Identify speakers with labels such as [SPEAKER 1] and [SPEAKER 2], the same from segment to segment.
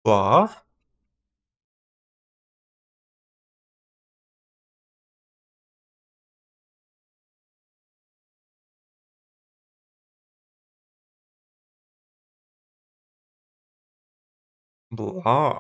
[SPEAKER 1] What? Blah.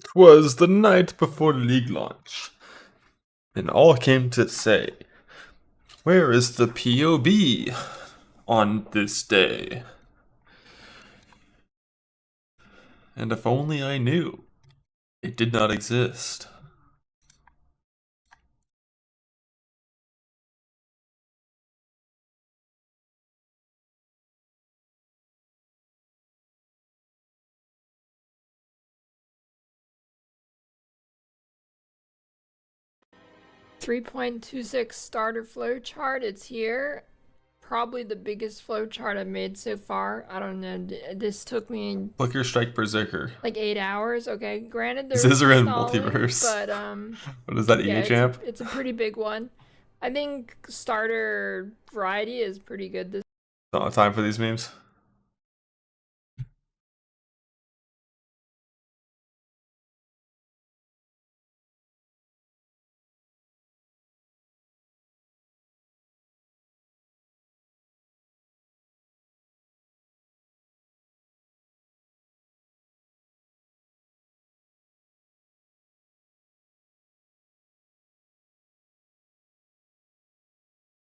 [SPEAKER 1] Twas the night before League launch, and all came to say, where is the POB on this day? And if only I knew, it did not exist.
[SPEAKER 2] 3.26 starter flowchart. It's here. Probably the biggest flowchart I've made so far. I don't know. This took me
[SPEAKER 1] Flicker Strike Berserker.
[SPEAKER 2] like 8 hours. Okay, granted there is
[SPEAKER 1] Scissor
[SPEAKER 2] some
[SPEAKER 1] and
[SPEAKER 2] stalling,
[SPEAKER 1] Multiverse.
[SPEAKER 2] but
[SPEAKER 1] What is that,
[SPEAKER 2] yeah,
[SPEAKER 1] EA champ?
[SPEAKER 2] it's a pretty big one. I think starter variety is pretty good. This
[SPEAKER 1] Don't have time for these memes.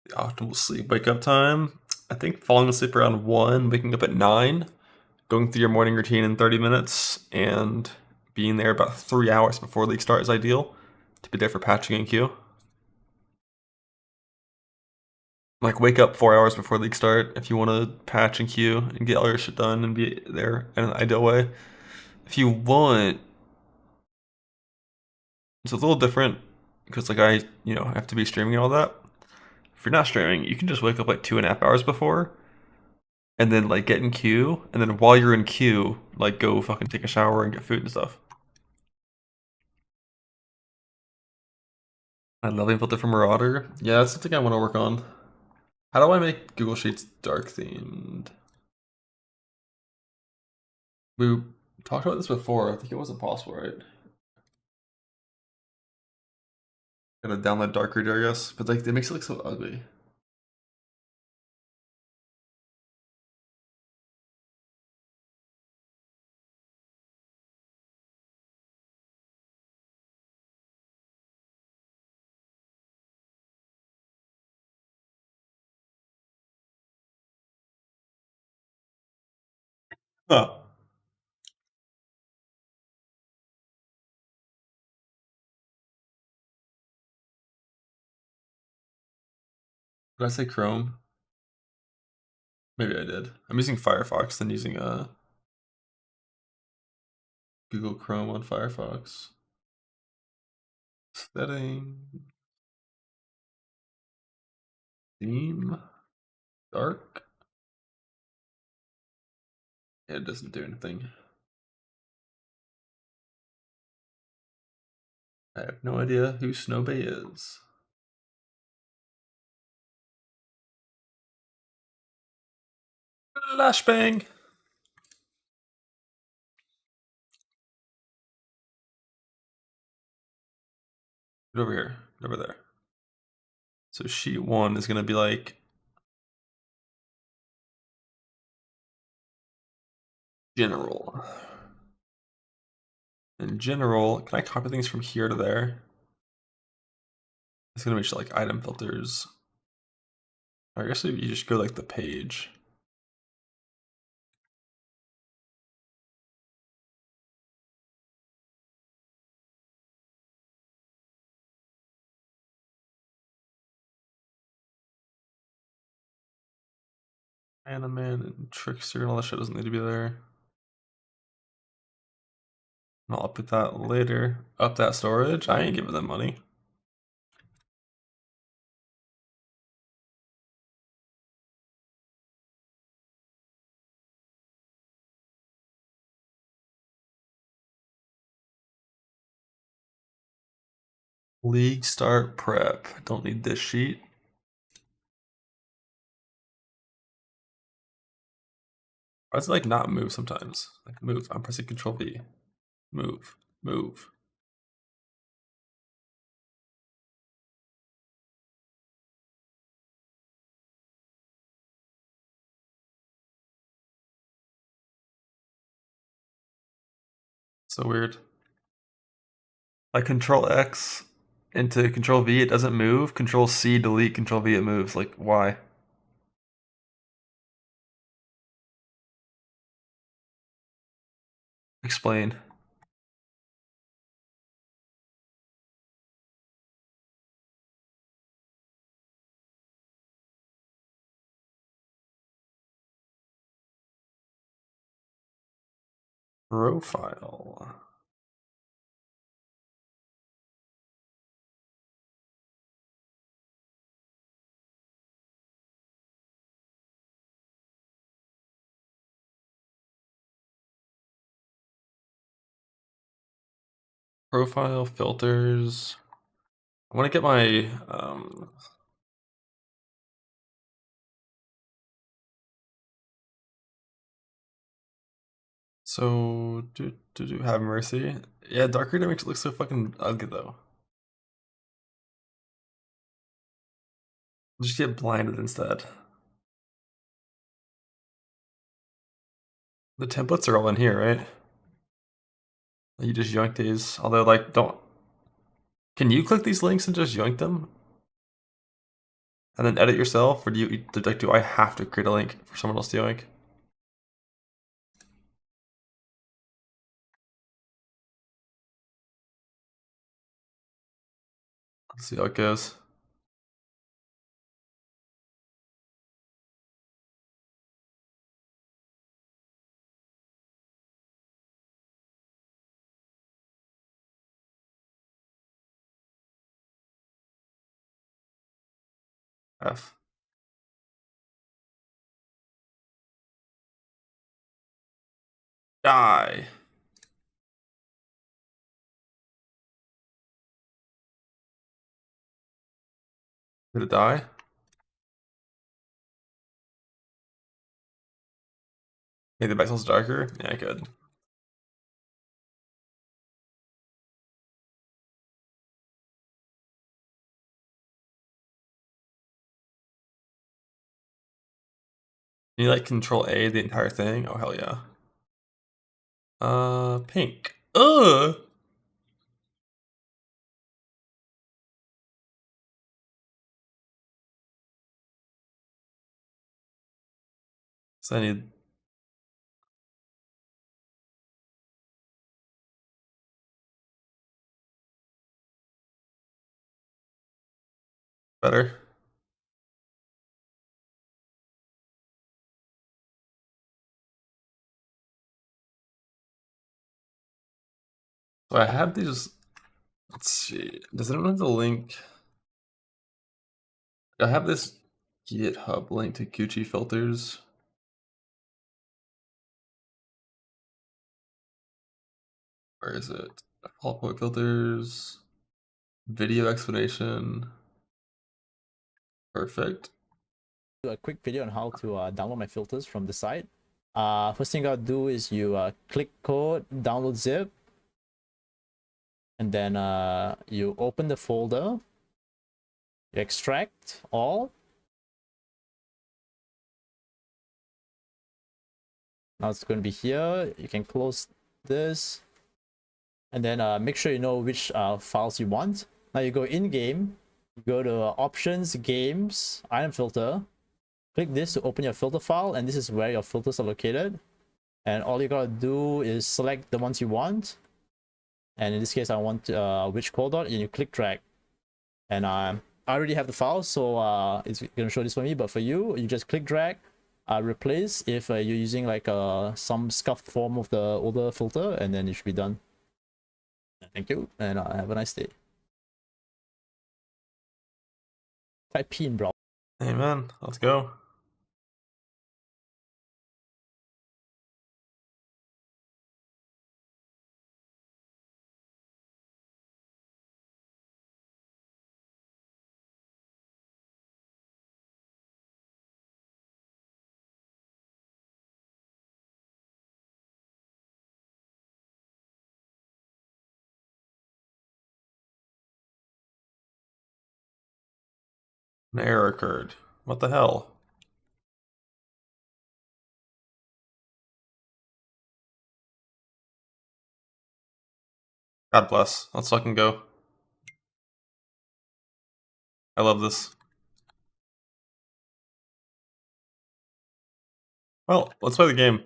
[SPEAKER 1] The optimal sleep wake up time. I think falling asleep around 1, waking up at 9, going through your morning routine in 30 minutes, and being there about 3 hours before league start is ideal to be there for patching and queue. Like, wake up 4 hours before league start if you want to patch and queue and get all your shit done and be there in an ideal way. If you want, it's a little different because, like, I have to be streaming and all that. If you're not streaming, you can just wake up like 2.5 hours before and then like get in queue, and then while you're in queue, like go fucking take a shower and get food and stuff. I love filter for Marauder. Yeah, that's something I want to work on. How do I make Google Sheets dark themed? We talked about this before. I think it wasn't possible, right? Gotta download dark reader, I guess, but like it makes it look so ugly. Huh. Did I say Chrome? Maybe I did. I'm using Firefox, then using Google Chrome on Firefox. Setting theme dark. Yeah, it doesn't do anything. I have no idea who Snowbay is. Flashbang! Get over here. Get over there. So sheet 1 is going to be like general. In general, can I copy things from here to there? It's going to be like item filters. I guess you just go like the page. Animan and Trickster and all that shit doesn't need to be there. I'll update that later. Up that storage? I ain't giving them money. League start prep. Don't need this sheet. Why does it like not move sometimes? Like move. I'm pressing Control V. Move. Move. So weird. Like Control X into Control V, it doesn't move. Control C, delete, Control V, it moves. Like, why? Explain. Profile. Profile, filters. I want to get my so do have mercy. Yeah, dark reader makes it look so fucking ugly though. Just get blinded instead. The templates are all in here, right? You just yoink these. Although like don't can you click these links and just yoink them? And then edit yourself? Or do I have to create a link for someone else to yoink? Let's see how it goes. F. Die. Did it die? Made the pixels darker? Yeah, I could. You like Control A the entire thing? Oh hell yeah. Pink. Ugh. So I need better. So I have these. Let's see. Does anyone have the link? I have this GitHub link to Gucci filters. Where is it? Fall point filters. Video explanation. Perfect.
[SPEAKER 3] Do a quick video on how to download my filters from the site. First thing you gotta do is you click code, download zip, and then you open the folder, you extract all. Now it's going to be here. You can close this, and then make sure you know which files you want. Now you go in game, you go to options, games, item filter. Click this to open your filter file, and this is where your filters are located. And all you gotta do is select the ones you want. And in this case, I want which call dot, and you click drag. And I already have the file, so it's gonna show this for me. But for you, you just click drag, replace if you're using like some scuffed form of the older filter, and then it should be done. Thank you, and have a nice day. Type P in browser.
[SPEAKER 1] Amen. Let's go. An error occurred. What the hell? God bless. Let's fucking go. I love this. Well, let's play the game.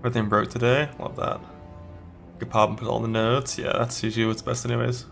[SPEAKER 1] Everything broke today. Love that. Could pop and put all the notes. Yeah, that's usually what's best anyways.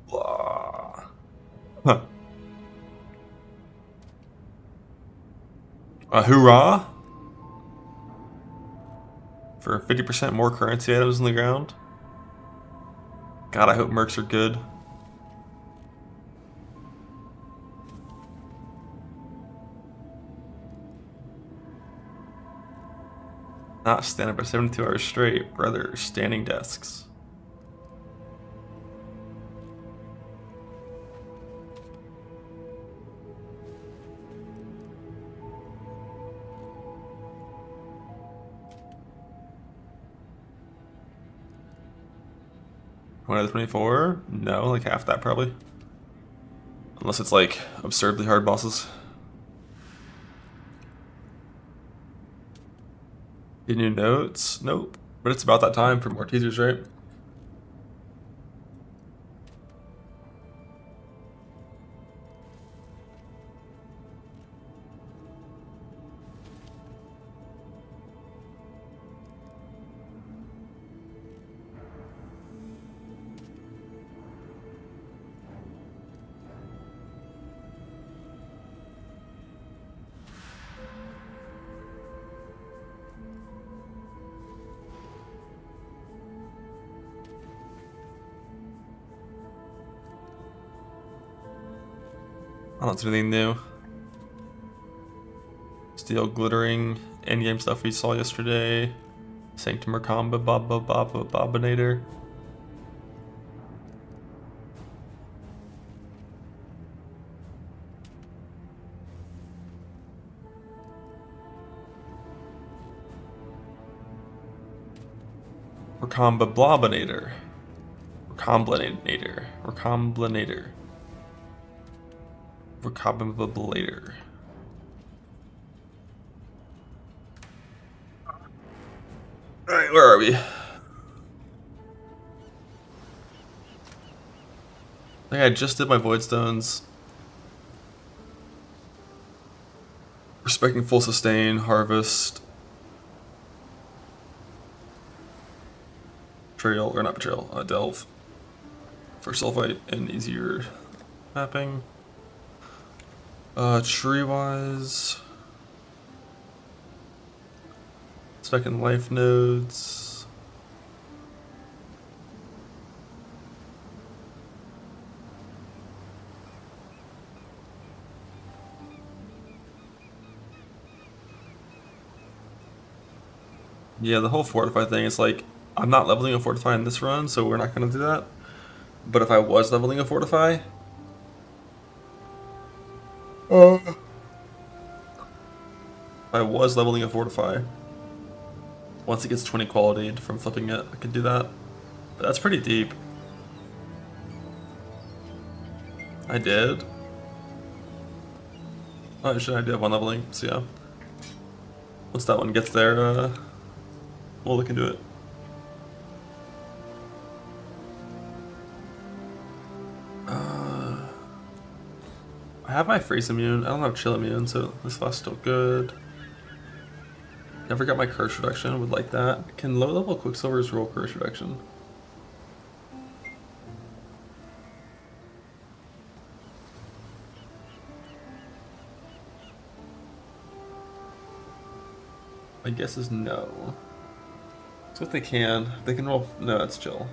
[SPEAKER 1] Blah. Huh. A hoorah! For 50% more currency items in the ground. God, I hope mercs are good. Not stand up for 72 hours straight, brother. Standing desks. One out of 24? No, like half that probably. Unless it's like absurdly hard bosses. Get new notes? Nope. But it's about that time for more teasers, right? I don't see anything new. Steel glittering endgame stuff we saw yesterday. Sanctum Mercamba Bobinator. Mercamba Blobinator. Recombinator. Recombinator. Recombinator. we? I think I just did my Void Stones. Respecting full sustain, harvest. Betrayal, or not betrayal, delve. For sulfite and easier mapping. Tree wise. Second life nodes. Yeah, the whole fortify thing is like, I'm not leveling a fortify in this run, so we're not gonna do that. But if I was leveling a fortify, if I was leveling a fortify, once it gets 20 quality from flipping it, I could do that. But that's pretty deep. I did. Oh, actually, I do have one leveling, so yeah. Once that one gets there, we'll look into it. I have my freeze immune. I don't have chill immune, so this last still good. Never got my curse reduction. Would like that. Can low level Quicksilvers roll curse reduction? My guess is no. So if they can roll. No, that's chill.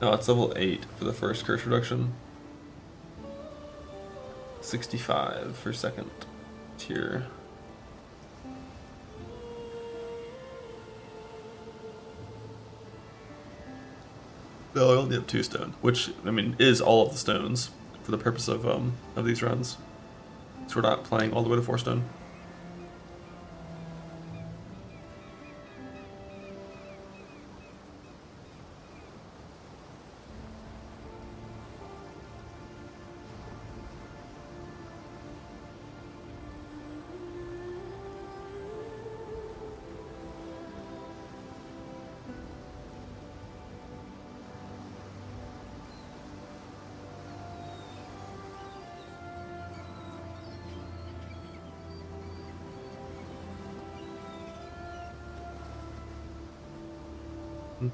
[SPEAKER 1] No, it's level 8 for the first curse reduction. 65 for second tier. No, I only have 2 stone, which I mean is all of the stones for the purpose of these runs. So we're not playing all the way to 4 stone.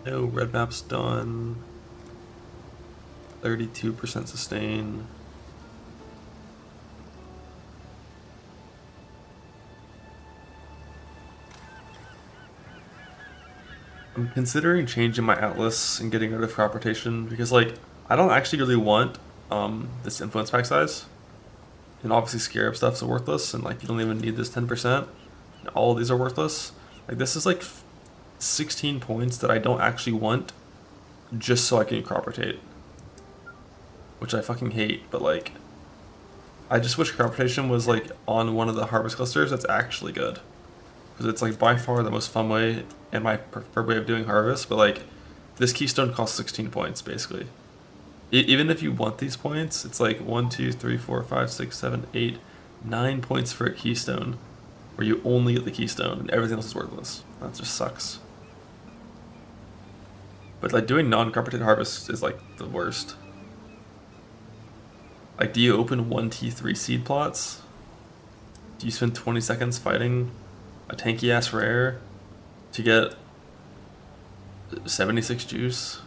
[SPEAKER 1] No, red map's done. 32% sustain. I'm considering changing my atlas and getting rid of crop rotation because, like, I don't actually really want this influence pack size. And obviously, scarab stuff's worthless, and like you don't even need this 10%. All of these are worthless. Like this is like 16 points that I don't actually want, just so I can crop rotate, which I fucking hate. But like, I just wish crop rotation was like on one of the harvest clusters. That's actually good. Because it's like by far the most fun way and my preferred way of doing harvest. But like, this keystone costs 16 points basically. Even if you want these points, it's like 1, 2, 3, 4, 5, 6, 7, 8, 9 points for a keystone, where you only get the keystone and everything else is worthless. That just sucks. But like doing non-carpeted harvest is like the worst. Like, do you open 1 T3 seed plots? Do you spend 20 seconds fighting a tanky ass rare to get 76 juice?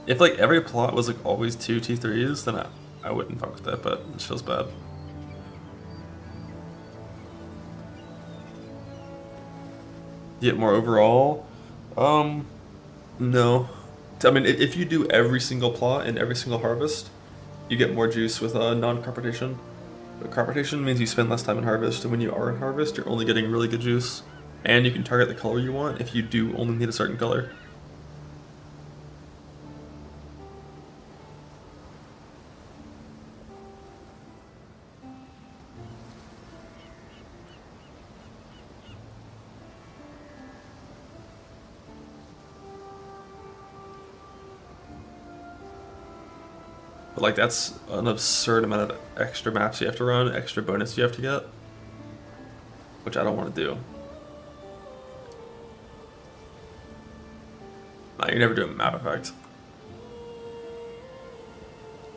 [SPEAKER 1] If like every plot was like always 2 T3s, then I wouldn't fuck with that, but it feels bad. Get more overall? No. I mean, if you do every single plot and every single harvest, you get more juice with non-carpetation. But carpetation means you spend less time in harvest, and when you are in harvest, you're only getting really good juice. And you can target the color you want if you do only need a certain color. But like that's an absurd amount of extra maps you have to run, extra bonus you have to get, which I don't want to do. Nah, you're never doing map effect.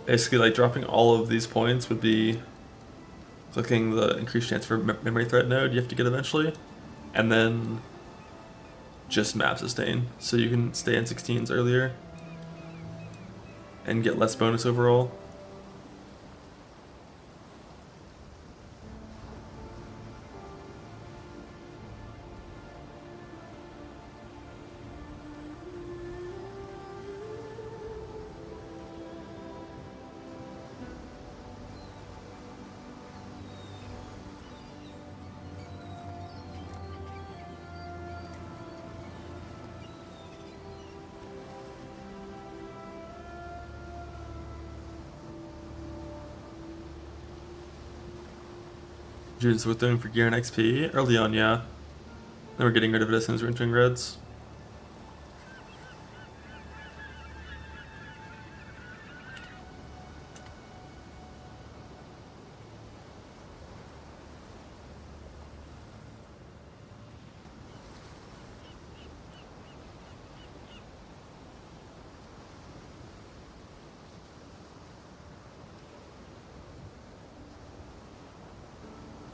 [SPEAKER 1] Basically, like dropping all of these points would be clicking the increased chance for memory thread node you have to get eventually, and then just map sustain, so you can stay in 16s earlier and get less bonus overall. Dude, so we're doing for gear and XP early on, yeah. Then we're getting rid of it as soon as we're entering reds.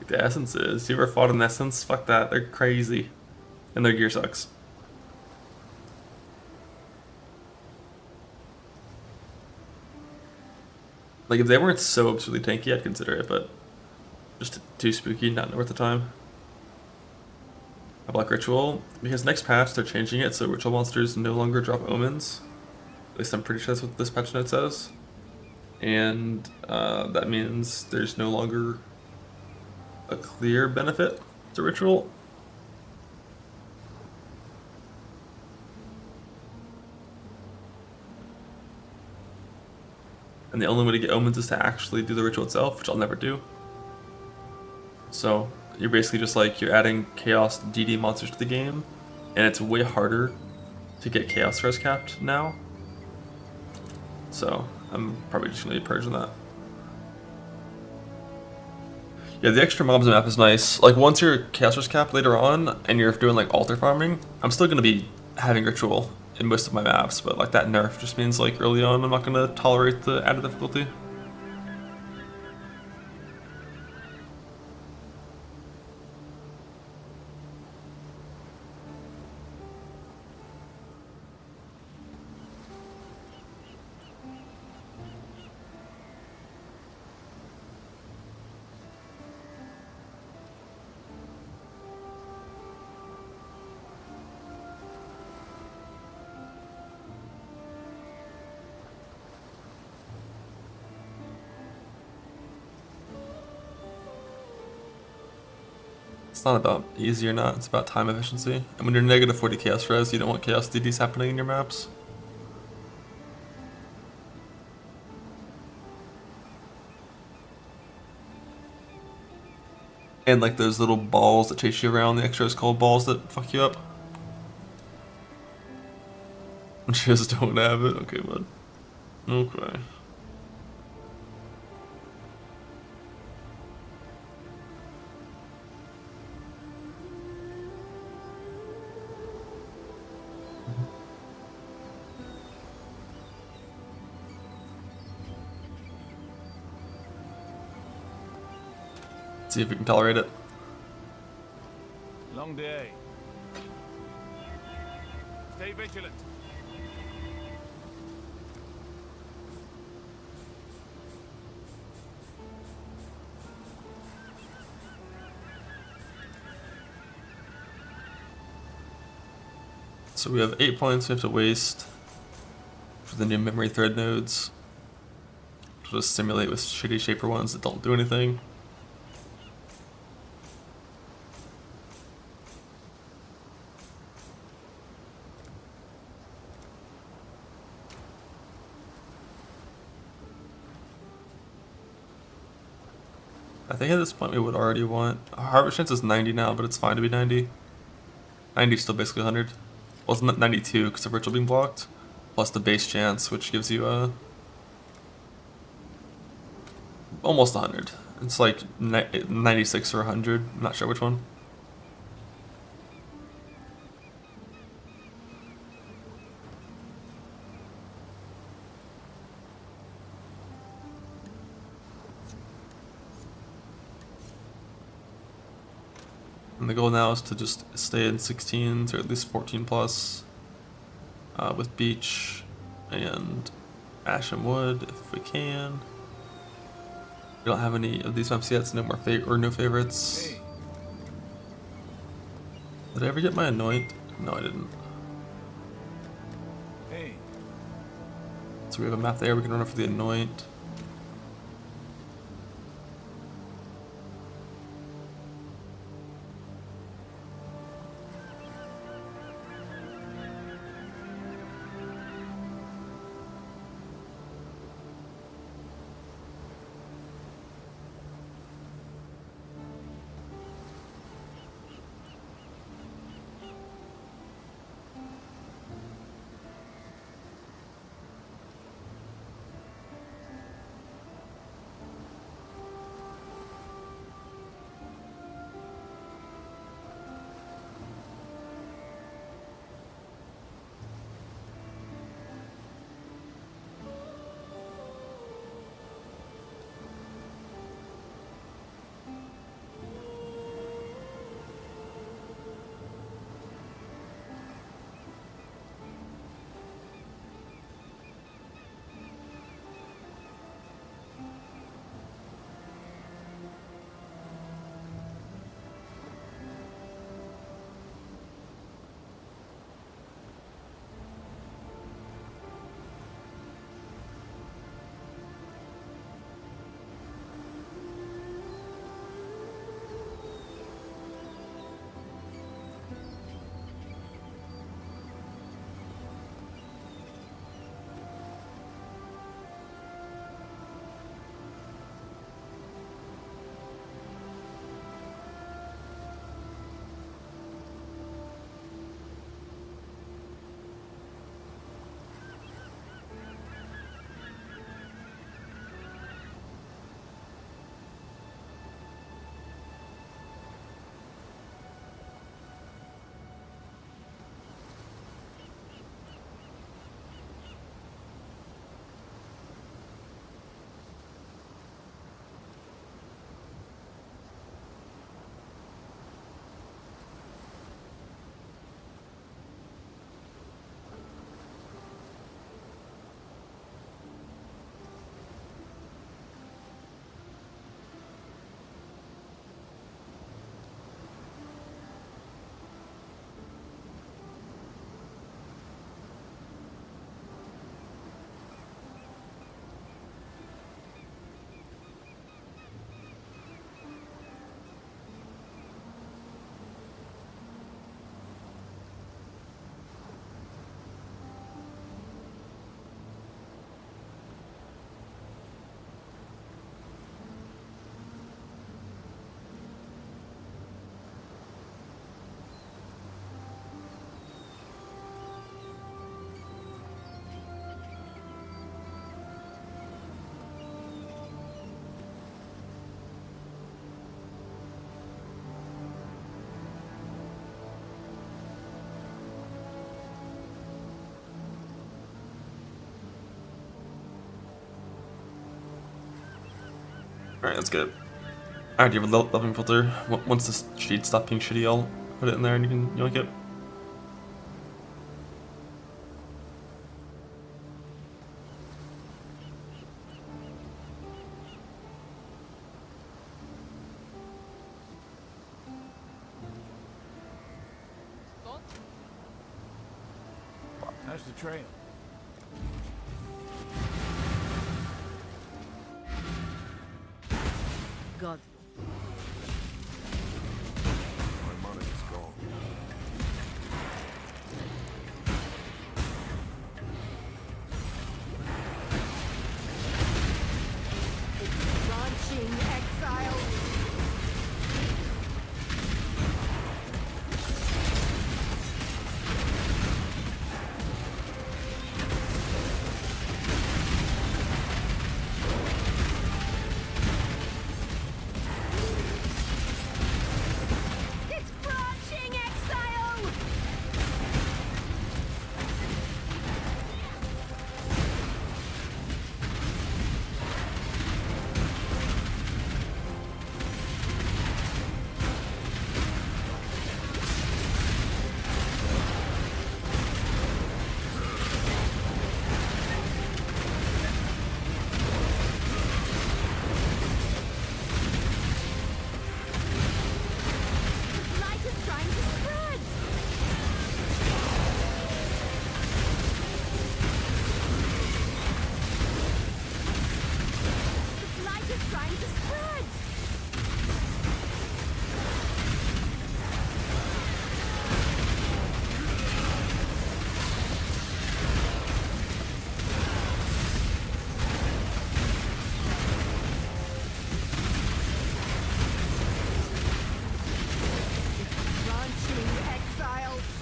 [SPEAKER 1] The essences. You ever fought an essence? Fuck that. They're crazy. And their gear sucks. Like, if they weren't so absurdly tanky, I'd consider it, but just too spooky, not worth the time. A Black Ritual. Because next patch, they're changing it so ritual monsters no longer drop omens. At least I'm pretty sure that's what this patch note says. And that means there's no longer a clear benefit to ritual. And the only way to get omens is to actually do the ritual itself, which I'll never do. So you're basically just like, you're adding chaos DD monsters to the game, and it's way harder to get chaos res capped now. So I'm probably just gonna be purging that. Yeah, the extra mobs map is nice. Like, once you're chaos res capped later on, and you're doing like altar farming, I'm still gonna be having ritual in most of my maps, but like that nerf just means like early on I'm not gonna tolerate the added difficulty. It's not about easy or not, it's about time efficiency. And when you're negative 40 chaos res, you don't want chaos DDs happening in your maps. And like those little balls that chase you around, the extras called balls that fuck you up. Just don't have it? Okay, bud. Okay. See if we can tolerate it.
[SPEAKER 4] Long day. Stay vigilant.
[SPEAKER 1] So we have 8 points we have to waste for the new memory thread nodes. We'll just simulate with shitty shaper ones that don't do anything. I think at this point we would already want... Harvest chance is 90 now, but it's fine to be 90. 90 is still basically 100. Well, it's 92 because the ritual being blocked, plus the base chance, which gives you a almost 100. It's like 96 or 100. I'm not sure which one. And the goal now is to just stay in 16s or at least 14 plus with beach and ash and wood if we can. We don't have any of these maps yet, so no more no favorites.
[SPEAKER 4] Hey.
[SPEAKER 1] Did I ever get my Anoint? No, I didn't.
[SPEAKER 4] Hey.
[SPEAKER 1] So we have a map there. We can run it for the Anoint. Alright, that's good. Alright, do you have a leveling filter? Once this sheet stops being shitty, I'll put it in there and you can yoink it.
[SPEAKER 4] How's the trail?
[SPEAKER 5] God.
[SPEAKER 4] My money is gone.
[SPEAKER 5] Launching Exile.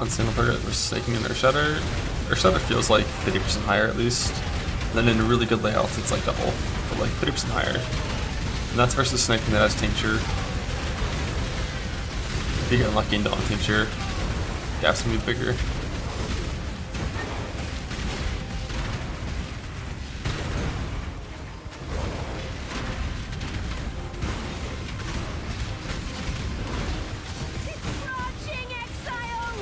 [SPEAKER 1] on single target versus taking in their Shudder. Their Shudder feels like 50% higher at least. And then in really good layouts it's like double, but like 50% higher. And that's versus sniping that has Tincture. If you get unlucky and don't Tincture, gap's gonna be bigger.
[SPEAKER 5] Crouching Exile!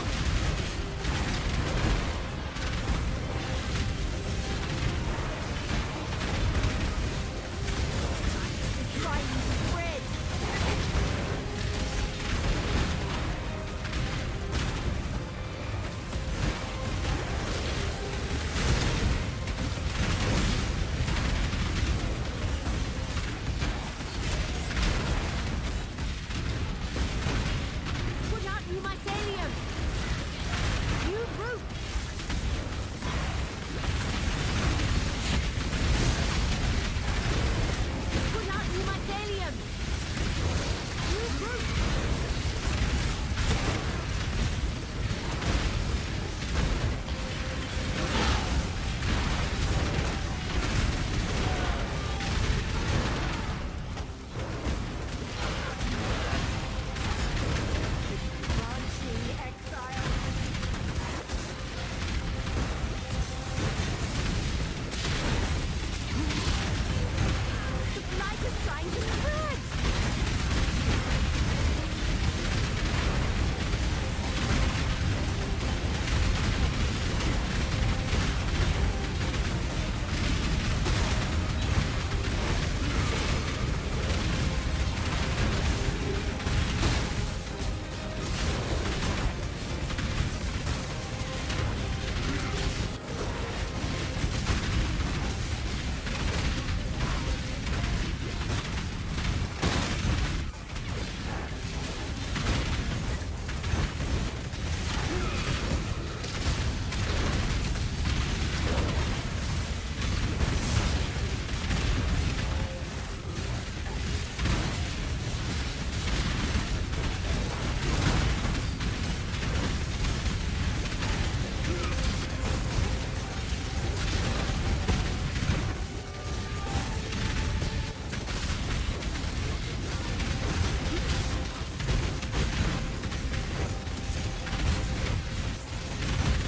[SPEAKER 5] Trying to spread. Put out new mycelium! New roots! Put out new mycelium! New roots! Crouching Exile! The blight is trying to spread!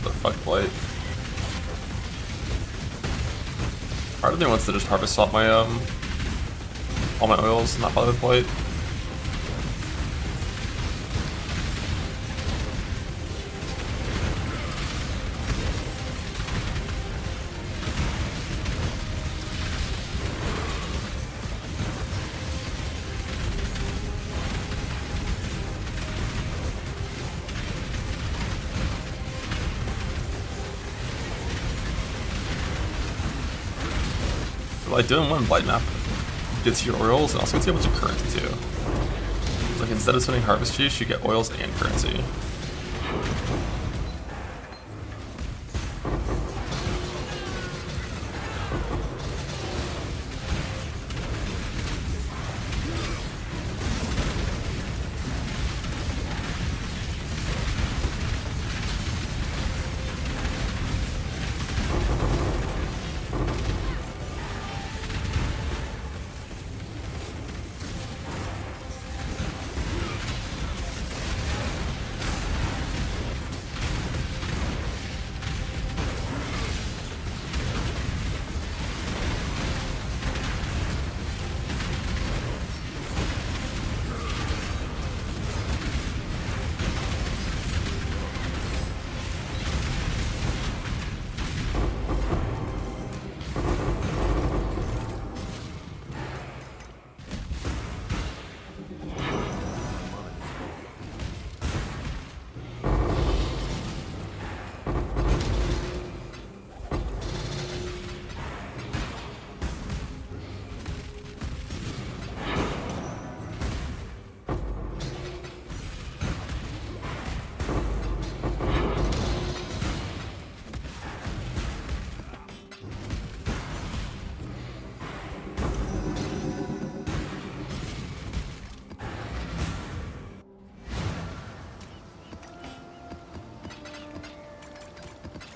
[SPEAKER 1] The fuck blight. Part of me wants to just harvest swap my all my oils, not bother with blight. Like doing one blight map gets your oils and also gets you a bunch of currency too. Like instead of spending harvest juice, you get oils and currency.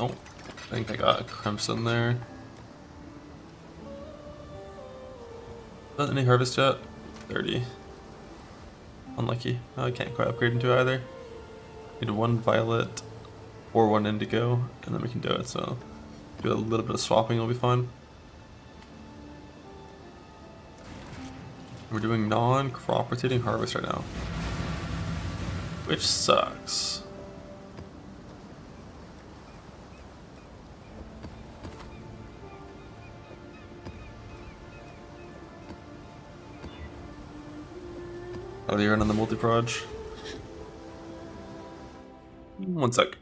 [SPEAKER 1] Oh, I think I got a Crimson there. Not any harvest yet? 30. Unlucky. Oh, I can't quite upgrade into either. Need one violet or one indigo, and then we can do it. So do a little bit of swapping, will be fine. We're doing non-crop rotating harvest right now, which sucks. Oh, you're in on the multi-proj. One sec.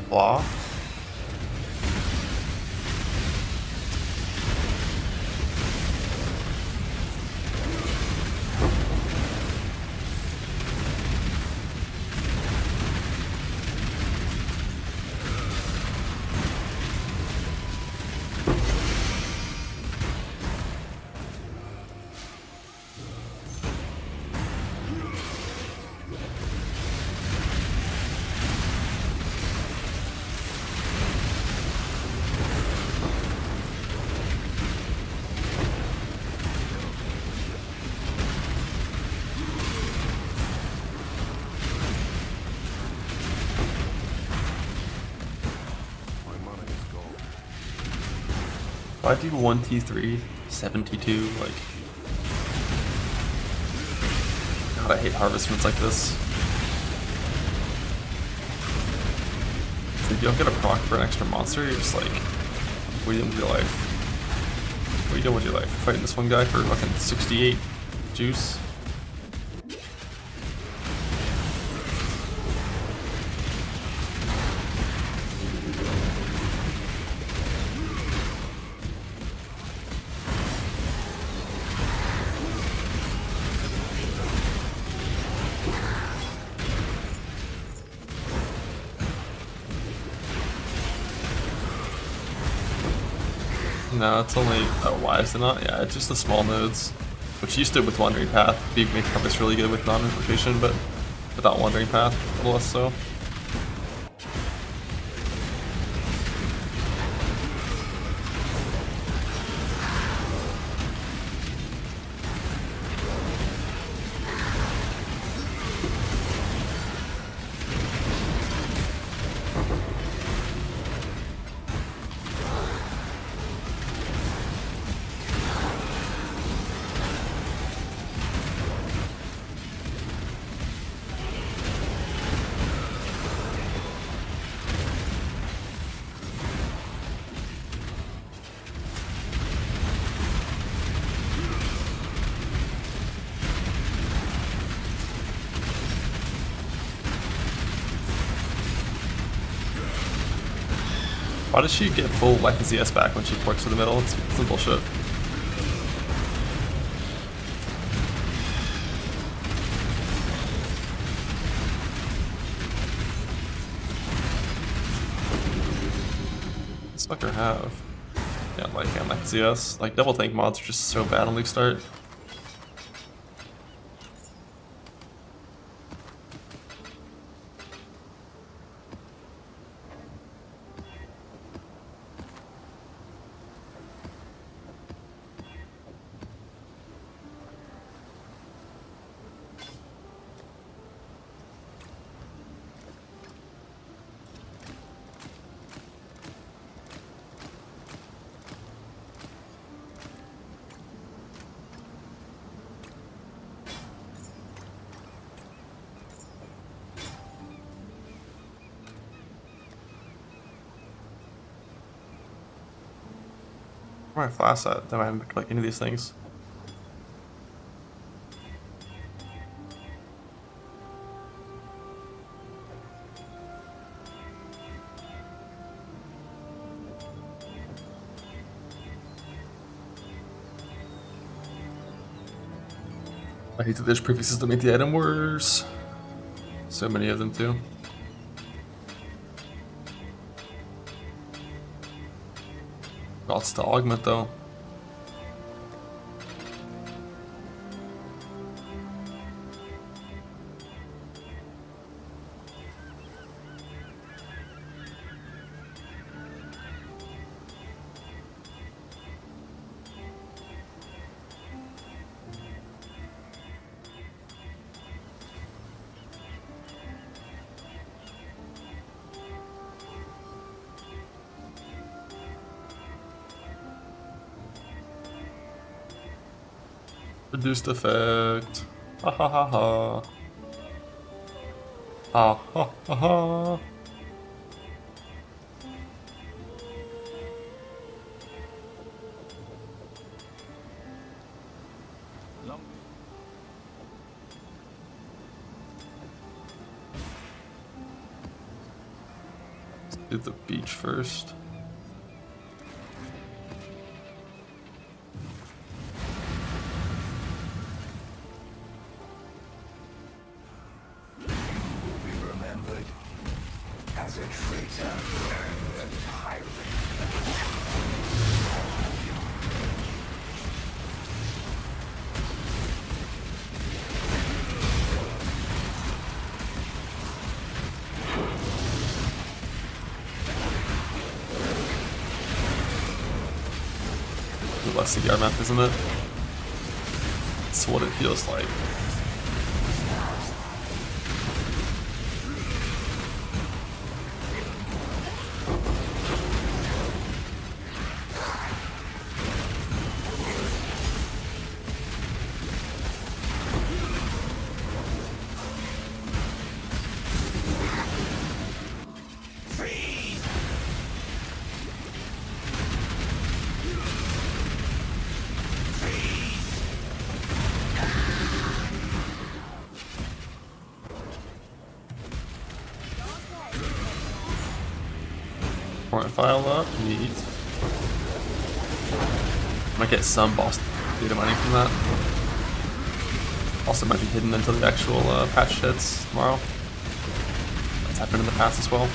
[SPEAKER 1] Blah.
[SPEAKER 4] My mana is gone.
[SPEAKER 1] If I do 1T3, 7T2, like... God, I hate harvestments like this. If you don't get a proc for an extra monster, you're just like... What are you doing with your life? What are you doing with your life? Fighting this one guy for fucking 68 juice? No, it's only... Oh, why is it not? Yeah, it's just the small nodes. Which used to with Wandering Path. Be make harvest really good with non-rotation, but without Wandering Path, a little less so. Why does she get full life and CS back when she ports to the middle? It's some bullshit. What's fucker have? Yeah, like CS. Like double tank mods are just so bad on League Start. Where my flash at? That I haven't picked like any of these things. I hate that there's prefixes that make the item worse. So many of them too. Lots to augment though. Reduced effect. Ha ha ha ha. Ha ha ha ha. Let's do the beach first. The less CDR map, isn't it? It's what it feels like. Alright, file up, neat. Might get some boss data mining from that. Also might be hidden until the actual patch hits tomorrow. That's happened in the past as well.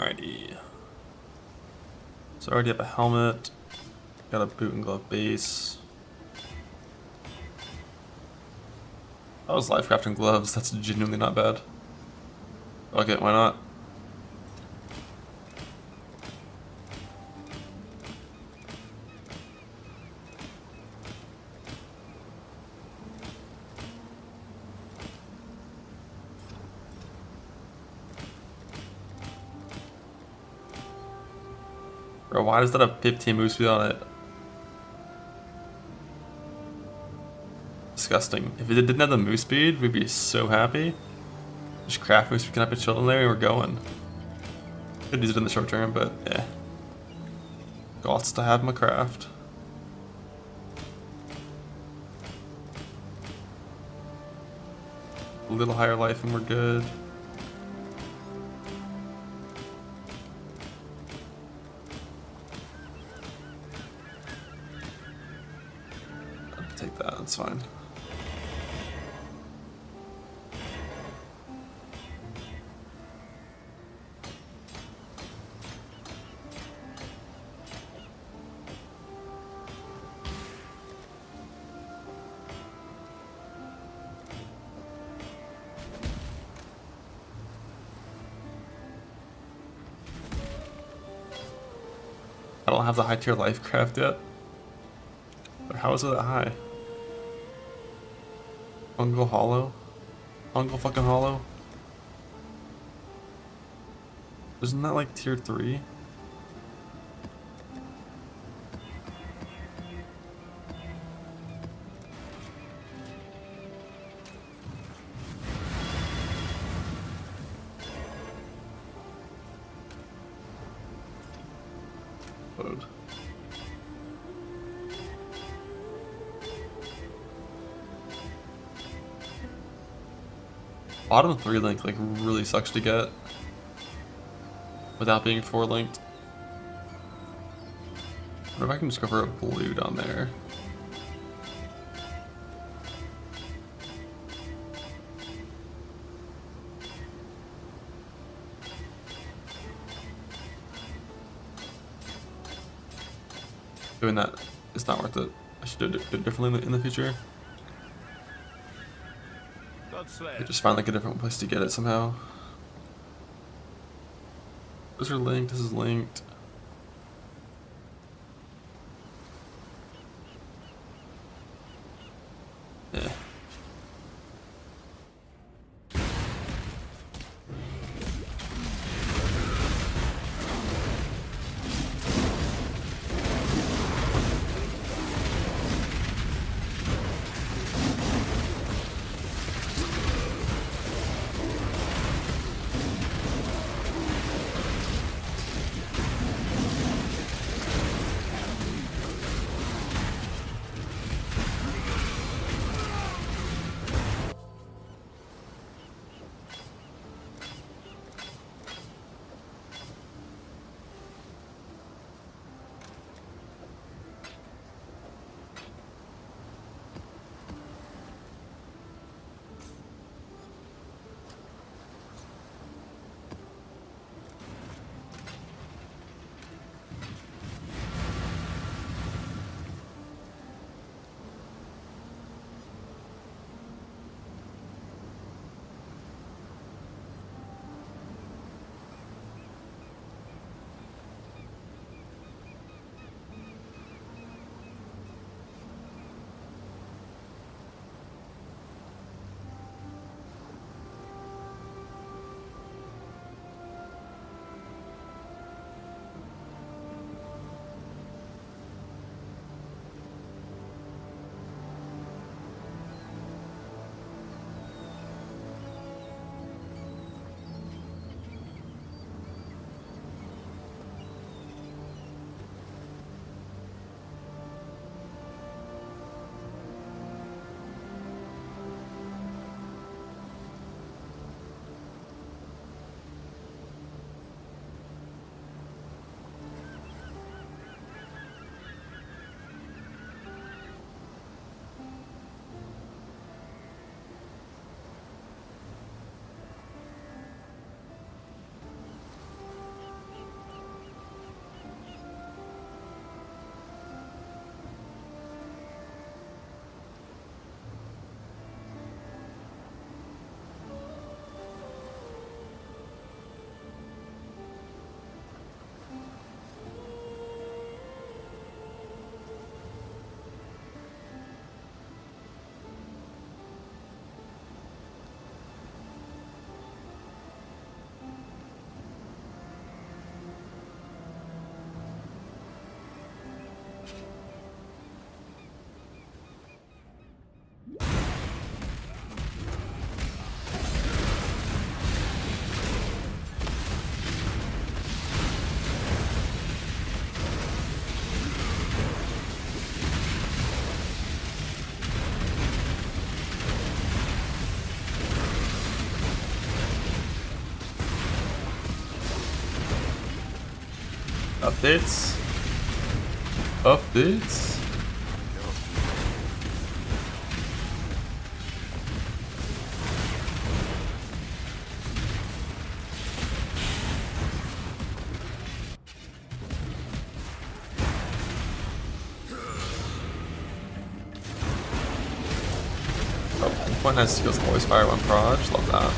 [SPEAKER 1] Alrighty. So I already have a helmet. Got a boot and glove base. That was life crafting gloves. That's genuinely not bad. Okay, why not? Bro, why does that have 15 move speed on it? Disgusting. If it didn't have the move speed, we'd be so happy. Just craft move speed, can I put children there and we're going. Could use it in the short term, but yeah. Gots to have my craft. A little higher life and we're good. I'll take that, that's fine. I don't have the high tier life craft yet. But how is it that high? Fungal hollow? Fungal fucking hollow? Isn't that like tier 3? Load. Bottom 3 link like really sucks to get without being 4 linked. What if I can just go for a blue down there? Doing that is not worth it. I should do it differently in the future. Just find like a different place to get it somehow. Those are linked, this is linked. Yeah. Updates. Updates. Oh, one has skills always fire one proj. Love that.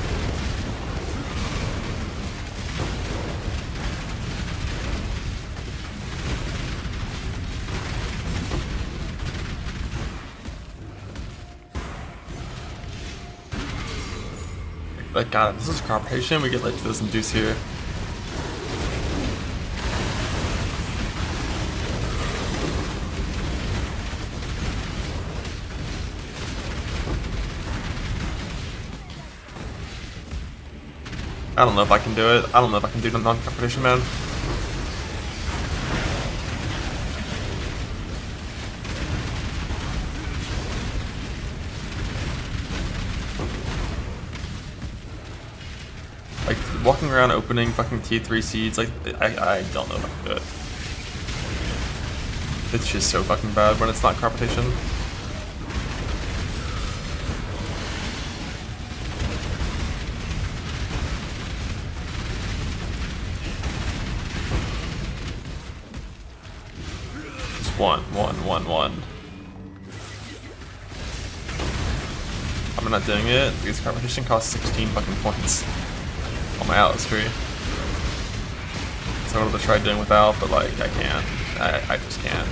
[SPEAKER 1] Like, God, this is cooperation. We get like this induce here. I don't know if I can do it. I don't know if I can do the non-cooperation, man. Like, walking around opening fucking T3 seeds, like, I don't know if I can do it. It's just so fucking bad when it's not competition. Just one. I'm not doing it because competition costs 16 fucking points on my Atlas tree. So I wanted to try doing without, but like I can't. I just can't.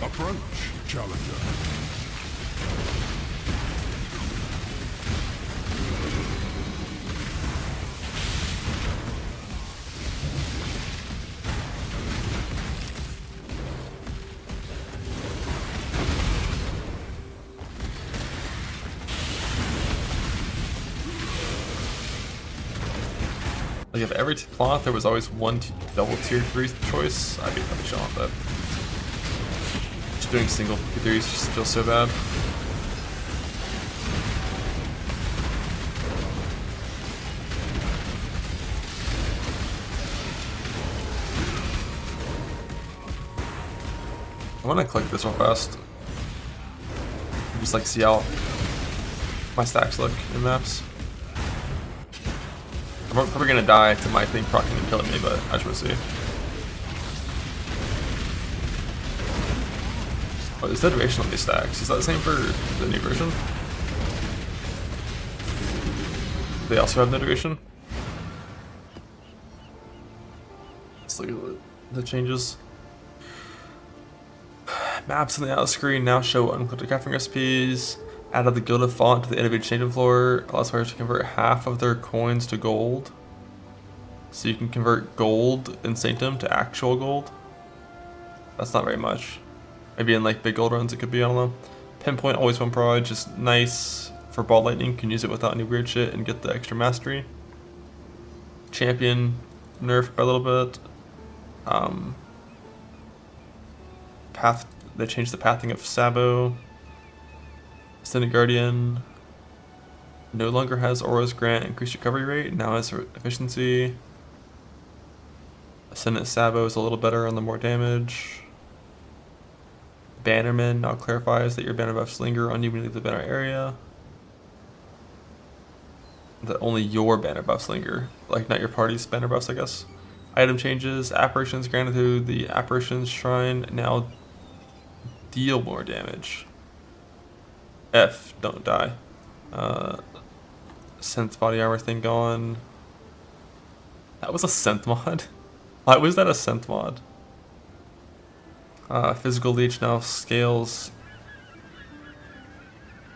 [SPEAKER 4] Approach, challenger.
[SPEAKER 1] Like if every plot there was always one double tier 3 choice, I'd be fucking chilling with that. Just doing single tier 3s just feels so bad. I want to click this real fast. Just like see how my stacks look in maps. I'm probably gonna die to my thing proccing and killing me, but I just wanna see. Oh, is the duration on these stacks? Is that the same for the new version? They also have no duration? Let's look at the changes. Maps on the out screen now show unclipped crafting recipes. Added the gilded font to the innovative changing floor. Allows players to convert half of their coins to gold. So you can convert gold in Sanctum to actual gold. That's not very much. Maybe in like big gold runs it could be, I don't know. Pinpoint always one proj, just nice for ball lightning. Can use it without any weird shit and get the extra mastery. Champion nerfed by a little bit. Path, they changed the pathing of Sabo. Ascendant Guardian no longer has Aura's grant increased recovery rate, now has efficiency. Ascendant Sabo is a little better on the more damage. Bannerman now clarifies that your banner buffs linger on you when you leave the banner area. That only your banner buffs linger, like not your party's banner buffs, I guess. Item changes, apparitions granted to the apparitions shrine now deal more damage. F, don't die. Synth body armor thing gone. That was a synth mod? Why was that a synth mod? Physical leech now scales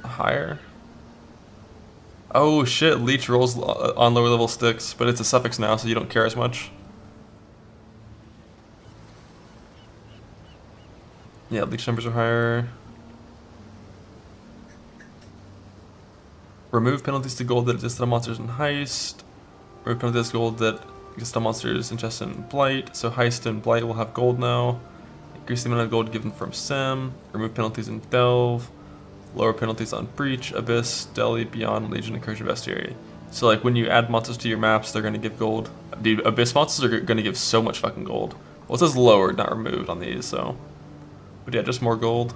[SPEAKER 1] higher. Oh shit, leech rolls on lower level sticks, but it's a suffix now, so you don't care as much. Yeah, leech numbers are higher. Remove penalties to gold that exist on monsters in Heist. Remove penalties to gold that exist on monsters in Chest and Blight. So Heist and Blight will have gold now. Increase the amount of gold given from Sim. Remove penalties in Delve. Lower penalties on Breach, Abyss, Deli, Beyond, Legion, and Incursion Bestiary. So like when you add monsters to your maps, they're gonna give gold. Dude, Abyss monsters are gonna give so much fucking gold. Well, it says lowered, not removed on these, so. But yeah, just more gold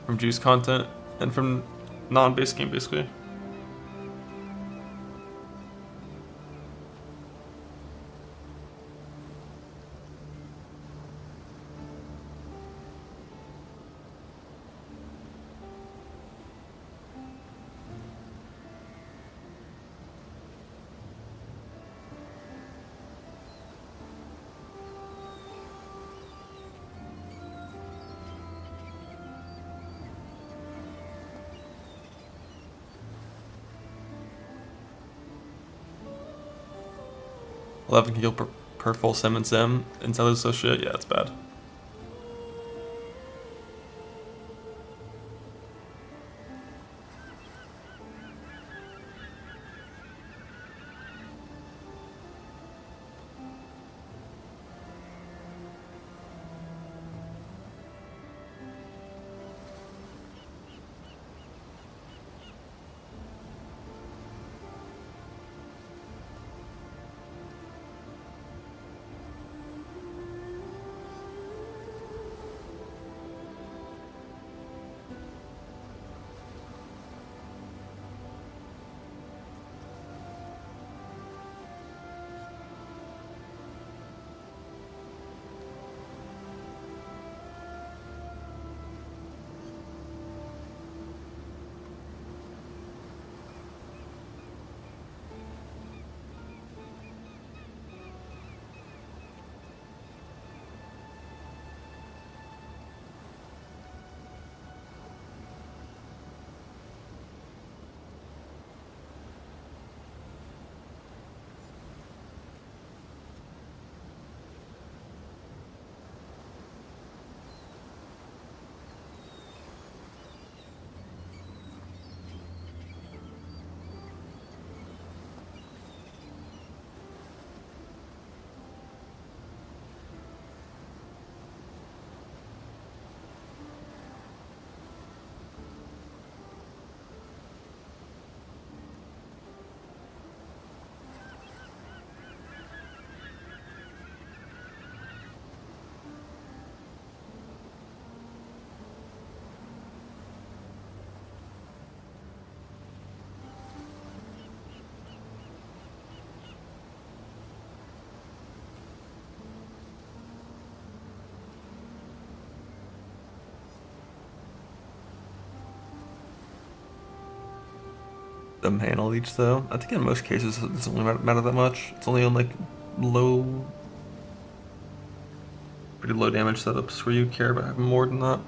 [SPEAKER 1] from juice content and from non-base game basically. 11 heal per full sim and sim inside of this shit. Yeah, it's bad. The mana leech though, I think in most cases it doesn't really matter that much. It's only on like low, pretty low damage setups where you care about having more than that.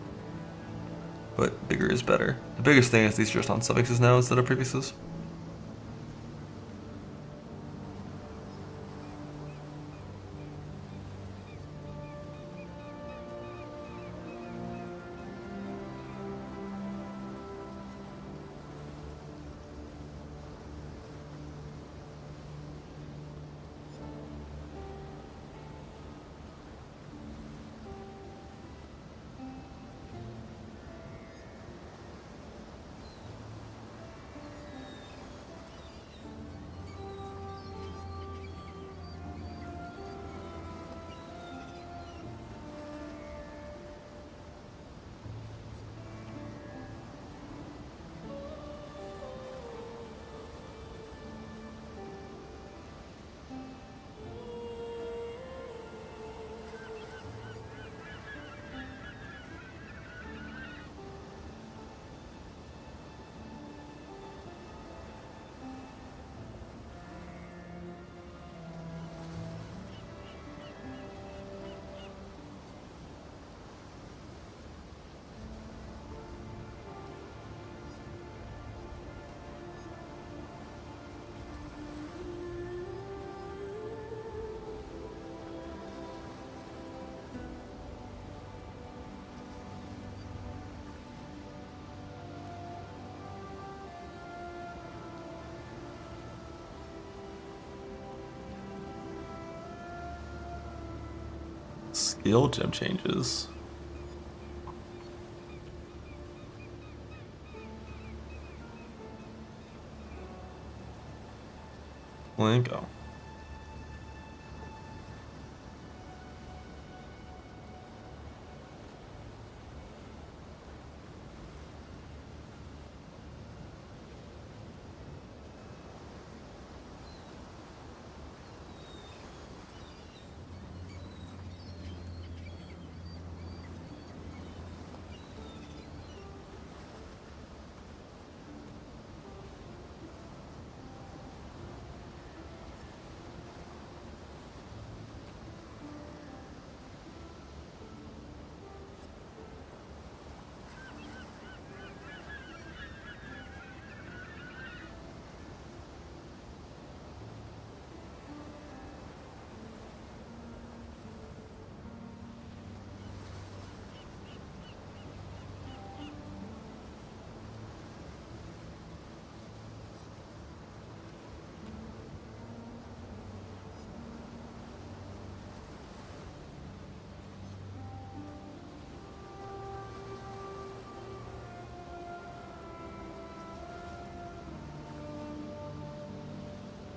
[SPEAKER 1] But bigger is better. The biggest thing is these are just on suffixes now instead of prefixes. Skill gem changes. Link. Oh.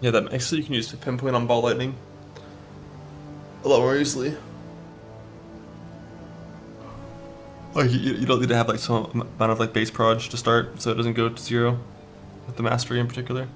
[SPEAKER 1] Yeah, that makes it you can use to pinpoint on ball lightning a lot more easily. Like you don't need to have like some amount of like base proj to start, so it doesn't go to 0 with the mastery in particular.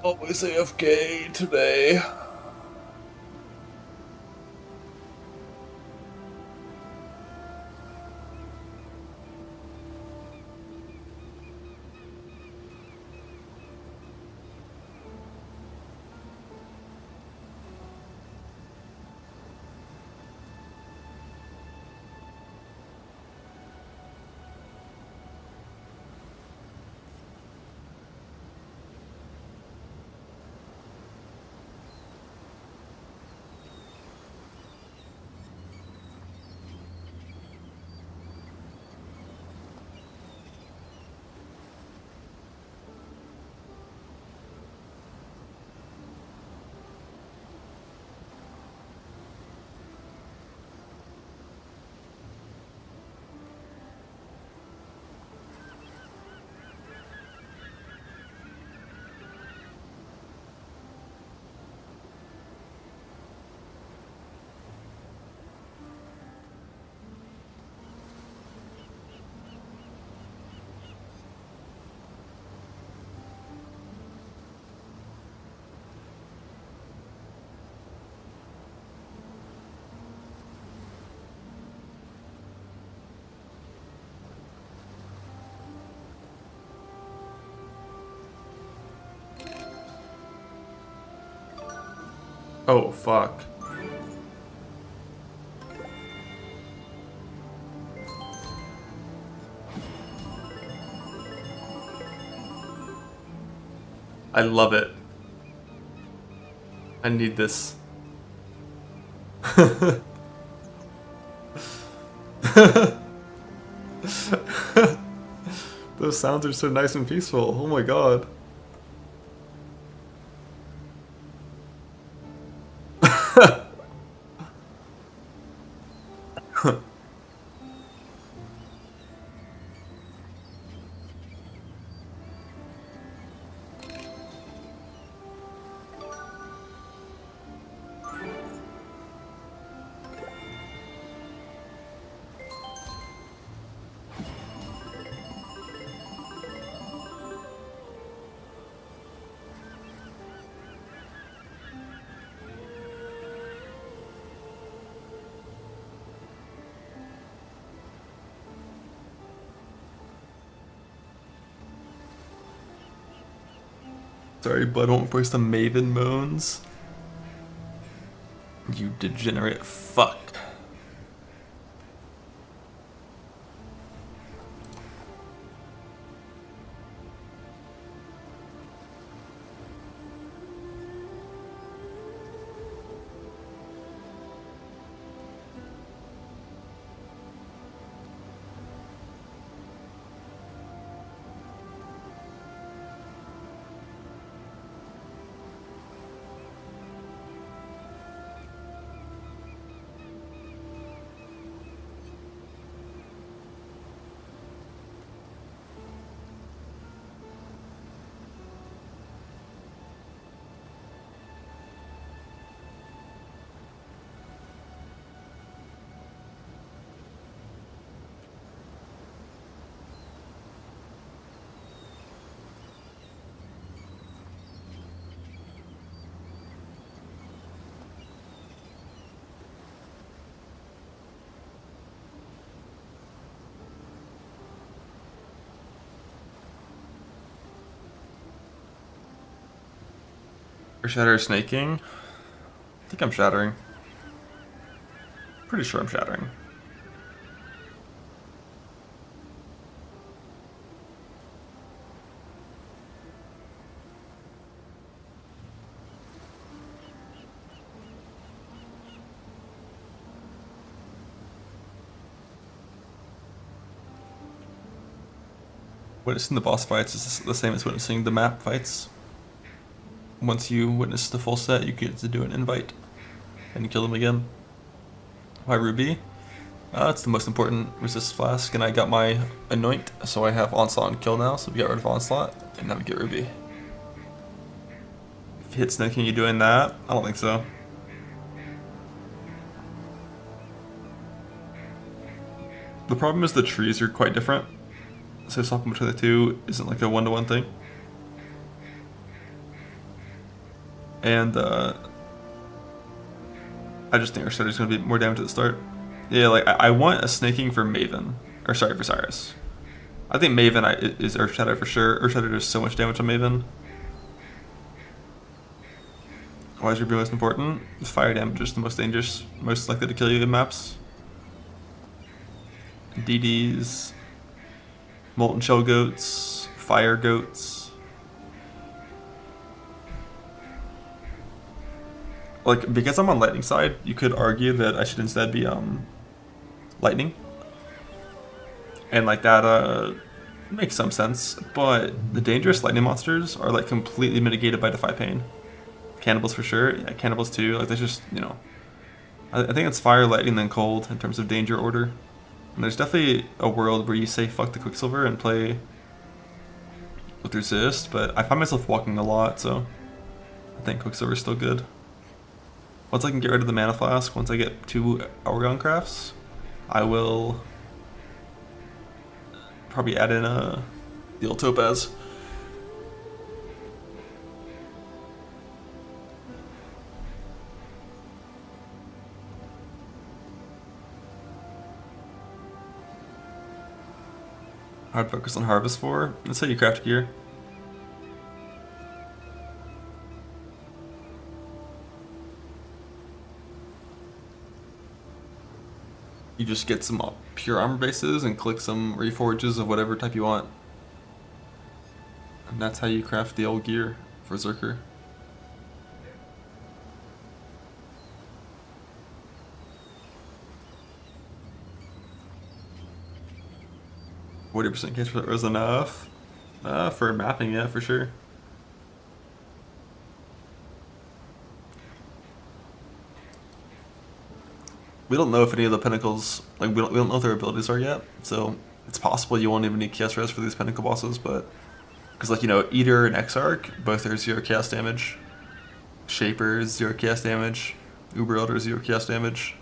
[SPEAKER 1] Always AFK today. Oh fuck. I love it. I need this. Those sounds are so nice and peaceful. Oh my god. Sorry, but I won't voice the Maven moans. You degenerate fuck. Or shatter snaking? I think I'm shattering. Pretty sure I'm shattering. Witnessing the boss fights is the same as witnessing the map fights. Once you witness the full set, you get to do an invite and kill them again. Why Ruby? It's the most important resist flask, and I got my Anoint, so I have Onslaught and Kill now, so we got rid of Onslaught, and now we get Ruby. If you hit snaking, you doing that? I don't think so. The problem is the trees are quite different, so swapping between the two isn't like a one-to-one thing. And I just think our strategy's gonna be more damage at the start. Yeah, like I want a snaking for Maven, or sorry, for Cyrus. I think Maven is Earth Shatter for sure. Earth Shatter does so much damage on Maven. Why is Ruby most important? Fire damage is the most dangerous, most likely to kill you in maps. DDs, Molten Shell Goats, Fire Goats. Like, because I'm on lightning side, you could argue that I should instead be lightning. And like that makes some sense, but the dangerous lightning monsters are like completely mitigated by Defy Pain. Cannibals for sure, yeah, cannibals too, like there's just, you know, I think it's fire, lightning, then cold in terms of danger order. And there's definitely a world where you say fuck the Quicksilver and play with resist, but I find myself walking a lot, so I think Quicksilver's still good. Once I can get rid of the Mana Flask, once I get 2 Hourglass Crafts, I will probably add in the old Topaz. Hard focus on Harvest 4. That's how you craft gear. You just get some pure armor bases and click some reforges of whatever type you want. And that's how you craft the old gear for Zerker. %40 case was enough. For mapping, yeah, for sure. We don't know if any of the Pinnacles, like we don't know what their abilities are yet, so it's possible you won't even need Chaos Res for these Pinnacle bosses, but because like, you know, Eater and Exarch, both are 0 Chaos damage. Shaper is 0 Chaos damage. Uber Elder is 0 Chaos damage.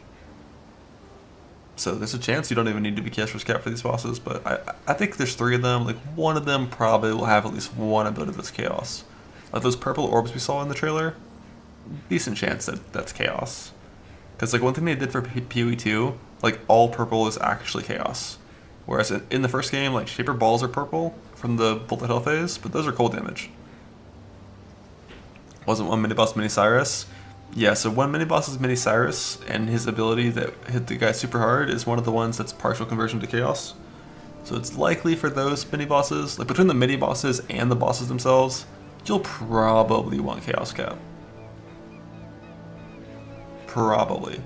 [SPEAKER 1] So there's a chance you don't even need to be Chaos Res cap for these bosses, but I think there's 3 of them. Like one of them probably will have at least one ability that's Chaos. Like those purple orbs we saw in the trailer, decent chance that that's Chaos. Because like one thing they did for PoE2, like all purple is actually Chaos. Whereas in the first game, like Shaper Balls are purple from the Bullet Hell phase, but those are cold damage. Wasn't one mini boss Mini Cyrus? Yeah, so one mini boss is Mini Cyrus, and his ability that hit the guy super hard is one of the ones that's partial conversion to chaos. So it's likely for those mini bosses, like between the mini bosses and the bosses themselves, you'll probably want chaos cap. Probably.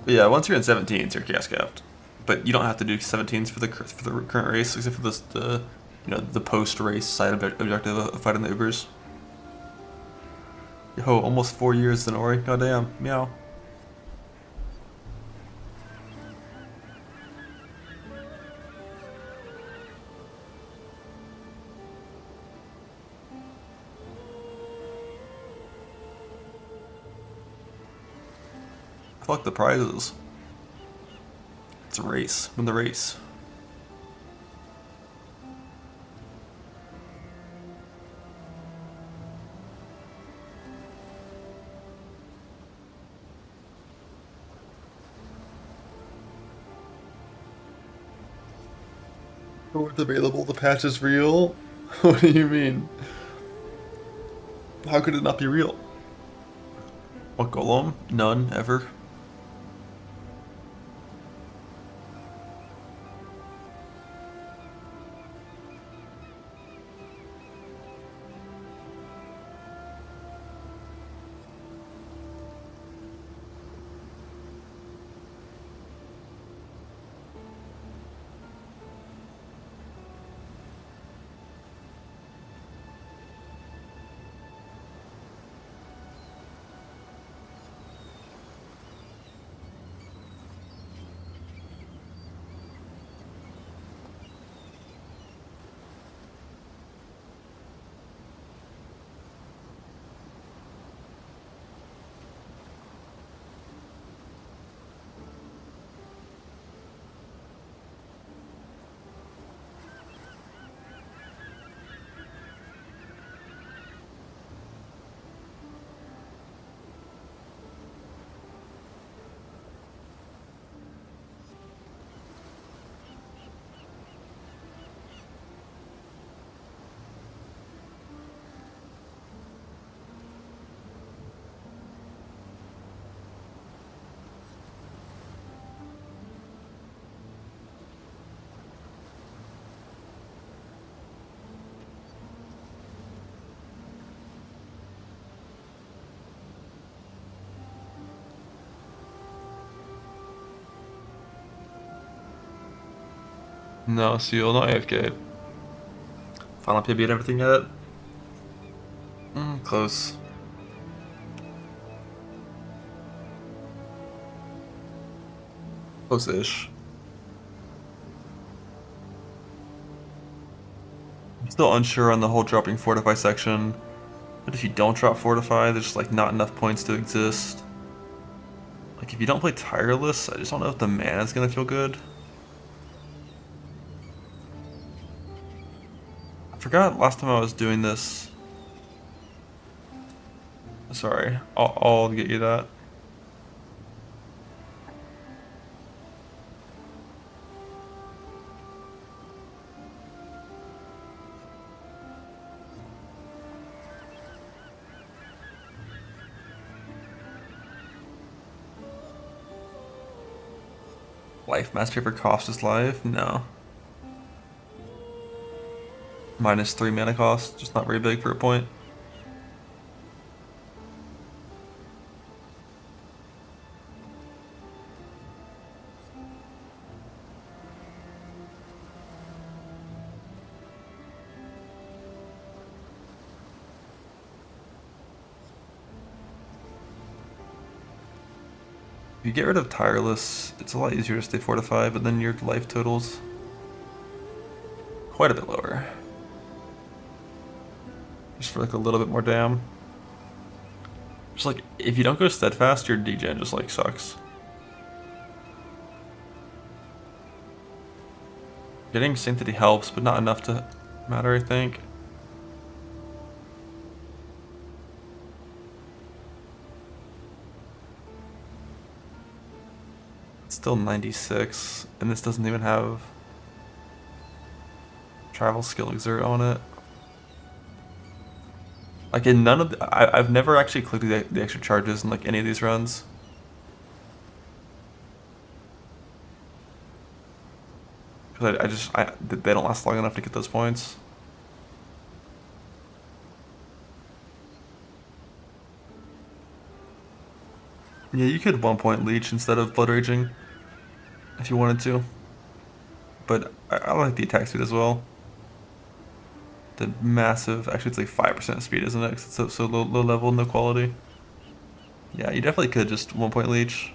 [SPEAKER 1] But yeah, once you're in 17s, you're chaos capped. But you don't have to do 17s for the current race, except for the the post race side objective of fighting the Ubers. Yo, almost 4 years in Ori. Goddamn, meow. Fuck the prizes. It's a race. Win the race. It's available. The patch is real. What do you mean? How could it not be real? What golem? None ever. No, Seal, not AFK. Final PB and everything yet? Close. Close-ish. I'm still unsure on the whole dropping Fortify section. But if you don't drop Fortify, there's like not enough points to exist. Like if you don't play Tireless, I just don't know if the mana's gonna feel good. I forgot last time I was doing this. Sorry, I'll get you that. Life Mass Paper cost is life? No. -3 mana cost, just not very big for a point. If you get rid of Tireless, it's a lot easier to stay fortified, but then your life totals quite a bit lower. Just for like a little bit more dam. Just like, if you don't go steadfast, your degen just like sucks. Getting Sanctity helps, but not enough to matter, I think. It's still 96, and this doesn't even have travel skill exert on it. Like in none of I've never actually clicked the extra charges in like any of these runs. Because they don't last long enough to get those points. Yeah, you could 1 point leech instead of blood raging if you wanted to. But I like the attack speed as well. The massive, actually it's like 5% speed, isn't it? 'Cause it's so low level, no quality. Yeah, you definitely could just 1 point leech.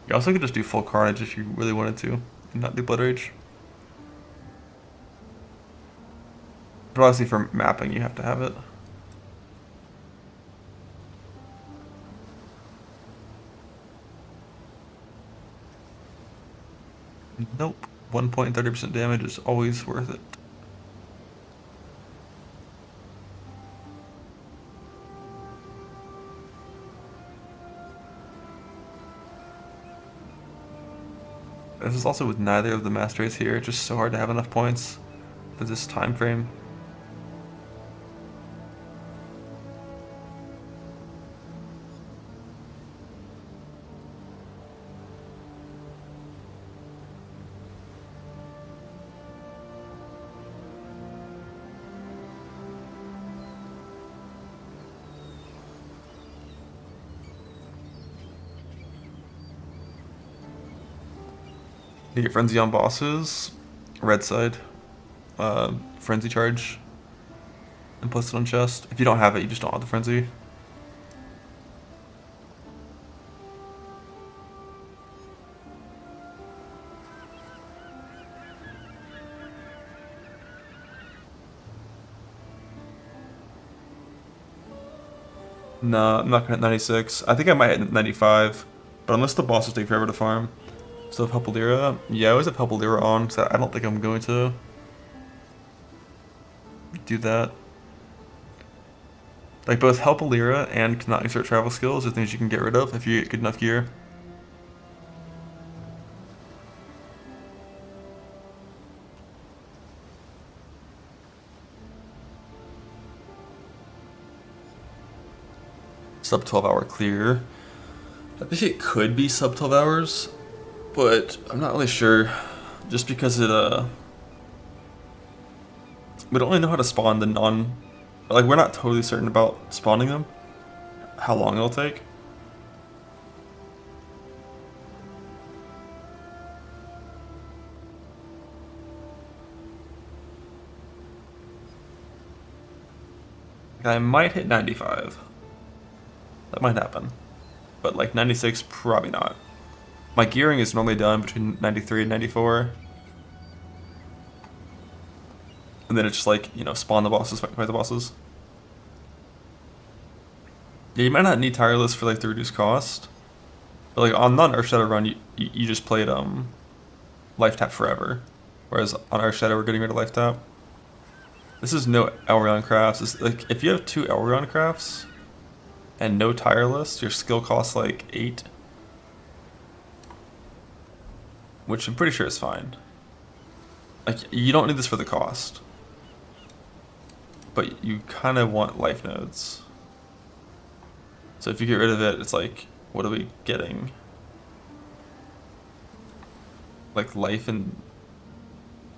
[SPEAKER 1] You also could just do full carnage if you really wanted to, and not do blood rage. But obviously for mapping you have to have it. Nope. 1.30% damage is always worth it. This is also with neither of the masters here. It's just so hard to have enough points for this time frame. You get frenzy on bosses, red side, frenzy charge, and plus it on chest. If you don't have it, you just don't have the frenzy. No, I'm not gonna hit 96. I think I might hit 95, but unless the bosses take forever to farm. So Helpalira, yeah, I always have Helpalira on, so I don't think I'm going to do that. Like both Helpalira and cannot exert travel skills are things you can get rid of if you get good enough gear. Sub 12-hour clear. I think it could be sub 12 hours, but I'm not really sure. Just because it we don't really know how to spawn the like we're not totally certain about spawning them. How long it'll take. I might hit 95. That might happen. But like 96, probably not. My gearing is normally done between 93 and 94. And then it's just like, you know, spawn the bosses, fight the bosses. Yeah, you might not need tireless for like the reduced cost. But like on non-Earthshadow run, you just played life tap forever. Whereas on Earthshadow we're getting rid of life tap. This is no Elrion crafts. It's like if you have 2 Elrion crafts and no tireless, your skill costs like 8. Which I'm pretty sure is fine. Like you don't need this for the cost. But you kind of want life nodes. So if you get rid of it, it's like, what are we getting? Like life and...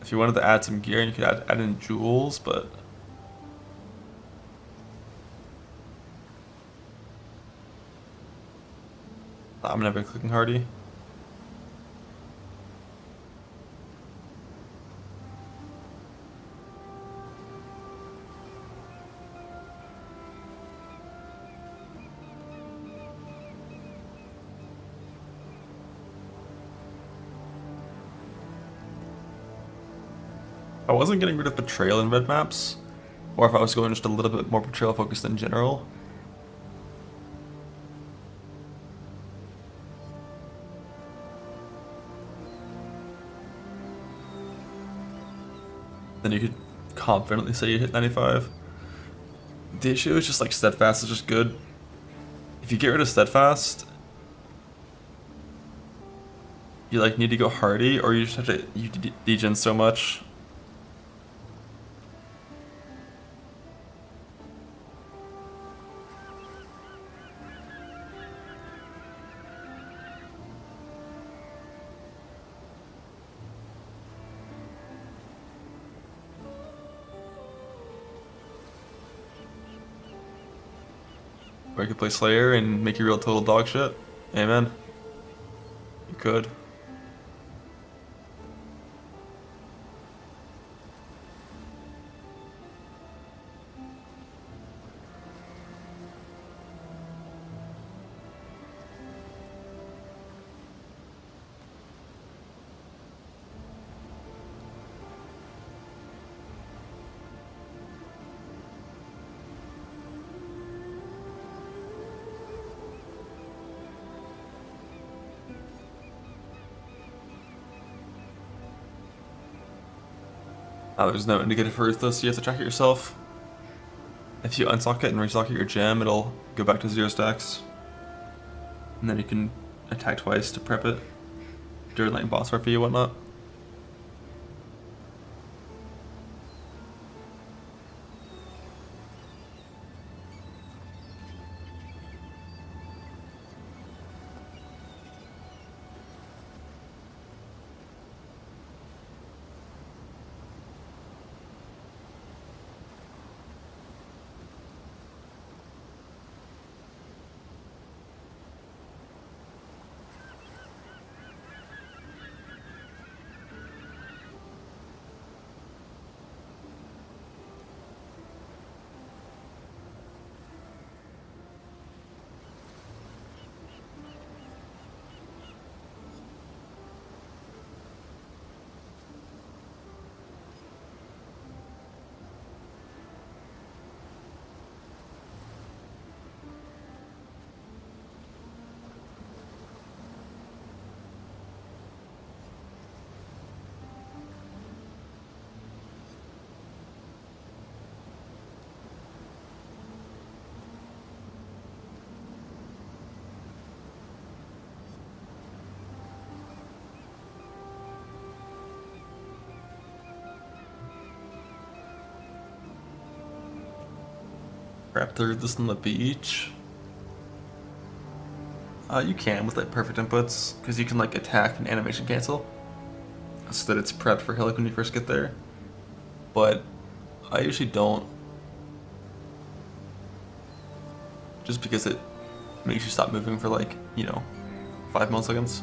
[SPEAKER 1] If you wanted to add some gear, you could add in jewels, but... I'm never clicking hardy. If I wasn't getting rid of betrayal in red maps, or if I was going just a little bit more betrayal focused in general, then you could confidently say you hit 95. The issue is just like steadfast is just good. If you get rid of steadfast, you like need to go hardy, or you just have to you degen so much. Or you could play Slayer and make you real total dog shit. Amen. You could. There's no indicator for Ruthless, so you have to track it yourself. If you unsock it and resock your gem, it'll go back to 0 stacks. And then you can attack twice to prep it during like boss RP and whatnot. Grab third this on the beach. You can with like perfect inputs, because you can like attack and animation cancel, so that it's prepped for Hillock when you first get there. But I usually don't, just because it makes you stop moving for like, 5 milliseconds.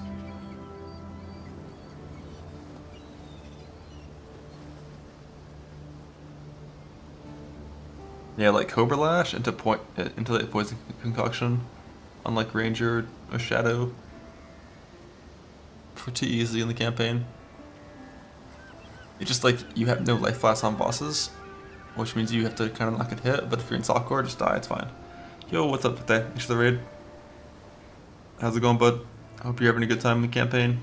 [SPEAKER 1] Yeah, like Cobra Lash into the poison concoction, unlike Ranger or Shadow. Pretty easy in the campaign. It's just like you have no life flash on bosses, which means you have to kind of not get hit. But if you're in softcore, just die. It's fine. Yo, what's up, Pate? Thanks for the raid. How's it going, bud? I hope you're having a good time in the campaign.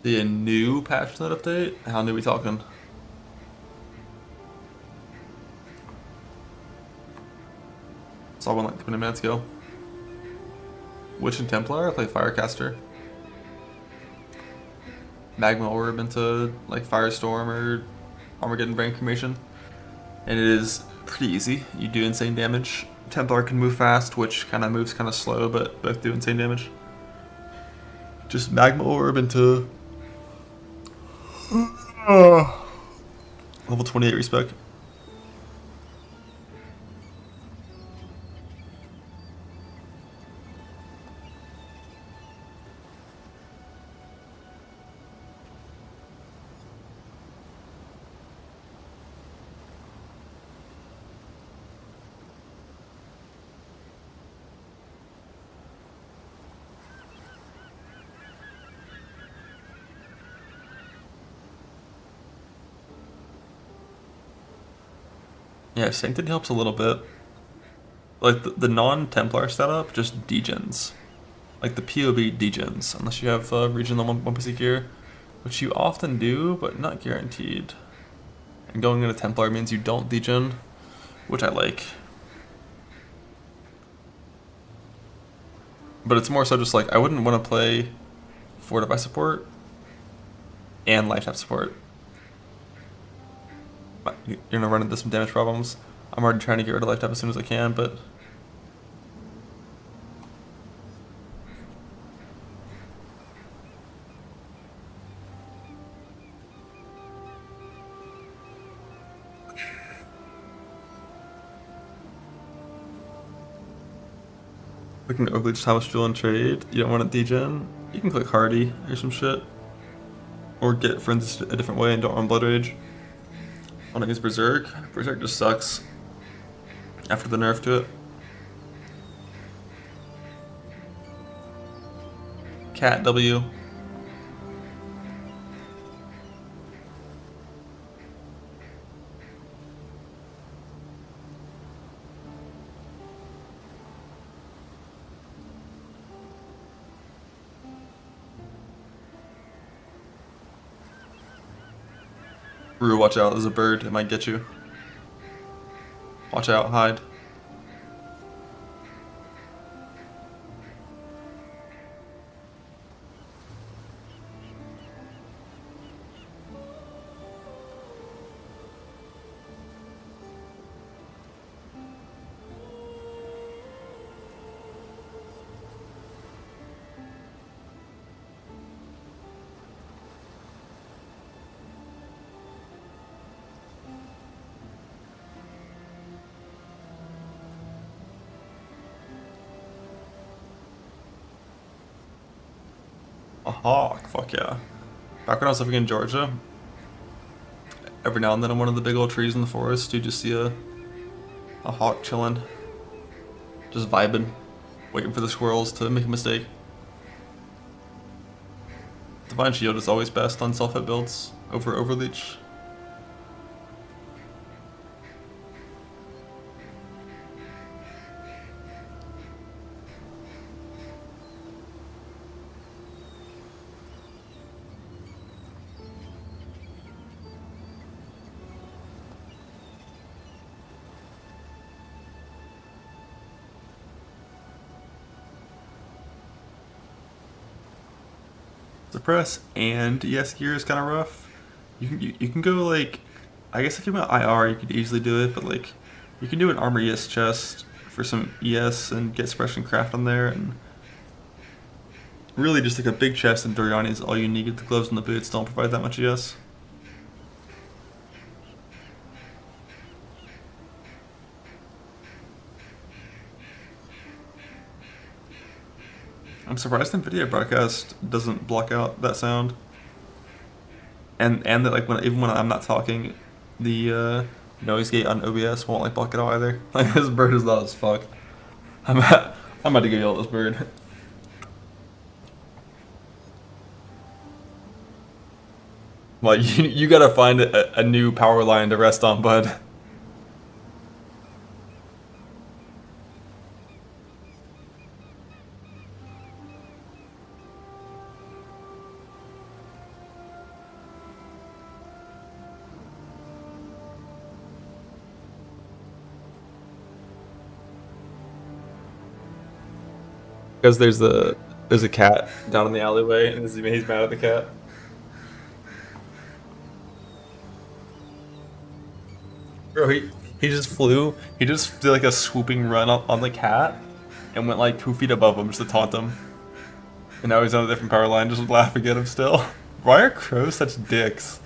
[SPEAKER 1] The new patch note update? How new are we talking? Saw one like 20 minutes ago. Witch and Templar, I play Firecaster. Magma Orb into like Firestorm or Armageddon Brain Cremation. And it is pretty easy. You do insane damage. Templar can move fast, which kind of moves kind of slow, but both do insane damage. Just Magma Orb into level 28 respec. Yeah, Sanctity helps a little bit. Like the non-Templar setup just degens. Like the POB degens, unless you have region level 1PC gear, which you often do, but not guaranteed. And going into Templar means you don't degen, which I like. But it's more so just like, I wouldn't want to play Fortify support and life tap support. You're gonna run into some damage problems. I'm already trying to get rid of life tap as soon as I can, but we can overly just how much fuel and trade. You don't want to degen. You can click Hardy or some shit. Or get friends a different way and don't run Blood Rage. I want to use Berserk. Berserk just sucks after the nerf to it. Cat W. Rue, watch out, there's a bird, it might get you. Watch out, hide. A hawk, fuck yeah. Back when I was living in Georgia, every now and then on one of the big old trees in the forest, you just see a hawk chilling. Just vibing. Waiting for the squirrels to make a mistake. Divine Shield is always best on self-hit builds over Overleech. Suppress and ES gear is kind of rough. You can go like, I guess if you went IR you could easily do it, but like you can do an armor ES chest for some ES and get suppression craft on there, and really just like a big chest and Doriani is all you need. The gloves and the boots don't provide that much ES. I'm surprised NVIDIA broadcast doesn't block out that sound. And that like even when I'm not talking, the noise gate on OBS won't like block it out either. Like this bird is loud as fuck. I'm about to go yell at this bird. Well, you gotta find a new power line to rest on, bud. Because there's a cat down in the alleyway, and he's mad at the cat. Bro, he just flew. He just did like a swooping run on the cat, and went like 2 feet above him just to taunt him. And now he's on a different power line, just laughing at him still. Why are crows such dicks?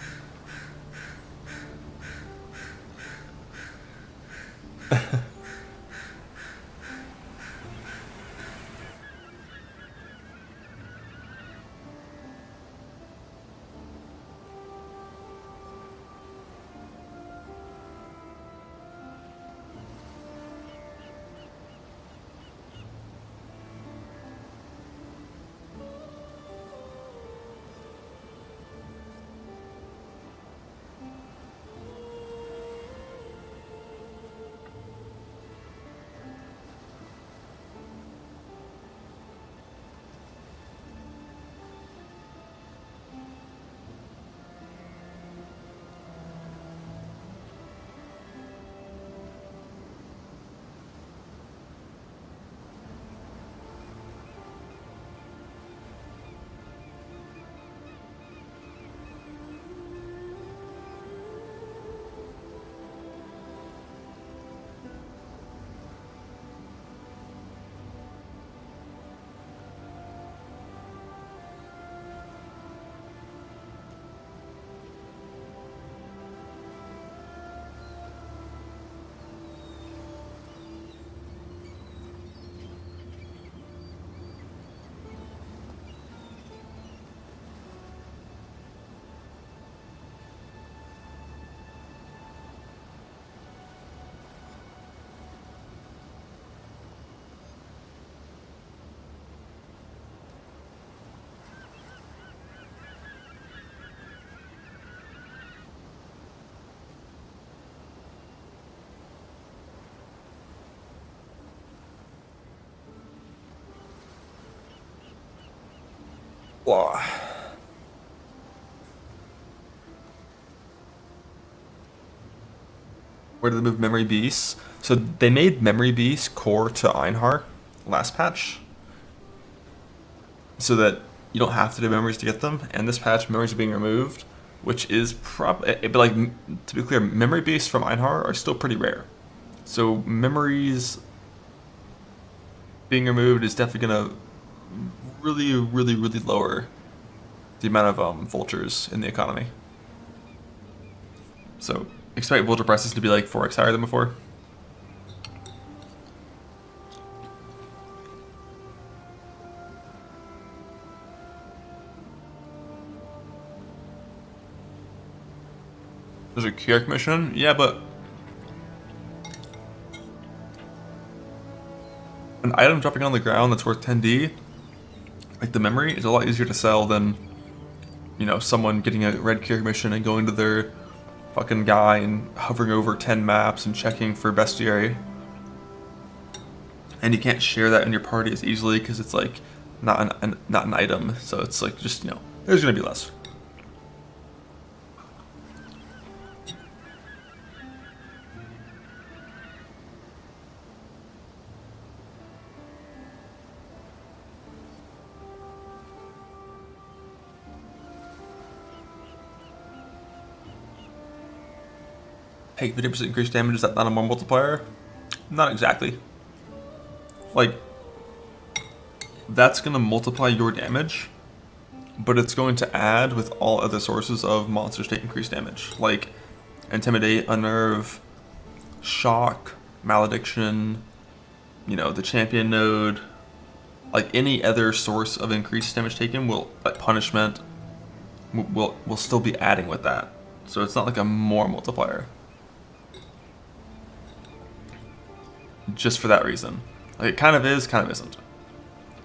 [SPEAKER 1] Blah. Where did they move Memory Beasts? So they made Memory Beasts core to Einhar last patch, so that you don't have to do memories to get them. And this patch, memories are being removed, which is but like, to be clear, Memory Beasts from Einhar are still pretty rare. So memories being removed is definitely gonna really lower the amount of vultures in the economy. So expect vulture prices to be like 4x higher than before. There's a QR commission? Yeah, but an item dropping on the ground that's worth 10D, like the memory, is a lot easier to sell than, you know, someone getting a red QR commission and going to their fucking guy and hovering over 10 maps and checking for bestiary. And you can't share that in your party as easily because it's like not an item. So it's like, just, you know, there's gonna be less. Hey, 50% increased damage, is that not a more multiplier? Not exactly. Like, that's gonna multiply your damage, but it's going to add with all other sources of monsters take increased damage. Like, Intimidate, Unnerve, Shock, Malediction, you know, the Champion node. Like, any other source of increased damage taken will, like Punishment, will still be adding with that. So it's not like a more multiplier. Just for that reason. Like, it kind of is, kind of isn't.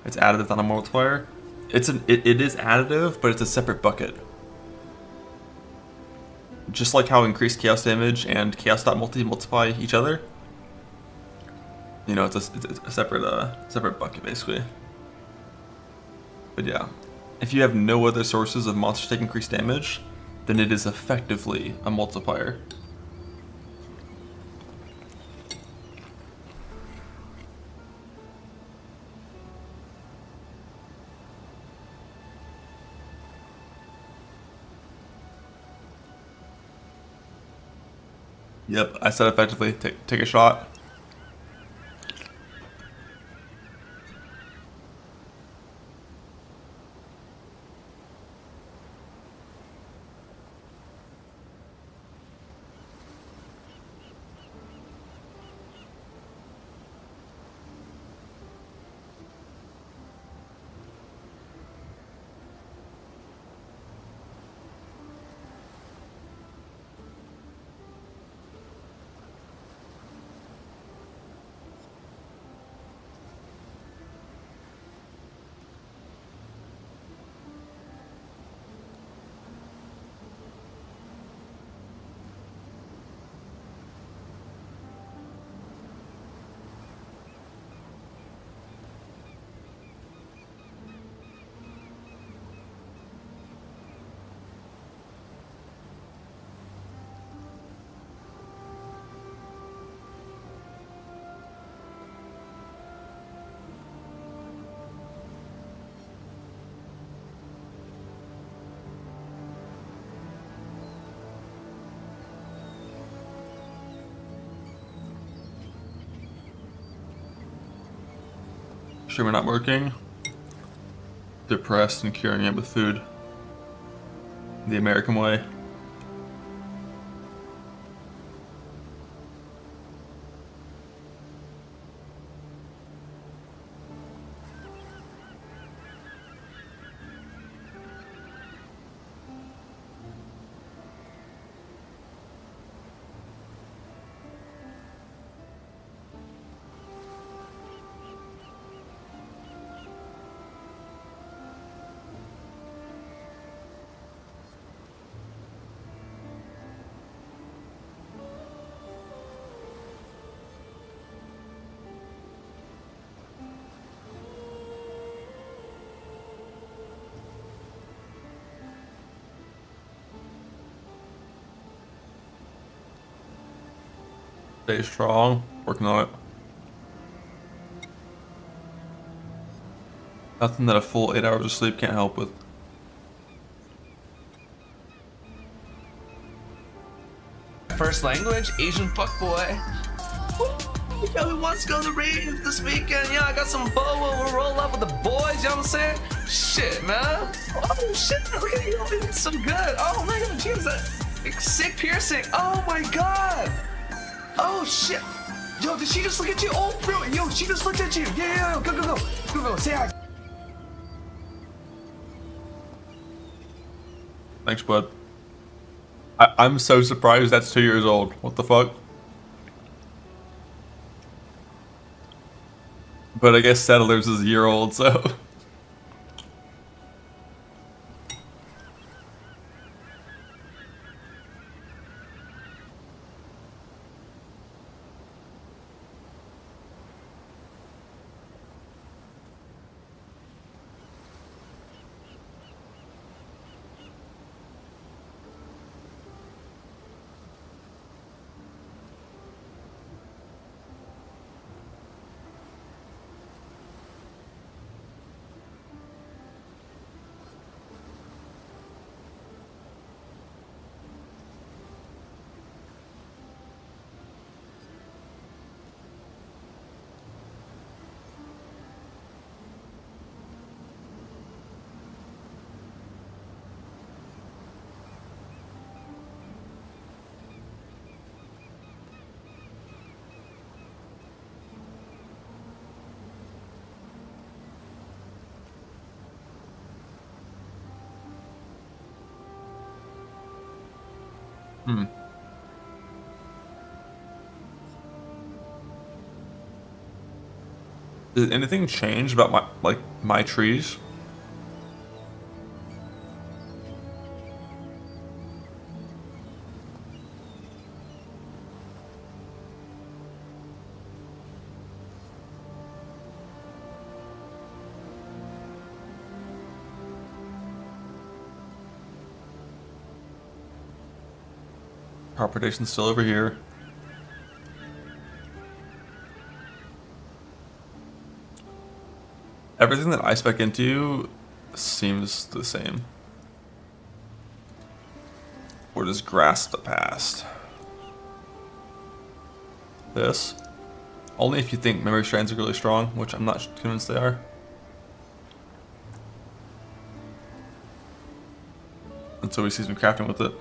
[SPEAKER 1] It's additive on a multiplier. It is additive, but it's a separate bucket. Just like how increased chaos damage and chaos dot multiply each other. You know, it's a separate bucket basically. But yeah, if you have no other sources of monsters take increased damage, then it is effectively a multiplier. Yep, I said effectively. Take a shot. Sure, we're not working. Depressed and curing it with food. The American way. Stay strong. Working on it. Nothing that a full 8 hours of sleep can't help with.
[SPEAKER 6] First language, Asian fuckboy. Yo, who wants to go to the rave this weekend? Yeah, I got some boa. We'll roll up with the boys. You know what I'm saying? Shit, man. Oh shit, look at you. It's so good. Oh my god, jeez, that sick piercing. Oh my god. Oh shit. Yo, did she just look at you? Oh, bro. Yo, she just looked at you. Yeah. Go, go, go. Go, go. Say hi.
[SPEAKER 1] Thanks, bud. I'm so surprised that's 2 years old. What the fuck? But I guess Settlers is a year old, so. Hmm. Did anything change about my trees? Crop rotation's still over here. Everything that I spec into seems the same. Or just grasp the past. This. Only if you think memory strands are really strong, which I'm not convinced they are. And so he sees me crafting with it.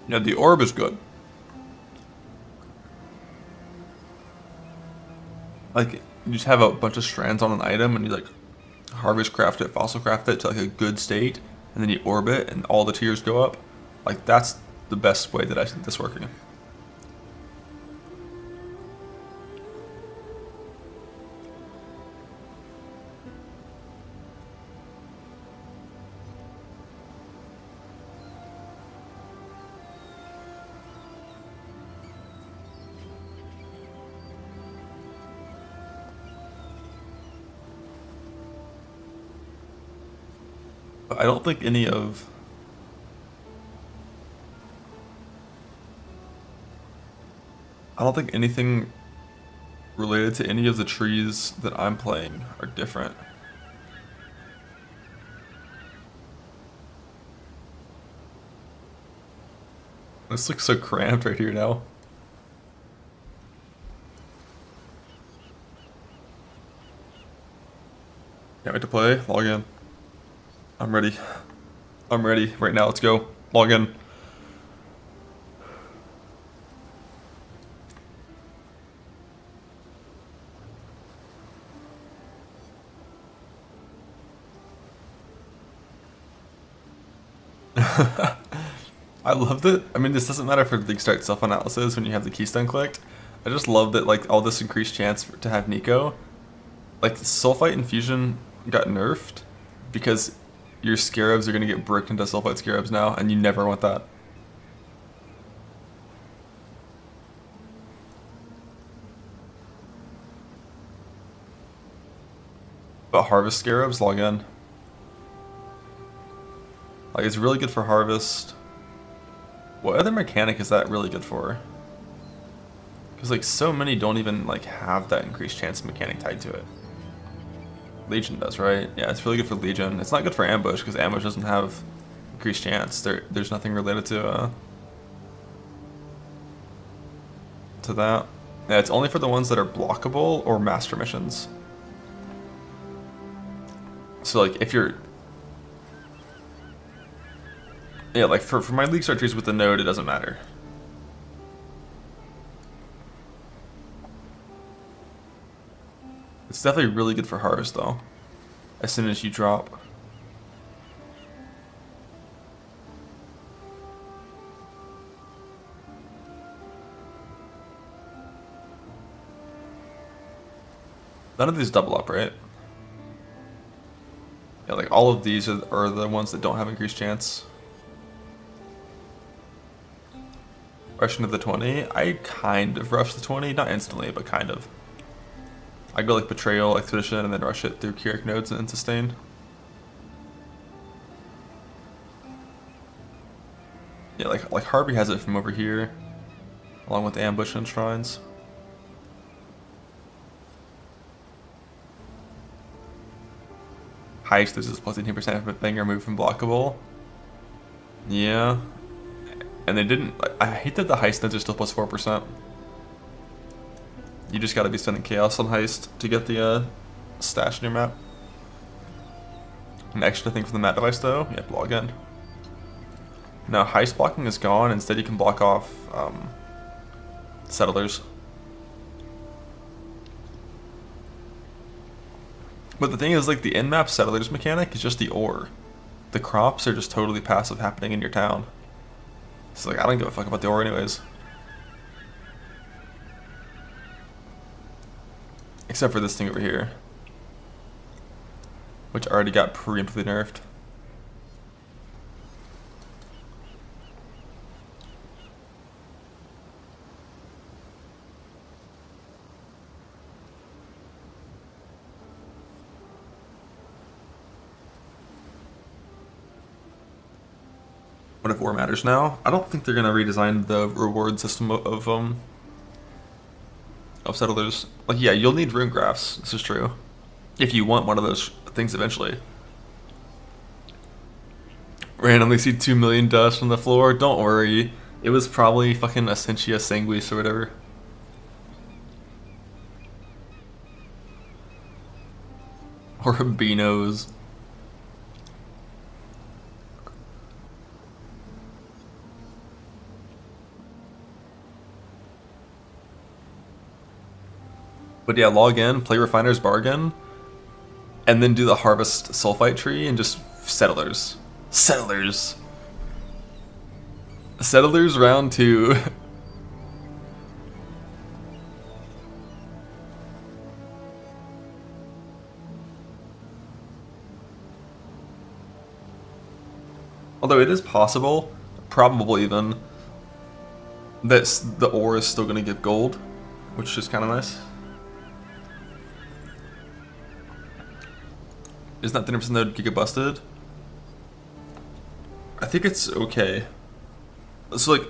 [SPEAKER 1] Yeah, the orb is good. Like, you just have a bunch of strands on an item and you like harvest craft it, fossil craft it to like a good state, and then you orb it and all the tiers go up. Like, that's the best way that I see this working. But I don't think any of I don't think anything related to any of the trees that I'm playing are different. This looks so cramped right here now. Can't wait to play. Log in. I'm ready. I'm ready. Right now, let's go. Log in. I love that. I mean, this doesn't matter for the start self-analysis when you have the keystone clicked. I just love that, like, all this increased chance to have Nico. Like, Sulfite Infusion got nerfed because your Scarabs are going to get bricked into Sulfite Scarabs now, and you never want that. But Harvest Scarabs, log in. Like, it's really good for Harvest. What other mechanic is that really good for? Because, like, so many don't even, like, have that increased chance mechanic tied to it. Legion does, right? Yeah, it's really good for Legion. It's not good for Ambush, because Ambush doesn't have increased chance. There's nothing related to that. Yeah, it's only for the ones that are blockable or master missions. So, like, if you're... Yeah, like, for my League Star trees with the node, it doesn't matter. It's definitely really good for Harvest, though. As soon as you drop. None of these double up, right? Yeah, like all of these are the ones that don't have increased chance. Rush into the 20. I kind of rush the 20, not instantly, but kind of. I go like Betrayal, Expedition, and then rush it through Keurig nodes and Sustain. Yeah, like Harvey has it from over here, along with Ambush and Shrines. Heist, this is plus 18% banger move from blockable. Yeah. And they didn't... I hate that the Heist nodes are still plus 4%. You just gotta be spending Chaos on Heist to get the stash in your map. An extra thing for the map device though, yep, log in. Now Heist blocking is gone, instead you can block off Settlers. But the thing is, like, the in-map Settlers mechanic is just the ore. The crops are just totally passive happening in your town. So, like, I don't give a fuck about the ore anyways. Except for this thing over here. Which already got preemptively nerfed. What if war matters now? I don't think they're gonna redesign the reward system of Settlers. Like, yeah, you'll need rune graphs, this is true. If you want one of those things eventually. Randomly see 2 million dust on the floor, don't worry. It was probably fucking Essentia Sanguis or whatever. Or Beanos. But yeah, log in, play Refiner's Bargain, and then do the Harvest Sulfite Tree and just Settlers. Settlers! Settlers round 2. Although it is possible, probable even, that the ore is still going to give gold, which is kind of nice. Isn't that 30% node giga busted? I think it's okay. So like,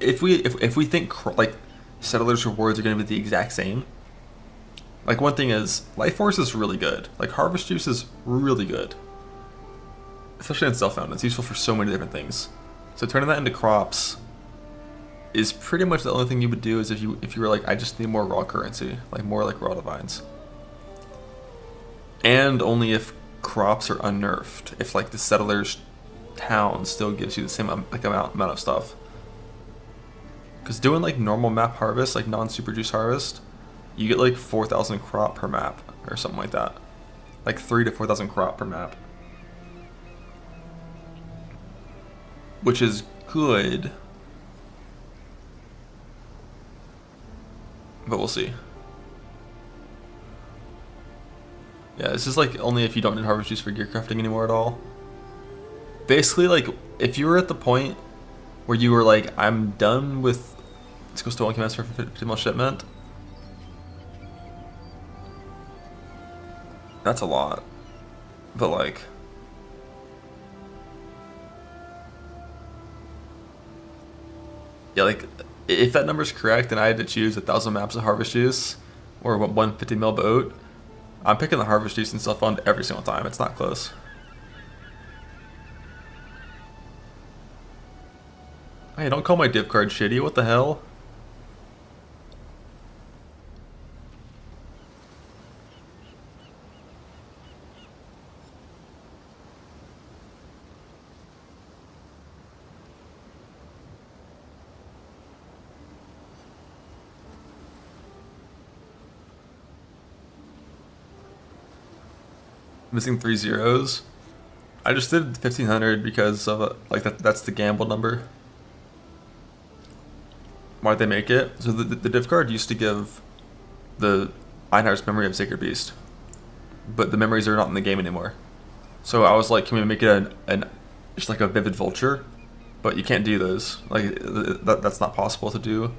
[SPEAKER 1] if we think like Settlers rewards are going to be the exact same. Like, one thing is, Life Force is really good. Like, Harvest Juice is really good. Especially in Self-Found, it's useful for so many different things. So turning that into crops is pretty much the only thing you would do is if you were like, I just need more raw currency, like more like raw divines. And only if crops are unnerfed, if like the Settlers town still gives you the same like amount of stuff. Because doing like normal map harvest, like non-super juice harvest, you get like 4,000 crop per map or something like that. Like 3,000 to 4,000 crop per map. Which is good. But we'll see. Yeah, this is like only if you don't need harvest juice for gear crafting anymore at all. Basically, like, if you were at the point where you were like, I'm done with Let's Stolen Commands for 50 shipment. That's a lot. But like, yeah, like if that number's correct and I had to choose 1,000 maps of Harvest Juice or 150 mil boat, I'm picking the Harvest Juice and Self Fund every single time. It's not close. Hey, don't call my div card shitty. What the hell? Missing 3 zeros. I just did 1,500 because of like that's the gamble number. Why'd they make it? So the div card used to give the Einhardt's memory of Sacred Beast, but the memories are not in the game anymore. So I was like, can we make it just like a Vivid Vulture? But you can't do those. Like that's not possible to do.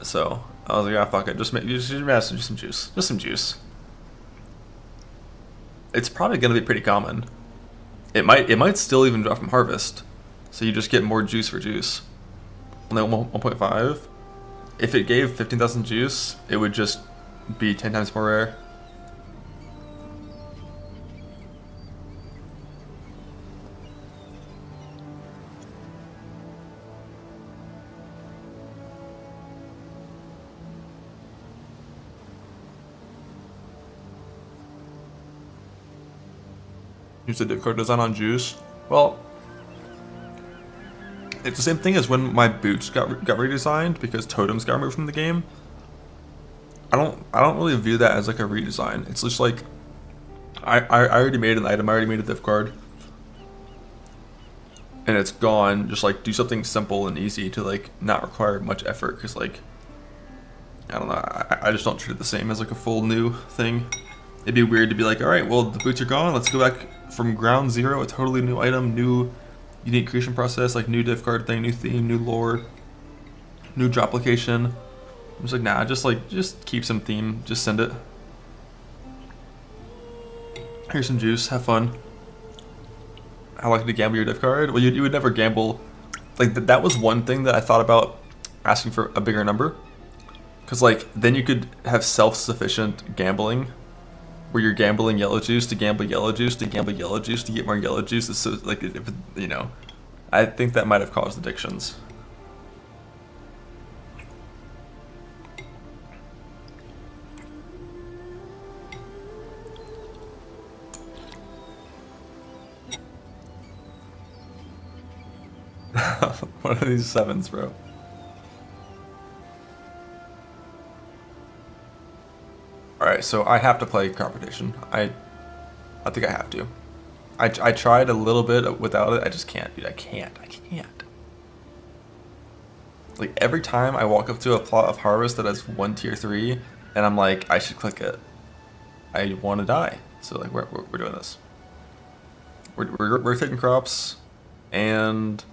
[SPEAKER 1] So I was like, ah, fuck it. Just some juice. Just some juice. It's probably gonna be pretty common. It might still even drop from Harvest, so you just get more juice for juice. And then 1.5. If it gave 15,000 juice, it would just be 10 times more rare. Use the div card design on juice. Well, it's the same thing as when my boots got redesigned because totems got removed from the game. I don't really view that as like a redesign. It's just like I already made an item. I already made a div card, and it's gone. Just like do something simple and easy to like not require much effort. Cause like I don't know. I just don't treat it the same as like a full new thing. It'd be weird to be like, all right, well the boots are gone. Let's go back from ground zero, a totally new item, new unique creation process, like new div card thing, new theme, new lore, new drop location. I'm just like, nah, just keep some theme, just send it. Here's some juice, have fun. How likely to gamble your div card? Well, you would never gamble. Like that was one thing that I thought about asking for a bigger number, because like then you could have self-sufficient gambling, where you're gambling yellow juice to gamble yellow juice to gamble yellow juice to get more yellow juice. It's so like, you know, I think that might have caused addictions. What are these sevens, bro? Alright, so I have to play competition. I think I have to. I tried a little bit without it. I just can't, dude. I can't. Like, every time I walk up to a plot of Harvest that has 1 tier 3, and I'm like, I should click it, I want to die. So, like, we're doing this. We're rotating crops, and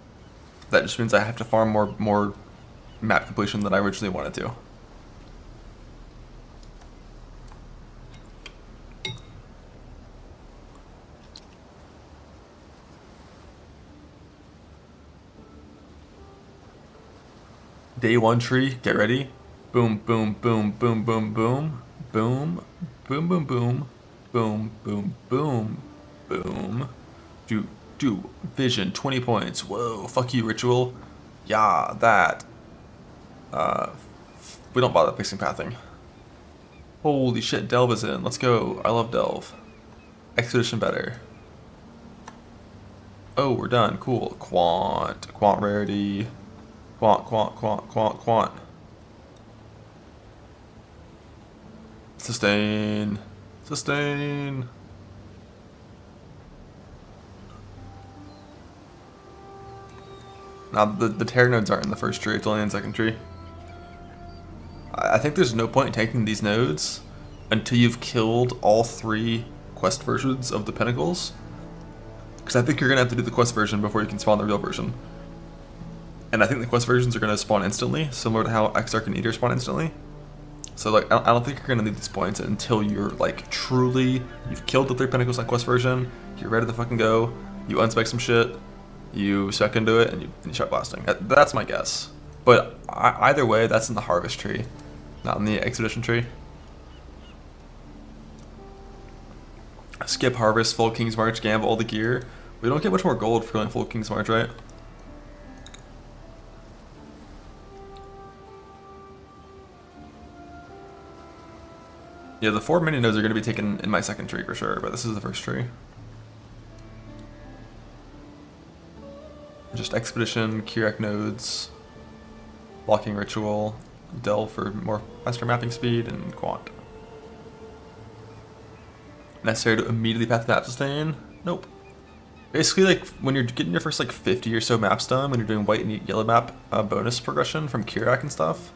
[SPEAKER 1] that just means I have to farm more map completion than I originally wanted to. Day 1 tree, get ready. Boom, boom, boom, boom, boom, boom. Boom, boom, boom, boom. Boom, boom, boom, boom. Do vision, 20 points. Whoa, fuck you, ritual. Yeah, that. We don't bother fixing pathing. Holy shit, Delve is in. Let's go. I love Delve. Expedition better. Oh, we're done. Cool. Quant rarity. Quant. Sustain. Now, the Terra nodes aren't in the first tree, it's only in the second tree. I think there's no point in taking these nodes until you've killed all 3 quest versions of the Pinnacles. Because I think you're going to have to do the quest version before you can spawn the real version. And I think the quest versions are going to spawn instantly, similar to how Exarch and Eater spawn instantly. So like I don't think you're gonna need these points until you're like truly you've killed the 3 Pentacles on Quest version. You're ready to fucking go. You unspec some shit. You spec into it and you start blasting. That's my guess. But either way, that's in the Harvest tree, not in the Expedition tree. Skip Harvest, full King's March, gamble all the gear. We don't get much more gold for going full King's March, right? Yeah, the 4 mini nodes are going to be taken in my second tree for sure, but this is the first tree. Just Expedition, Kirak nodes, Blocking Ritual, Delve for more faster mapping speed, and Quant. Necessary to immediately path map sustain? Nope. Basically, like when you're getting your first like 50 or so maps done, when you're doing white and yellow map bonus progression from Kirak and stuff,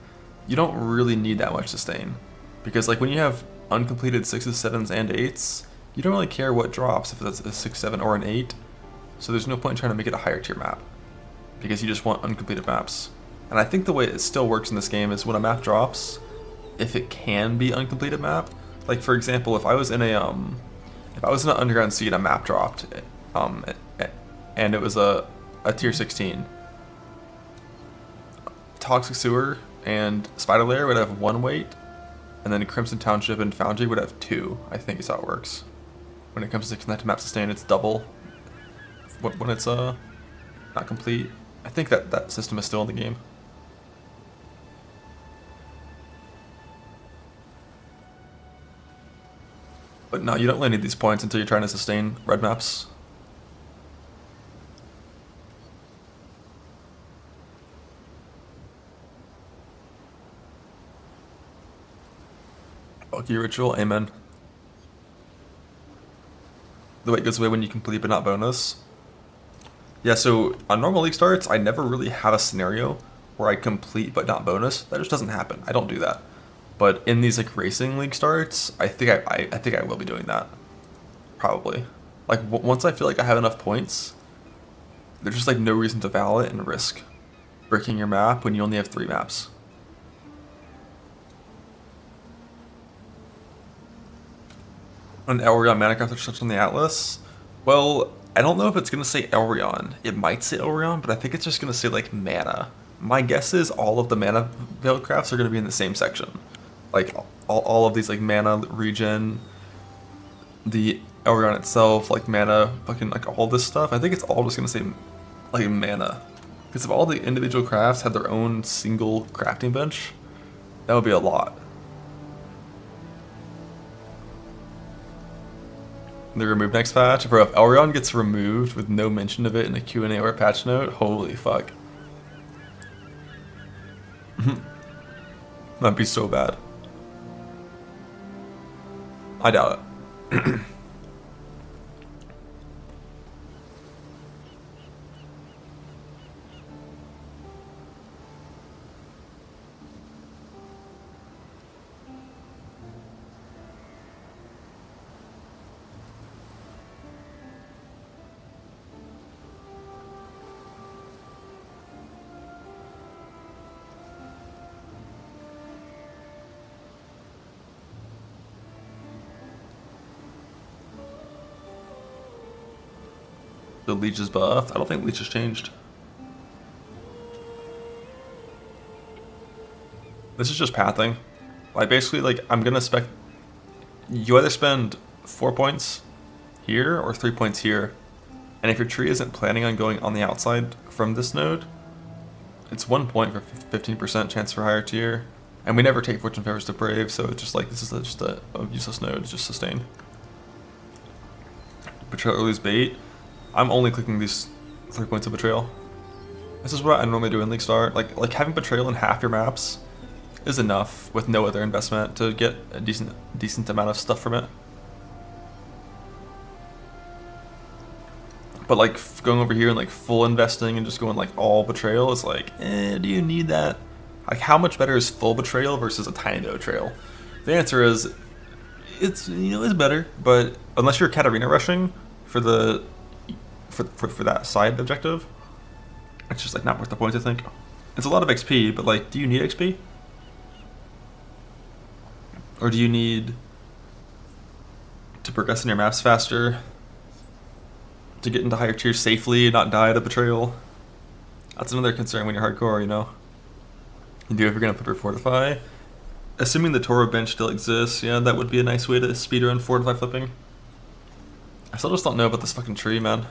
[SPEAKER 1] you don't really need that much sustain. Because like when you have uncompleted 6s, 7s, and 8s, you don't really care what drops, if it's a 6, 7, or an 8. So there's no point in trying to make it a higher tier map. Because you just want uncompleted maps. And I think the way it still works in this game is when a map drops, if it can be uncompleted map, like for example, if I was in an underground sea and a map dropped, and it was a tier 16, Toxic Sewer and Spider Lair would have 1 weight, and then Crimson Township and Foundry would have 2. I think is how it works. When it comes to connected map sustain, it's double when it's not complete. I think that system is still in the game. But no, you don't really need these points until you're trying to sustain red maps. Bulky Ritual, amen. The weight goes away when you complete but not bonus. Yeah, so on normal league starts, I never really have a scenario where I complete but not bonus. That just doesn't happen. I don't do that. But in these like racing league starts, I think I will be doing that. Probably. Like once I feel like I have enough points, there's just like no reason to val it and risk breaking your map when you only have 3 maps. An Elrion mana craft touched on the Atlas. Well, I don't know if it's gonna say Elrion. It might say Elrion, but I think it's just gonna say like mana. My guess is all of the mana veil crafts are gonna be in the same section. Like all of these like mana regen, the Elrion itself, like mana, fucking like all this stuff. I think it's all just gonna say like mana. Because if all the individual crafts had their own single crafting bench, that would be a lot. They remove next patch? Bro, if Elrion gets removed with no mention of it in a Q&A or a patch note, holy fuck. That'd be so bad. I doubt it. The Leech is buffed. I don't think Leech has changed. This is just pathing. Like basically, like I'm gonna spec. You either spend 4 points here or 3 points here, and if your tree isn't planning on going on the outside from this node, it's 1 point for 15% chance for higher tier. And we never take Fortune Favors to Brave, so it's just like this is just a useless node. It's just sustained. Betrayal or lose bait. I'm only clicking these 3 points of Betrayal. This is what I normally do in League Start. Like having Betrayal in half your maps is enough with no other investment to get a decent amount of stuff from it. But like going over here and like full investing and just going like all Betrayal is like, do you need that? Like how much better is full Betrayal versus a tiny bit of Betrayal? The answer is, it's it's better, but unless you're Katarina rushing for the for that side objective, it's just like not worth the points. I think it's a lot of XP, but like, do you need XP? Or do you need to progress in your maps faster? To get into higher tiers safely, not die to betrayal? That's another concern when you're hardcore, you know? You do if you're gonna put your fortify. Assuming the Toro bench still exists, yeah, that would be a nice way to speedrun fortify flipping. I still just don't know about this fucking tree, man.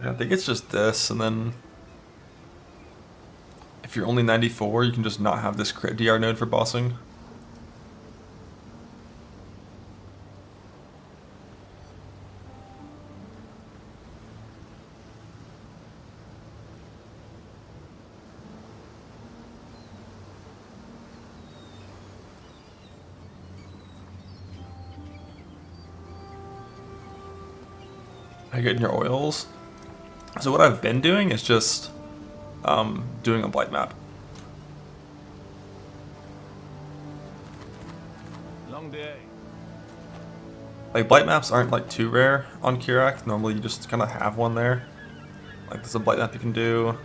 [SPEAKER 1] Yeah, I think it's just this, and then if you're only 94, you can just not have this crit DR node for bossing. I get in your oils. So what I've been doing is just doing a blight map.
[SPEAKER 4] Long day.
[SPEAKER 1] Like blight maps aren't like too rare on Kirak. Normally you just kind of have one there. Like there's a blight map you can do.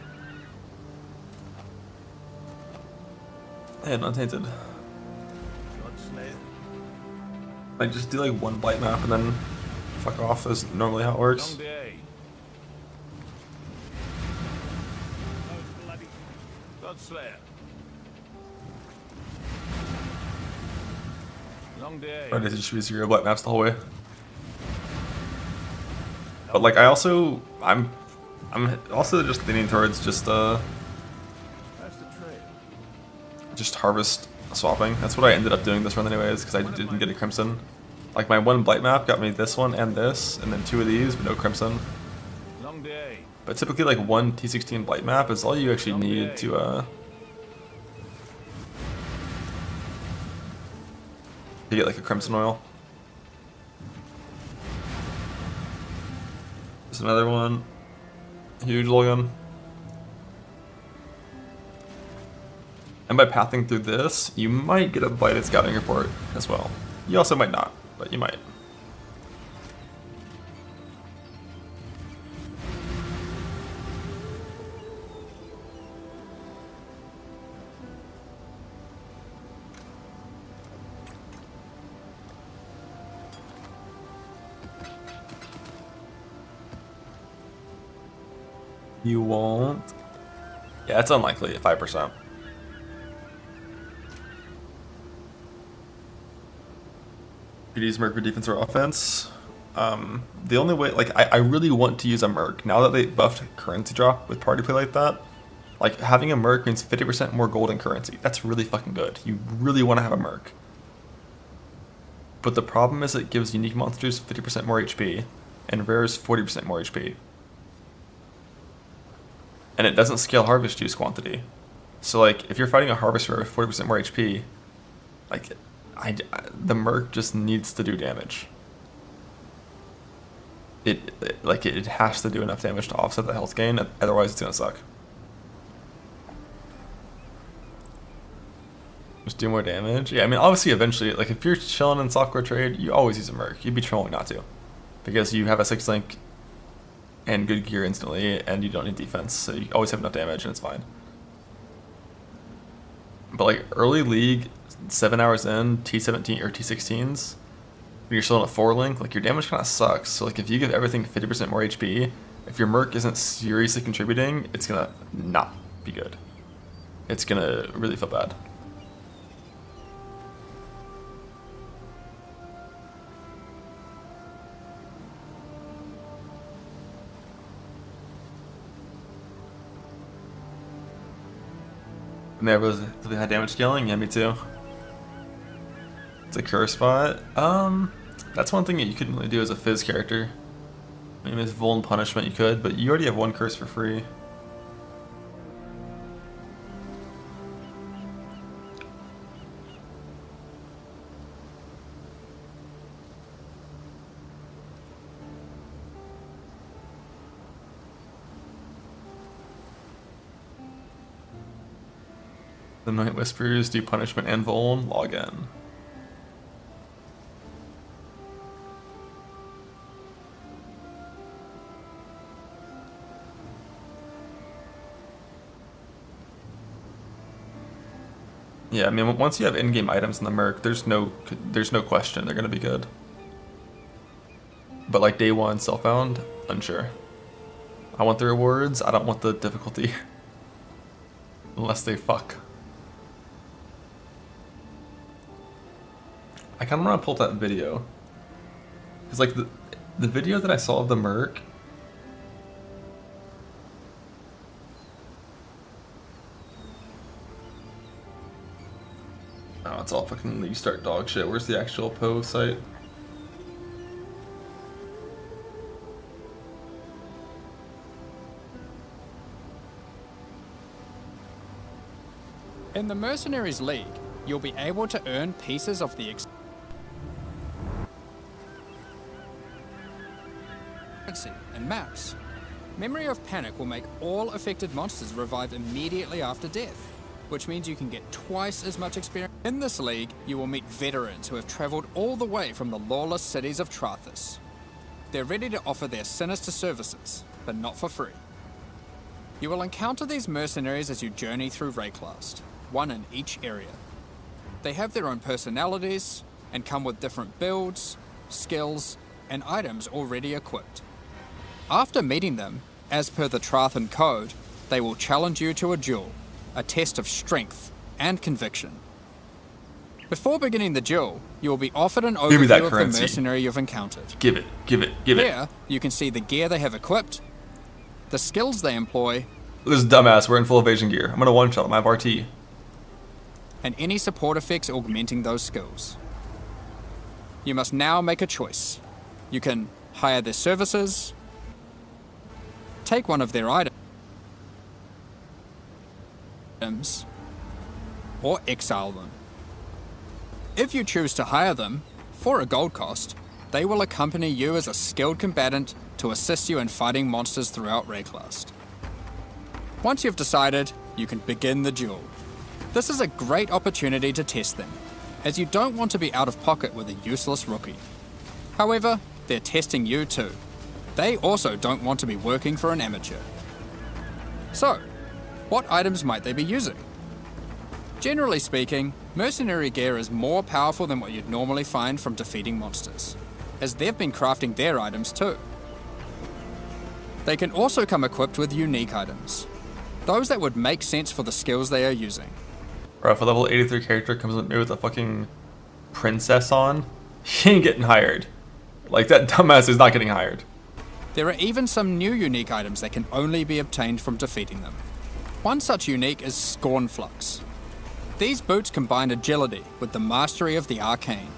[SPEAKER 1] And untainted.
[SPEAKER 4] Godslayer.
[SPEAKER 1] Like just do like one blight map and then fuck off. Is normally how it works.
[SPEAKER 4] Long day. Godslayer. Long day.
[SPEAKER 1] Or does it just be 0 blight maps the whole way? But like I'm also just leaning towards just
[SPEAKER 4] That's the trail.
[SPEAKER 1] just harvest swapping. That's what I ended up doing this run anyways, because I didn't get a crimson. Like my one blight map got me this one and this, and then 2 of these, but no crimson.
[SPEAKER 4] Long day.
[SPEAKER 1] But typically like one T16 blight map is all you actually need to get like a crimson oil. There's another one. Huge login. And by pathing through this, you might get a blighted scouting report as well. You also might not, but you might. You won't. Yeah, it's unlikely at 5%. PD's Merc for defense or offense. The only way, like, I really want to use a Merc. Now that they buffed currency drop with party play like that, like, having a Merc means 50% more gold in currency. That's really fucking good. You really want to have a Merc. But the problem is it gives unique monsters 50% more HP, and rares 40% more HP. And it doesn't scale harvest juice quantity. So like, if you're fighting a harvester with 40% more HP, like, the Merc just needs to do damage. It has to do enough damage to offset the health gain, otherwise it's gonna suck. Just do more damage. Yeah, I mean, obviously, eventually, like, if you're chilling in software trade, you always use a Merc. You'd be trolling not to, because you have a 6-link and good gear instantly, and you don't need defense, so you always have enough damage, and it's fine. But like early league, 7 hours in, T17 or T16s, when you're still in a 4-link, like your damage kind of sucks. So like if you give everything 50% more HP, if your Merc isn't seriously contributing, it's gonna not be good. It's gonna really feel bad. And there was really high damage scaling. Yeah, me too. It's a curse spot. That's one thing that you couldn't really do as a Fizz character. I mean, as Vul and Punishment you could, but you already have one curse for free. The Night Whispers do Punishment and Vul. Log in. Yeah, I mean, once you have in-game items in the Merc, there's no question they're gonna be good. But like day one, self-found, unsure. I want the rewards. I don't want the difficulty. Unless they fuck. I kind of want to pull up that video. Cause like the video that I saw of the Merc. Oh, it's all fucking League Start dog shit. Where's the actual Poe site?
[SPEAKER 7] In the Mercenaries League, you'll be able to earn pieces of the currency and maps. Memory of Panic will make all affected monsters revive immediately after death, which means you can get twice as much experience. In this league, you will meet veterans who have travelled all the way from the lawless cities of Trathus. They're ready to offer their sinister services, but not for free. You will encounter these mercenaries as you journey through Rayclast, one in each area. They have their own personalities and come with different builds, skills, and items already equipped. After meeting them, as per the Trathan code, they will challenge you to a duel, a test of strength and conviction. Before beginning the duel, you will be offered an overview of the mercenary you've encountered.
[SPEAKER 1] Give it.
[SPEAKER 7] Here, you can see the gear they have equipped, the skills they employ.
[SPEAKER 1] This dumbass, we're in full evasion gear. I'm gonna one-shot him, I have RT.
[SPEAKER 7] And any support effects augmenting those skills. You must now make a choice. You can hire their services, take one of their items, or exile them. If you choose to hire them, for a gold cost, they will accompany you as a skilled combatant to assist you in fighting monsters throughout Rayclast. Once you've decided, you can begin the duel. This is a great opportunity to test them, as you don't want to be out of pocket with a useless rookie. However, they're testing you too. They also don't want to be working for an amateur. So, what items might they be using? Generally speaking, mercenary gear is more powerful than what you'd normally find from defeating monsters, as they've been crafting their items too. They can also come equipped with unique items, those that would make sense for the skills they are using.
[SPEAKER 1] Bro, if a level 83 character comes with me with a fucking princess on, he ain't getting hired. Like, that dumbass is not getting hired.
[SPEAKER 7] There are even some new unique items that can only be obtained from defeating them. One such unique is Scornflux. These boots combine agility with the mastery of the arcane.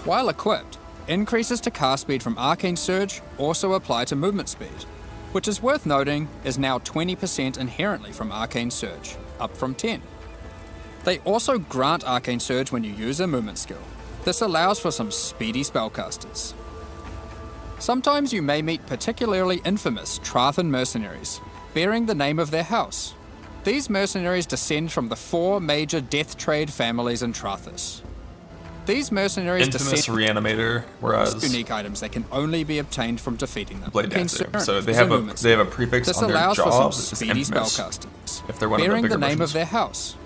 [SPEAKER 7] While equipped, increases to cast speed from Arcane Surge also apply to movement speed, which is worth noting is now 20% inherently from Arcane Surge, up from 10. They also grant Arcane Surge when you use a movement skill. This allows for some speedy spellcasters. Sometimes you may meet particularly infamous Trathan mercenaries, bearing the name of their house. These mercenaries descend from the 4 major death trade families in Trathus. These mercenaries
[SPEAKER 1] Infamous Reanimator, whereas
[SPEAKER 7] unique items that can only be obtained from defeating them.
[SPEAKER 1] Blade Dancer. So they have a prefix
[SPEAKER 7] this
[SPEAKER 1] on their
[SPEAKER 7] allows
[SPEAKER 1] job.
[SPEAKER 7] for some
[SPEAKER 1] It's
[SPEAKER 7] speedy
[SPEAKER 1] infamous.
[SPEAKER 7] spellcasters,
[SPEAKER 1] If they're one of the
[SPEAKER 7] bearing
[SPEAKER 1] bigger
[SPEAKER 7] the name
[SPEAKER 1] versions.
[SPEAKER 7] of their house.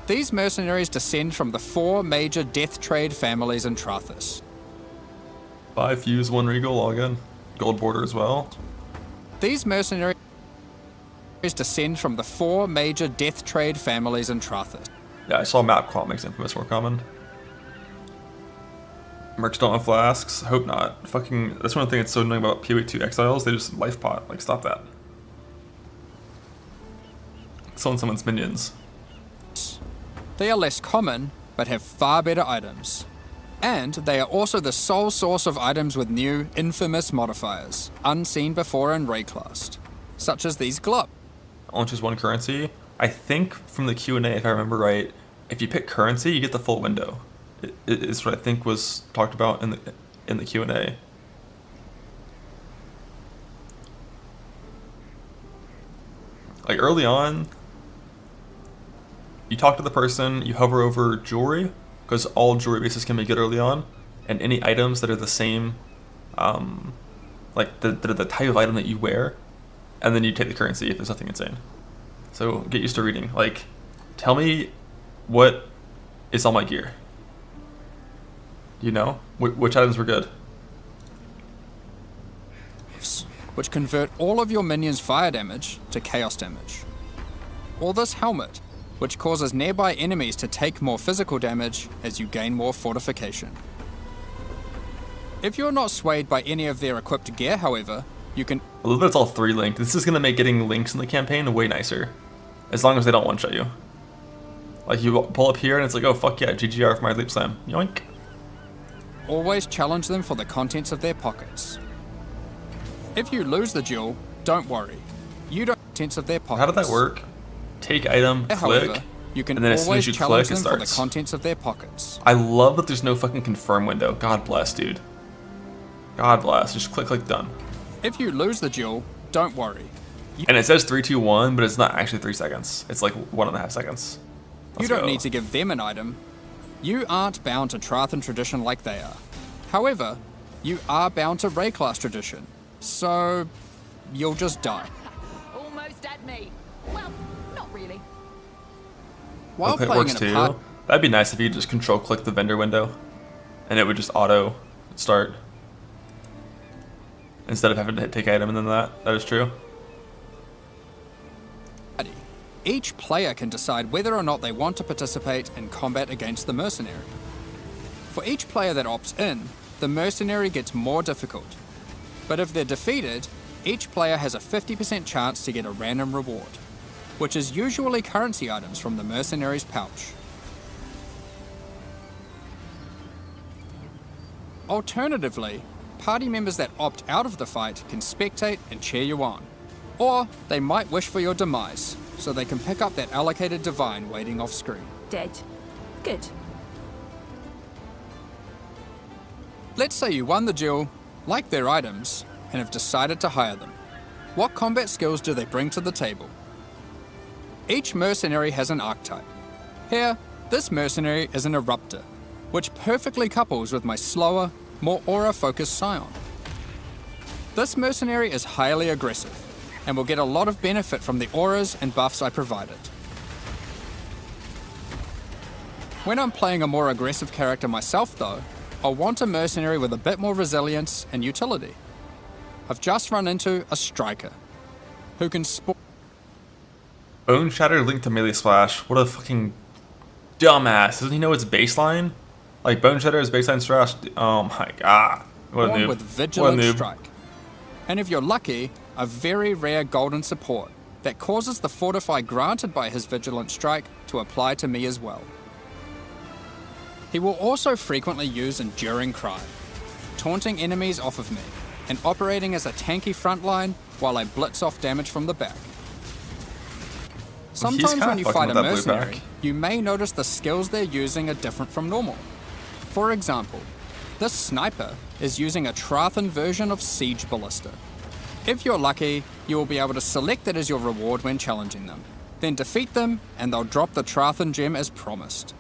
[SPEAKER 7] These mercenaries descend from the 4 major death trade families in Trathus.
[SPEAKER 1] 5 Fuse, 1 Regal, all good. Gold border as well.
[SPEAKER 7] These mercenaries descend from the 4 major death trade families in Trathus.
[SPEAKER 1] Yeah, I saw map qual makes infamous more common. Mercs don't have flasks. Hope not. Fucking, that's one thing that's so annoying about PoE2 Exiles. They just life pot. Like, stop that. Killing someone's minions.
[SPEAKER 7] They are less common, but have far better items. And they are also the sole source of items with new, infamous modifiers, unseen before in Rayclast, such as these gloves.
[SPEAKER 1] Only choose 1 currency. I think from the Q&A, if I remember right, if you pick currency, you get the full window. It's what I think was talked about in the Q&A. Like early on, you talk to the person, you hover over jewelry, because all jewelry bases can be good early on, and any items that are the same, like that are the type of item that you wear, and then you take the currency if there's nothing insane. So get used to reading. Like, tell me what is all my gear. You know? Which items were good?
[SPEAKER 7] which convert all of your minions' fire damage to chaos damage. Or this helmet, which causes nearby enemies to take more physical damage as you gain more fortification. If you're not swayed by any of their equipped gear, however, you can...
[SPEAKER 1] I love that it's all 3 linked. This is going to make getting links in the campaign way nicer. As long as they don't one-shot you. Like, you pull up here and it's like, oh, fuck yeah, GGR for my leap slam. Yoink.
[SPEAKER 7] always challenge them for the contents of their pockets. If you lose the duel, don't worry. You don't contents of their pockets.
[SPEAKER 1] How did that work? Take item,
[SPEAKER 7] However,
[SPEAKER 1] click,
[SPEAKER 7] you can
[SPEAKER 1] and then as soon
[SPEAKER 7] always
[SPEAKER 1] as you
[SPEAKER 7] challenge
[SPEAKER 1] click, it
[SPEAKER 7] them for the
[SPEAKER 1] starts.
[SPEAKER 7] contents of their pockets.
[SPEAKER 1] I love that there's no fucking confirm window. God bless, dude. God bless. Just click, click, done.
[SPEAKER 7] If you lose the duel, don't worry.
[SPEAKER 1] And it says 3, 2, 1, but it's not actually 3 seconds. It's like 1.5 seconds.
[SPEAKER 7] You
[SPEAKER 1] Let's
[SPEAKER 7] don't
[SPEAKER 1] go.
[SPEAKER 7] need to give them an item. You aren't bound to Trathan tradition like they are. However, you are bound to Ray class tradition, so you'll just die.
[SPEAKER 5] Almost at me. Well, not really.
[SPEAKER 7] While
[SPEAKER 1] Okay, it
[SPEAKER 7] playing
[SPEAKER 1] works
[SPEAKER 7] in a
[SPEAKER 1] too.
[SPEAKER 7] part,
[SPEAKER 1] That'd be nice if you just control click the vendor window, and it would just auto start instead of having to take item and then that. That is true.
[SPEAKER 7] each player can decide whether or not they want to participate in combat against the mercenary. For each player that opts in, the mercenary gets more difficult. But if they're defeated, each player has a 50% chance to get a random reward, which is usually currency items from the mercenary's pouch. Alternatively, party members that opt out of the fight can spectate and cheer you on. Or they might wish for your demise, so they can pick up that allocated divine waiting off screen.
[SPEAKER 5] Dead. Good.
[SPEAKER 7] Let's say you won the duel, like their items, and have decided to hire them. What combat skills do they bring to the table? Each mercenary has an archetype. Here, this mercenary is an eruptor, which perfectly couples with my slower, more aura-focused scion. This mercenary is highly aggressive, and will get a lot of benefit from the auras and buffs I provided. When I'm playing a more aggressive character myself though, I'll want a mercenary with a bit more resilience and utility. I've just run into a striker, who can
[SPEAKER 1] Bone Shatter linked to melee slash. What a fucking dumbass! Doesn't he know its baseline? Like Bone Shatter is baseline slash. Oh my god! What a
[SPEAKER 7] spawn
[SPEAKER 1] noob!
[SPEAKER 7] with
[SPEAKER 1] What a
[SPEAKER 7] Vigilant
[SPEAKER 1] noob!
[SPEAKER 7] Strike. And if you're lucky, a very rare golden support that causes the fortify granted by his Vigilant Strike to apply to me as well. He will also frequently use Enduring Cry, taunting enemies off of me, and operating as a tanky frontline while I blitz off damage from the back. Sometimes
[SPEAKER 1] kinda
[SPEAKER 7] when you
[SPEAKER 1] fucking
[SPEAKER 7] fight a
[SPEAKER 1] with that blue
[SPEAKER 7] mercenary,
[SPEAKER 1] back.
[SPEAKER 7] you may notice the skills they're using are different from normal. For example, this sniper is using a Trathan version of Siege Ballista. If you're lucky, you will be able to select it as your reward when challenging them, then defeat them and they'll drop the Trathan gem as promised.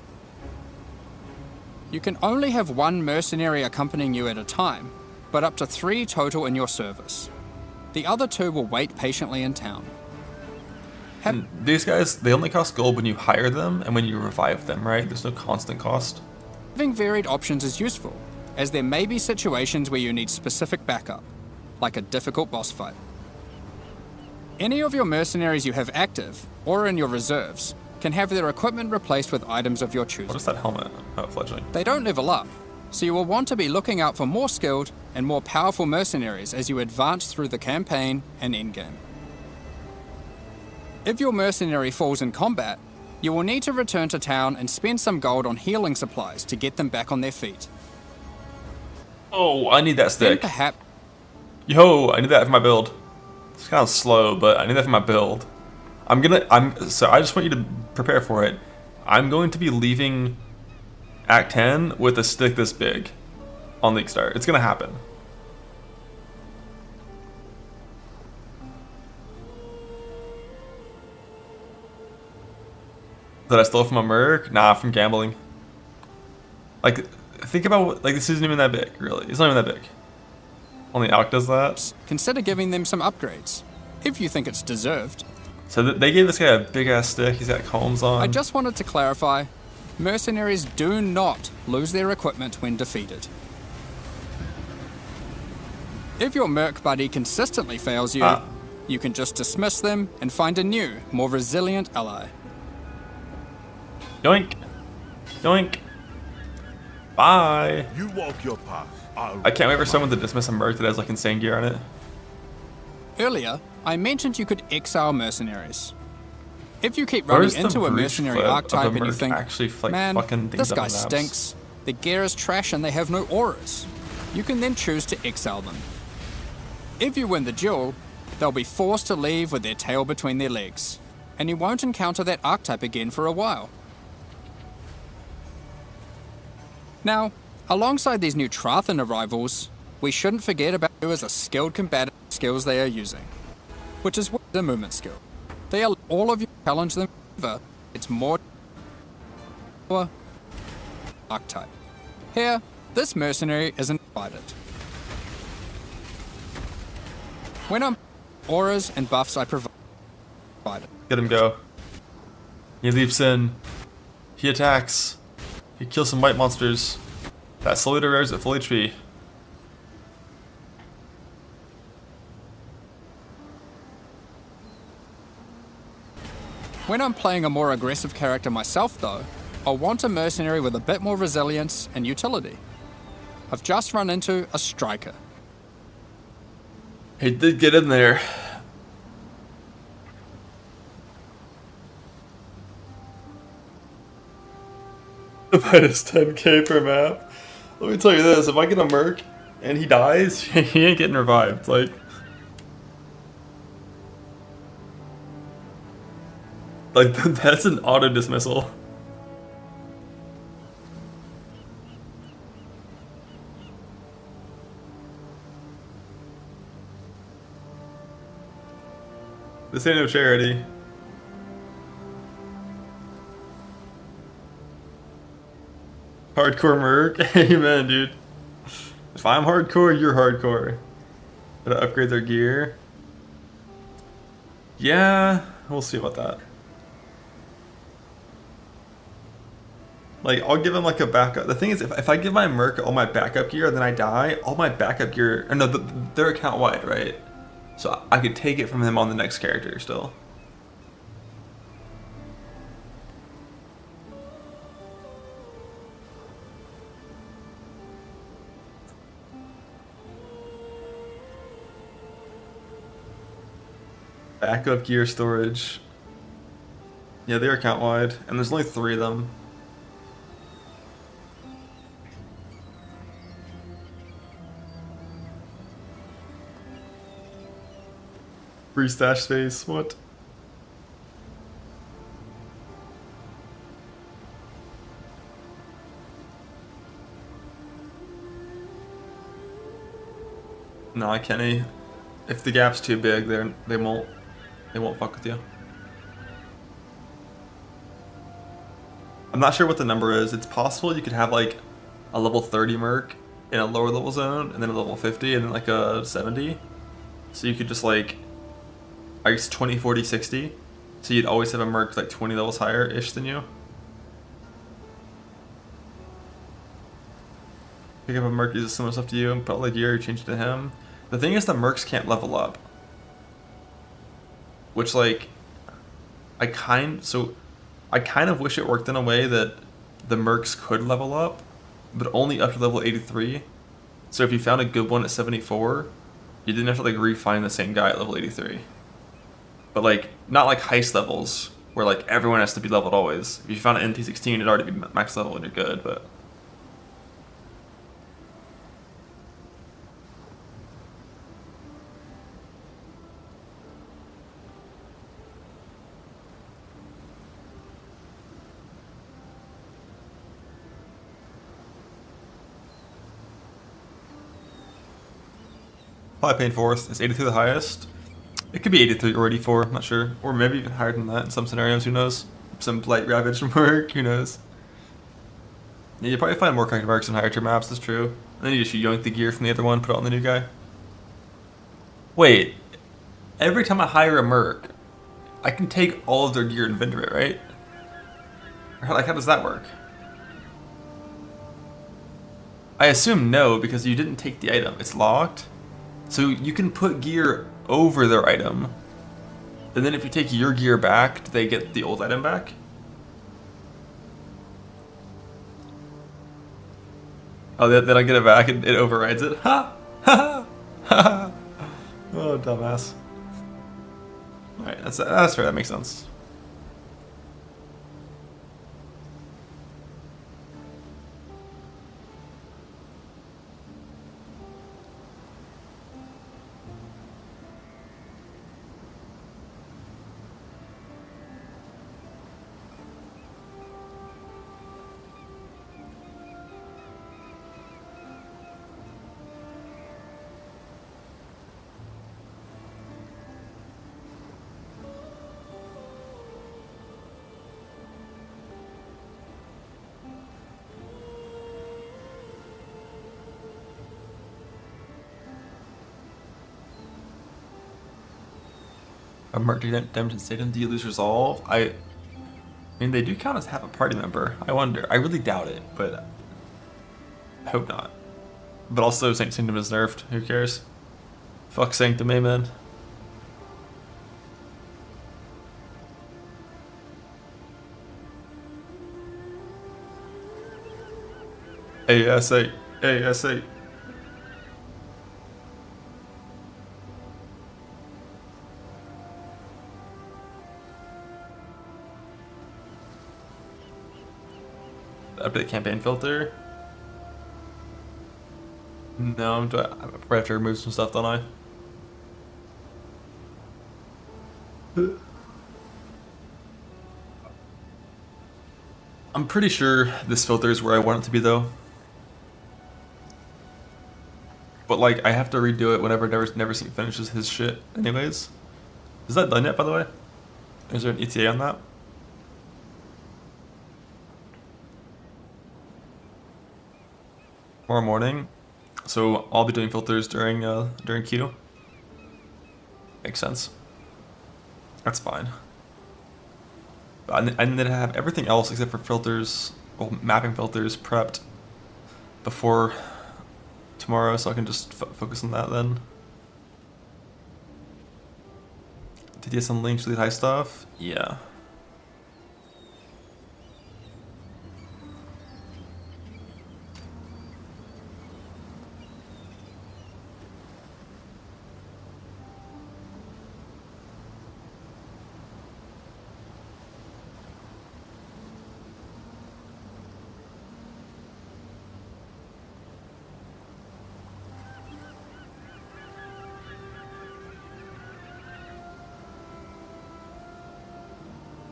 [SPEAKER 7] You can only have one mercenary accompanying you at a time, but up to 3 total in your service. The other 2 will wait patiently in town.
[SPEAKER 1] And these guys, they only cost gold when you hire them and when you revive them, right? There's no constant cost.
[SPEAKER 7] Having varied options is useful, as there may be situations where you need specific backup, like a difficult boss fight. Any of your mercenaries you have active, or in your reserves, can have their equipment replaced with items of your choosing.
[SPEAKER 1] What is that helmet? Oh, fledgling.
[SPEAKER 7] They don't level up, so you will want to be looking out for more skilled and more powerful mercenaries as you advance through the campaign and endgame. If your mercenary falls in combat, you will need to return to town and spend some gold on healing supplies to get them back on their feet.
[SPEAKER 1] Oh, I need that
[SPEAKER 7] Then
[SPEAKER 1] stick.
[SPEAKER 7] perhaps
[SPEAKER 1] Yo, I need that for my build. It's kind of slow, but I need that for my build. So I just want you to prepare for it. I'm going to be leaving Act 10 with a stick this big on League Start. It's gonna happen. That I stole from a merc? Nah, from gambling. Like, think about like this isn't even that big, really. It's not even that big. Only Alc does that.
[SPEAKER 7] consider giving them some upgrades, if you think it's deserved.
[SPEAKER 1] So they gave this guy a big ass stick. He's got combs on.
[SPEAKER 7] I just wanted to clarify, mercenaries do not lose their equipment when defeated. If your merc buddy consistently fails you, you can just dismiss them and find a new, more resilient ally.
[SPEAKER 1] Yoink. Yoink. Bye.
[SPEAKER 4] You walk your path.
[SPEAKER 1] I can't wait for someone to dismiss a merc that has like insane gear on it.
[SPEAKER 7] Earlier, I mentioned you could exile mercenaries. If you keep
[SPEAKER 1] Where's
[SPEAKER 7] running
[SPEAKER 1] the
[SPEAKER 7] into a
[SPEAKER 1] breach
[SPEAKER 7] mercenary
[SPEAKER 1] clip of
[SPEAKER 7] archetype
[SPEAKER 1] a
[SPEAKER 7] and you
[SPEAKER 1] merc
[SPEAKER 7] think,
[SPEAKER 1] actually, like,
[SPEAKER 7] man,
[SPEAKER 1] fucking things
[SPEAKER 7] this
[SPEAKER 1] up
[SPEAKER 7] guy
[SPEAKER 1] on maps?"
[SPEAKER 7] stinks, their gear is trash and they have no auras, you can then choose to exile them. If you win the duel, they'll be forced to leave with their tail between their legs, and you won't encounter that archetype again for a while. Now, alongside these new Trathan arrivals, we shouldn't forget about who is a skilled combatant skills they are using, which is the movement skill. They allow all of you to challenge them, however, it's more archetype. Here, this mercenary isn't invited. When I'm auras and buffs I provide.
[SPEAKER 1] Get him go. He leaps in. He attacks. He kills some white monsters. That slowly rares at full HP.
[SPEAKER 7] When I'm playing a more aggressive character myself though, I'll want a mercenary with a bit more resilience and utility. I've just run into a striker.
[SPEAKER 1] He did get in there. Minus 10k per map. Let me tell you this, if I get a merc and he dies, he ain't getting revived. Like that's an auto dismissal. This ain't no charity. Hardcore merc? Amen, dude. If I'm hardcore, you're hardcore. Gotta upgrade their gear. Yeah, we'll see about that. Like, I'll give him like a backup. The thing is, if I give my merc all my backup gear and then I die, all my backup gear, or no, they're account wide, right? So I could take it from him on the next character still. Backup gear storage. Yeah, they're account wide, and there's only 3 of them. Free stash space, what? Nah, Kenny. If the gap's too big, they won't fuck with you. I'm not sure what the number is. It's possible you could have like a level 30 merc in a lower level zone, and then a level 50, and then like a 70. So you could just like, I guess 20, 40, 60. So you'd always have a merc like 20 levels higher-ish than you. Pick up a merc, uses similar stuff to you, and put all the gear, change it to him. The thing is the mercs can't level up. Which like, I kind of wish it worked in a way that the mercs could level up, but only up to level 83. So if you found a good one at 74, you didn't have to like re-find the same guy at level 83. But like, not like heist levels, where like everyone has to be leveled always. If you found an NT16, it'd already be max level and you're good, but... Probably paying 4th. Is 83 the highest? It could be 83 or 84, I'm not sure. Or maybe even higher than that in some scenarios, who knows? Some Blight Ravage from work, who knows? Yeah, you probably find more corrected marks in higher tier maps, that's true. And then you just yoink the gear from the other one, put it on the new guy. Wait, every time I hire a merc, I can take all of their gear and vendor it, right? Or like, how does that work? I assume no, because you didn't take the item. It's locked. So you can put gear over their item. And then if you take your gear back, do they get the old item back? Oh, they don't get it back, it overrides it. Ha! Ha! Ha! Oh, dumbass. Alright, that's fair, that makes sense. A Mark Redemption Stadium, do you lose resolve? I mean, they do count as half a party member. I wonder. I really doubt it, but I hope not. But also, Sanctum is nerfed. Who cares? Fuck Sanctum, amen. ASA. ASA. Update campaign filter. No, I probably have to remove some stuff, don't I? I'm pretty sure this filter is where I want it to be, though. But like, I have to redo it whenever Never Seen finishes his shit. Anyways, is that done yet? By the way, is there an ETA on that? Tomorrow morning, so I'll be doing filters during queue. Makes sense. That's fine. But I need to have everything else except for filters, well, mapping filters prepped before tomorrow, so I can just focus on that then. Did you get some links to the high stuff? Yeah.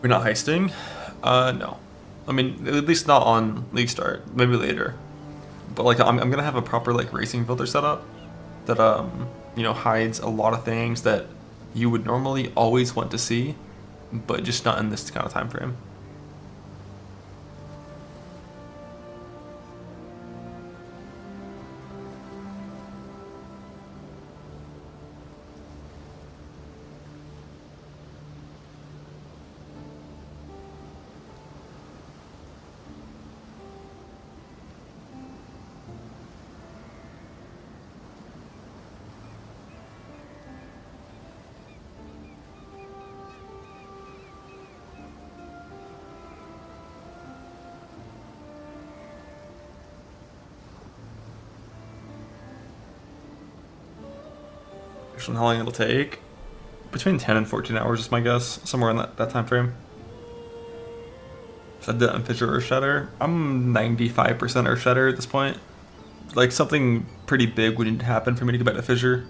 [SPEAKER 1] We're not heisting? No. I mean, at least not on League Start. Maybe later. But like, I'm gonna have a proper like racing filter setup that you know, hides a lot of things that you would normally always want to see, but just not in this kind of time frame. Actually, how long it'll take? Between 10 and 14 hours is my guess, somewhere in that time frame. So I did it on Fissure Earth Shatter. I'm 95% Earth Shatter at this point. Like, something pretty big would need to happen for me to go back to Fissure.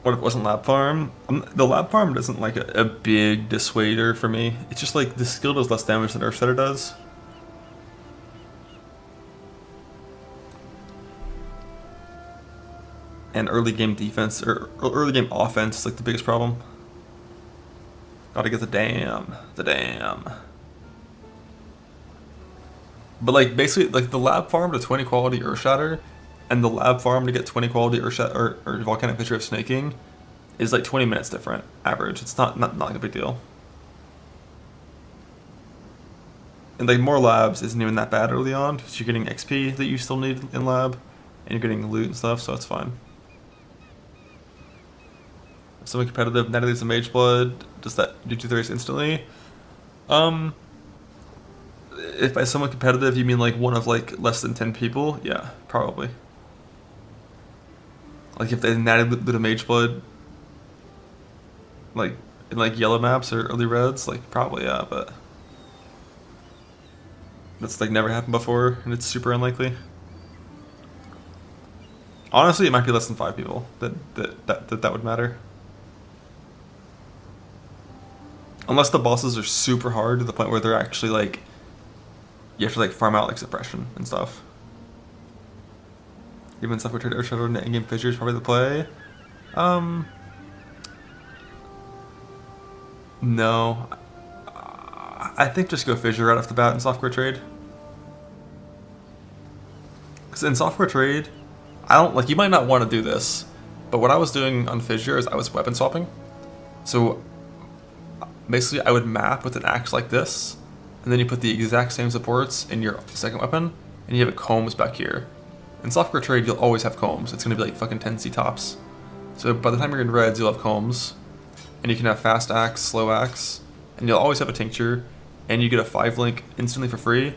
[SPEAKER 1] What if it wasn't lab farm? The lab farm doesn't like a big dissuader for me. It's just like the skill does less damage than Earthsetter does. And early game defense or early game offense is like the biggest problem. Gotta get the dam. The dam. But like basically like the lab farm to 20 quality Earthshatter and the lab farm to get 20 quality Earthshatter or Volcanic Fissure of Snaking is like 20 minutes different average. It's not like a big deal. And like more labs isn't even that bad early on because you're getting XP that you still need in lab and you're getting loot and stuff, so it's fine. Something competitive, Natalie's a Mage Blood, does that do 230s instantly? If by somewhat competitive you mean like one of like less than 10 people, yeah, probably. Like if they natty lit a Mage Blood, like in like yellow maps or early reds, like probably yeah, but that's like never happened before and it's super unlikely. Honestly, it might be less than 5 people that would matter. Unless the bosses are super hard to the point where they're actually like you have to like farm out like suppression and stuff. Even stuff with Air Shadow and Endgame Fissure is probably the play. No. I think just go Fissure right off the bat in software trade. Because in software trade, I don't like you might not want to do this, but what I was doing on Fissure is I was weapon swapping. So basically I would map with an axe like this, and then you put the exact same supports in your second weapon, and you have a combs back here. In software trade, you'll always have combs. It's gonna be like fucking 10C tops. So by the time you're in reds, you'll have combs, and you can have fast axe, slow axe, and you'll always have a tincture, and you get a 5-link instantly for free,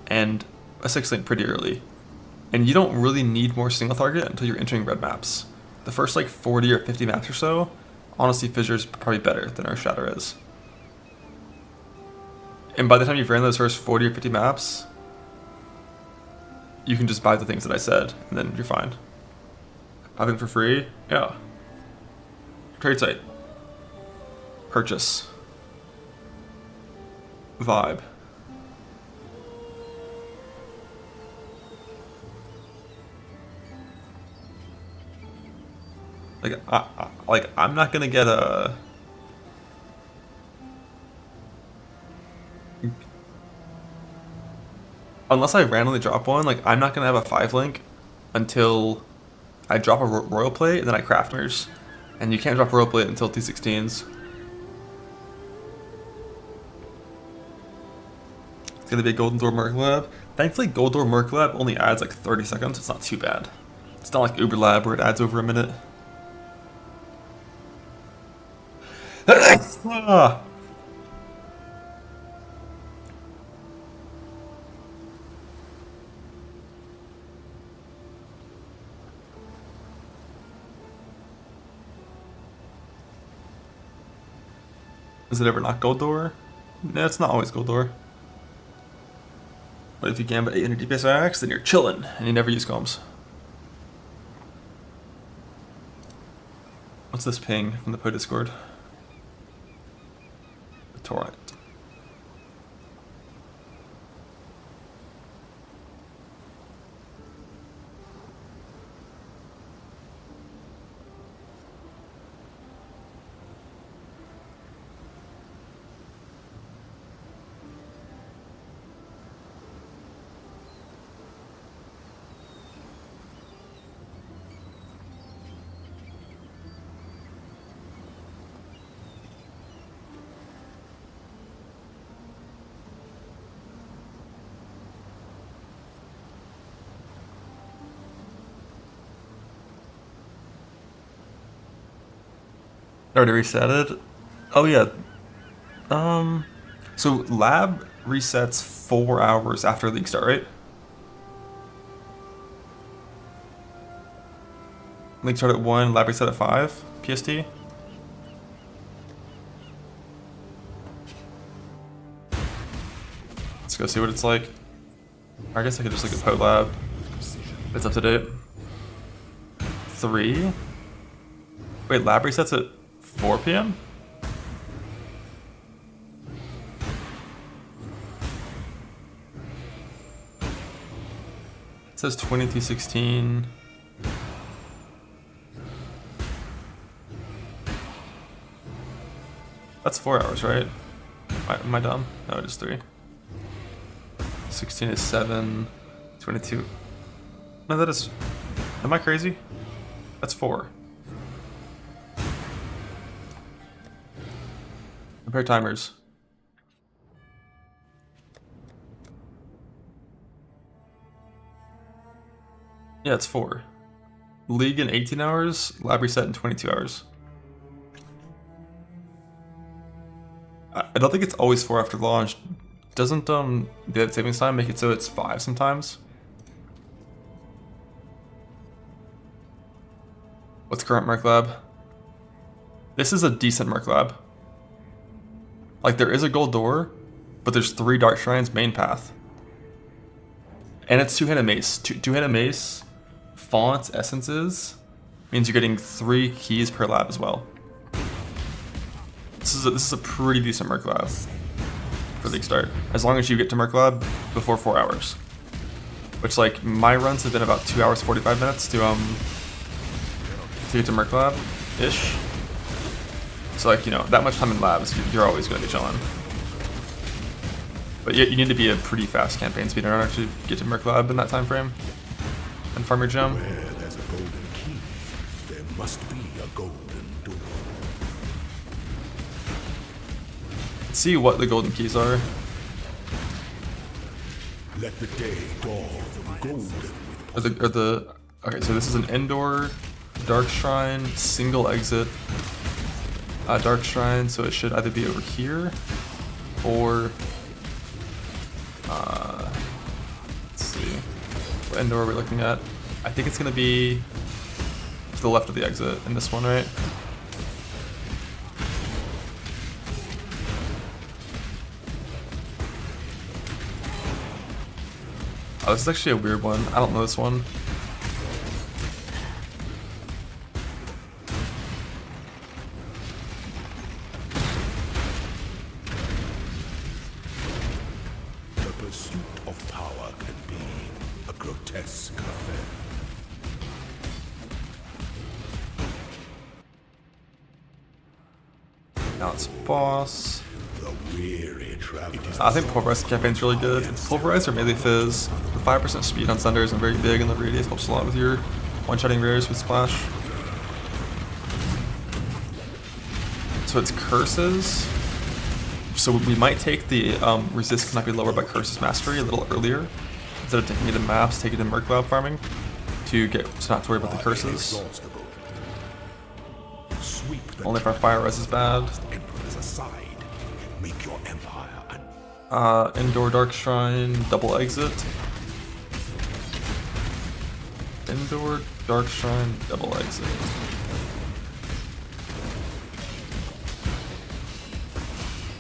[SPEAKER 1] and a 6-link pretty early. And you don't really need more single target until you're entering red maps. The first like 40 or 50 maps or so, honestly Fissure's probably better than Earthshatter is. And by the time you've ran those first 40 or 50 maps, you can just buy the things that I said, and then you're fine. Have them for free? Yeah. Trade site. Purchase. Vibe. Like, I'm not gonna get a... Unless I randomly drop one, like, I'm not gonna have a 5-link until I drop a Royal Plate and then I craft mirrors. And you can't drop Royal Plate until T16s. It's gonna be a Golden Door Merc Lab. Thankfully, Gold Door Merc Lab only adds like 30 seconds. It's not too bad. It's not like Uber Lab where it adds over a minute. Ah. Is it ever not Gold Door? No, it's not always Gold Door. But if you gambit 800 DPS axe, then you're chillin' and you never use combs. What's this ping from the Po Discord? The torrent. Already reset it? Oh yeah. So lab resets 4 hours after league start, right? League start at 1, lab reset at 5, PST. Let's go see what it's like. Or I guess I could just look at Po Lab. It's up to date. 3? Wait, lab resets at 4 PM? It says 2216. That's 4 hours, right? Am I dumb? No, just 3. 16 is 7. 22. No, that is... Am I crazy? That's 4. Compare timers. Yeah, it's 4. League in 18 hours, lab reset in 22 hours. I don't think it's always 4 after launch. Doesn't daylight savings time make it so it's 5 sometimes? What's current Merc Lab? This is a decent Merc Lab. Like, there is a gold door, but there's 3 Dark Shrines main path. And it's 2-handed mace. Two-handed mace, fonts, essences, means you're getting 3 keys per lab as well. This is a pretty decent Merc Lab for the start. As long as you get to Merc Lab before 4 hours. Which, like, my runs have been about 2 hours 45 minutes to get to Merc Lab-ish. So, like, you know, that much time in labs, you're always going to be chilling. But you need to be a pretty fast campaign speed in order to get to Merc Lab in that time frame and farm your gem.
[SPEAKER 8] Where there's a golden key, there must be a golden door.
[SPEAKER 1] Let's see what the golden keys are.
[SPEAKER 8] Let the day dawn golden with
[SPEAKER 1] Okay, so this is an indoor Dark Shrine, single exit Dark Shrine, so it should either be over here or let's see, what indoor are we looking at? I think it's gonna be to the left of the exit in this one, right? Oh, this is actually a weird one. I don't know this one.
[SPEAKER 8] the pursuit of power can be a grotesque affair.
[SPEAKER 1] Now it's boss.
[SPEAKER 8] The weary traveler.
[SPEAKER 1] I think Pulverize campaign's really good. It's Pulverize or Melee Fizz. The 5% speed on Sunders and very big, and the radius helps a lot with your one-shotting rares with Splash. So it's Curses. So we might take the resist cannot be lowered by Curses Mastery a little earlier. Instead of taking it in maps, take it in Merc Lab farming to not to worry about the curses.
[SPEAKER 8] Inexhaustible. Sweep the
[SPEAKER 1] Only if our Fire Res is bad.
[SPEAKER 8] emperors aside. Make your empire an
[SPEAKER 1] Indoor Dark Shrine, double exit. Indoor Dark Shrine, double exit.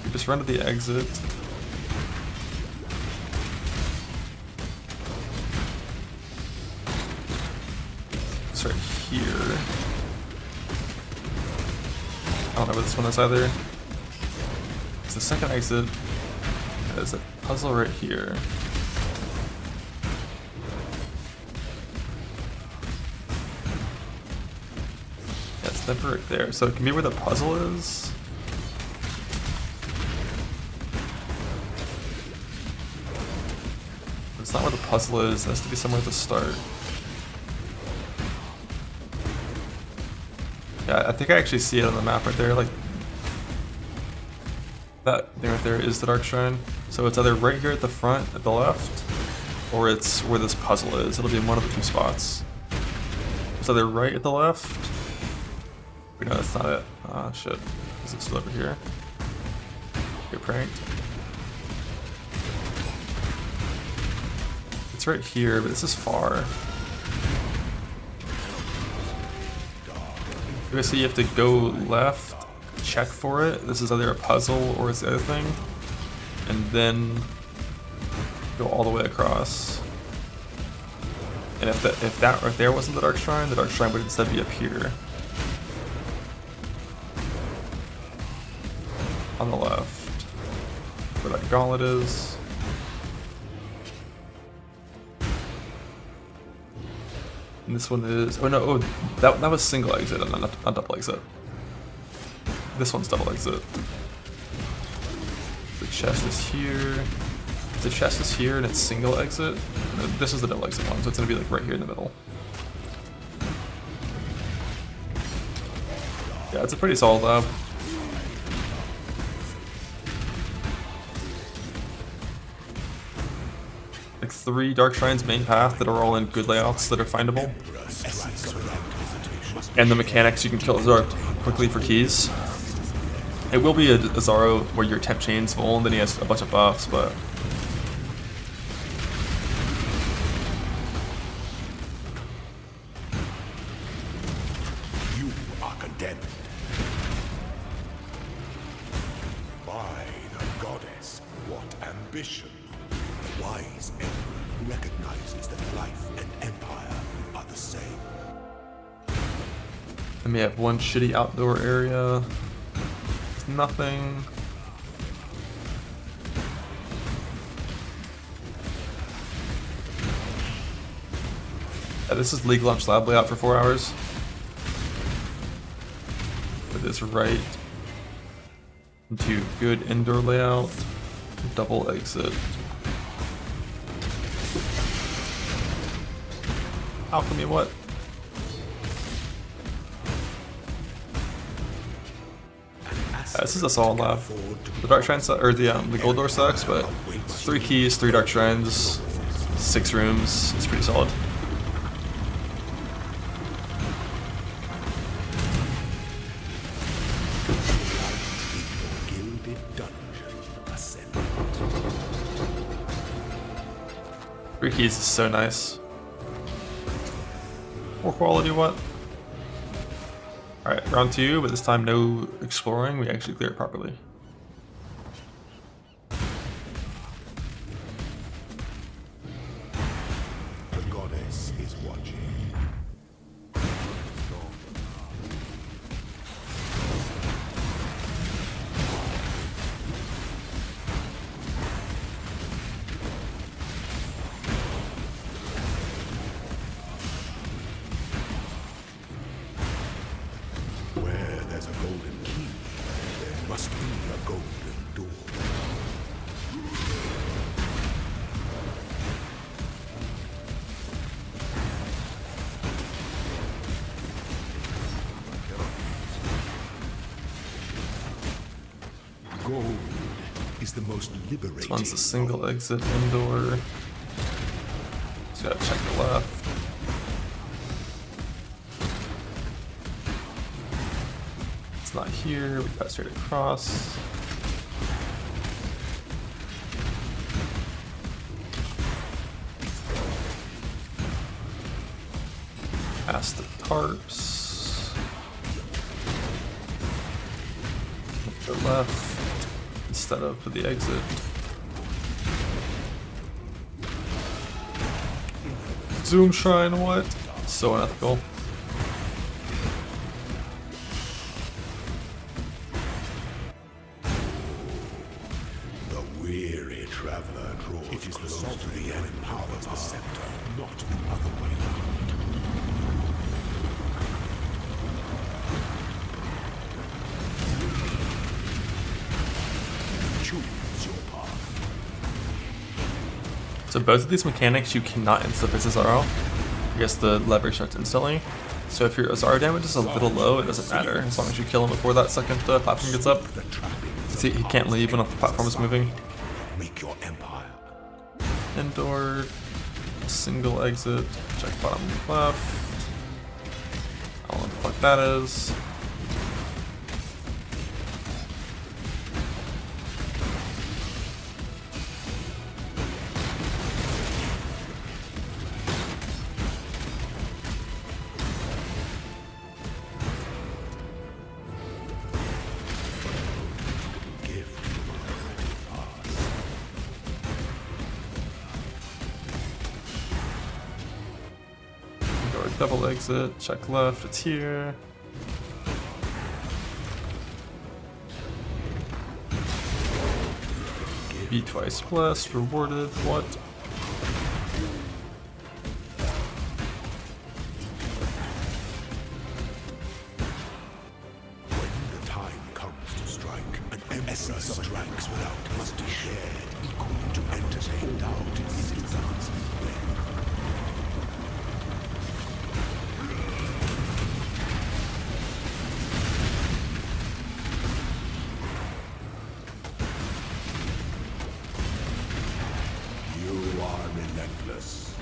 [SPEAKER 1] You just run to the exit. It's right here. I don't know where this one is either. It's the second exit. There's a puzzle right here. Yeah, it's never right there. So it can be where the puzzle is. But it's not where the puzzle is. It has to be somewhere at the start. Yeah, I think I actually see it on the map right there. Like, that thing right there is the Dark Shrine. So it's either right here at the front, at the left, or it's where this puzzle is. It'll be in one of the 2 spots. It's either right at the left. Wait, no, that's not it. Ah, shit. Is it still over here? Get pranked. It's right here, but this is far. Basically, you have to go left, check for it. This is either a puzzle or it's the other thing. And then go all the way across. And if that right there wasn't the Dark Shrine would instead be up here. On the left. Where that gauntlet is. And this one is, oh no, oh, that was single exit, not double exit. This one's double exit. chest is here. The chest is here and it's single exit. This is the double exit one, so it's gonna be like right here in the middle. Yeah, it's a pretty solid lab. Like 3 Dark Shrines main path that are all in good layouts that are findable. And the mechanics, you can kill Azar quickly for keys. It will be a Azaro where your temp chain's full and then he has a bunch of buffs, but
[SPEAKER 8] You are condemned. By the goddess, what ambition! The wise emperor recognizes that life and empire are the same.
[SPEAKER 1] I may have one shitty outdoor area. There's nothing. Yeah, this is League Launch Lab layout for 4 hours. It is right into good indoor layout, double exit. Alchemy, what? This is a solid lab. The Dark Shrine or the Gold Door sucks, but 3 keys, 3 Dark Shrines, 6 rooms. It's pretty solid.
[SPEAKER 8] Gilded dungeon ascendant.
[SPEAKER 1] 3 keys is so nice. More quality, what? Alright, round 2, but this time no exploring, we actually clear it properly.
[SPEAKER 8] The goddess is watching. Where there's a golden key, there must be a golden door. Gold is the most liberating.
[SPEAKER 1] This one's a single exit indoor. Just gotta check the left. It's not here, we got straight across. Past the tarps. The left instead of to the exit. Zoom Shrine, what? So unethical.
[SPEAKER 8] The weary traveler draws it is close to the end powers the scepter, not the other way around. Choose your path.
[SPEAKER 1] So both of these mechanics you cannot insta this Azaro. I guess the lever starts instantly. So if your Azaro damage is a little low, it doesn't matter as long as you kill him before that second platform gets up.
[SPEAKER 8] The trappings
[SPEAKER 1] See, he can't leave when the platform is moving.
[SPEAKER 8] make your empire.
[SPEAKER 1] Indoor, single exit, check bottom left. I don't know what the fuck that is.
[SPEAKER 8] Gift
[SPEAKER 1] Indoor, double exit, check left, it's here. Be twice blessed, rewarded, what?
[SPEAKER 8] When the time comes to strike, an empire essence of strikes without must be shared equally to entertain doubt in his advancement. You are relentless.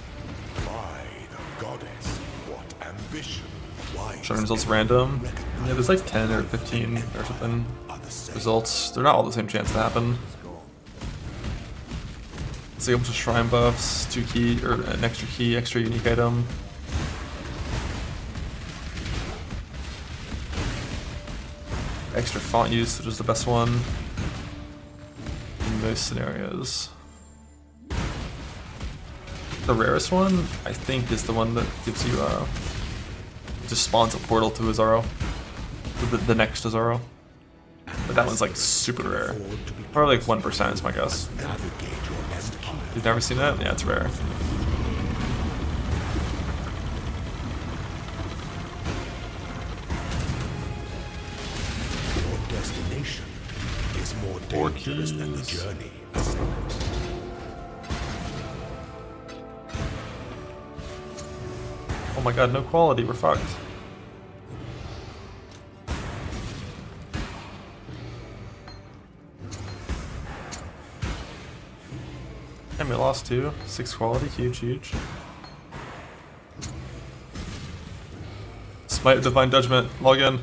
[SPEAKER 8] By the goddess, what ambition! Why
[SPEAKER 1] Showing results random. Yeah, there's like 10 or 15 or something results. They're not all the same chance to happen. It's like a bunch of shrine buffs, 2 key, or an extra key, extra unique item. Extra font use, which is the best one in most scenarios. The rarest one, I think, is the one that gives you just spawns a portal to Azaro. The next Azaro. But that one's like super rare. Probably like 1% is my guess. You've never seen that? Yeah, it's rare.
[SPEAKER 8] your destination is more dangerous than the journey.
[SPEAKER 1] Oh my god, no quality, we're fucked. And we lost 2. 6 quality, huge, huge. Smite of Divine Judgment, log in.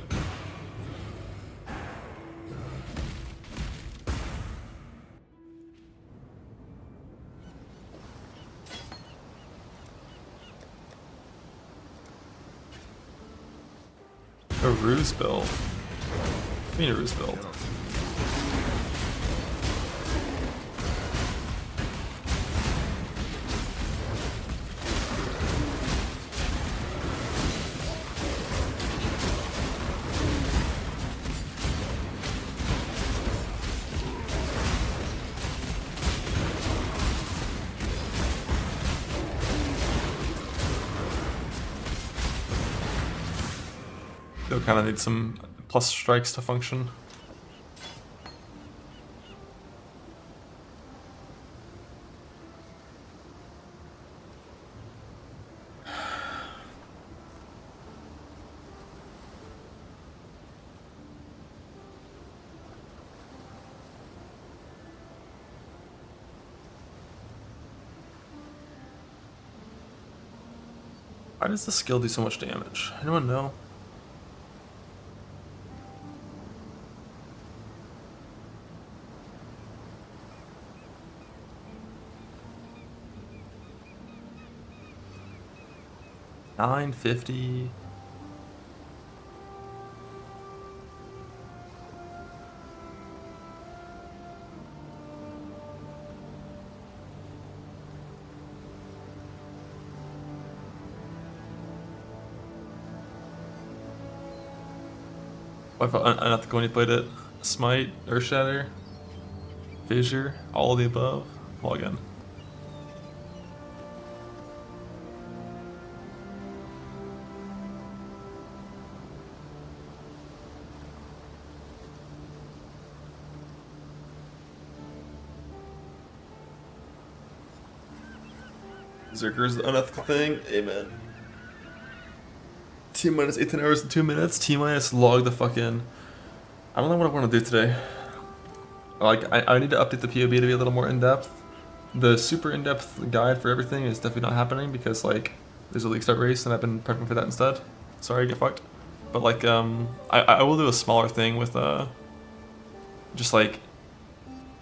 [SPEAKER 1] A ruse build. I mean a ruse build. They'll kind of need some plus strikes to function. Why does the skill do so much damage? Anyone know? $9.50. I felt unethical when you played it. Smite, Earthshatter, Fissure, all of the above. Log in. Zerker's the unethical thing. Amen. T minus 18 hours and 2 minutes. T minus log the fucking. I don't know what I want to do today. Like, I need to update the POB to be a little more in depth. The super in depth guide for everything is definitely not happening because, like, there's a league start race and I've been prepping for that instead. Sorry, get fucked. But, like, I will do a smaller thing with, just like,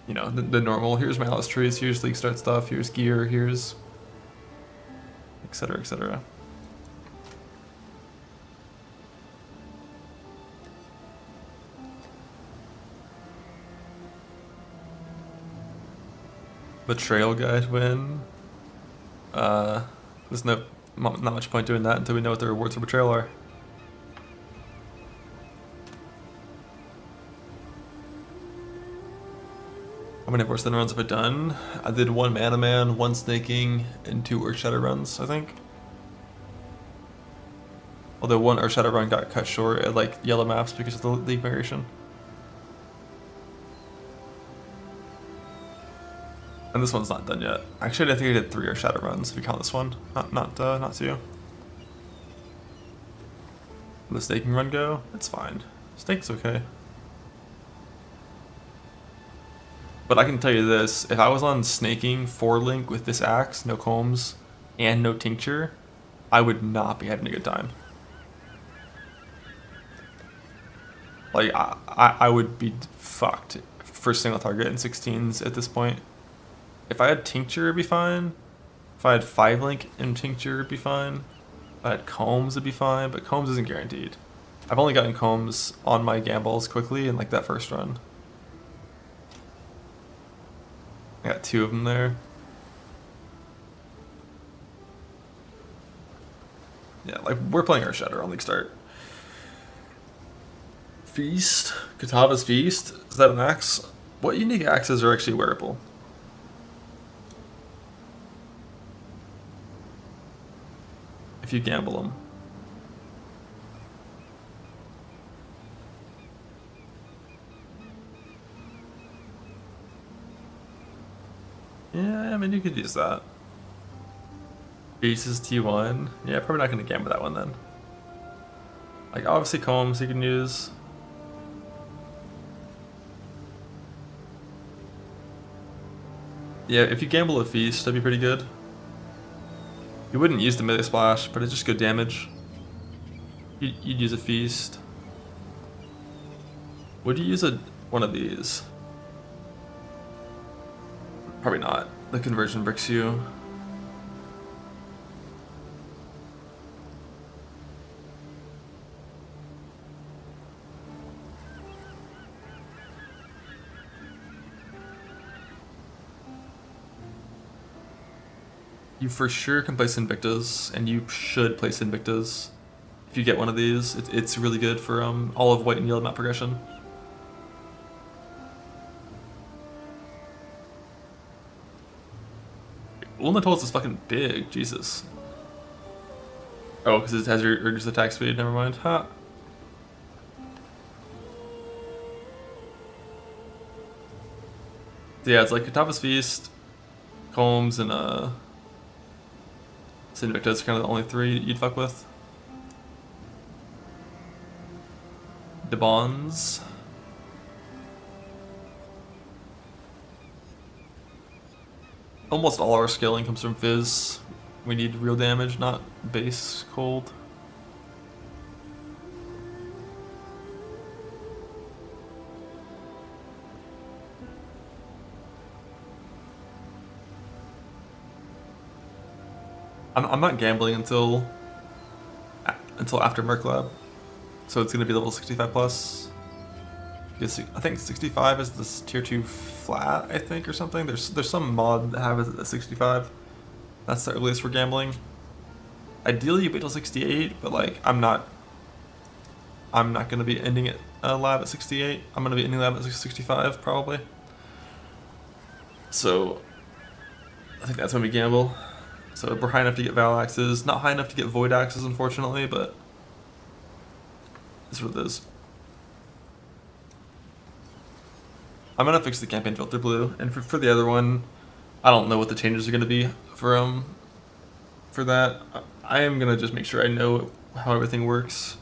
[SPEAKER 1] you know, the normal. Here's my last trees, here's league start stuff, here's gear, here's. Etc. etc. Betrayal guide win. There's not much point doing that until we know what the rewards for betrayal are. How many Vorsten runs have I done? I did 1 Mana Man, 1 Snaking, and 2 Earthshatter runs, I think. Although 1 Earthshatter run got cut short at like yellow maps because of the league variation. And this one's not done yet. Actually, I think I did 3 or shadow runs if you count this one. Not 2. The staking run go? It's fine. Stake's okay. But I can tell you this, if I was on snaking 4-link with this axe, no combs, and no tincture, I would not be having a good time. Like, I would be fucked for single target in 16s at this point. If I had tincture, it'd be fine. If I had 5-link and tincture, it'd be fine. If I had combs, it'd be fine, but combs isn't guaranteed. I've only gotten combs on my gambles quickly in like that first run. I got 2 of them there. Yeah, like we're playing our Shatter on League Start. Feast? Katava's Feast? Is that an axe? What unique axes are actually wearable? If you gamble them. Yeah, I mean, you could use that. Beast is T1. Yeah, probably not going to gamble that one then. Like, obviously combs you can use. Yeah, if you gamble a Feast, that'd be pretty good. You wouldn't use the melee splash, but it's just good damage. You'd use a Feast. Would you use one of these? Probably not. The conversion bricks you. You for sure can place Invictus, and you should place Invictus if you get one of these. It's really good for olive, white, and yellow map progression. Lunatol's is fucking big, Jesus. Oh, because it has your reduced attack speed, never mind. Ha. So yeah, it's like Katava's Feast, Combs, and Invictus are kind of the only 3 you'd fuck with. The Bonds. Almost all our scaling comes from Fizz. We need real damage, not base cold. I'm not gambling until after Merc Lab, so it's gonna be level 65 plus. I think 65 is this tier 2 flat, I think, or something. There's some mod that has it at 65. That's the earliest for gambling. Ideally, you wait till 68, but like I'm not gonna be ending it lab at 68. I'm gonna be ending lab at 65 probably. So I think that's when we gamble. So we're high enough to get Val axes, not high enough to get Void axes, unfortunately, but that's what it is. I'm gonna fix the campaign filter blue, and for the other one, I don't know what the changes are gonna be for that. I am gonna just make sure I know how everything works.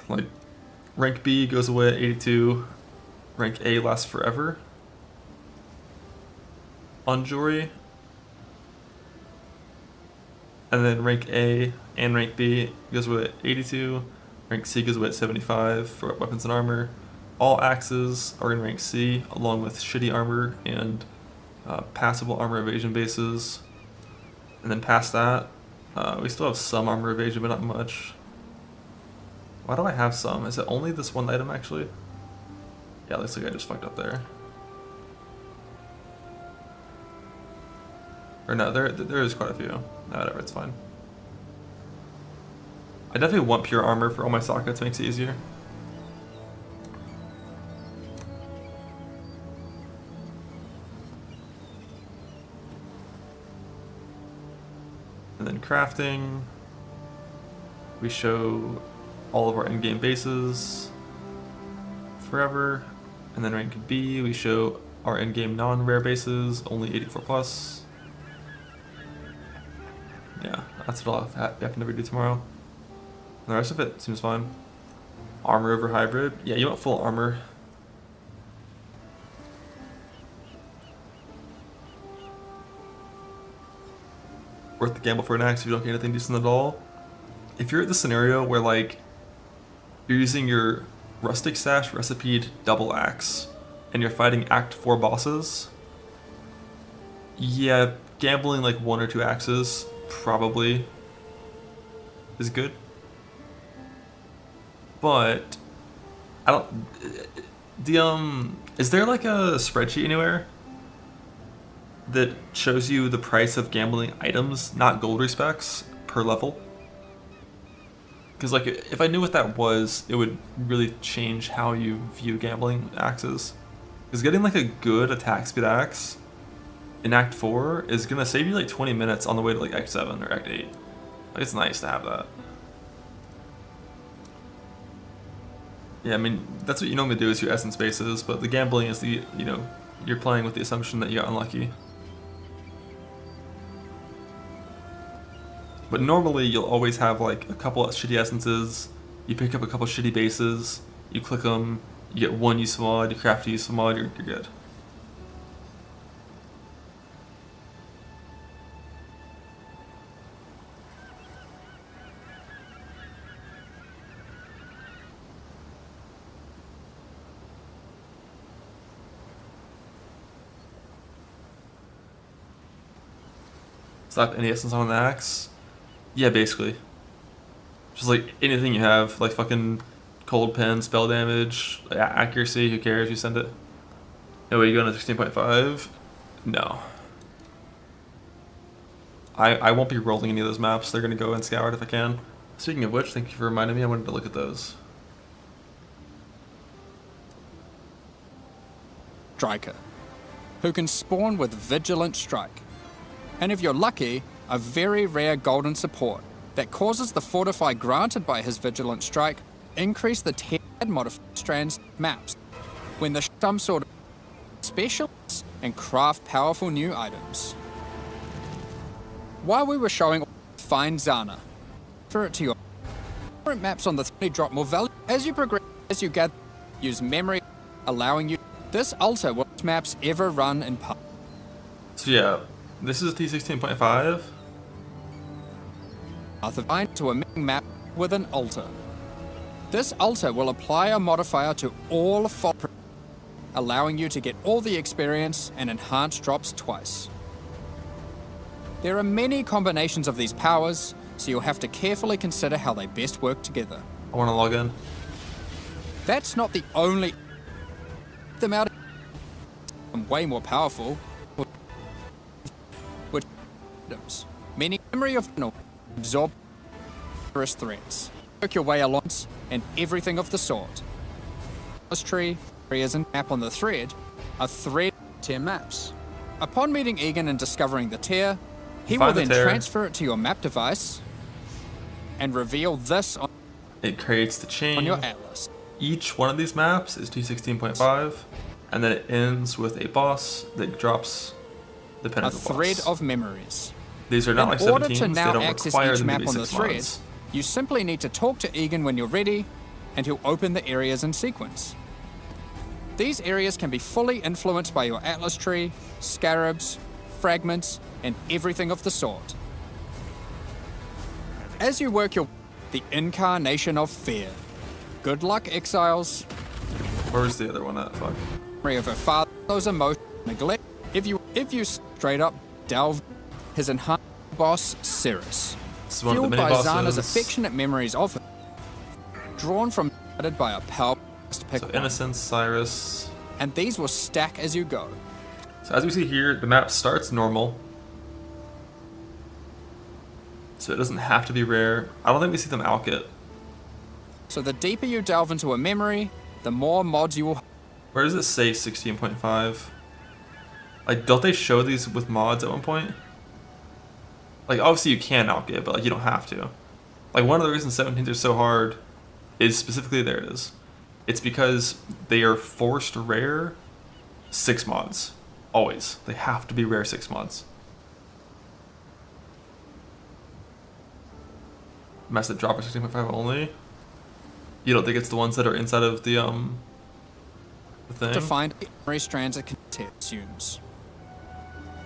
[SPEAKER 1] Like, rank B goes away at 82, rank A lasts forever on Jory, and then rank A and rank B goes away at 82. Rank C goes away at 75 for weapons and armor. All axes are in rank C, along with shitty armor and passable armor evasion bases. And then past that, we still have some armor evasion, but not much. Why do I have some? Is it only this one item, actually? Yeah, looks like I just fucked up there. Or no, there is quite a few. No, whatever, it's fine. I definitely want pure armor for all my sockets, makes it easier. And then crafting. We show all of our endgame bases forever. And then rank B, we show our endgame non-rare bases, only 84 plus. Yeah, that's what I'll have to redo tomorrow. And the rest of it seems fine. Armor over hybrid. Yeah, you want full armor. Worth the gamble for an axe if you don't get anything decent at all. If you're at the scenario where like you're using your rustic stash recipeed double axe and you're fighting Act 4 bosses, yeah, gambling like 1 or 2 axes probably is good. But I don't. Is there like a spreadsheet anywhere that shows you the price of gambling items, not gold respecs, per level? Because like if I knew what that was, it would really change how you view gambling axes. Because getting like a good attack speed axe in Act 4 is gonna save you like 20 minutes on the way to like Act 7 or Act 8. Like it's nice to have that. Yeah, I mean, that's what you normally do is your essence bases, but the gambling is the, you know, you're playing with the assumption that you got unlucky. But normally you'll always have like a couple of shitty essences, you pick up a couple shitty bases, you click them, you get one useful mod, you craft a useful mod, you're good. Slap any essence on the axe? Yeah, basically. Just like anything you have, like fucking cold pen, spell damage, accuracy, who cares, you send it. Oh, wait, you going to 16.5? No. I won't be rolling any of those maps, they're gonna go unscoured if I can. Speaking of which, thank you for reminding me, I wanted to look at those.
[SPEAKER 7] Striker, who can spawn with Vigilant Strike. And if you're lucky, a very rare golden support that causes the fortify granted by his Vigilant Strike increase the TAD modifier strands maps when the some sort of specials and craft powerful new items. While we were showing Find Zana, refer it to your current maps on the 3 drop more value as you progress, as you gather, use memory, allowing you. This alter will maps ever run in part.
[SPEAKER 1] So yeah, this is T16.5.
[SPEAKER 7] Find to a map with an alter. This alter will apply a modifier to all fall, allowing you to get all the experience and enhanced drops twice. There are many combinations of these powers, so you'll have to carefully consider how they best work together.
[SPEAKER 1] I want to log in.
[SPEAKER 7] That's not the only. Them out way more powerful. Which items, meaning memory of absorb threats, work your way along, and everything of the sort. This tree areas and map on the thread are thread tier maps. Upon meeting Egan and discovering the tier, he will then transfer it to your map device and reveal this on,
[SPEAKER 1] it creates the chain.
[SPEAKER 7] On your atlas.
[SPEAKER 1] Each one of these maps is T16.5, and then it ends with a boss that drops the pinnacle boss.
[SPEAKER 7] A thread of memories.
[SPEAKER 1] These are not like 17s,
[SPEAKER 7] in order to now
[SPEAKER 1] they don't
[SPEAKER 7] access
[SPEAKER 1] require
[SPEAKER 7] each
[SPEAKER 1] them to
[SPEAKER 7] map
[SPEAKER 1] be
[SPEAKER 7] on the
[SPEAKER 1] 6
[SPEAKER 7] thread,
[SPEAKER 1] mods.
[SPEAKER 7] you simply need to talk to Egan when you're ready, and he'll open the areas in sequence. These areas can be fully influenced by your atlas tree, scarabs, fragments, and everything of the sort. As you work your the incarnation of fear. Good luck, exiles.
[SPEAKER 1] Where's the other one at? Fuck.
[SPEAKER 7] Memory of her father's emotion, neglect. If you straight up delve his enhanced boss, Cirrus.
[SPEAKER 1] This is one of the
[SPEAKER 7] Fueled
[SPEAKER 1] mini
[SPEAKER 7] by
[SPEAKER 1] bosses.
[SPEAKER 7] Zana's affectionate memories of her. Drawn from by a power pick
[SPEAKER 1] So
[SPEAKER 7] one.
[SPEAKER 1] Innocence, Cyrus.
[SPEAKER 7] And these will stack as you go.
[SPEAKER 1] So as we see here, the map starts normal. So it doesn't have to be rare. I don't think we see them alch it.
[SPEAKER 7] So the deeper you delve into a memory, the more mods you will.
[SPEAKER 1] Where does it say 16.5? Like, don't they show these with mods at one point? Like, obviously you can alch it, but like you don't have to. Like, one of the reasons 17s are so hard is specifically there it is. It's because they are forced rare 6 mods. Always. They have to be rare 6 mods. Maps that drop are 16.5 only. You don't think it's the ones that are inside of the thing?
[SPEAKER 7] To find memory strands it consumes.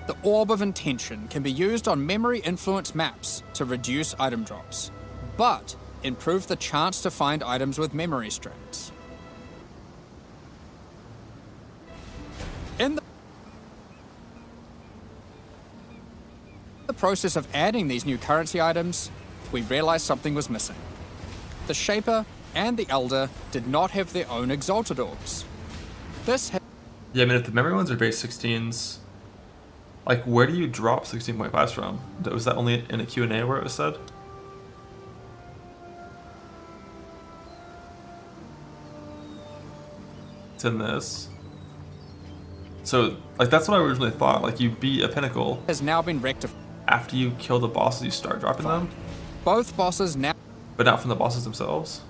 [SPEAKER 7] The Orb of Intention can be used on memory influence maps to reduce item drops, but improve the chance to find items with memory strands. In the process of adding these new currency items, we realized something was missing. The Shaper and the Elder did not have their own Exalted Orbs. This
[SPEAKER 1] Yeah, I mean, if the memory ones are base 16s, like, where do you drop 16.5s from? Was that only in a Q&A where it was said? It's in this. So, like, that's what I originally thought. Like, you beat a pinnacle.
[SPEAKER 7] has now been rectified.
[SPEAKER 1] After you kill the bosses, you start dropping them,
[SPEAKER 7] Both bosses now
[SPEAKER 1] but not from the bosses themselves.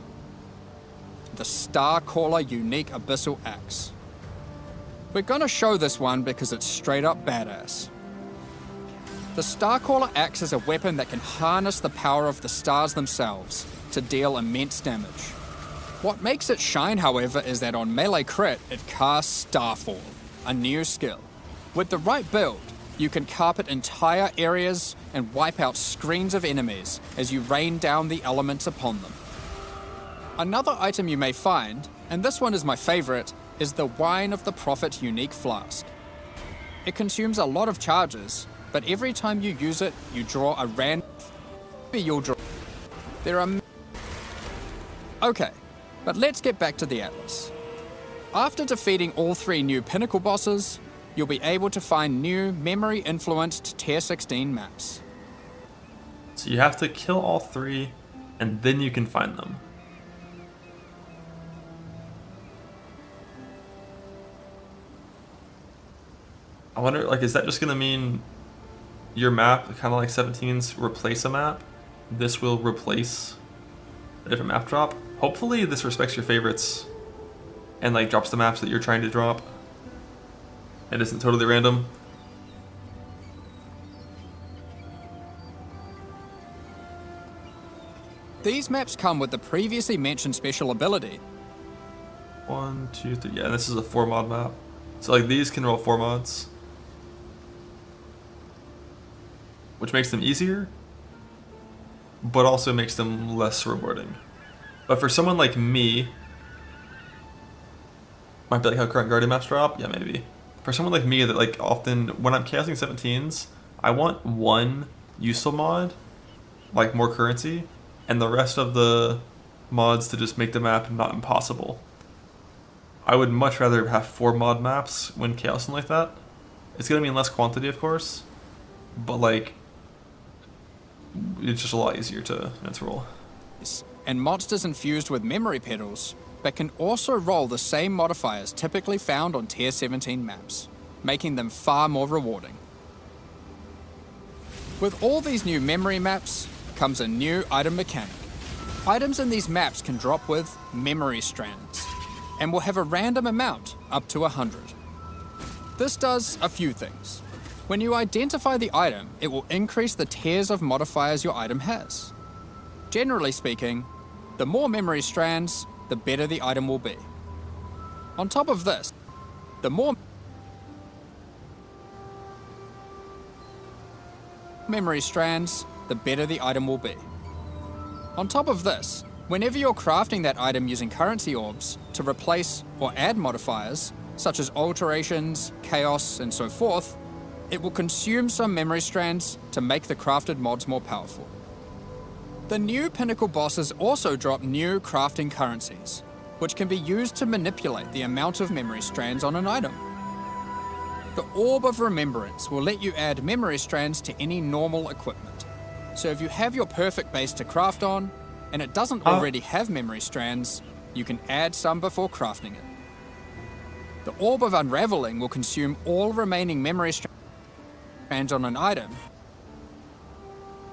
[SPEAKER 7] the Starcaller unique Abyssal Axe. We're gonna show this one because it's straight up badass. The Starcaller Axe is a weapon that can harness the power of the stars themselves to deal immense damage. What makes it shine, however, is that on melee crit, it casts Starfall, a new skill. With the right build, you can carpet entire areas and wipe out screens of enemies as you rain down the elements upon them. Another item you may find, and this one is my favorite, is the Wine of the Prophet unique flask. It consumes a lot of charges, but every time you use it, you draw a random. You'll draw. There are. Okay, but let's get back to the Atlas. After defeating all 3 new pinnacle bosses, you'll be able to find new memory-influenced Tier 16 maps.
[SPEAKER 1] So you have to kill all 3, and then you can find them. I wonder, like, is that just gonna mean your map, kind of like 17's, replace a map? This will replace a different map drop? Hopefully this respects your favorites and, like, drops the maps that you're trying to drop and isn't totally random.
[SPEAKER 7] These maps come with the previously mentioned special ability.
[SPEAKER 1] 1, 2, 3. Yeah, and this is a 4 mod map. So, like, these can roll 4 mods, which makes them easier, but also makes them less rewarding. But for someone like me, might be like how current Guardian maps drop? Yeah, maybe. For someone like me that, like, often, when I'm chaosing 17s, I want one useful mod, like more currency, and the rest of the mods to just make the map not impossible. I would much rather have 4 mod maps when chaosing like that. It's gonna mean less quantity, of course, but, like, it's just a lot easier to roll.
[SPEAKER 7] And monsters infused with memory pedals, but can also roll the same modifiers typically found on Tier 17 maps, making them far more rewarding. With all these new memory maps comes a new item mechanic. Items in these maps can drop with memory strands, and will have a random amount up to 100. This does a few things. When you identify the item, it will increase the tiers of modifiers your item has. Generally speaking, the more memory strands, the better the item will be. On top of this, the more memory strands, the better the item will be. On top of this, whenever you're crafting that item using currency orbs to replace or add modifiers, such as alterations, chaos, and so forth, it will consume some memory strands to make the crafted mods more powerful. The new pinnacle bosses also drop new crafting currencies, which can be used to manipulate the amount of memory strands on an item. The Orb of Remembrance will let you add memory strands to any normal equipment. So if you have your perfect base to craft on, and it doesn't already have memory strands, you can add some before crafting it. The Orb of Unraveling will consume all remaining memory strands on an item.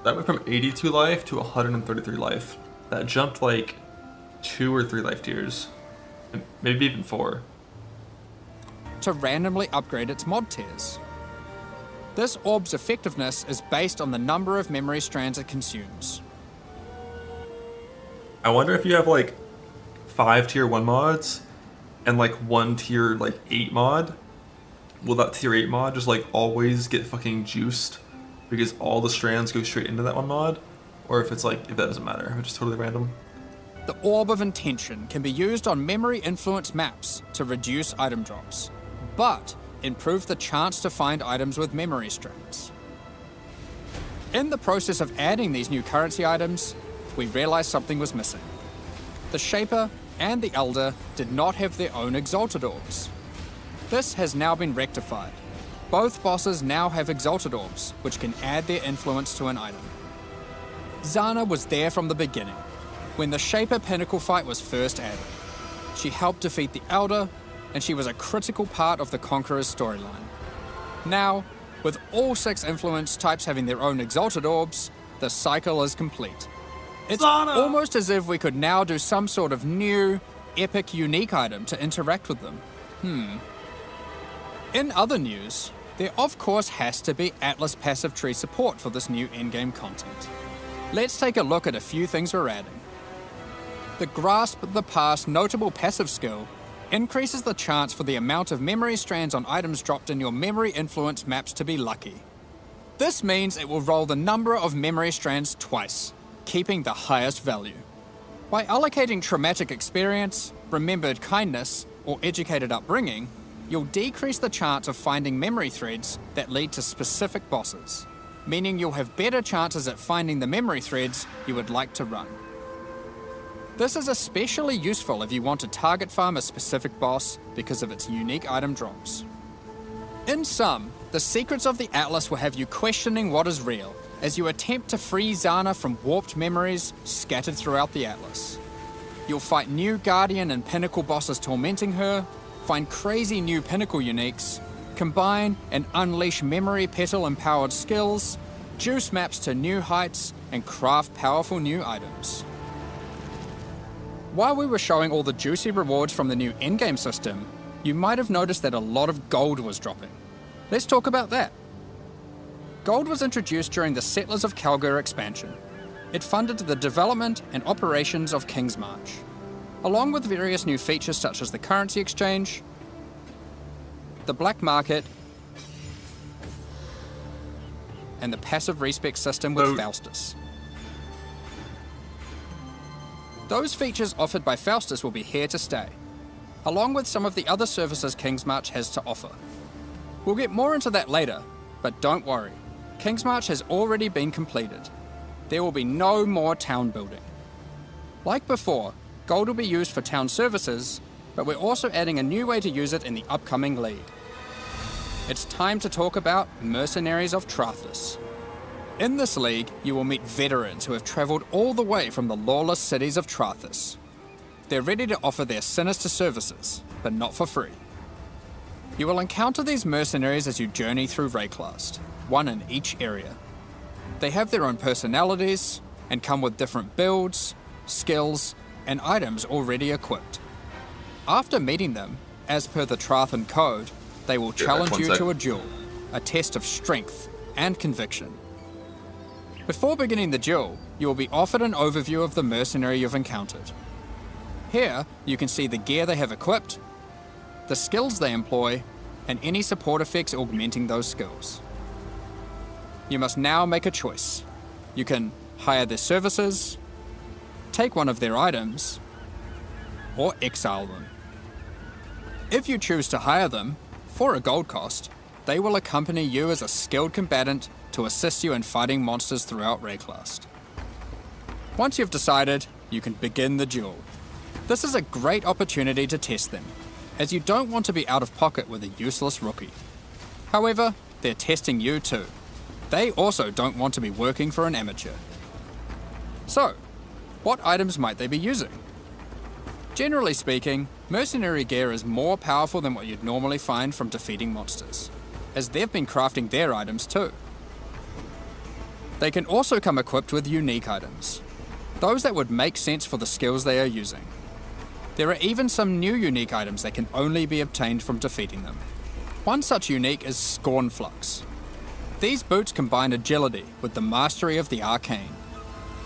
[SPEAKER 1] That went from 82 life to 133 life. That jumped like 2 or 3 life tiers. Maybe even 4.
[SPEAKER 7] to randomly upgrade its mod tiers. This orb's effectiveness is based on the number of memory strands it consumes.
[SPEAKER 1] I wonder if you have like 5 tier 1 mods and like 1 tier like 8 mod. Will that tier 8 mod just like always get fucking juiced because all the strands go straight into that one mod? Or if it's like, if that doesn't matter, if it's just totally random.
[SPEAKER 7] The Orb of Intention can be used on memory influence maps to reduce item drops, but improve the chance to find items with memory strands. In the process of adding these new currency items, we realized something was missing. The Shaper and the Elder did not have their own Exalted Orbs. This has now been rectified. Both bosses now have Exalted Orbs, which can add their influence to an item. Zana was there from the beginning, when the Shaper Pinnacle fight was first added. She helped defeat the Elder, and she was a critical part of the Conqueror's storyline. Now, with all 6 influence types having their own Exalted Orbs, the cycle is complete. It's almost as if we could now do some sort of new, epic, unique item to interact with them. In other news, there of course has to be Atlas passive tree support for this new endgame content. Let's take a look at a few things we're adding. The Grasp the Past notable passive skill increases the chance for the amount of memory strands on items dropped in your memory influence maps to be lucky. This means it will roll the number of memory strands twice, keeping the highest value. By allocating traumatic experience, remembered kindness, or educated upbringing, you'll decrease the chance of finding memory threads that lead to specific bosses, meaning you'll have better chances at finding the memory threads you would like to run. This is especially useful if you want to target farm a specific boss because of its unique item drops. In sum, the secrets of the Atlas will have you questioning what is real as you attempt to free Zana from warped memories scattered throughout the Atlas. You'll fight new Guardian and Pinnacle bosses tormenting her, find crazy new Pinnacle uniques, combine and unleash memory petal empowered skills, juice maps to new heights, and craft powerful new items. While we were showing all the juicy rewards from the new endgame system, you might have noticed that a lot of gold was dropping. Let's talk about that. Gold was introduced during the Settlers of Kalgur expansion. It funded the development and operations of King's March, along with various new features such as the currency exchange, the black market, and the passive respec system with Faustus. Those features offered by Faustus will be here to stay, along with some of the other services King's March has to offer. We'll get more into that later, but don't worry, King's March has already been completed. There will be no more town building. Like before, gold will be used for town services, but we're also adding a new way to use it in the upcoming league. It's time to talk about Mercenaries of Trathus. In this league, you will meet veterans who have travelled all the way from the lawless cities of Trathus. They're ready to offer their sinister services, but not for free. You will encounter these mercenaries as you journey through Rayclast, one in each area. They have their own personalities and come with different builds, skills, and items already equipped. After meeting them, as per the Trathan code, they will challenge you to a duel, a test of strength and conviction. Before beginning the duel, you will be offered an overview of the mercenary you've encountered. Here, you can see the gear they have equipped, the skills they employ, and any support effects augmenting those skills. You must now make a choice. You can hire their services, take one of their items, or exile them. If you choose to hire them, for a gold cost, they will accompany you as a skilled combatant to assist you in fighting monsters throughout Rayclast. Once you've decided, you can begin the duel. This is a great opportunity to test them, as you don't want to be out of pocket with a useless rookie. However, they're testing you too. They also don't want to be working for an amateur. So, what items might they be using? Generally speaking, mercenary gear is more powerful than what you'd normally find from defeating monsters, as they've been crafting their items too. They can also come equipped with unique items, those that would make sense for the skills they are using. There are even some new unique items that can only be obtained from defeating them. One such unique is Scornflux. These boots combine agility with the mastery of the arcane.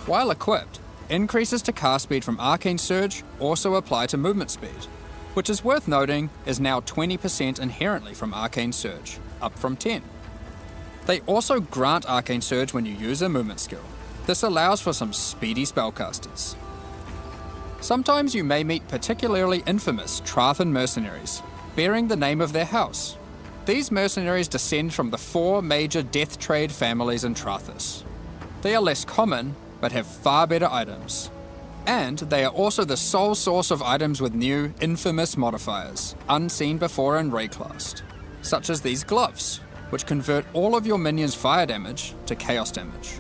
[SPEAKER 7] While equipped, increases to cast speed from Arcane Surge also apply to movement speed, which is worth noting is now 20% inherently from Arcane Surge, up from 10. They also grant Arcane Surge when you use a movement skill. This allows for some speedy spellcasters. Sometimes you may meet particularly infamous Trathan mercenaries, bearing the name of their house. These mercenaries descend from the 4 major death trade families in Trathis. They are less common, but have far better items. And they are also the sole source of items with new, infamous modifiers, unseen before in Rayclast, such as these gloves, which convert all of your minions' fire damage to chaos damage.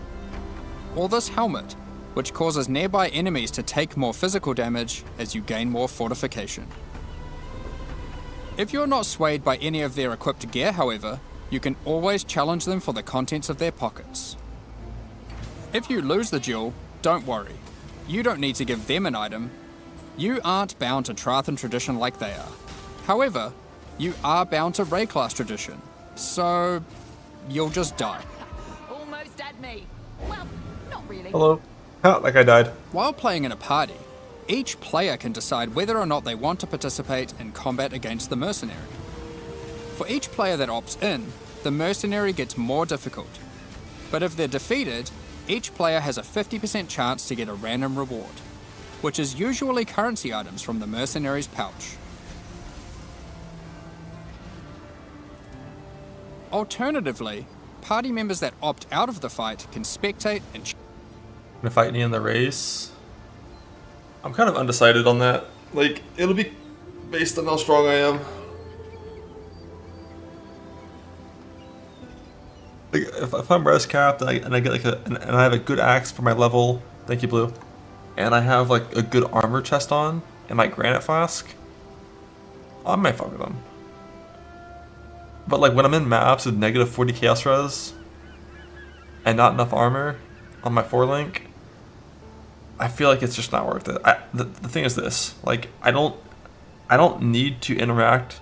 [SPEAKER 7] Or this helmet, which causes nearby enemies to take more physical damage as you gain more fortification. If you're not swayed by any of their equipped gear, however, you can always challenge them for the contents of their pockets. If you lose the duel, don't worry. You don't need to give them an item. You aren't bound to Trathan tradition like they are. However, you are bound to Rayclast tradition, so you'll just die.
[SPEAKER 5] Almost had me. Well, not really.
[SPEAKER 1] Hello. Ah, that guy died.
[SPEAKER 7] While playing in a party, each player can decide whether or not they want to participate in combat against the mercenary. For each player that opts in, the mercenary gets more difficult. But if they're defeated, each player has a 50% chance to get a random reward, which is usually currency items from the mercenary's pouch. Alternatively, party members that opt out of the fight can spectate and
[SPEAKER 1] Gonna fight me in the race. I'm kind of undecided on that. Like, it'll be based on how strong I am. Like, if I'm res capped and I get like and I have a good axe for my level, thank you, Blue, and I have like a good armor chest on and my granite flask, I might fuck with them. But like when I'm in maps with negative 40 chaos res and not enough armor on my 4-link, I feel like it's just not worth it. The thing is this, like I don't need to interact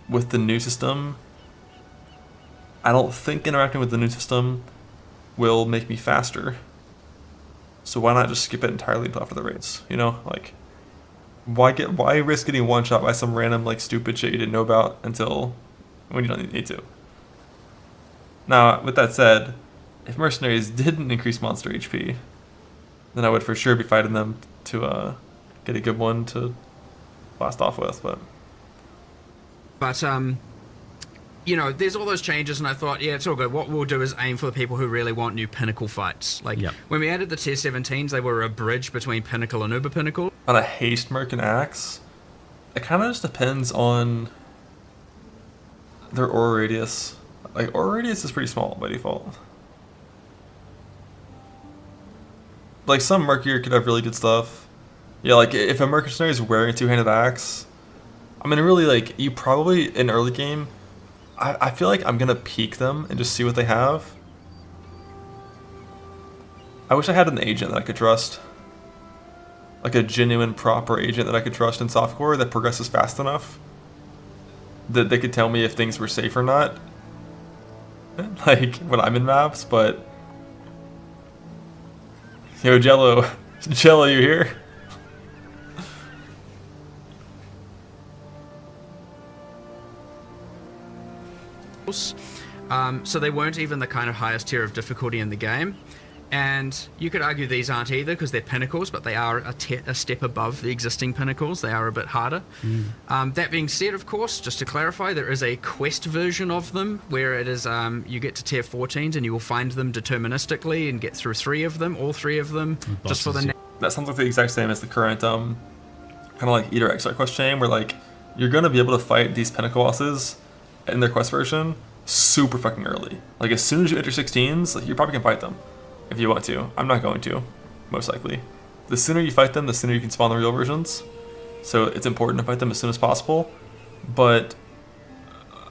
[SPEAKER 1] with the new system. I don't think interacting with the new system will make me faster. So why not just skip it entirely until after the raids? You know, like why risk getting one shot by some random like stupid shit you didn't know about until when you don't need to. Now, with that said, if mercenaries didn't increase monster HP, then I would for sure be fighting them to get a good one to blast off with. But
[SPEAKER 9] you know, there's all those changes, and I thought, yeah, it's all good. What we'll do is aim for the people who really want new pinnacle fights. Like, when we added the tier 17s, they were a bridge between pinnacle and uber pinnacle.
[SPEAKER 1] On a haste merc and axe, it kind of just depends on their aura radius. Like, aura radius is pretty small by default. Like, some mercier could have really good stuff. Yeah, like, if a mercenary is wearing a two-handed axe, I mean, really, like, you probably, in early game, I feel like I'm gonna peek them and just see what they have. I wish I had an agent that I could trust. Like a genuine, proper agent that I could trust in softcore that progresses fast enough that they could tell me if things were safe or not. Like, when I'm in maps, but... Yo, Jello. Jello, you here?
[SPEAKER 9] So they weren't even the kind of highest tier of difficulty in the game. And you could argue these aren't either because they're pinnacles, but they are a step above the existing pinnacles. They are a bit harder. That being said, of course, just to clarify, there is a quest version of them where it is you get to tier 14s and you will find them deterministically and get through all three of them, just for the...
[SPEAKER 1] That sounds like the exact same as the current kind of like Eater Exile quest chain, where like you're going to be able to fight these pinnacle bosses in their quest version super fucking early. Like as soon as you enter 16s, like, you probably can fight them if you want to. I'm not going to, most likely. The sooner you fight them, the sooner you can spawn the real versions. So it's important to fight them as soon as possible. But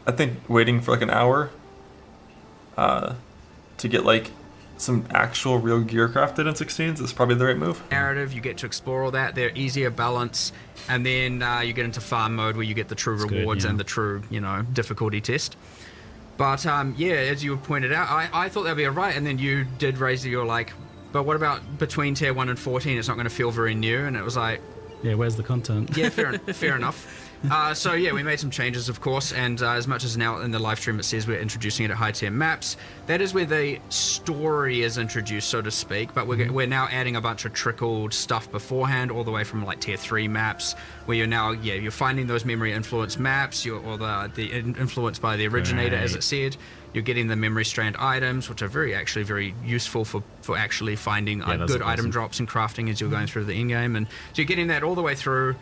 [SPEAKER 1] I think waiting for like an hour to get like some actual real gear crafted in 16s is probably the right move.
[SPEAKER 9] Narrative, you get to explore all that. They're easier balance, and then you get into farm mode where you get the true rewards and the true, difficulty test. But yeah, as you pointed out, I thought that'd be alright, and then you did raise your like, but what about between tier 1 and 14? It's not going to feel very new, and it was like,
[SPEAKER 10] yeah, where's the content?
[SPEAKER 9] yeah, fair enough. So yeah, we made some changes, of course, and as much as now in the live stream it says we're introducing it at high tier maps, that is where the story is introduced, so to speak. But we're now adding a bunch of trickled stuff beforehand, all the way from like tier 3 maps, where you're now you're finding those memory influenced maps, or the influenced by the originator, as it said. You're getting the memory strand items, which are very useful for actually finding good item drops and crafting as you're going through the end game, and so you're getting that all the way through.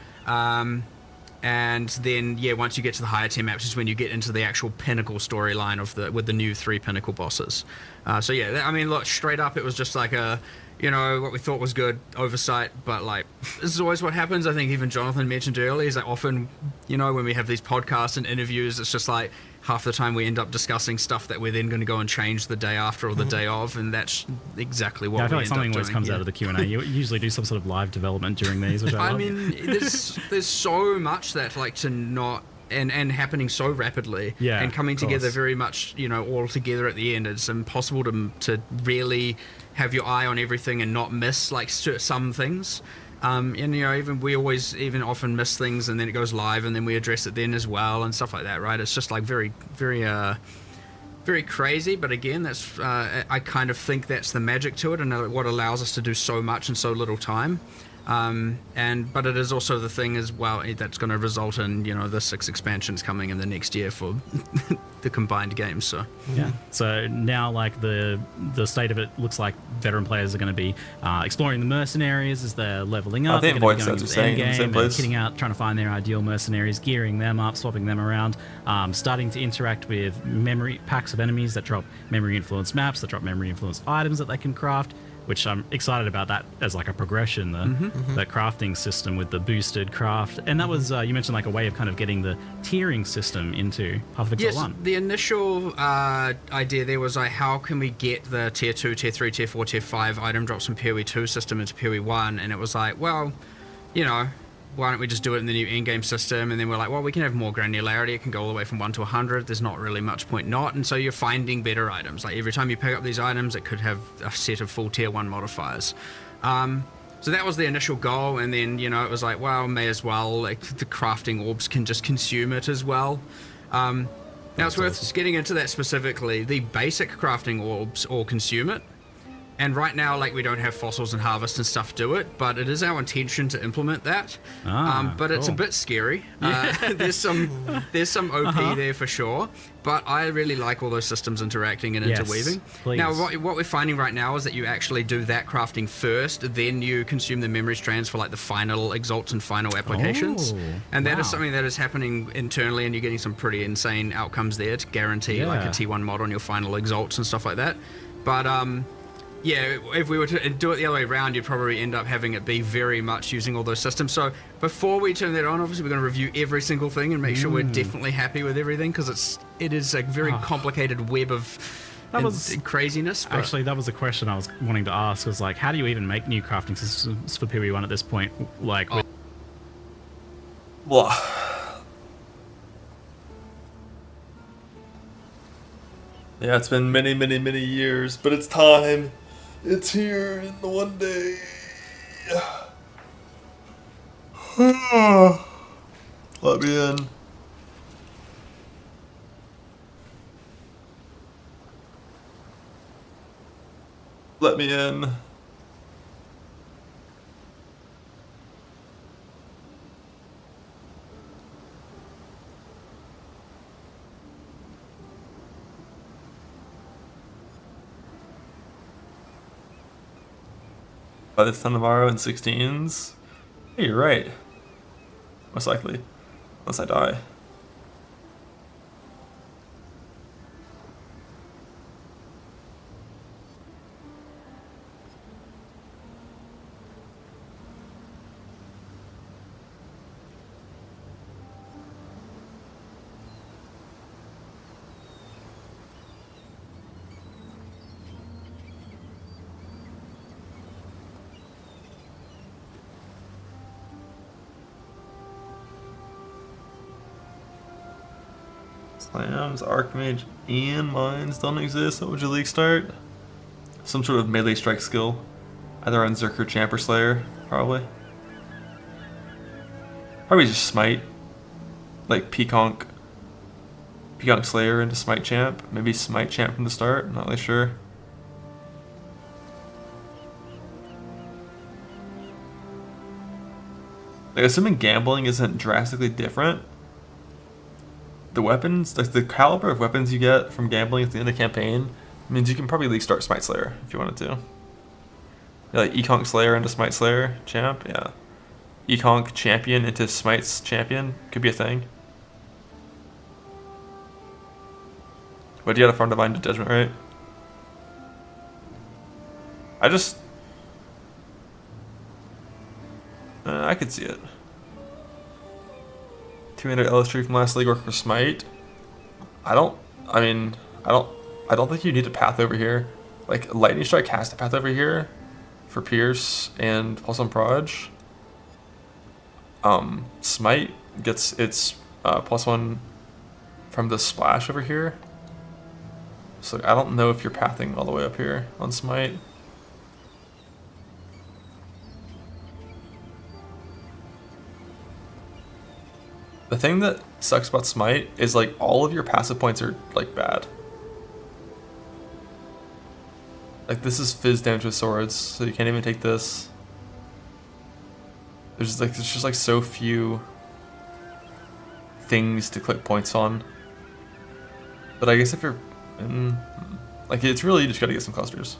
[SPEAKER 9] And then, once you get to the higher tier maps is when you get into the actual pinnacle storyline with the new 3 pinnacle bosses. So yeah, I mean, look, straight up, it was just like a, what we thought was good oversight, but like, this is always what happens. I think even Jonathan mentioned earlier is that often, when we have these podcasts and interviews, it's just like half the time we end up discussing stuff that we're then going to go and change the day after or the day of, and that's exactly what
[SPEAKER 10] I feel
[SPEAKER 9] we
[SPEAKER 10] like
[SPEAKER 9] end up
[SPEAKER 10] something always
[SPEAKER 9] doing.
[SPEAKER 10] comes out of the Q&A. You usually do some sort of live development during these, which I love.
[SPEAKER 9] mean, there's so much that like to not and happening so rapidly, and coming together very much, all together at the end. It's impossible to really have your eye on everything and not miss like some things. And even we often miss things, and then it goes live, and then we address it then as well, and stuff like that, right? It's just like very crazy, but again, that's I kind of think that's the magic to it, and what allows us to do so much in so little time. But it is also the thing as well that's going to result in the 6 expansions coming in the next year for the combined games. So
[SPEAKER 10] yeah. So now, like the state of it looks like veteran players are going to be exploring the mercenaries as they're leveling up.
[SPEAKER 1] I think
[SPEAKER 10] they're
[SPEAKER 1] Void
[SPEAKER 10] going to
[SPEAKER 1] Sets
[SPEAKER 10] go
[SPEAKER 1] are
[SPEAKER 10] into the
[SPEAKER 1] saying in the same
[SPEAKER 10] endgame and
[SPEAKER 1] place.
[SPEAKER 10] kitting out, trying to find their ideal mercenaries, gearing them up, swapping them around, starting to interact with memory packs of enemies that drop memory influenced maps, that drop memory influenced items that they can craft. Which I'm excited about that as like a progression, the crafting system with the boosted craft. And that was, you mentioned like a way of kind of getting the tiering system into Path of Exile 1.
[SPEAKER 9] The initial idea there was like, how can we get the tier 2, tier 3, tier 4, tier 5 item drops from PoE 2 system into PoE 1? And it was like, well, why don't we just do it in the new in-game system? And then we're like, well, we can have more granularity. It can go all the way from 1 to 100. There's not really much point not. And so you're finding better items. Like every time you pick up these items, it could have a set of full tier 1 modifiers. So that was the initial goal. And then, it was like, well, may as well. Like the crafting orbs can just consume it as well. Now it's worth getting into that specifically. The basic crafting orbs all consume it. And right now, like, we don't have fossils and harvest and stuff do it, but it is our intention to implement that. But it's a bit scary. There's some OP there for sure, but I really like all those systems interacting and interweaving.
[SPEAKER 10] Please.
[SPEAKER 9] Now, what we're finding right now is that you actually do that crafting first, then you consume the memory strands for like the final exalts and final applications. And that is something that is happening internally, and you're getting some pretty insane outcomes there to guarantee like a T1 mod on your final exalts and stuff like that. But yeah, if we were to do it the other way around, you'd probably end up having it be very much using all those systems. So before we turn that on, obviously we're going to review every single thing and make sure we're definitely happy with everything, because it is a very complicated web of craziness. But
[SPEAKER 10] Actually, that was a question I was wanting to ask, was like, how do you even make new crafting systems for PoE 1 at this point? Like,
[SPEAKER 1] Well, yeah, it's been many, many, many years, but it's time. It's here in the one day. Let me in. Let me in. By this time tomorrow in 16s? Yeah, you're right. Most likely. Unless I die. Slams, Archmage, and Mines don't exist. What would your league start? Some sort of melee strike skill. Either on Zerker, Champ, or Slayer, probably. Probably just Smite. Like Peaconk Slayer into Smite Champ. Maybe Smite Champ from the start, I'm not really sure. Like, assuming gambling isn't drastically different, the weapons, like the caliber of weapons you get from gambling at the end of the campaign means you can probably league start Smite Slayer if you wanted to. Yeah, like Econk Slayer into Smite Slayer Champ, yeah. Econk Champion into Smite's Champion could be a thing. But you gotta farm Divine to Judgment, right? I could see it. 200 LS3 from last league work for Smite. I don't think you need a path over here. Like, Lightning Strike has a path over here for Pierce and +1 Proj. Smite gets its +1 from the splash over here. So I don't know if you're pathing all the way up here on Smite. The thing that sucks about Smite is like all of your passive points are like bad. Like this is fizz damage with swords, so you can't even take this. There's just like so few things to click points on. But I guess if you're like, it's really, you just gotta get some clusters.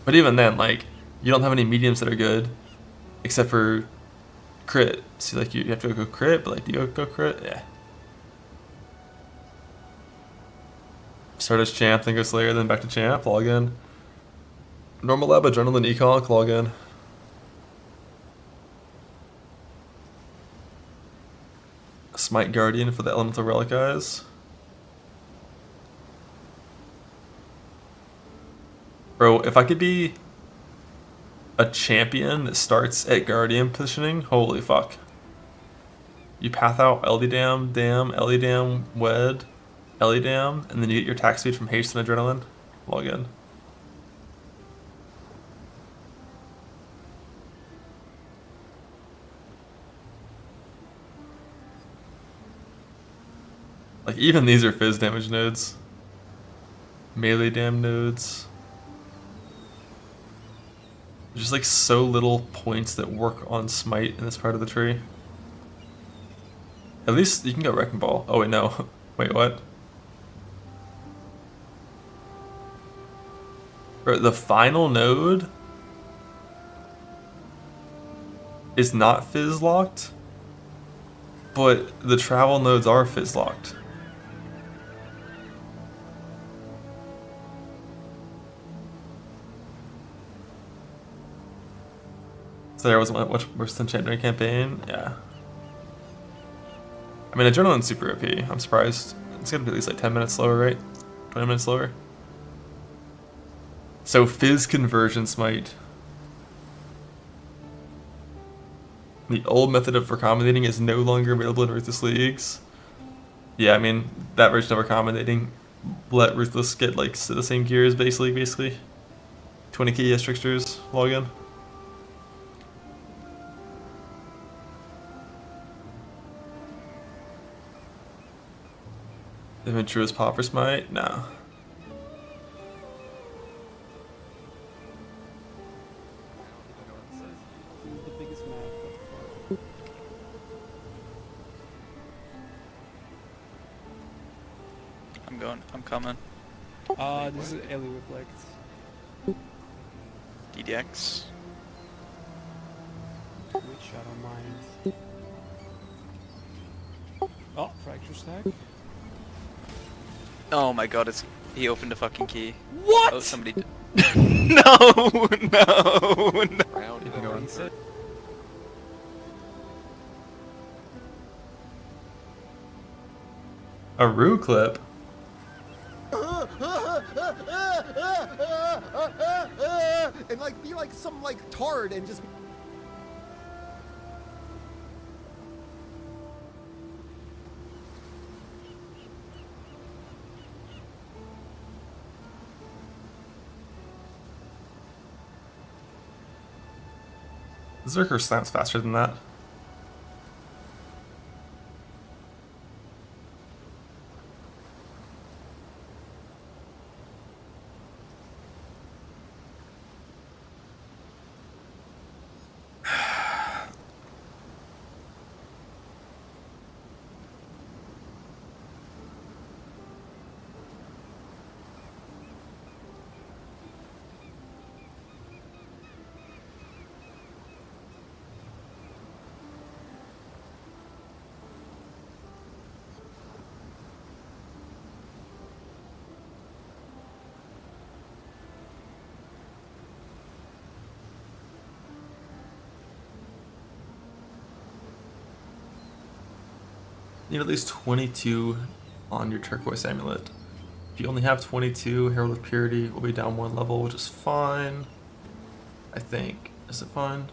[SPEAKER 1] But even then, like, you don't have any mediums that are good, except for crit. See, like, you have to go crit, but like, do you go crit? Yeah. Start as Champ, then go Slayer, then back to Champ, log in. Normal Lab, Adrenaline, Econ, log in. Smite Guardian for the Elemental Relic guys. Bro, if I could be a champion that starts at Guardian positioning, holy fuck. You path out Elidam, Dam, Elidam, Wed, Elidam, and then you get your attack speed from Haste and Adrenaline. Log in. Like, even these are fizz damage nodes. Melee dam nodes. There's just like so little points that work on Smite in this part of the tree. At least you can go Wrecking Ball. Oh wait, no. Wait, what? Bro, the final node is not fizz locked, but the travel nodes are fizz locked. So there wasn't much worse than Chandra campaign, yeah. I mean, Adrenaline's super OP. I'm surprised. It's gonna be at least like 10 minutes slower, right? 20 minutes slower. So fizz conversion Smite. The old method of accommodating is no longer available in Ruthless Leagues. Yeah, I mean, that version of accommodating let Ruthless get like the same gear as base league, basically. 20k ES Tricksters, login. Adventurous Popper Smite? No.
[SPEAKER 11] I'm coming.
[SPEAKER 12] This is Ellie Reflect.
[SPEAKER 11] DDX.
[SPEAKER 12] Which Shadow Mind. Oh, Fracture Stack.
[SPEAKER 11] Oh my god, he opened a fucking key.
[SPEAKER 12] What?
[SPEAKER 11] Oh, somebody did. No.
[SPEAKER 1] A Rue clip?
[SPEAKER 13] And like be like some like tard and just
[SPEAKER 1] Zerker slams faster than that. You need at least 22 on your turquoise amulet. If you only have 22, Herald of Purity will be down 1 level, which is fine. I think. Is it fine?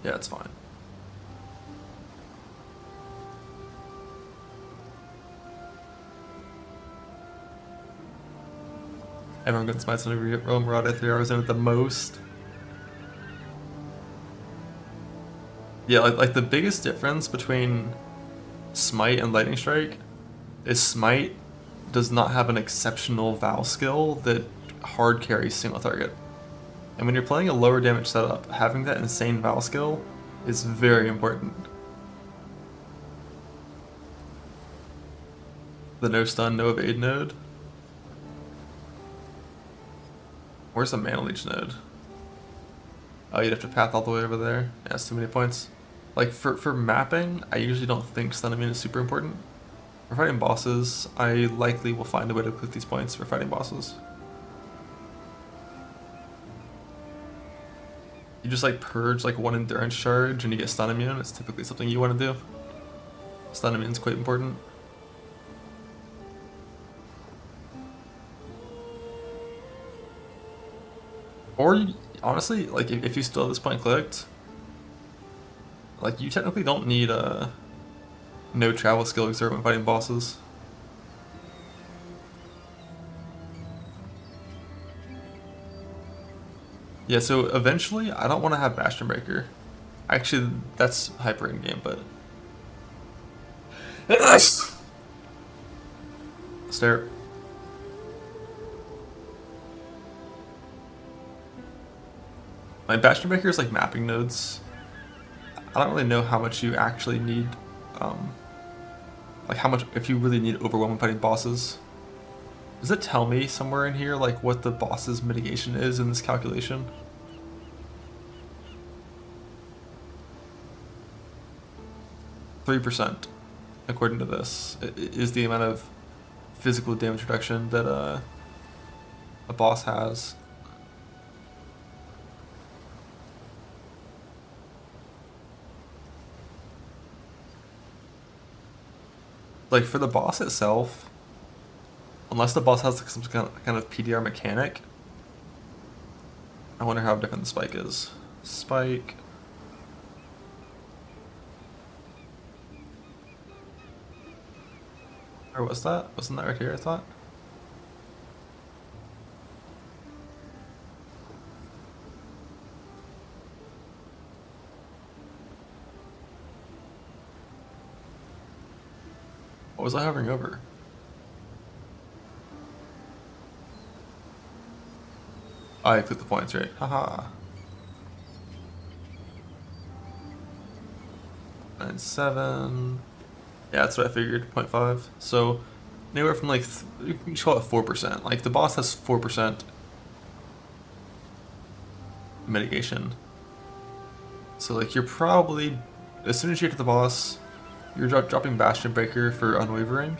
[SPEAKER 1] Yeah, it's fine. Everyone gets smites on every Rome Rod at 3 hours in at the most. Yeah, like the biggest difference between Smite and Lightning Strike is Smite does not have an exceptional Val skill that hard carries single target. And when you're playing a lower damage setup, having that insane Val skill is very important. The no stun, no evade node. Where's the Mana Leech node? Oh, you'd have to path all the way over there. Yeah, that's too many points. Like, for mapping, I usually don't think stun immune is super important. For fighting bosses, I likely will find a way to click these points for fighting bosses. You just like purge like 1 endurance charge and you get stun immune. It's typically something you want to do. Stun immune is quite important. Or honestly, like if you still have this point clicked, like you technically don't need a no travel skill exert when fighting bosses. Yeah, so eventually I don't want to have Bastion Breaker. Actually, that's hyper in game, but stare. My Bastion Breaker is like mapping nodes. I don't really know how much you actually need, like how much, if you really need overwhelm when fighting bosses. Does it tell me somewhere in here like what the boss's mitigation is in this calculation? %, according to this, is the amount of physical damage reduction that a boss has. Like for the boss itself, unless the boss has like some kind of PDR mechanic, I wonder how different the spike is. Spike. Or was that? Wasn't that right here, I thought? What was I hovering over? I clicked the points, right? Haha. 9.7. Yeah, that's what I figured. 0.5. So anywhere from like you can call it 4%. Like the boss has 4% mitigation. So like you're probably, as soon as you get to the boss, you're dropping Bastion Breaker for Unwavering.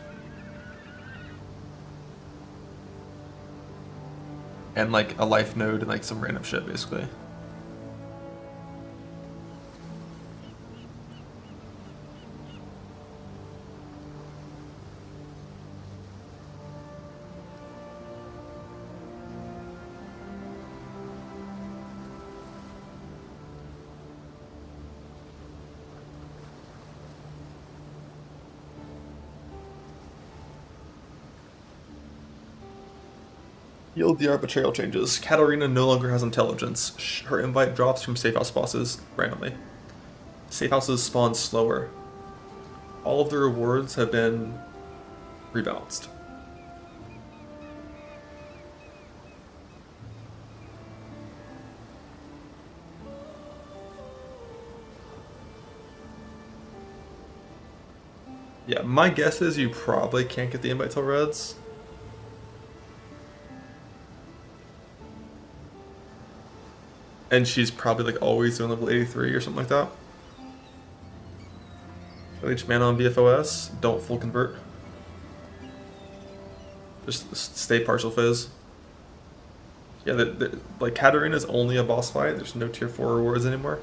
[SPEAKER 1] And like a life node and like some random shit basically. Yield the betrayal changes. Katarina no longer has intelligence. Her invite drops from safe house bosses randomly. Safe houses spawn slower. All of the rewards have been rebalanced. Yeah, my guess is you probably can't get the invite till reds. And she's probably like always doing level 83 or something like that. Each mana on BFOS, don't full convert. Just stay partial fizz. Yeah, like Katarina is only a boss fight. There's no tier 4 rewards anymore.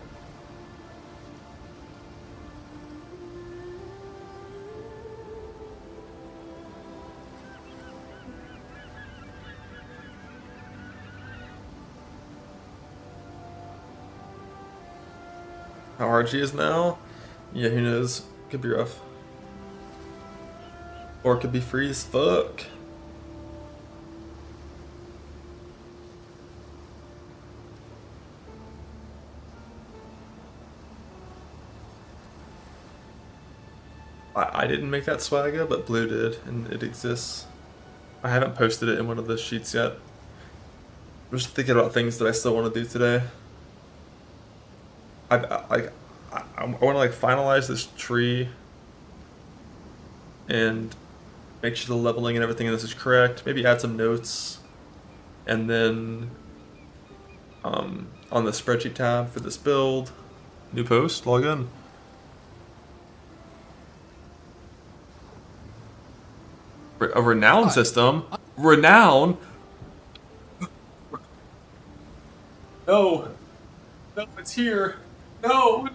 [SPEAKER 1] How hard she is now? Yeah, who knows? Could be rough. Or it could be free as fuck. I didn't make that swagger, but Blue did, and it exists. I haven't posted it in one of the sheets yet. I'm just thinking about things that I still want to do today. I want to like finalize this tree and make sure the leveling and everything in this is correct. Maybe add some notes, and then on the spreadsheet tab for this build, new post, log in. A renown system, renown. No, no, it's here. No.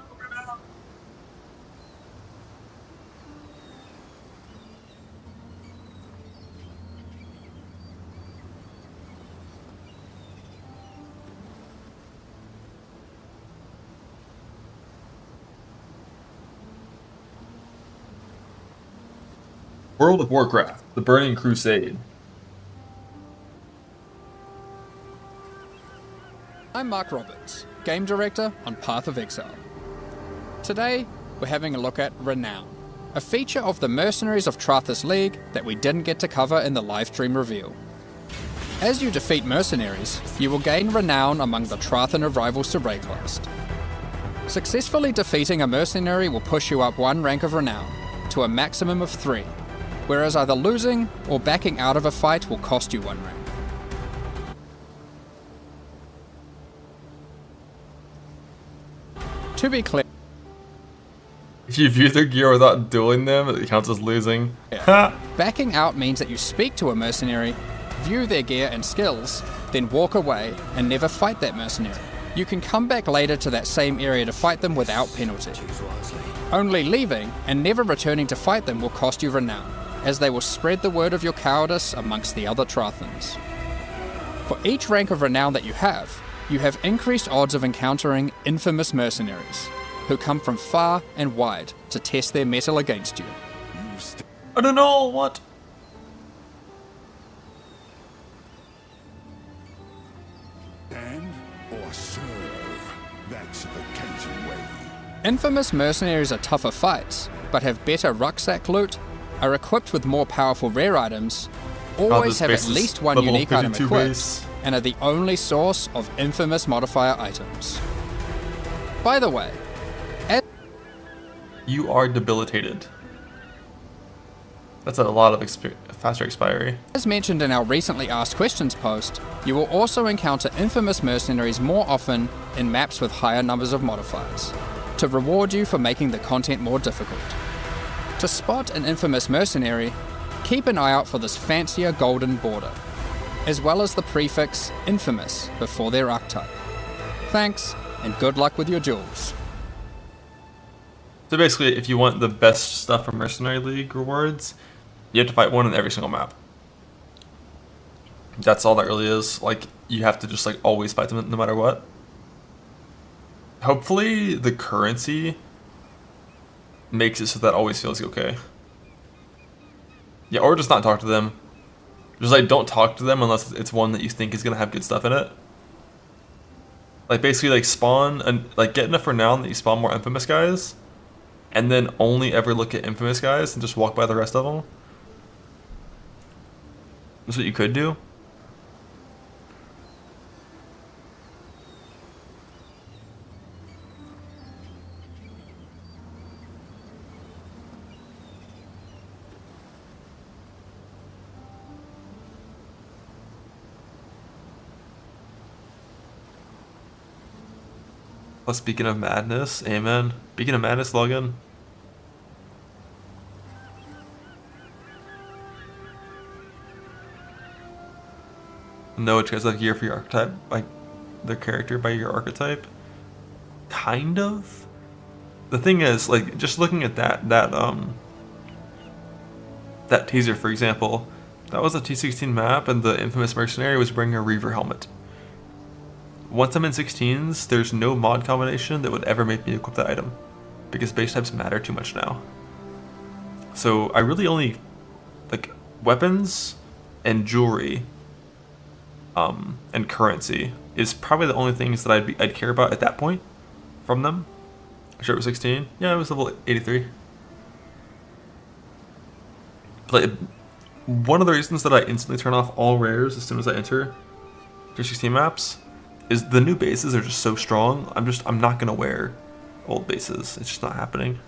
[SPEAKER 1] World of Warcraft, The Burning Crusade.
[SPEAKER 7] I'm Mark Roberts, Game Director on Path of Exile. Today, we're having a look at Renown, a feature of the Mercenaries of Trathis League that we didn't get to cover in the livestream reveal. As you defeat mercenaries, you will gain Renown among the Trathan rivals to Rayclast. Successfully defeating a mercenary will push you up one rank of Renown, to a maximum of 3, whereas either losing or backing out of a fight will cost you 1 rank. To be clear,
[SPEAKER 1] if you view their gear without dueling them, it counts as losing.
[SPEAKER 7] backing out means that you speak to a mercenary, view their gear and skills, then walk away and never fight that mercenary. You can come back later to that same area to fight them without penalty. Only leaving and never returning to fight them will cost you renown, as they will spread the word of your cowardice amongst the other Trathans. For each rank of renown that you have increased odds of encountering infamous mercenaries, who come from far and wide to test their mettle against you.
[SPEAKER 1] I don't know, what?
[SPEAKER 8] Stand or serve. That's the Kenton way.
[SPEAKER 7] Infamous mercenaries are tougher fights, but have better rucksack loot, are equipped with more powerful rare items, always have at least one unique item equipped, and are the only source of infamous modifier items. By the way,
[SPEAKER 1] you are debilitated. That's a lot of faster expiry.
[SPEAKER 7] As mentioned in our recently asked questions post, you will also encounter infamous mercenaries more often in maps with higher numbers of modifiers, to reward you for making the content more difficult. To spot an infamous mercenary, keep an eye out for this fancier golden border, as well as the prefix infamous before their archetype. Thanks, and good luck with your duels.
[SPEAKER 1] So basically, if you want the best stuff from Mercenary League rewards, you have to fight one in every single map. That's all that really is. Like, you have to just like always fight them no matter what. Hopefully the currency makes it so that always feels okay. Yeah, or just not talk to them. Just like don't talk to them unless it's one that you think is gonna have good stuff in it. Like basically like spawn and like get enough renown that you spawn more infamous guys, and then only ever look at infamous guys and just walk by the rest of them. That's what you could do. Plus, speaking of madness, amen. Speaking of madness, login. No, it tries to gear for your archetype by their character by your archetype. Kind of. The thing is, like, just looking at that teaser, for example, that was a T16 map, and the infamous mercenary was wearing a Reaver helmet. Once I'm in 16s, there's no mod combination that would ever make me equip that item, because base types matter too much now. So I really only, like, weapons and jewelry, and currency is probably the only things that I'd care about at that point from them. Sure, it was 16. Yeah, it was level 83. But like, one of the reasons that I instantly turn off all rares as soon as I enter Tier 16 maps is the new bases are just so strong. I'm not gonna wear old bases. It's just not happening.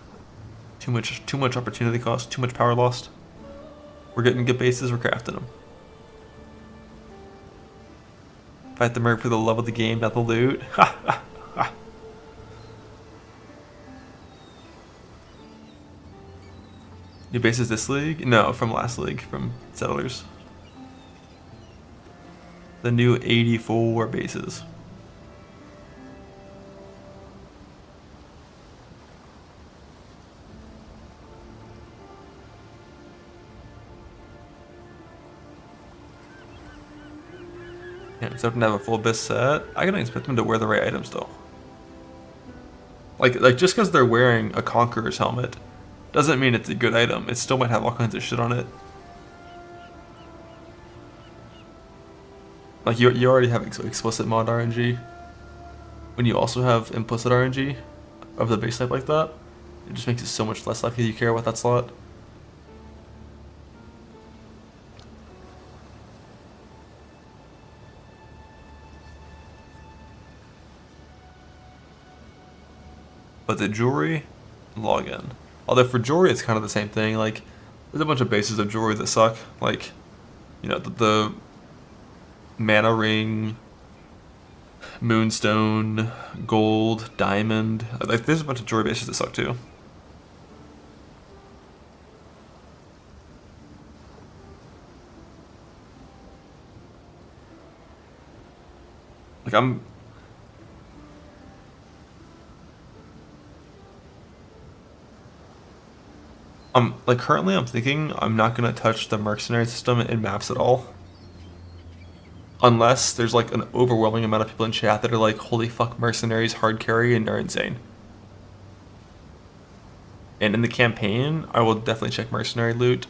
[SPEAKER 1] Too much opportunity cost, too much power lost. We're getting good bases, we're crafting them. Fight the merc for the love of the game, not the loot. Ha ha ha. New bases this league? No, from last league, from Settlers. The new 84 bases. Yeah, expect them to have a full Abyss set. I can expect them to wear the right items though. Like just because they're wearing a Conqueror's helmet doesn't mean it's a good item. It still might have all kinds of shit on it. Like you already have explicit mod RNG. When you also have implicit RNG of the base type like that, it just makes it so much less likely you care about that slot. But the jewelry, login. Although for jewelry, it's kind of the same thing. Like, there's a bunch of bases of jewelry that suck. Like, you know, the mana ring, moonstone, gold, diamond. Like, there's a bunch of jewelry bases that suck too. Like, like currently I'm thinking I'm not gonna touch the mercenary system in maps at all. Unless there's like an overwhelming amount of people in chat that are like, holy fuck, mercenaries hard carry and are insane. And in the campaign, I will definitely check mercenary loot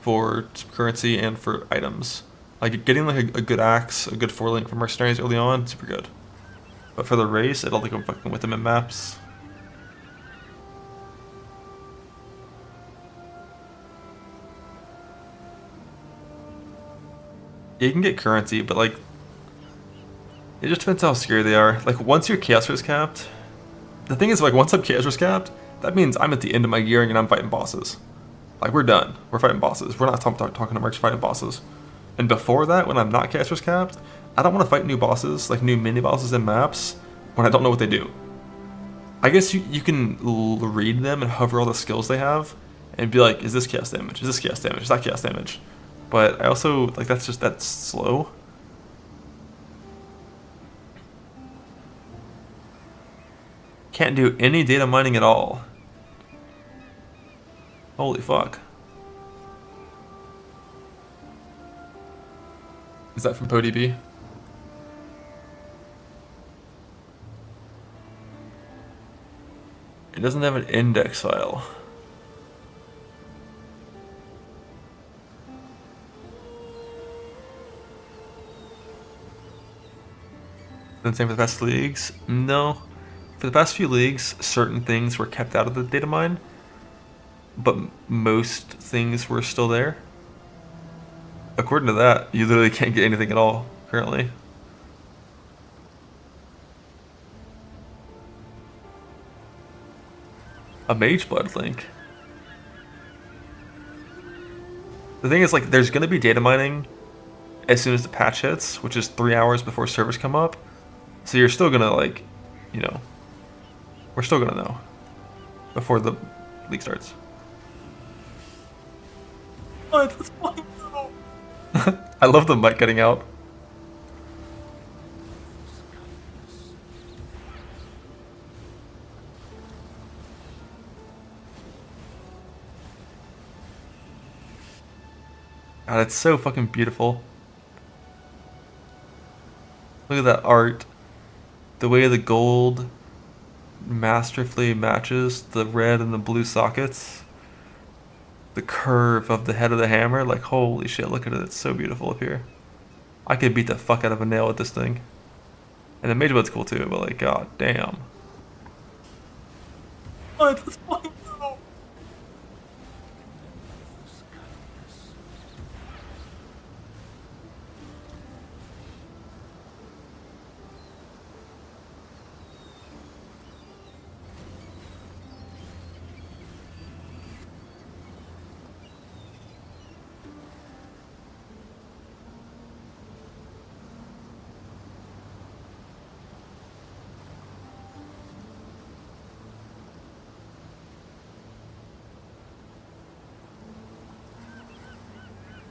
[SPEAKER 1] for currency and for items. Like getting like a good axe, a good 4-link for mercenaries early on, super good. But for the race, I don't think I'm fucking with them in maps. You can get currency, but like, it just depends how scary they are. Like once your chaos is capped, the thing is like once I'm chaos is capped, that means I'm at the end of my gearing and I'm fighting bosses. Like we're done. We're fighting bosses. We're not talking to mercs, fighting bosses. And before that, when I'm not chaos is capped, I don't want to fight new bosses, like new mini bosses in maps, when I don't know what they do. I guess you can read them and hover all the skills they have, and be like, is this chaos damage? Is this chaos damage? Is that chaos damage? But I also, like, that's slow. Can't do any data mining at all. Holy fuck. Is that from PoDB? It doesn't have an index file. And same for the past leagues. No. For the past few leagues, certain things were kept out of the data mine, but most things were still there. According to that, you literally can't get anything at all currently. A Mage Blood link. The thing is, like, there's gonna be data mining as soon as the patch hits, which is 3 hours before servers come up. So you're still gonna, like, you know, we're still gonna know before the league starts. What? Let's fucking go! I love the mic cutting out. God, it's so fucking beautiful. Look at that art. The way the gold masterfully matches the red and the blue sockets. The curve of the head of the hammer, like holy shit, look at it, it's so beautiful up here. I could beat the fuck out of a nail with this thing. And the mage blood's cool too, but like, god damn. What? Let's fucking go!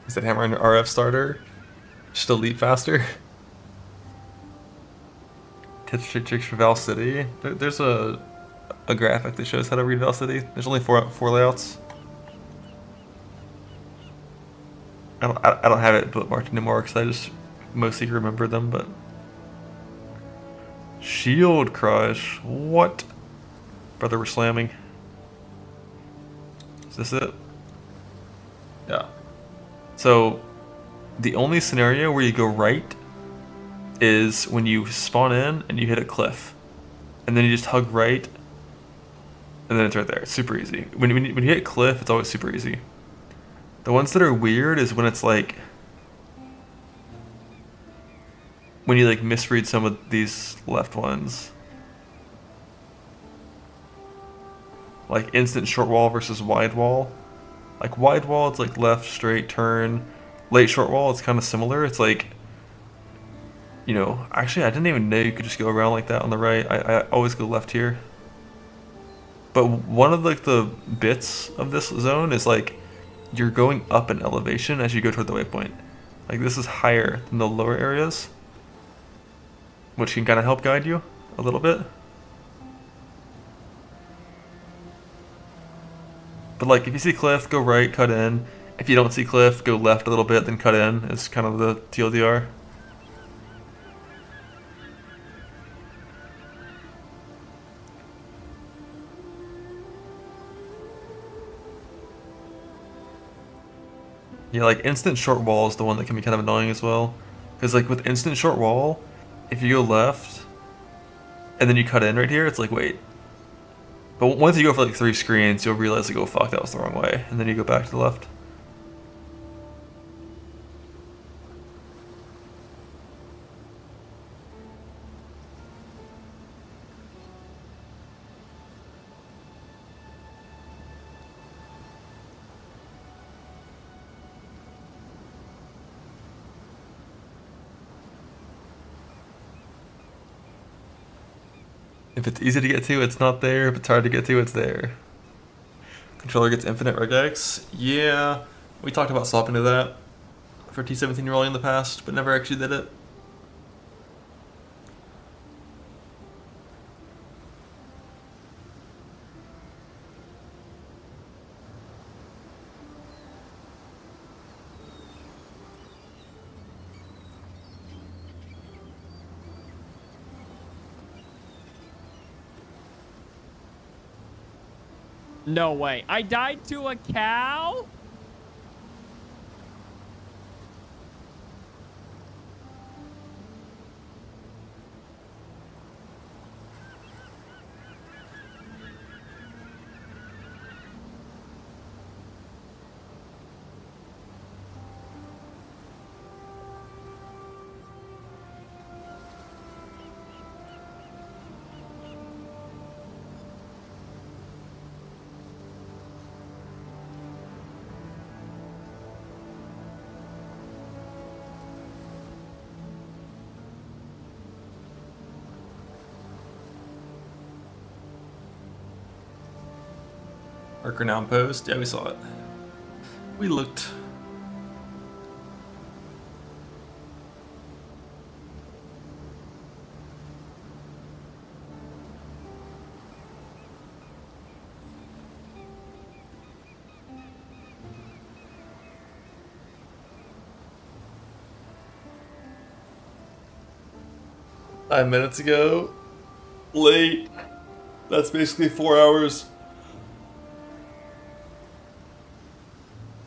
[SPEAKER 1] Is that hammer an RF starter? Just a leap faster? Tips tricks for Val City. There's a graphic that shows how to read Val City. There's only four layouts. I don't have it bookmarked anymore because I just mostly remember them, but Shield Crush. What? Brother, we're slamming. Is this it? Yeah. So, the only scenario where you go right is when you spawn in and you hit a cliff. And then you just hug right, and then it's right there. It's super easy. When you hit cliff, it's always super easy. The ones that are weird is when it's like, when you like misread some of these left ones. Like instant short wall versus wide wall. Like wide wall, it's like left, straight, turn. Late short wall, it's kind of similar. It's like, you know, actually I didn't even know you could just go around like that on the right. I always go left here. But one of like the bits of this zone is like, you're going up in elevation as you go toward the waypoint. Like this is higher than the lower areas, which can kind of help guide you a little bit. But like if you see cliff, go right, cut in. If you don't see cliff, go left a little bit, then cut in. It's kind of the TLDR. Yeah, like instant short wall is the one that can be kind of annoying as well. Because like with instant short wall, if you go left and then you cut in right here, it's like, wait. But once you go for like 3 screens, you'll realize like, oh fuck, that was the wrong way. And then you go back to the left. If it's easy to get to, it's not there. If it's hard to get to, it's there. Controller gets infinite regex. Yeah, we talked about swapping to that for T17 rolling in the past, but never actually did it.
[SPEAKER 13] No way. I died to a cow?
[SPEAKER 1] Our renown post. Yeah, we saw it. We looked. Five minutes ago. Late. That's basically 4 hours.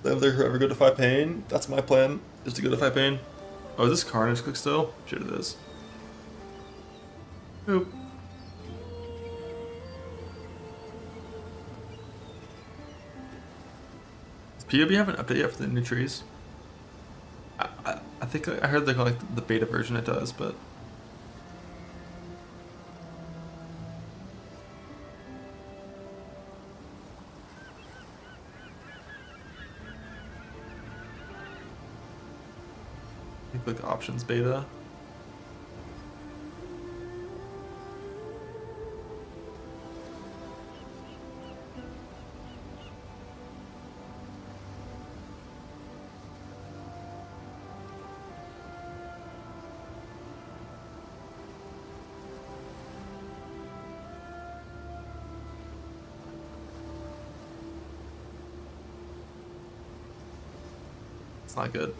[SPEAKER 1] If they ever go to 5 pain, that's my plan, is to go to 5 pain. Oh, is this Carnage click still? Shit, it is. Oop. Does POB have an update yet for the new trees? I think I heard they call like the beta version it does, but I think like options beta. It's not good.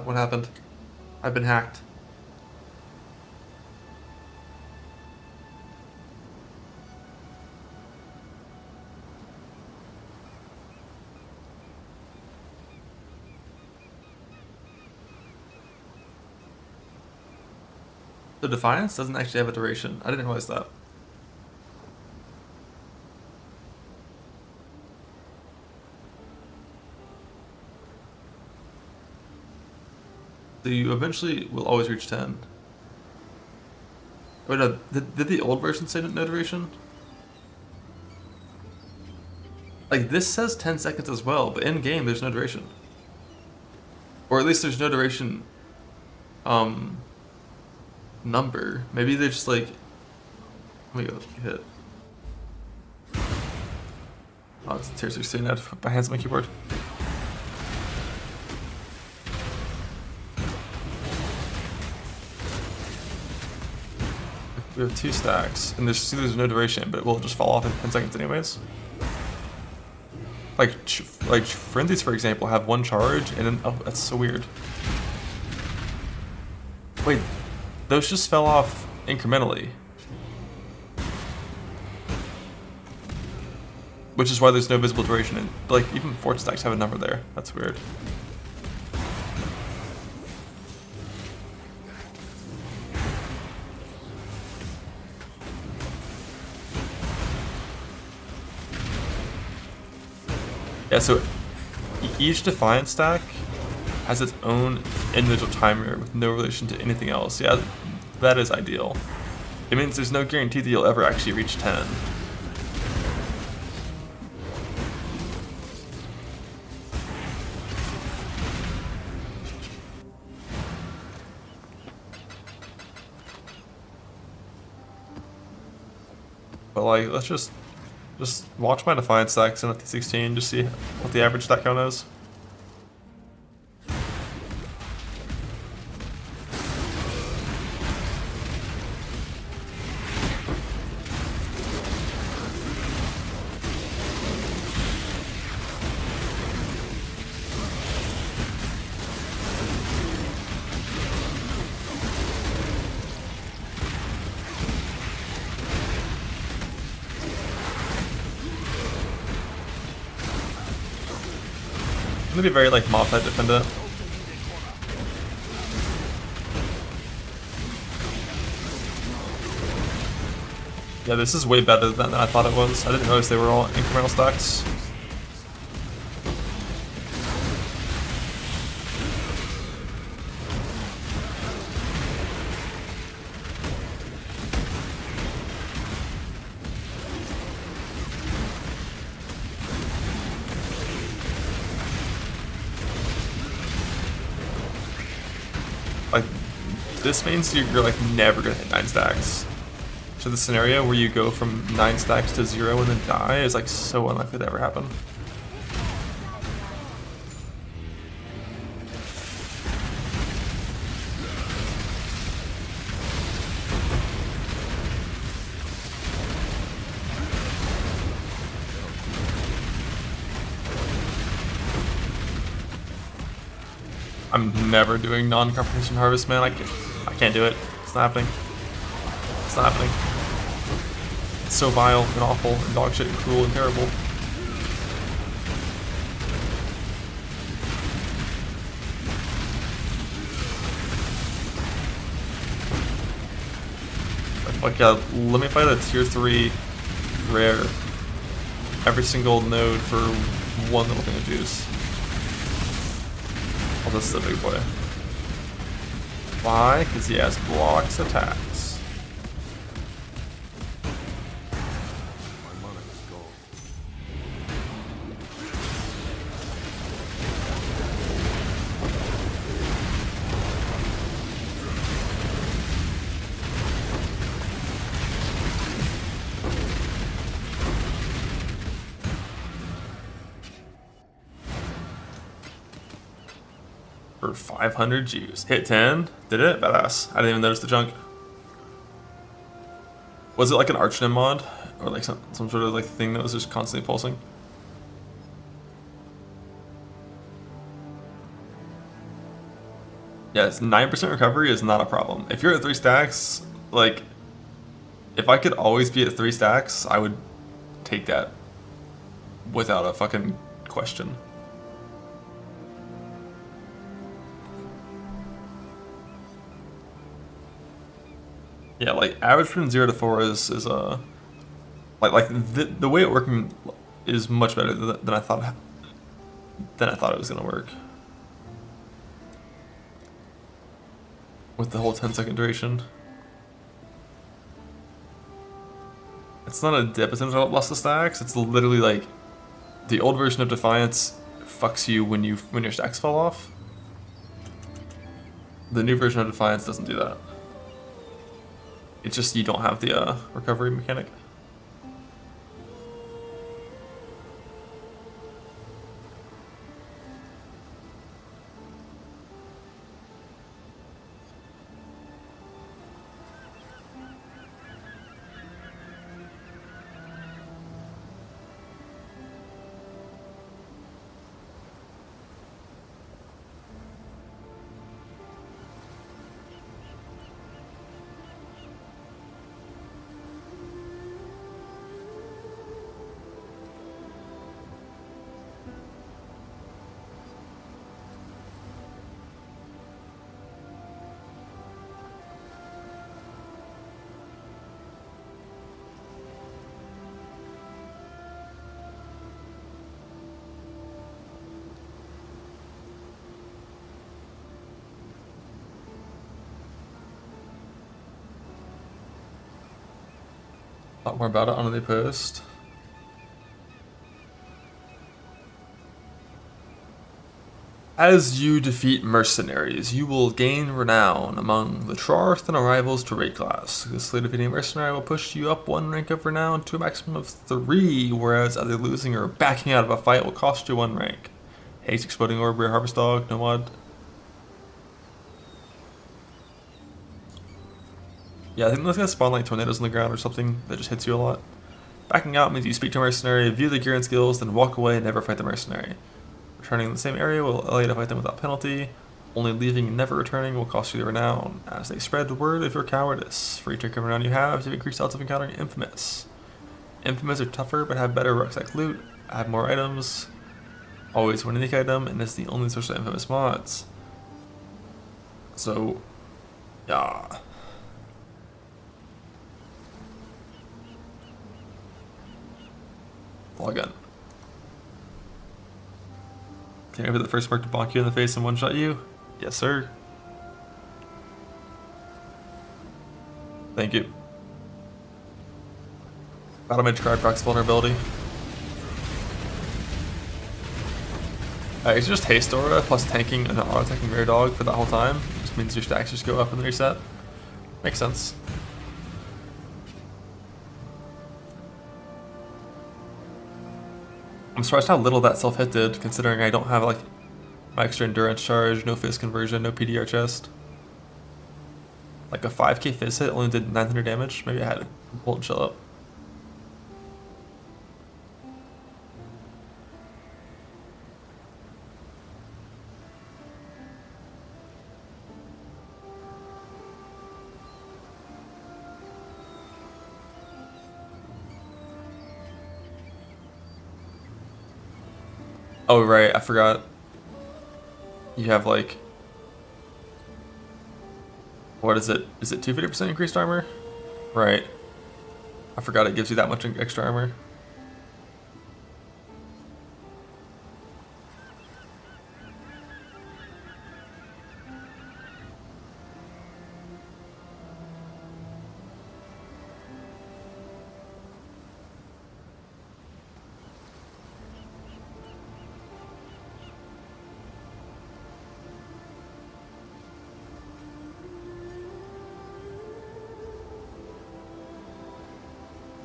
[SPEAKER 1] What happened? I've been hacked. The Defiance doesn't actually have a duration. I didn't realize that. So you eventually will always reach 10. Wait, no, did the old version say no duration? Like, this says 10 seconds as well, but in game there's no duration. Or at least there's no duration number. Maybe they're just like, let me go hit. Oh, it's tier 16. I have to put my hands on my keyboard. We have 2 stacks, and there's no duration, but it will just fall off in 10 seconds anyways. Like frenzies, for example, have 1 charge, and then oh, that's so weird. Wait, those just fell off incrementally, which is why there's no visible duration. And like even fort stacks have a number there. That's weird. Yeah, so each Defiant stack has its own individual timer with no relation to anything else. Yeah, that is ideal. It means there's no guarantee that you'll ever actually reach 10. But like, let's just watch my Defiant stacks in T16, just see what the average stack count is. It's gonna be very like mob type dependent. Yeah, this is way better than I thought it was. I didn't realize they were all incremental stacks. Like, this means you're like never gonna hit 9 stacks. So the scenario where you go from 9 stacks to 0 and then die is like so unlikely to ever happen. I'm never doing non-comprehension harvest, man. I can't do it. It's not happening. It's not happening. It's so vile and awful and dog shit and cruel and terrible. Like, yeah, let me fight a tier 3 rare every single node for one little thing of juice. Oh, this is a big boy. Why? Because he has blocks attacks.
[SPEAKER 8] My mana is gone.
[SPEAKER 1] For 500 juice. Hit 10. Did it? Badass. I didn't even notice the junk. Was it like an Archnim mod? Or like some sort of like thing that was just constantly pulsing? Yeah, it's 9% recovery is not a problem. If you're at 3 stacks, like, if I could always be at 3 stacks, I would take that without a fucking question. Yeah, like average from 0 to 4 is like the way it working is much better than I thought it was gonna work. With the whole 10-second duration. It's not a dip as soon as I lost the stacks, it's literally like the old version of Defiance fucks you when your stacks fall off. The new version of Defiance doesn't do that. It's just you don't have the recovery mechanic. A lot more about it on the post. As you defeat mercenaries, you will gain renown among the Trarth and arrivals to raid class. Successfully defeating a mercenary will push you up 1 rank of renown to a maximum of 3, whereas either losing or backing out of a fight will cost you 1 rank. Haste, Exploding Orb, Rare Harvest Dog, no mod. Yeah, I think that's gonna spawn like tornadoes on the ground or something that just hits you a lot. Backing out means you speak to a mercenary, view the gear and skills, then walk away and never fight the mercenary. Returning in the same area will allow you to fight them without penalty. Only leaving and never returning will cost you the renown, as they spread the word of your cowardice. For each rank of renown you have, you increase odds of encountering Infamous. Infamous are tougher but have better rucksack loot, have more items, always one unique item, and is the only source of Infamous mods. So, yeah. Log in. Can I be the first mark to bonk you in the face and one-shot you? Yes, sir. Thank you. Battle Mage card procs vulnerability. It's just haste aura plus tanking and auto-attacking rare dog for that whole time. Just means your stacks just go up and then reset. Makes sense. I'm surprised how little that self-hit did, considering I don't have like my extra endurance charge, no fizz conversion, no PDR chest. Like a 5k fizz hit only did 900 damage. Maybe I had to hold and chill up. Oh right, I forgot. You have like, what is it? Is it 250% increased armor? Right. I forgot it gives you that much extra armor.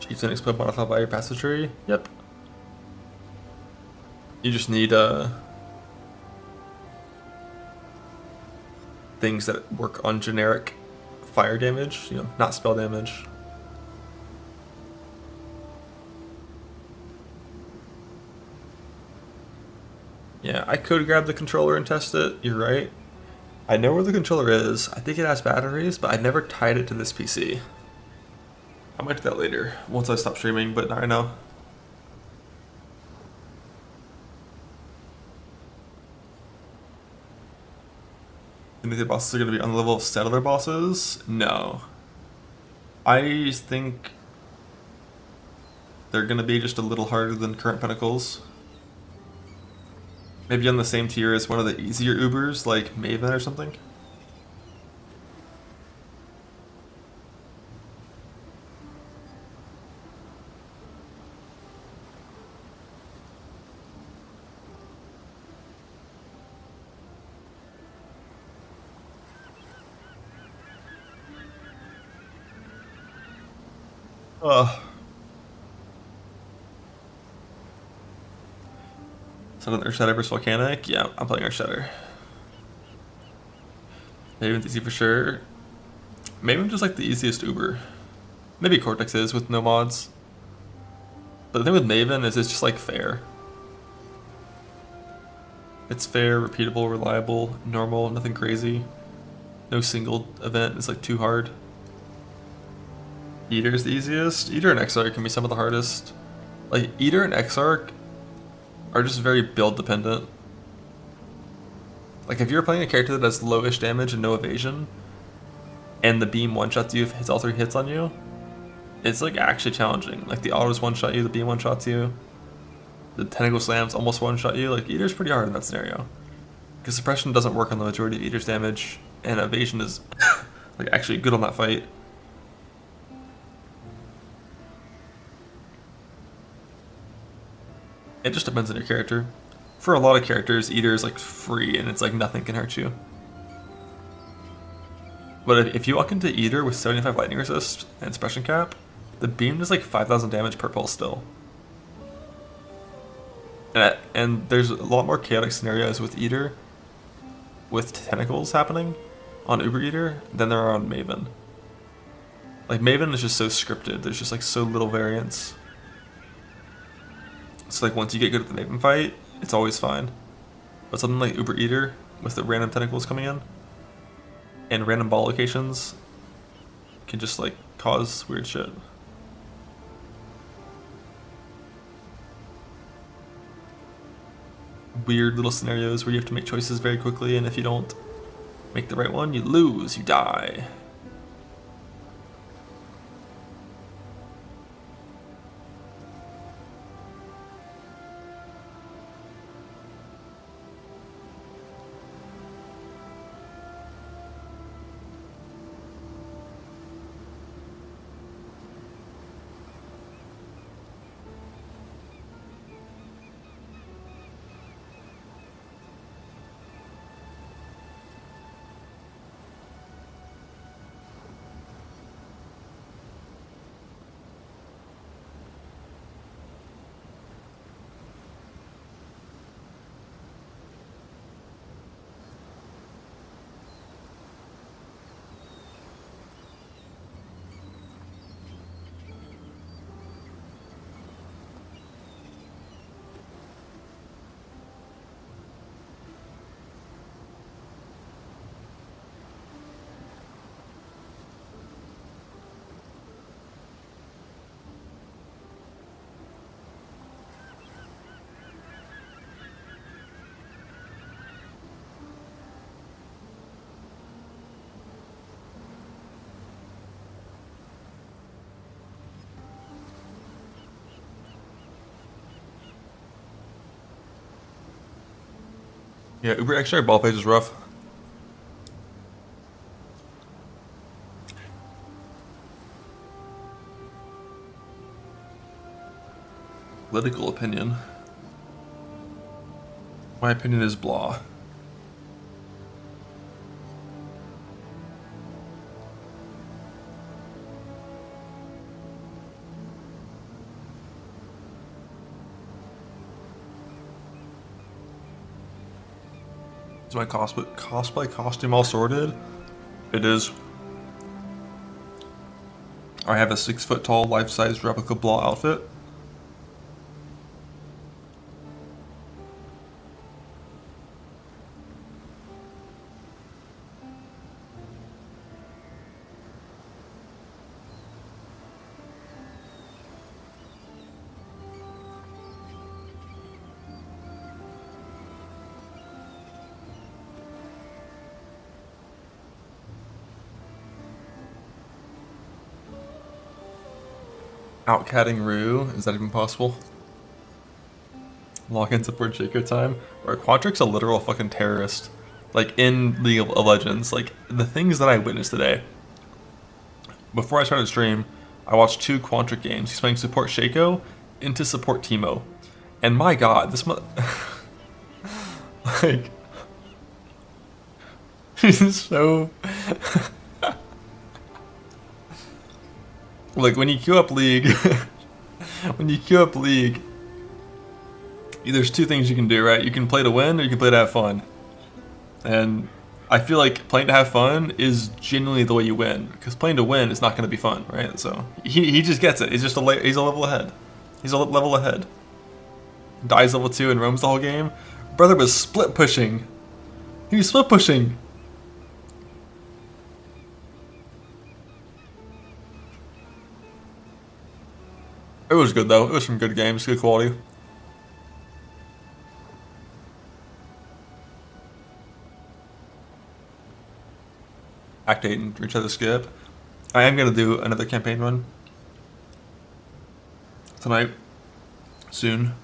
[SPEAKER 1] Chiefs and explode modified by your passive tree? Yep. You just need things that work on generic fire damage, you know, not spell damage. Yeah, I could grab the controller and test it, you're right. I know where the controller is. I think it has batteries, but I never tied it to this PC. I might do that later, once I stop streaming, but not right now. You think the bosses are going to be on the level of settler bosses? No. I think they're going to be just a little harder than current Pinnacles. Maybe on the same tier as one of the easier Ubers, like Maven or something. Ugh. So another Earthshatter versus Volcanic? Yeah, I'm playing Earthshatter. Maven's easy for sure. Maven's just like the easiest Uber. Maybe Cortex is with no mods. But the thing with Maven is it's just like fair. It's fair, repeatable, reliable, normal, nothing crazy. No single event is like too hard. Eater's the easiest. Eater and Exarch can be some of the hardest. Like Eater and Exarch are just very build dependent. Like if you're playing a character that has lowish damage and no evasion, and the beam one-shots you if hits all 3 hits on you, it's like actually challenging. Like the autos one-shot you, the beam one-shots you, the tentacle slams almost one-shot you. Like Eater's pretty hard in that scenario. Because suppression doesn't work on the majority of Eater's damage, and evasion is like actually good on that fight. It just depends on your character. For a lot of characters, Eater is like free and it's like nothing can hurt you. But if you walk into Eater with 75 lightning resist and suppression cap, the beam does like 5,000 damage per pulse still. And there's a lot more chaotic scenarios with Eater, with tentacles happening on Uber Eater than there are on Maven. Like Maven is just so scripted, there's just like so little variance. So like once you get good at the Maven fight, it's always fine. But something like Uber Eater, with the random tentacles coming in, and random ball locations, can just like cause weird shit. Weird little scenarios where you have to make choices very quickly, and if you don't make the right one, you lose, you die. Yeah, Uber extra ball phase is rough. Political opinion. My opinion is blah. Is my cosplay costume all sorted? It is. I have a 6 foot tall life-size replica blah outfit. Outcatting Rue, is that even possible? Login support Shaco time. Or Quadric's a literal fucking terrorist. Like in League of Legends. Like the things that I witnessed today. Before I started stream, I watched 2 Quantric games. He's playing support Shaco into support Teemo. And my god, this like he's so like when you queue up League there's 2 things you can do, right? You can play to win or you can play to have fun. And I feel like playing to have fun is genuinely the way you win, because playing to win is not going to be fun, right? So he just gets it. He's just he's a level ahead. He's a level ahead. Dies level 2 and roams the whole game. Brother was split pushing. He was split pushing. It was good though. It was some good games, good quality. Act 8 and reach out the skip. I am gonna do another campaign run tonight. Soon.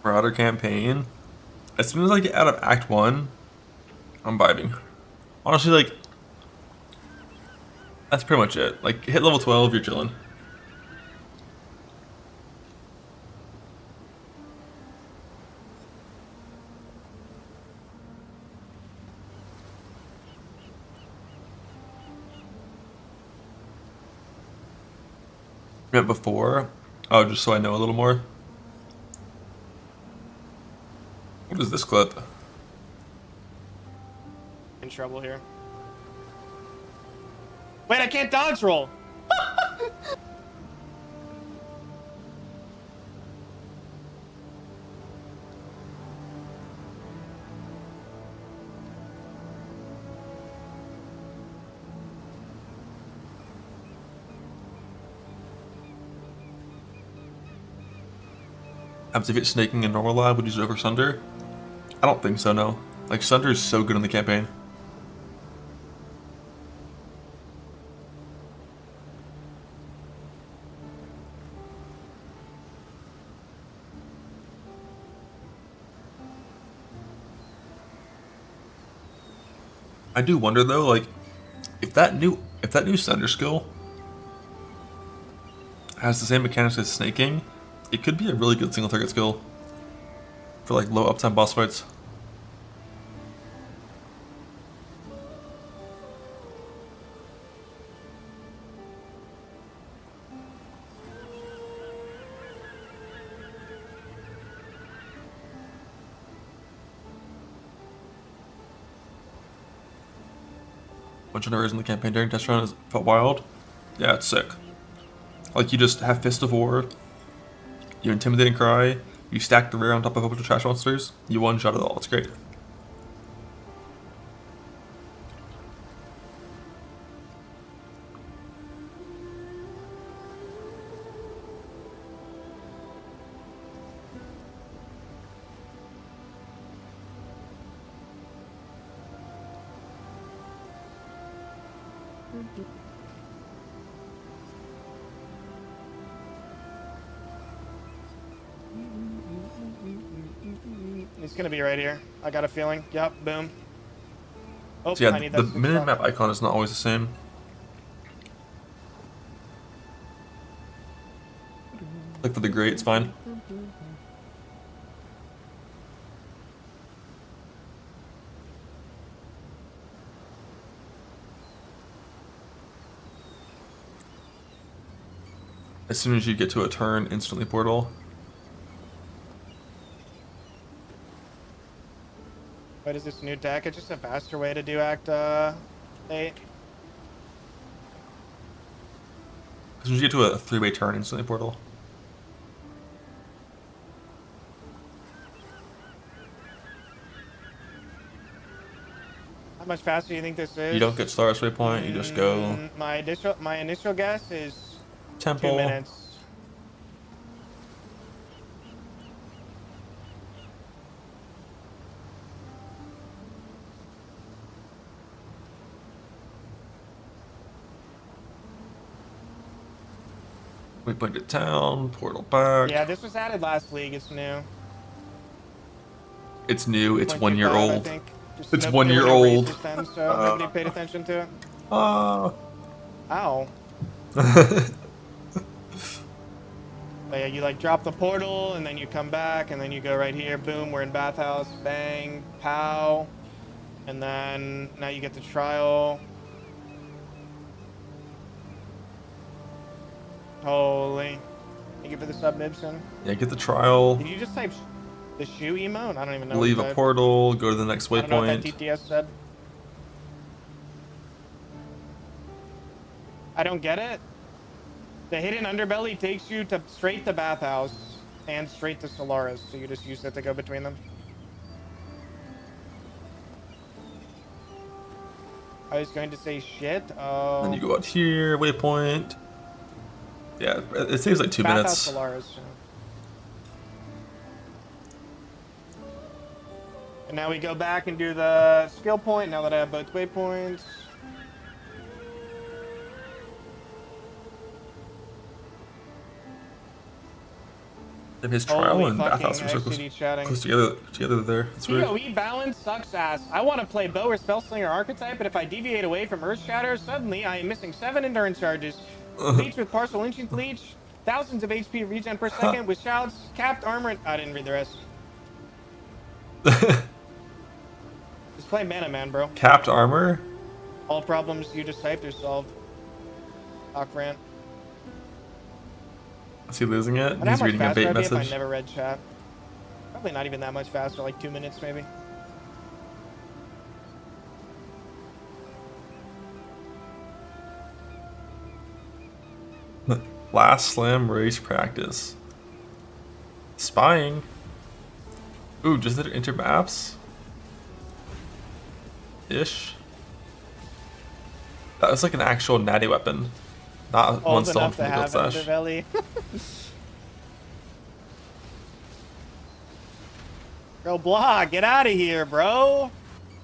[SPEAKER 1] Marauder campaign. As soon as I get out of Act 1, I'm vibing. Honestly, like, that's pretty much it. Like, hit level 12, you're chilling. Before? Oh, just so I know a little more. What is this clip?
[SPEAKER 14] In trouble here. Wait, I can't dodge roll.
[SPEAKER 1] Happens if it's snaking in normal lab, would you use it over Sunder? I don't think so, no. Like, Sunder is so good in the campaign. I do wonder though, like, if that new Sunder skill has the same mechanics as snaking, it could be a really good single target skill for like low uptime boss fights. Bunch of nerds in the campaign during test run felt wild. Yeah, it's sick. Like, you just have Fist of War, you Intimidate and Cry, you stack the rear on top of a bunch of trash monsters, you one-shot it all, it's great.
[SPEAKER 14] It's gonna be right here. I got a feeling. Yep, boom. Oh,
[SPEAKER 1] So yeah,
[SPEAKER 14] I need
[SPEAKER 1] the
[SPEAKER 14] that 6
[SPEAKER 1] minute
[SPEAKER 14] shot.
[SPEAKER 1] map icon is not always the same. Click for the grate, it's fine. As soon as you get to a turn, instantly portal.
[SPEAKER 14] What is this new deck? It's just a faster way to do Act 8.
[SPEAKER 1] As soon as you get to a 3-way turn, instantly portal.
[SPEAKER 14] How much faster do you think this is?
[SPEAKER 1] You don't get Star's Waypoint, you just go
[SPEAKER 14] My initial guess is
[SPEAKER 1] Temple.
[SPEAKER 14] 2 minutes.
[SPEAKER 1] Waypoint to town, portal back.
[SPEAKER 14] Yeah, this was added last league. It's new.
[SPEAKER 1] It's new, it's 1 year
[SPEAKER 14] 1.25, I
[SPEAKER 1] old.
[SPEAKER 14] think. Just
[SPEAKER 1] It's
[SPEAKER 14] no-
[SPEAKER 1] 1
[SPEAKER 14] there
[SPEAKER 1] year
[SPEAKER 14] were no
[SPEAKER 1] old.
[SPEAKER 14] raises then, so nobody paid attention to it.
[SPEAKER 1] Ah.
[SPEAKER 14] Ow. But yeah, you like drop the portal and then you come back and then you go right here. Boom, we're in bathhouse. Bang, pow. And then now you get the trial. Holy. Thank you for the sub, Nibson.
[SPEAKER 1] Yeah, get the trial.
[SPEAKER 14] Did you just type the shoe emote? I don't even know.
[SPEAKER 1] Leave
[SPEAKER 14] what
[SPEAKER 1] a
[SPEAKER 14] you
[SPEAKER 1] portal, go to the next
[SPEAKER 14] typed. I don't know what that
[SPEAKER 1] waypoint.
[SPEAKER 14] TTS said. I don't get it. The hidden underbelly takes you to straight to bathhouse and straight to Solaris, so you just use it to go between them. I was going to say shit. Oh.
[SPEAKER 1] Then you go out here, waypoint. Yeah, it saves like 2
[SPEAKER 14] bathhouse
[SPEAKER 1] minutes.
[SPEAKER 14] Solaris. And now we go back and do the skill point. Now that I have both waypoints.
[SPEAKER 1] If his trial
[SPEAKER 14] Holy
[SPEAKER 1] and
[SPEAKER 14] fucking
[SPEAKER 1] bathhouse are so close,
[SPEAKER 14] XCD chatting.
[SPEAKER 1] close together there. That's weird.
[SPEAKER 14] PoE balance sucks ass. I want to play bow or spellslinger archetype, but if I deviate away from Earth Shatter, suddenly I am missing 7 endurance charges. Leech with partial lynching leech, thousands of HP regen per second with shouts, capped armor. I didn't read the rest. Just play Mana Man, bro.
[SPEAKER 1] Capped armor?
[SPEAKER 14] All problems you just typed are solved. Talk rant.
[SPEAKER 1] Is he losing it?
[SPEAKER 14] And how
[SPEAKER 1] He's
[SPEAKER 14] much
[SPEAKER 1] reading a
[SPEAKER 14] faster
[SPEAKER 1] bait
[SPEAKER 14] I'd be if I
[SPEAKER 1] message.
[SPEAKER 14] never read chat. Probably not even that much faster, like 2 minutes maybe.
[SPEAKER 1] Last slam race practice. Spying. Ooh, does it enter maps? Ish. That was like an actual natty weapon. Not one
[SPEAKER 14] Old
[SPEAKER 1] stolen
[SPEAKER 14] enough
[SPEAKER 1] from
[SPEAKER 14] to
[SPEAKER 1] the guild
[SPEAKER 14] have an
[SPEAKER 1] stash.
[SPEAKER 14] underbelly. Bro, blah, get out of here, bro.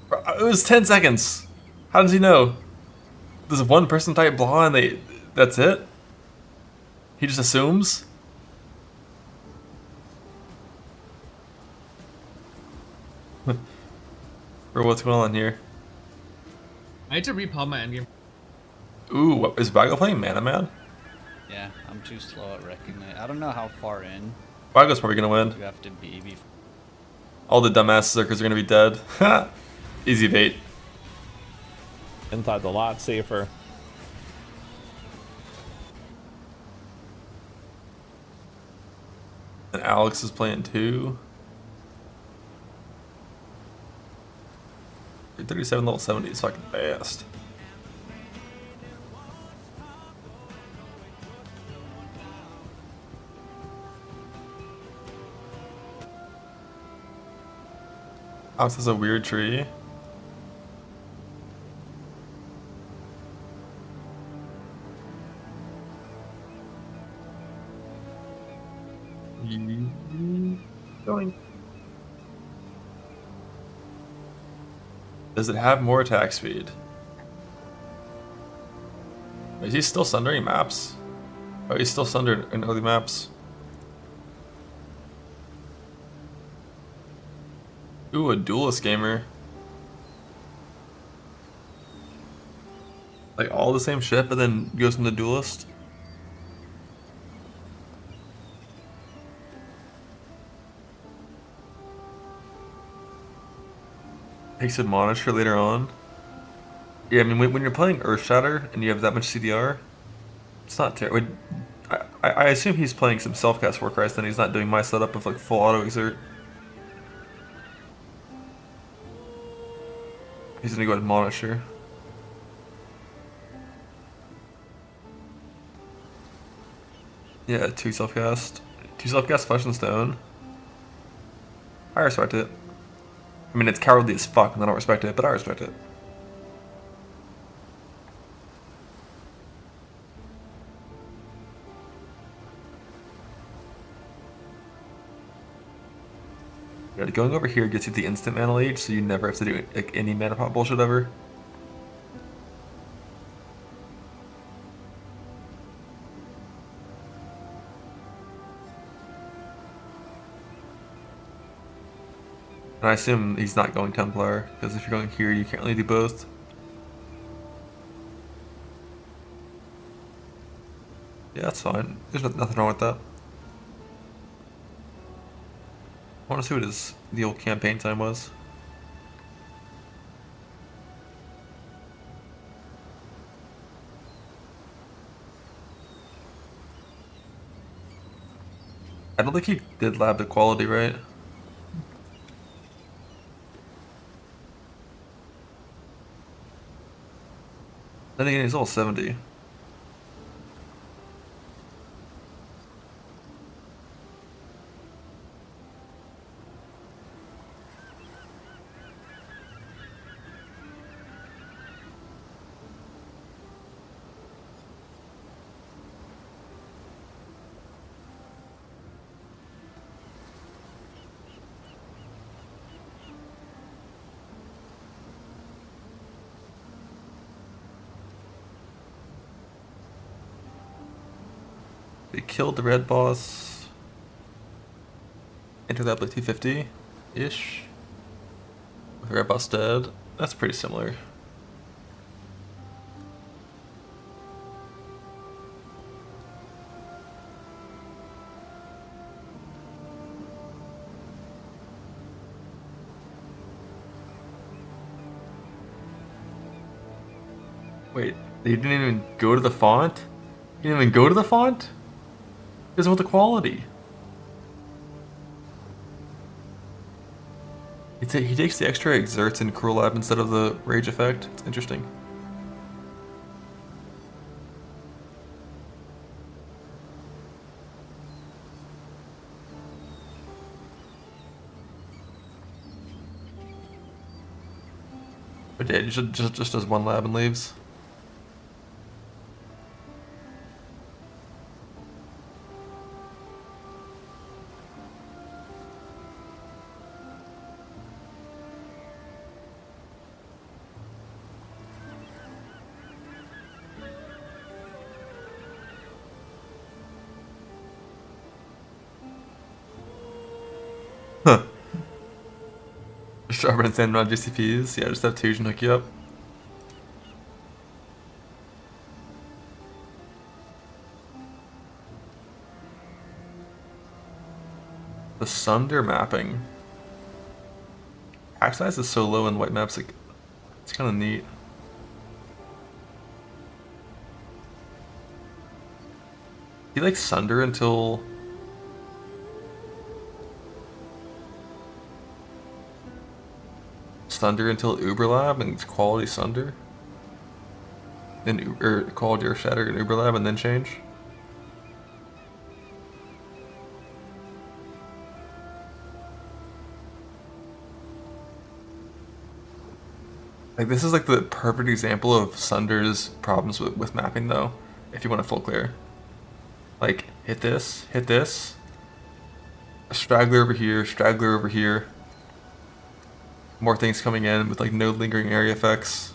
[SPEAKER 1] Bro, it was 10 seconds. How does he know? Does one person type blah and that's it? He just assumes? Bro, what's going on here?
[SPEAKER 15] I need to repub my endgame.
[SPEAKER 1] Ooh, is Bago playing Mana Man?
[SPEAKER 16] Yeah, I'm too slow at recognize. I don't know how far in
[SPEAKER 1] Bago's probably gonna win.
[SPEAKER 16] you have to be before.
[SPEAKER 1] All the dumbass Zerkers are gonna be dead. Easy bait.
[SPEAKER 17] Inside's a lot safer.
[SPEAKER 1] And Alex is playing too. 37 level 70 is fucking fast. Alex has a weird tree. Going. Does it have more attack speed? Is he still sundering maps? Oh, he's still sundered in early maps. Ooh, a duelist gamer. Like all the same ship, but then goes from the duelist. Takes Admonish for later on. Yeah, I mean, when you're playing Earthshatter and you have that much CDR, it's not terrible. I assume he's playing some self-cast Warcry, then he's not doing my setup of like full auto exert. He's gonna go Admonisher. Yeah, 2 self-cast. 2 self-cast Flesh and Stone. I respect it. I mean, it's cowardly as fuck and I don't respect it, but I respect it. Yeah, going over here gets you the instant mana leech, so you never have to do like any mana pot bullshit ever. And I assume he's not going Templar, because if you're going here, you can't really do both. Yeah, that's fine. There's nothing wrong with that. I want to see what the old campaign time was. I don't think he did lab equality, right? Then again, he's all 70. They killed the red boss. Enter that like 250-ish. With the red boss dead. That's pretty similar. Wait, they didn't even go to the font? You didn't even go to the font? Because with the quality. He takes the extra exerts in Cruel Lab instead of the rage effect. It's interesting. But yeah, he just does 1 lab and leaves. Huh. Sharpen and sand around GCPs. Yeah, just have Tusion hook you up. The Sunder mapping. Pack size is so low in white maps, like, it's kind of neat. He likes Sunder until... Sunder until Uberlab and it's quality Sunder. Then quality or Shatter and Uberlab and then change. Like this is like the perfect example of Sunder's problems with mapping though, if you want to full clear. Like hit this, a straggler over here. More things coming in with like no lingering area effects.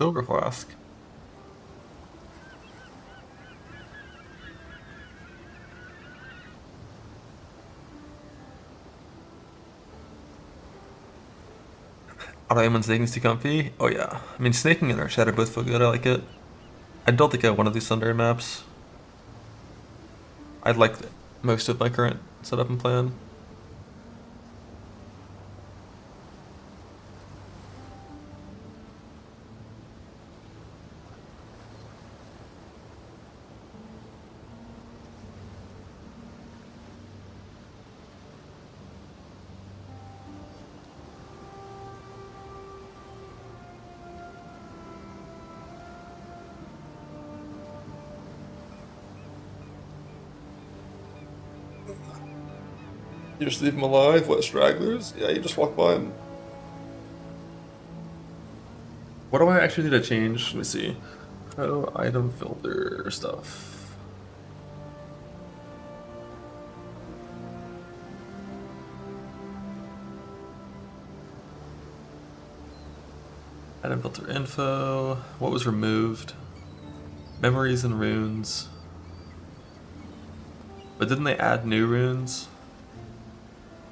[SPEAKER 1] Silver Flask. Auto-aim's snaking too comfy? Oh yeah. I mean, snaking and Earth Shatter both feel good, I like it. I don't think I want to do Sunday maps. I'd like most of my current setup and plan. You just leave them alive? What, stragglers? Yeah, you just walk by them. What do I actually need to change? Let me see. Oh, item filter stuff. Item filter info. What was removed? Memories and runes. But didn't they add new runes?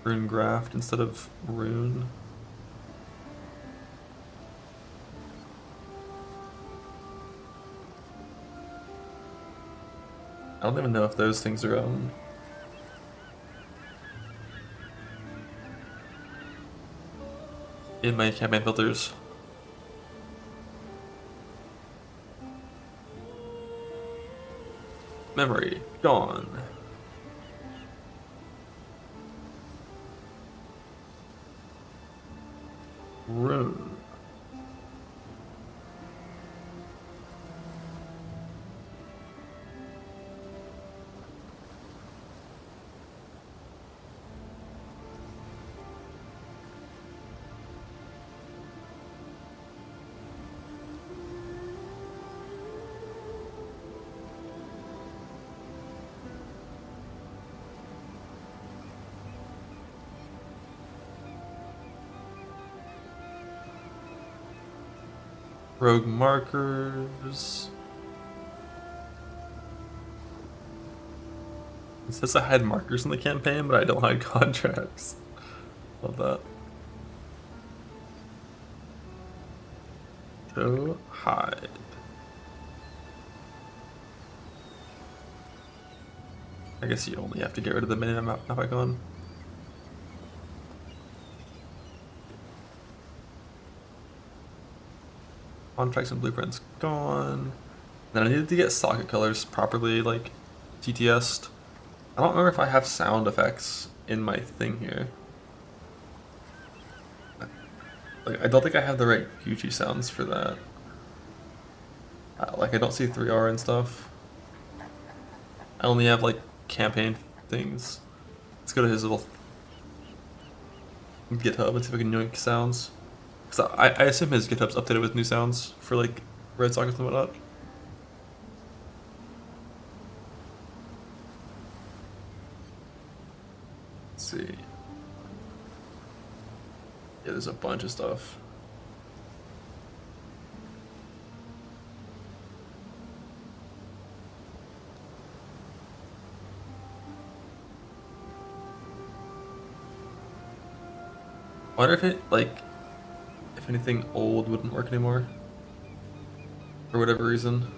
[SPEAKER 1] Rune graft instead of rune. I don't even know if those things are in my campaign filters. Memory gone. Rune. Rogue markers. It says I hide markers in the campaign, but I don't hide contracts. Love that. Show hide. I guess you only have to get rid of the mini map icon. Contracts and blueprints gone. Then I needed to get socket colors properly, like TTS'd. I don't remember if I have sound effects in my thing here. Like, I don't think I have the right Gucci sounds for that. Like, I don't see 3R and stuff. I only have, like, campaign things. Let's go to his little GitHub and see if I can yoink sounds. Because I assume his GitHub's updated with new sounds for, like, red sockets and whatnot. Let's see. Yeah, there's a bunch of stuff. I wonder if it, like, if anything old wouldn't work anymore. For whatever reason.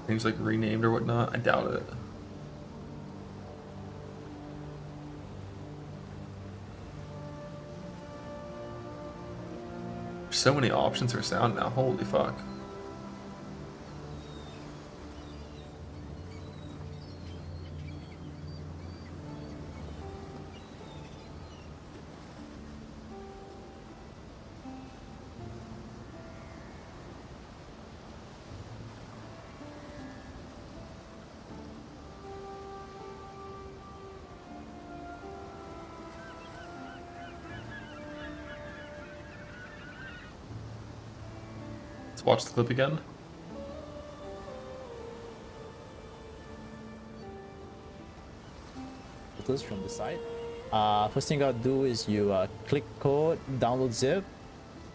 [SPEAKER 1] Things like renamed or whatnot, I doubt it. There's so many options for sound now, holy fuck. Let's watch the clip again.
[SPEAKER 3] Photos from the side. First thing you gotta do is you click code, download zip.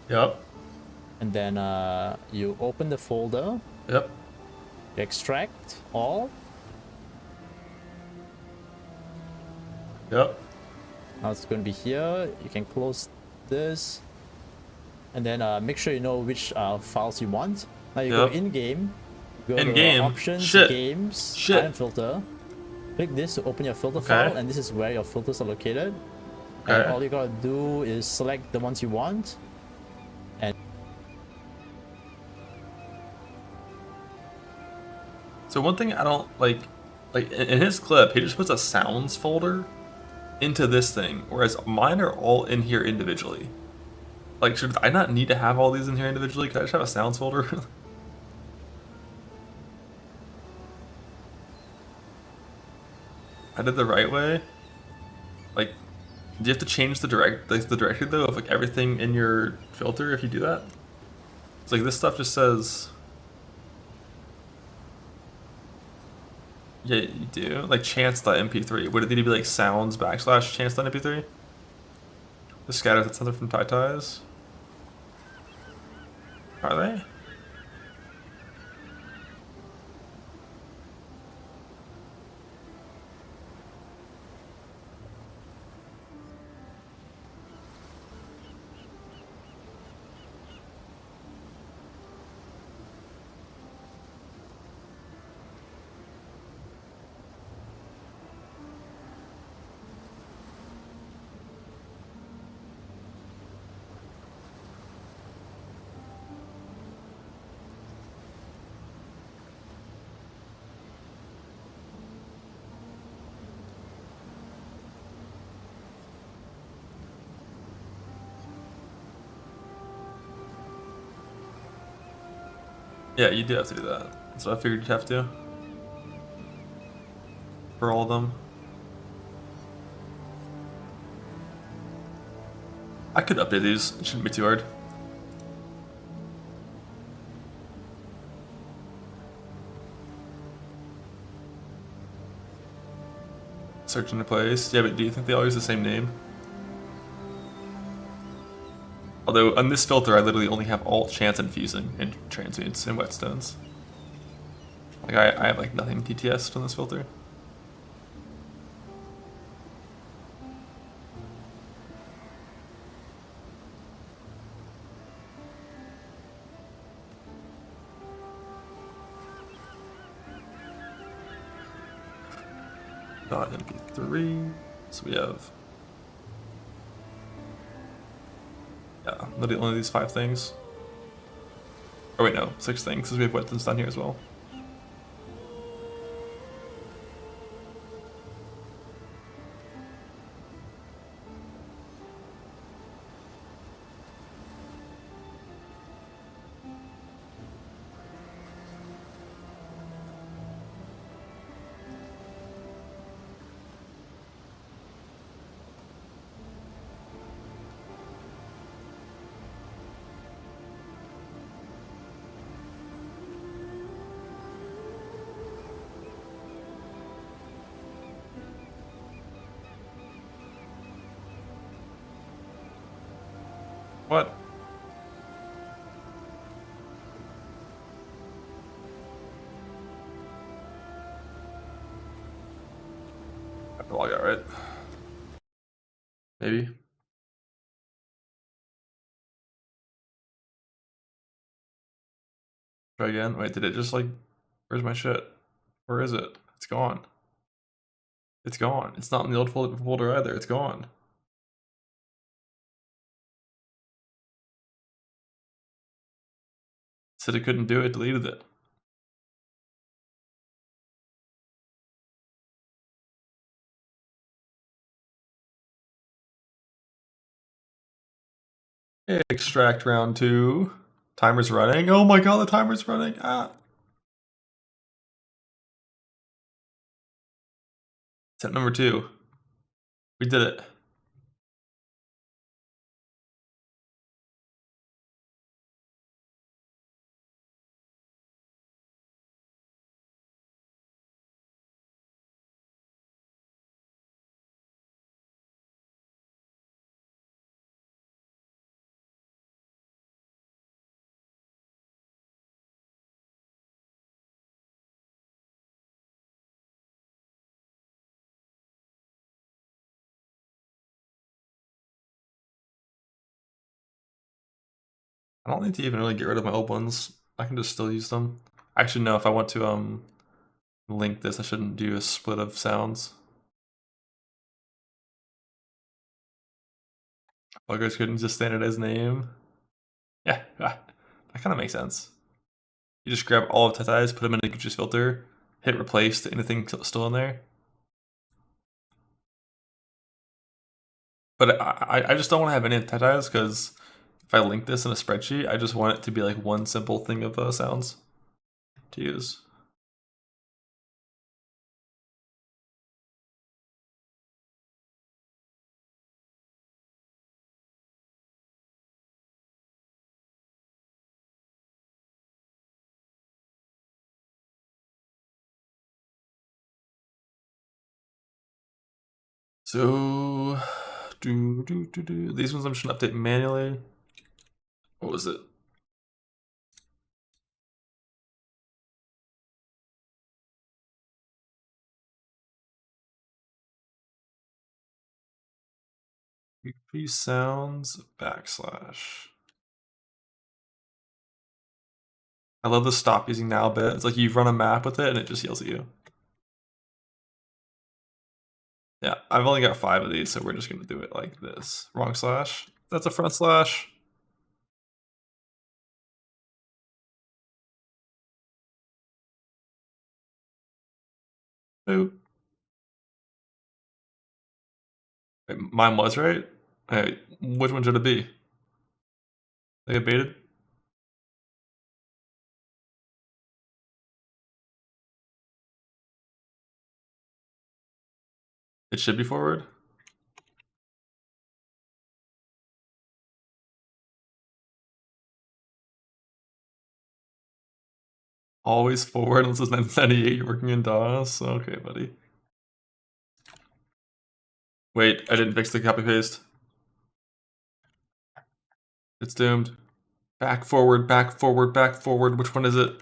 [SPEAKER 1] Yep.
[SPEAKER 3] And then you open the folder.
[SPEAKER 1] Yep.
[SPEAKER 3] You extract all.
[SPEAKER 1] Yep.
[SPEAKER 3] Now it's going to be here. You can close this. And then make sure you know which files you want. Now you go in game. Go to options, games, item filter. Click this to open your filter file, and this is where your filters are located. And all you gotta do is select the ones you want. And
[SPEAKER 1] so one thing I don't like in his clip, he just puts a sounds folder into this thing, whereas mine are all in here individually. Like, should I not need to have all these in here individually? Could I just have a sounds folder? I did the right way. Like, do you have to change the directory though of like everything in your filter if you do that? It's like this stuff just says. Yeah, you do. Like chance.mp3. Would it need to be like sounds / chance.mp3? The scatters, that's something from Ties. Are they? Yeah, you do have to do that. So I figured you'd have to. For all of them. I could update these. It shouldn't be too hard. Search into place. Yeah, but do you think they all use the same name? Although on this filter, I literally only have alt, chance, and fusing, and transmutes, and whetstones. Like I have like nothing TTS on this filter. .mp3. So we have. Yeah, literally only these 5 things. Oh wait, no, 6 things, because we have wetlands down here as well. What? Got the log out, right? Maybe. Try again. Wait, did it just like... Where's my shit? Where is it? It's gone. It's gone. It's not in the old folder either. It's gone. Said it couldn't do it, deleted it. Extract round 2. Timer's running. Oh my god, the timer's running. Ah. Step number 2. We did it. I don't need to even really get rid of my old ones. I can just still use them. Actually, no, if I want to link this, I shouldn't do a split of sounds. Buggers couldn't just standardize name. Yeah, that kind of makes sense. You just grab all of Tetai's, put them in a Gucci's filter, hit replace to anything still in there. But I just don't want to have any Tetai's because if I link this in a spreadsheet, I just want it to be like one simple thing of sounds to use. So, these ones I'm just gonna update manually. What was it? Goofy sounds backslash. I love the stop using now bit. It's like you run a map with it and it just yells at you. Yeah, I've only got 5 of these, so we're just gonna do it like this. Wrong slash. That's a front slash. Ooh. Wait, mine was right? Hey, which one should it be? They get baited? It should be forward. Always forward unless it's 1998, you're working in DOS. Okay, buddy. Wait, I didn't fix the copy paste. It's doomed. Back, forward, back, forward, back, forward. Which one is it?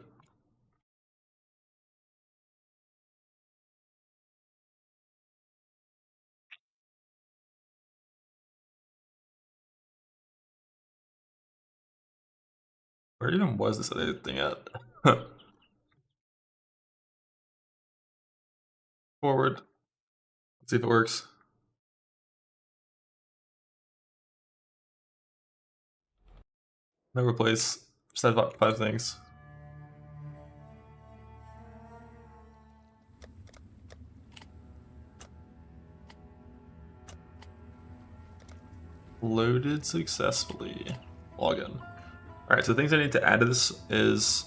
[SPEAKER 1] Where even was this other thing at? Forward. Let's see if it works. No replace. Just had about 5 things. Loaded successfully. Login. Alright, so the things I need to add to this is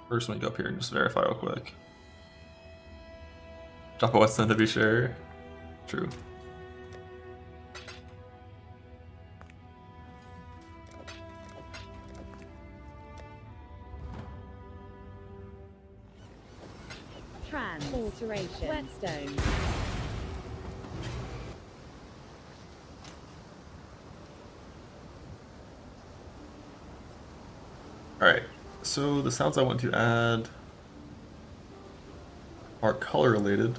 [SPEAKER 1] first let me go up here and just verify real quick. Drop a what's done to be sure. True.
[SPEAKER 17] Alteration. Whetstone.
[SPEAKER 1] Alright, so the sounds I want to add are color related.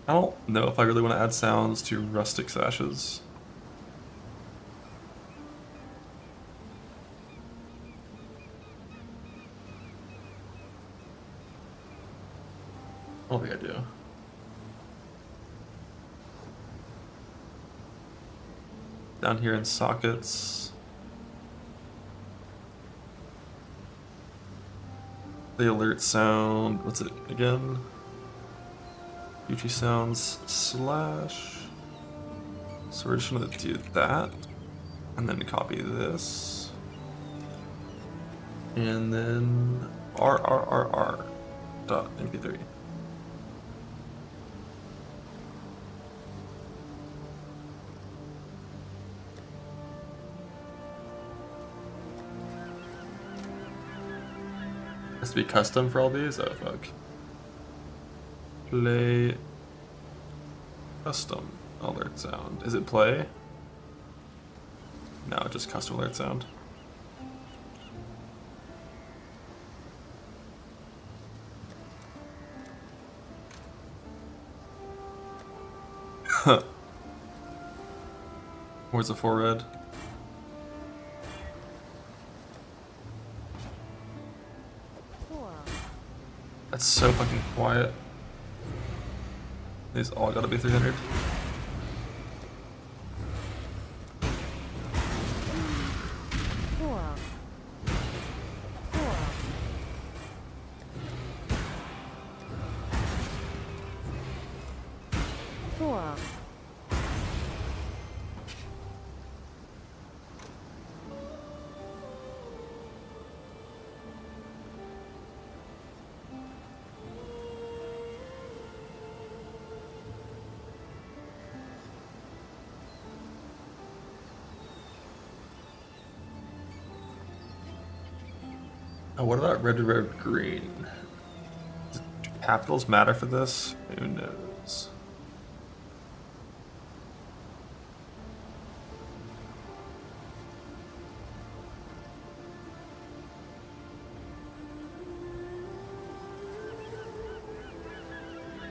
[SPEAKER 1] I don't know if I really want to add sounds to rustic sashes. I don't think I do. Down here in sockets. The alert sound, what's it again? Gucci sounds slash. So we're just gonna do that. And then copy this. And then rrrr dot mp3. Has to be custom for all these? Oh fuck. Play custom alert sound. Is it play? No, just custom alert sound. Where's the 4 red? That's so fucking quiet. These all gotta be 300. Oh, what about red, red, green? Do capitals matter for this? Who knows?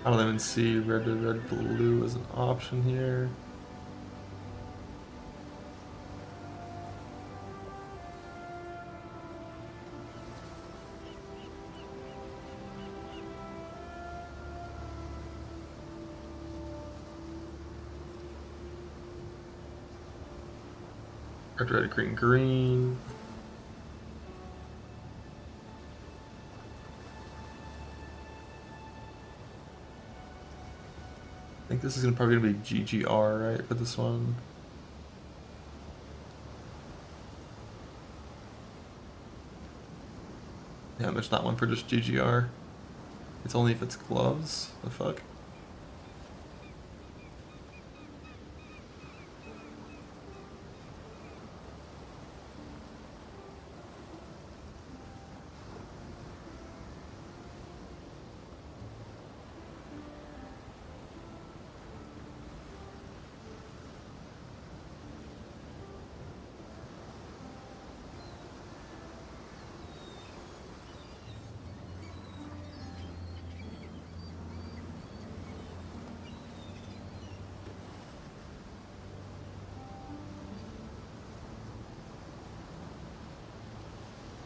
[SPEAKER 1] I don't even see red, red, blue as an option here. Red, red, green, green. I think this is probably gonna be GGR, right, for this one. Yeah, there's not one for just GGR. It's only if it's gloves. The fuck?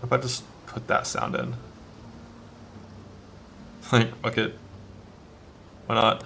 [SPEAKER 1] If I just put that sound in. Like, fuck it. Why not?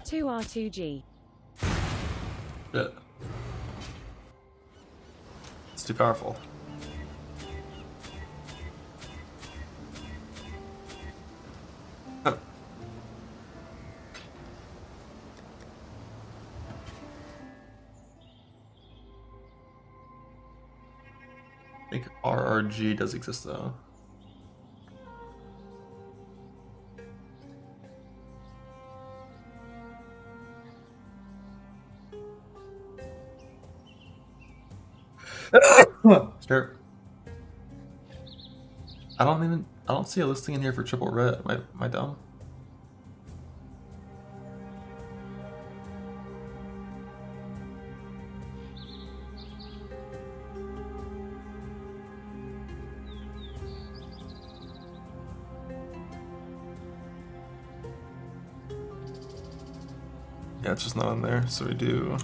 [SPEAKER 17] Two R2G.
[SPEAKER 1] Shit. It's too powerful. Huh. I think RRG does exist though. Start. I don't see a listing in here for triple red. Am I dumb? Yeah, it's just not in there, so we do.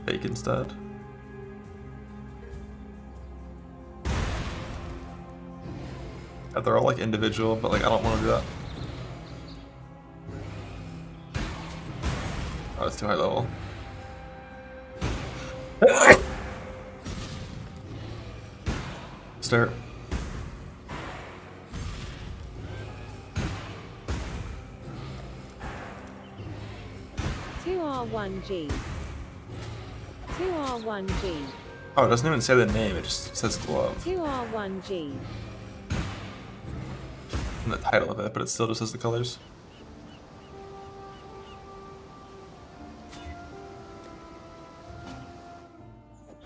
[SPEAKER 1] Fake instead. Yeah, they're all like individual, but like I don't want to do that. Oh, it's too high level. start.
[SPEAKER 17] 2R1G. 2R1G.
[SPEAKER 1] Oh, it doesn't even say the name, it just says glove
[SPEAKER 17] 2R1G.
[SPEAKER 1] in the title of it, but it still just says the colors.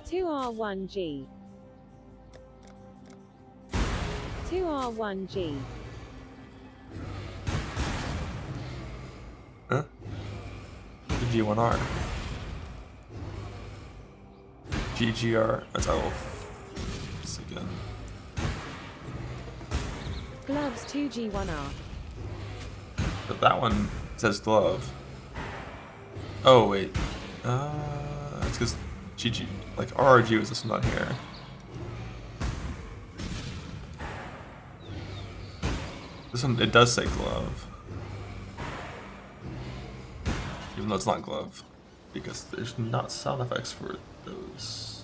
[SPEAKER 17] Two R1G. 2R1G.
[SPEAKER 1] Huh? The G1R. GGR. That's owl. This again.
[SPEAKER 17] Gloves 2G1R.
[SPEAKER 1] But that one says glove. Oh wait. That's because GG, like RRG was this one on here. This one, it does say glove. Even though it's not glove. Because there's not sound effects for those.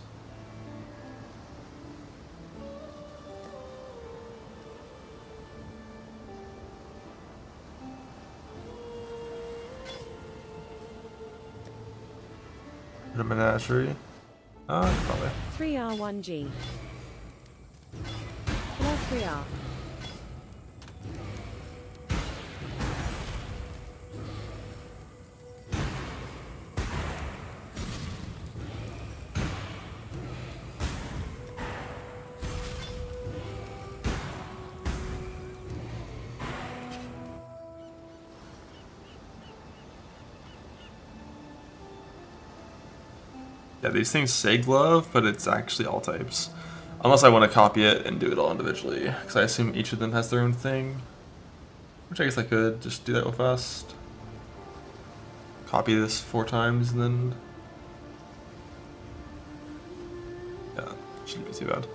[SPEAKER 1] A menagerie? Probably.
[SPEAKER 17] 3R1G. Glove 3R.
[SPEAKER 1] Yeah, these things say glove, but it's actually all types. Unless I want to copy it and do it all individually, because I assume each of them has their own thing. Which I guess I could just do that real fast. Copy this 4 times and then... yeah, shouldn't be too bad.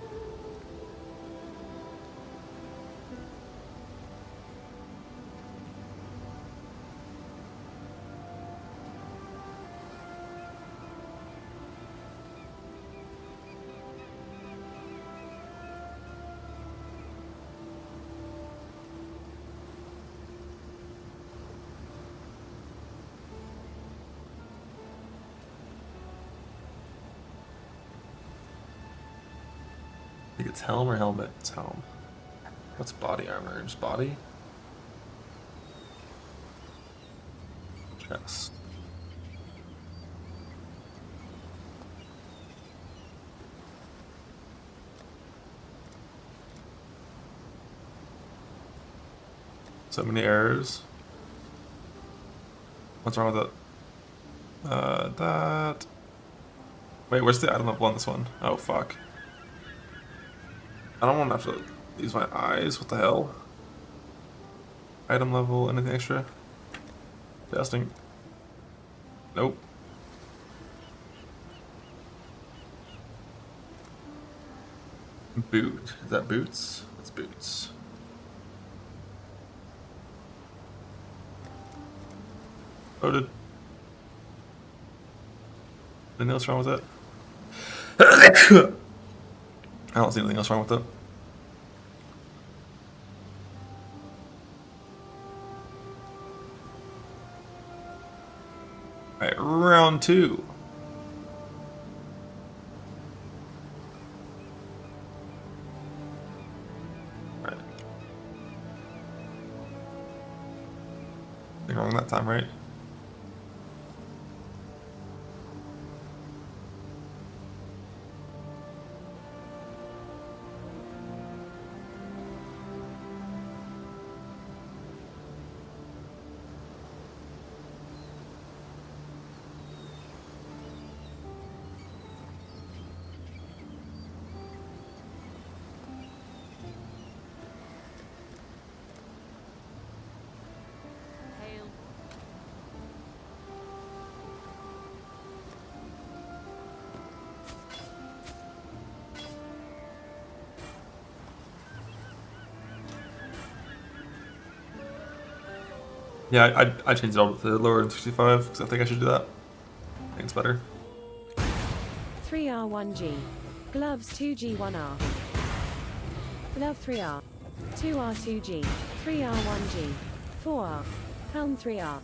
[SPEAKER 1] I think it's helm or helmet? It's helm. What's body armor? Just body? Chest. So many errors. What's wrong with it? That... Wait, where's the item level on this one? Oh, fuck. I don't want to have to use my eyes. What the hell? Item level, anything extra? Testing. Nope. Boot. Is that boots? That's boots. Loaded. Anything else wrong with it? I don't see anything else wrong with it. Alright, round 2. Alright. Nothing wrong that time, right? Yeah, I changed it all to lower than 65 because I think I should do that. I think it's better.
[SPEAKER 17] 3R1G. Gloves 2G1R. Glove 3R. 2R 2G. 3R 1G. 4R. Helm 3R.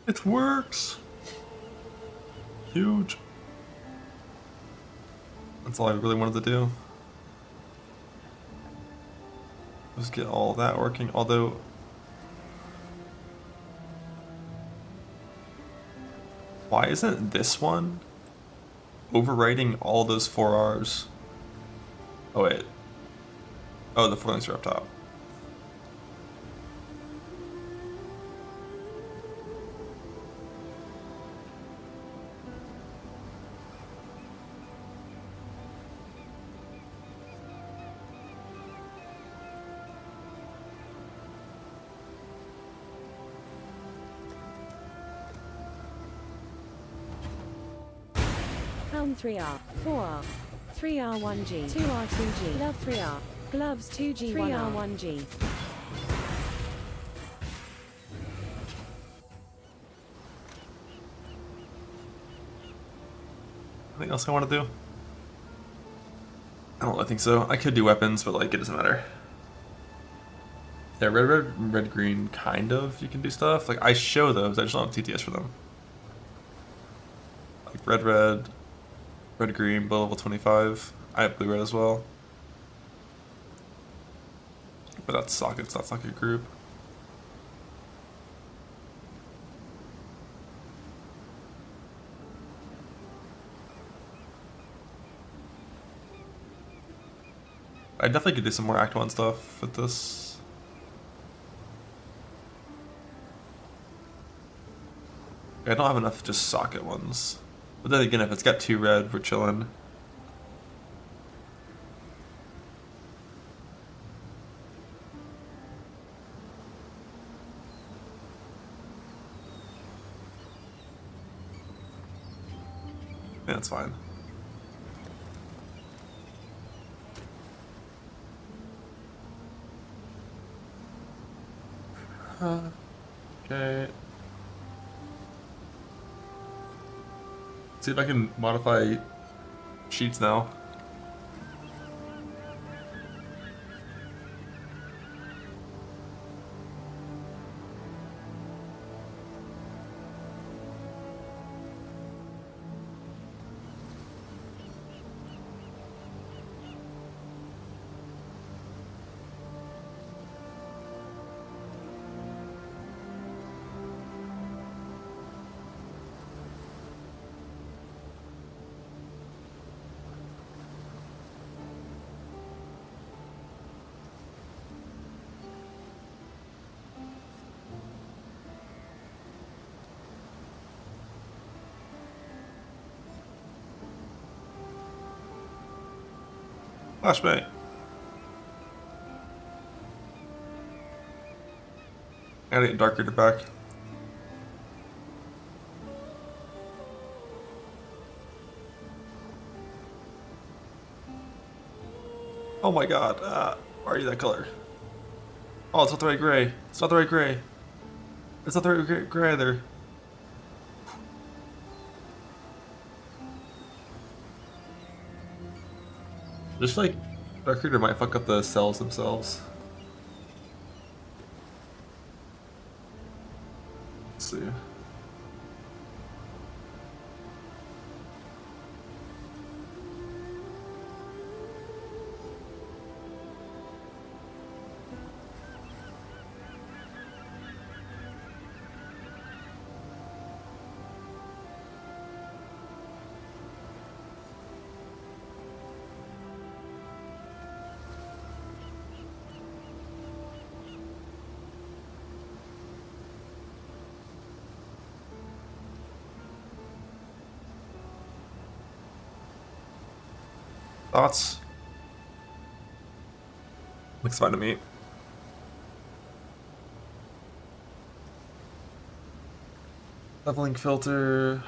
[SPEAKER 1] It works. Huge. That's all I really wanted to do. Just get all that working. Although, why isn't this one overwriting all those 4Rs? Oh wait. Oh, the 4 links are up top.
[SPEAKER 17] Helm 3R. 4R. 3R 1G. 2R 2G. Glove 3R. Gloves 2G. 3R 1G.
[SPEAKER 1] Anything else I want to do? I don't really think so. I could do weapons, but like it doesn't matter. Yeah, red, green, kind of. You can do stuff. Like I show those, I just don't have TTS for them. Like red, green, blue level 25. I have blue red as well. But that's sockets, not socket group. I definitely could do some more Act 1 stuff with this. I don't have enough just socket ones. But then again, if it's got 2 red, we're chilling. Yeah, that's fine. Okay. See if I can modify sheets now. Flashbang. Gotta get darker to back. Oh my god, why are you that color? Oh, it's not the right gray. It's not the right gray. It's not the right gray either. Just like, Dark Reader might fuck up the cells themselves. Let's see. Thoughts? Looks fine to me. Leveling filter.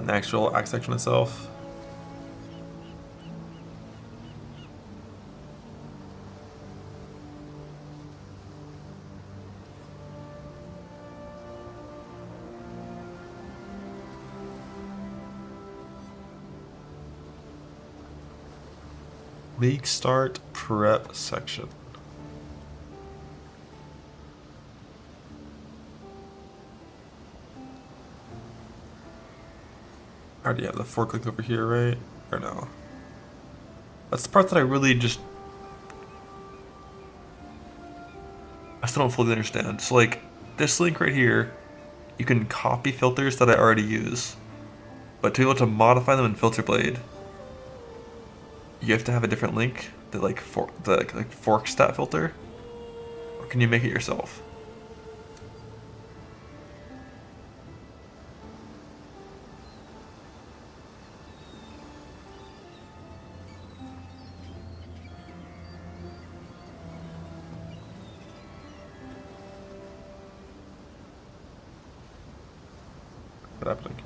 [SPEAKER 1] the actual axe section itself. League start prep section. I already have the forklift over here, right? Or no? That's the part that I really just... I still don't fully understand. So like, this link right here, you can copy filters that I already use. But to be able to modify them in Filter Blade, you have to have a different link that like fork stat filter, or can you make it yourself? What's happening?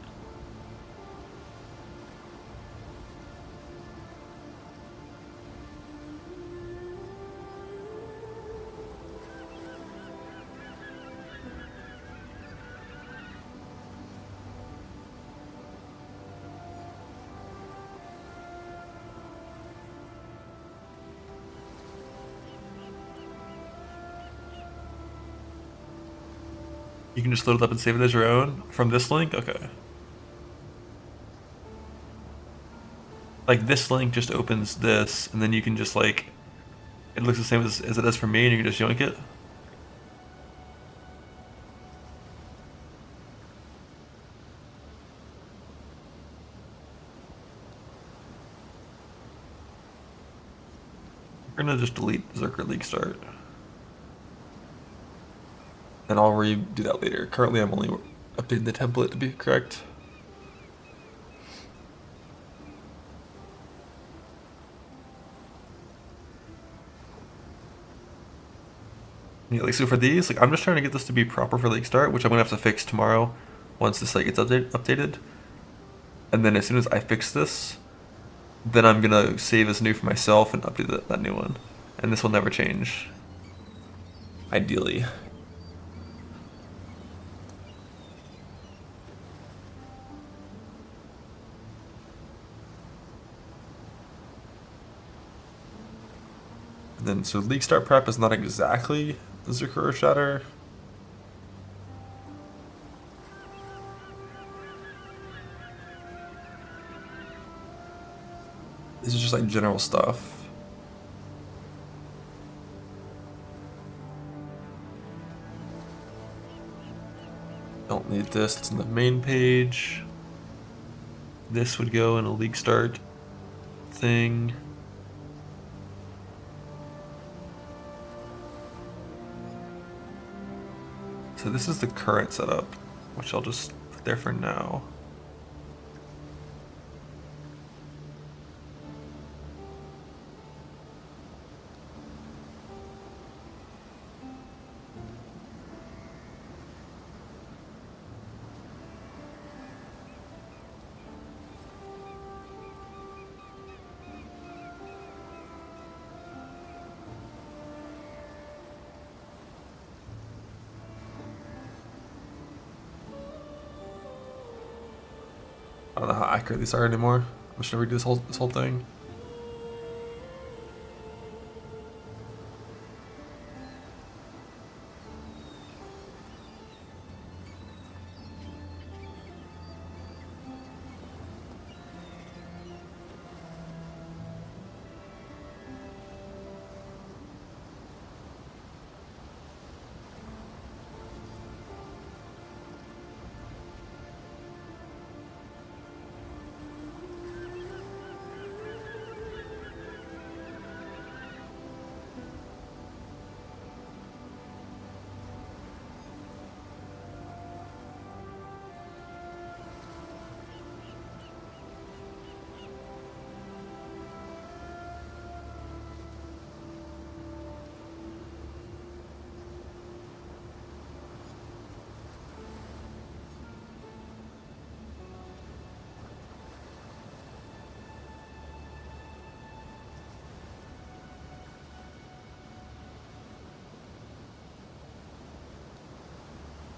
[SPEAKER 1] You can just load it up and save it as your own from this link? Okay. Like this link just opens this, and then you can just like, it looks the same as it does for me, and you can just yoink it. We're gonna just delete Zerker League Start. And I'll redo that later. Currently I'm only updating the template to be correct. Yeah, like so for these, like I'm just trying to get this to be proper for League Start, which I'm gonna have to fix tomorrow once this site gets updated. And then as soon as I fix this, then I'm gonna save as new for myself and update that new one. And this will never change. Ideally. And then so League Start Prep is not exactly the Zerker Shatter. This is just like general stuff. Don't need this, it's in the main page. This would go in a League Start thing. So this is the current setup, which I'll just put there for now. I don't know how accurate these are anymore. I'm just gonna redo this whole thing.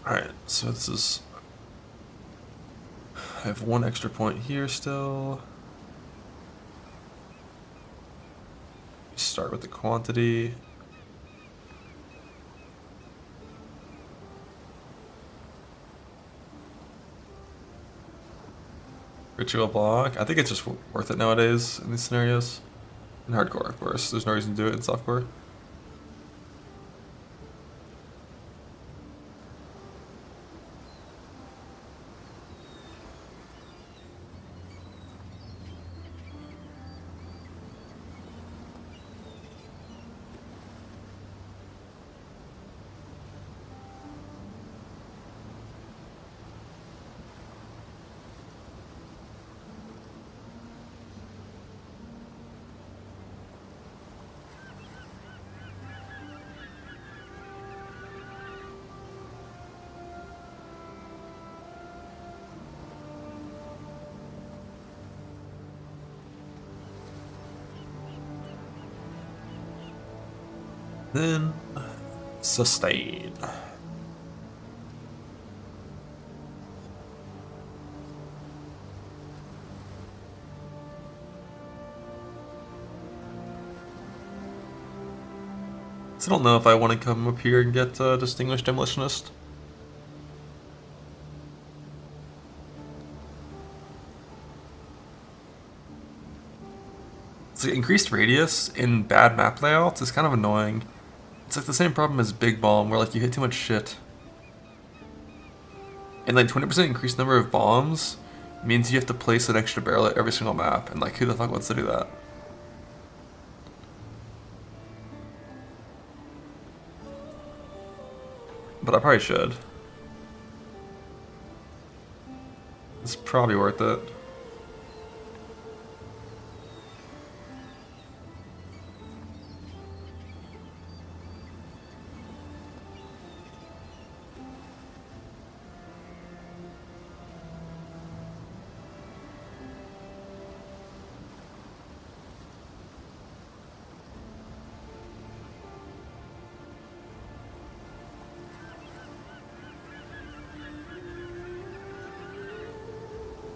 [SPEAKER 1] Alright, so this is... I have one extra point here still. Start with the quantity. Ritual block. I think it's just worth it nowadays in these scenarios. In hardcore, of course. There's no reason to do it in softcore. Then sustain. So I don't know if I want to come up here and get Distinguished Demolitionist. It's like increased radius in bad map layouts is kind of annoying. It's like the same problem as Big Bomb, where like you hit too much shit. And like 20% increased number of bombs means you have to place an extra barrel at every single map, and like who the fuck wants to do that? But I probably should. It's probably worth it.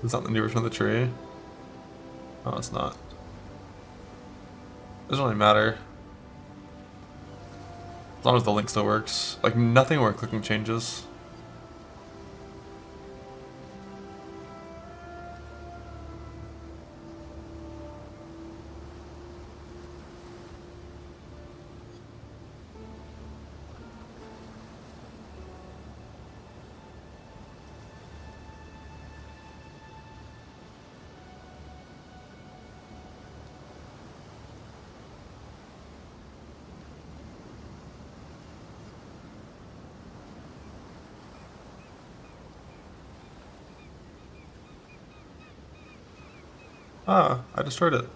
[SPEAKER 1] It's not the new version of the tree. Oh, it's not. Doesn't really matter. As long as the link still works. Like, nothing where clicking changes. Ah, I destroyed it.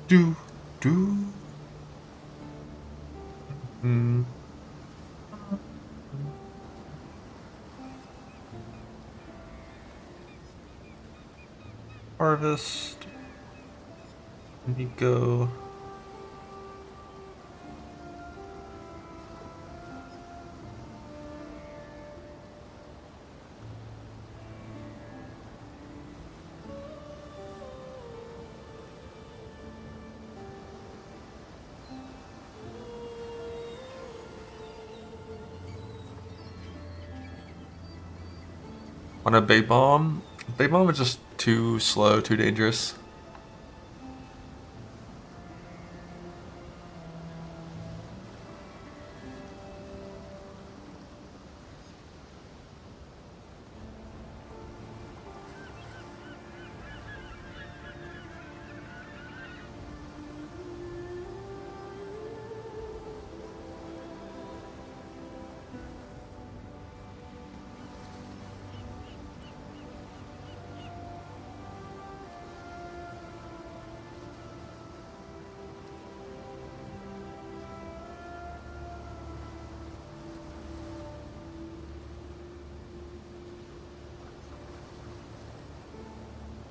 [SPEAKER 1] Do. Hmm. Harvest. Let me go. On a big bomb? Big bomb is just too slow, too dangerous.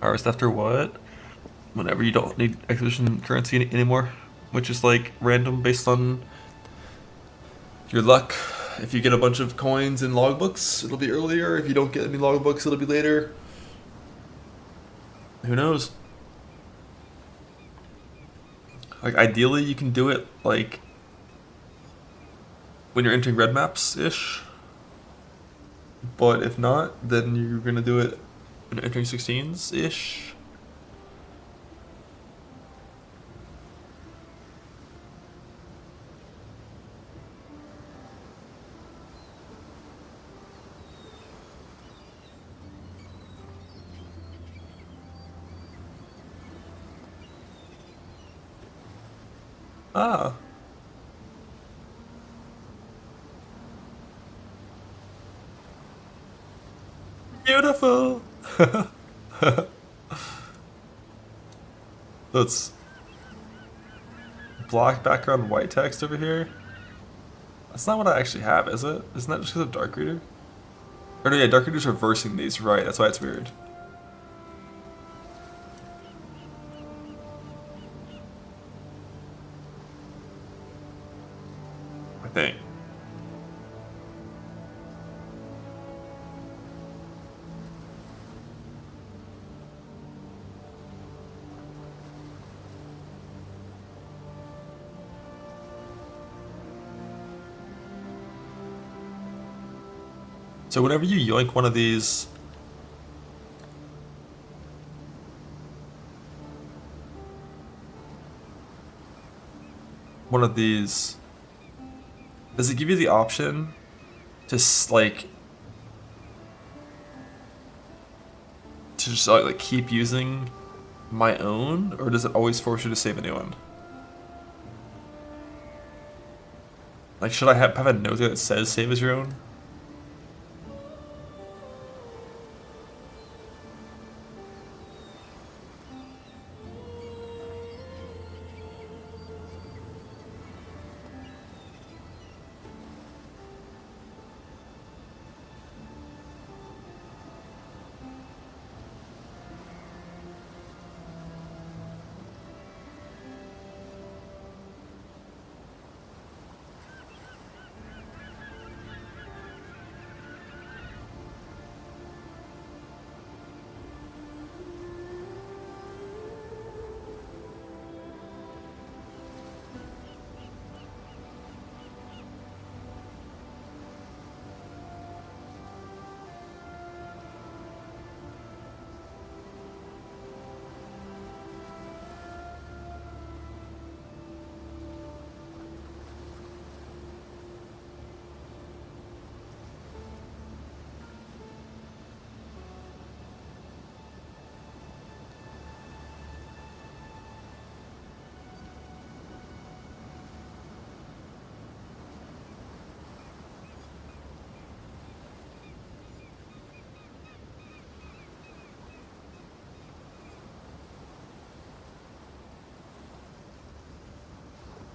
[SPEAKER 1] Harvest after what? Whenever you don't need acquisition currency anymore, which is like random based on your luck. If you get a bunch of coins in logbooks, it'll be earlier. If you don't get any logbooks, it'll be later. Who knows? Like ideally, you can do it like when you're entering red maps ish. But if not, then you're gonna do it when entering 16s ish. Ah. Beautiful. That's black background, white text over here. That's not what I actually have, is it? Isn't that just because of Dark Reader? Or no, yeah, Dark Reader's reversing these, right? That's why it's weird. I think. So whenever you yoink one of these, does it give you the option to like keep using my own, or does it always force you to save a new one? Like, should I have a note there that says save as your own?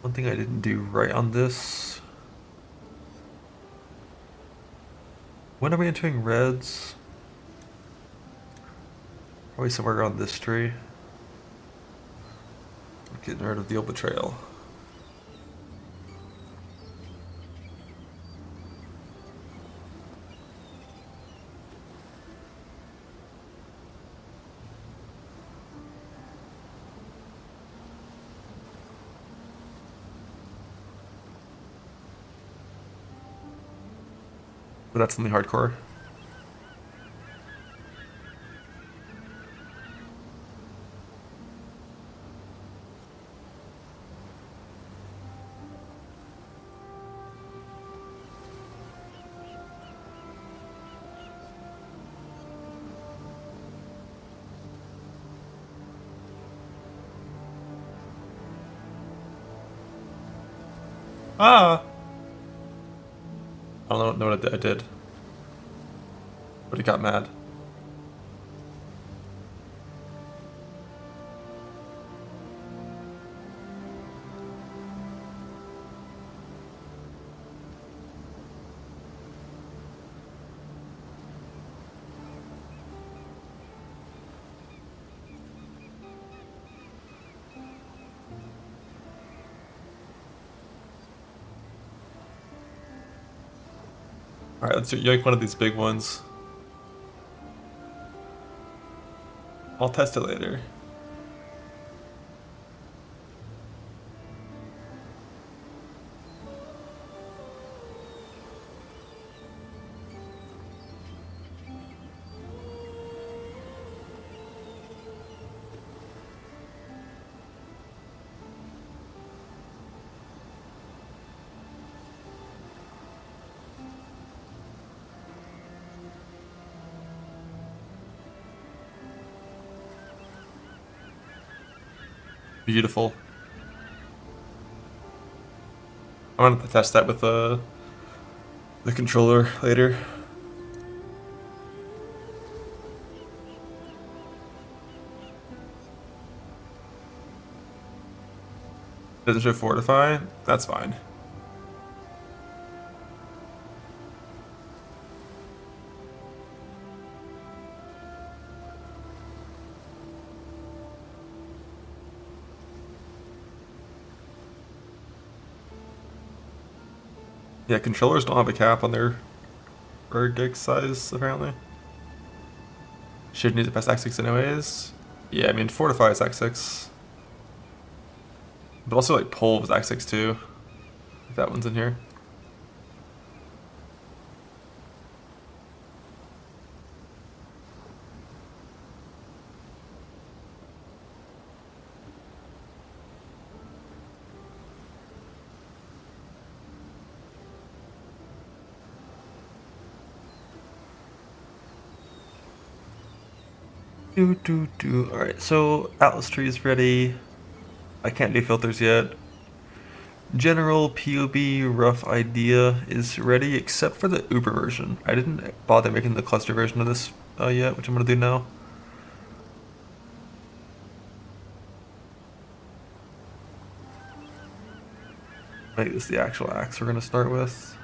[SPEAKER 1] One thing I didn't do right on this. When are we entering reds? Probably somewhere around this tree. Getting rid of the old betrayal. But that's only hardcore. Ah! I don't know what I did. But he got mad. Alright, let's yoink one of these big ones. I'll test it later. Beautiful. I'm gonna test that with the controller later. Doesn't show fortify? That's fine. Yeah, controllers don't have a cap on their gig size, apparently. Should need to pass X6 anyways. Yeah, I mean, Fortify is X6. But also, like, Pull was X6 too. If that one's in here. Alright, so Atlas Tree is ready. I can't do filters yet. General POB rough idea is ready, except for the Uber version. I didn't bother making the cluster version of this yet, which I'm gonna do now. Make this the actual axe we're gonna start with.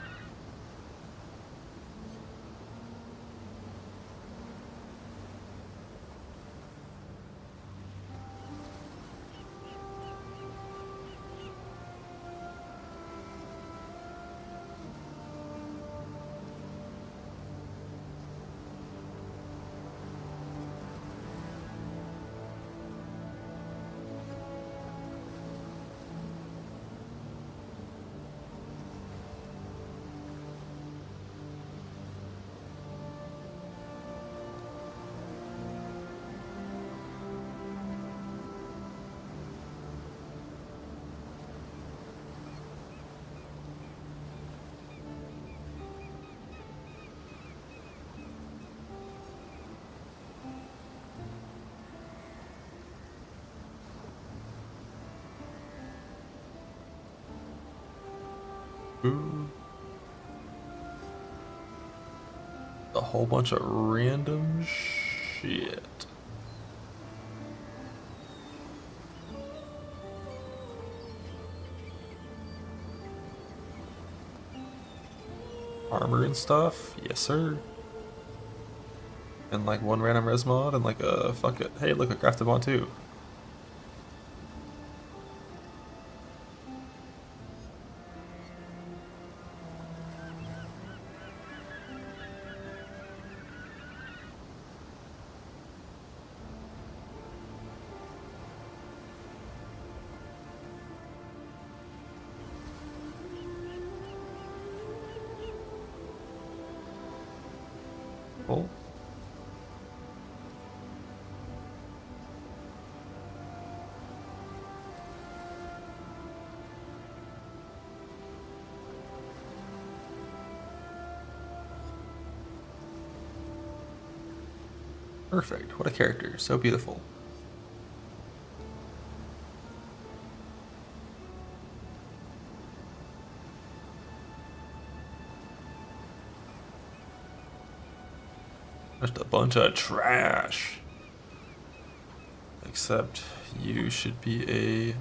[SPEAKER 1] Ooh. A whole bunch of random shit. Armor and stuff? Yes, sir. And like one random res mod and like a fuck it. Hey, look, I crafted one too. Cool. Perfect. What a character. So beautiful. Just a bunch of trash. Except you should be a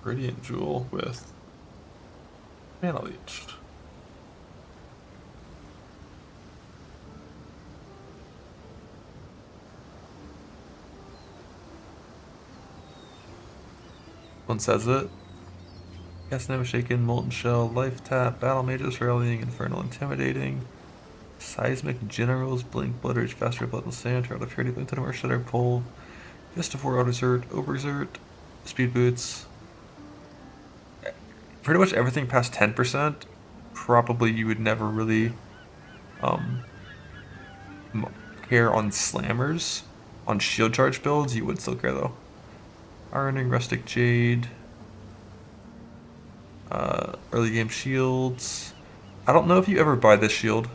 [SPEAKER 1] Radiant Jewel with Mana Leech. One says it. Cast Never Shaken, Molten Shell, Life Tap, Battle Mages Rallying, Infernal Intimidating, Seismic Generals, Blink, Blood Rage, Faster Blood and Sand, Trial of Fury, Blink to the Mercenary, Pull, Fist of War, Autosert, Overexert, Speed Boots. Pretty much everything past 10%, probably you would never really care on slammers. On shield charge builds, you would still care though. Ironing, Rustic Jade, early game shields. I don't know if you ever buy this shield.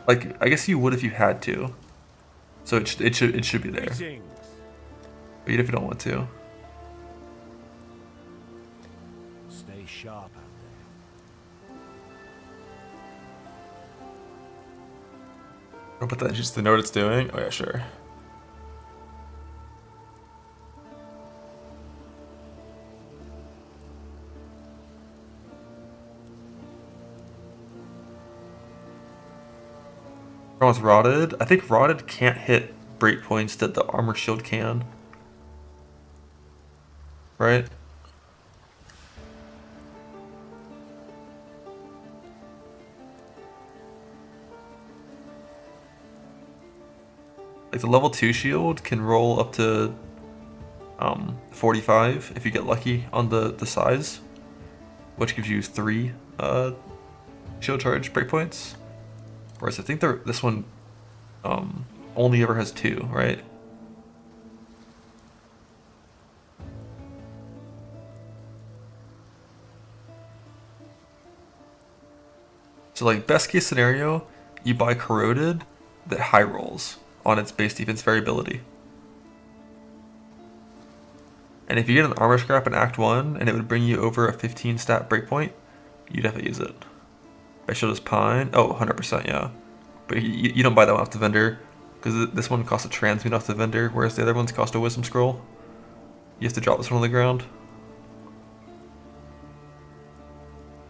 [SPEAKER 1] Like, I guess you would if you had to. So it should be there. But even if you don't want to.
[SPEAKER 8] Stay sharp out
[SPEAKER 1] I'll put that just to know what it's doing. Oh yeah, sure. With Rotted. I think Rotted can't hit breakpoints that the armor shield can. Right? Like the level 2 shield can roll up to 45 if you get lucky on the size, which gives you 3 shield charge breakpoints. Whereas I think this one only ever has 2, right? So like best case scenario, you buy Corroded that high rolls on its base defense variability. And if you get an armor scrap in Act 1 and it would bring you over a 15 stat breakpoint, you definitely use it. Best shield is Pine. Oh, 100%, yeah. But you don't buy that one off the vendor, because this one costs a transmute off the vendor, whereas the other ones cost a wisdom scroll. You have to drop this one on the ground.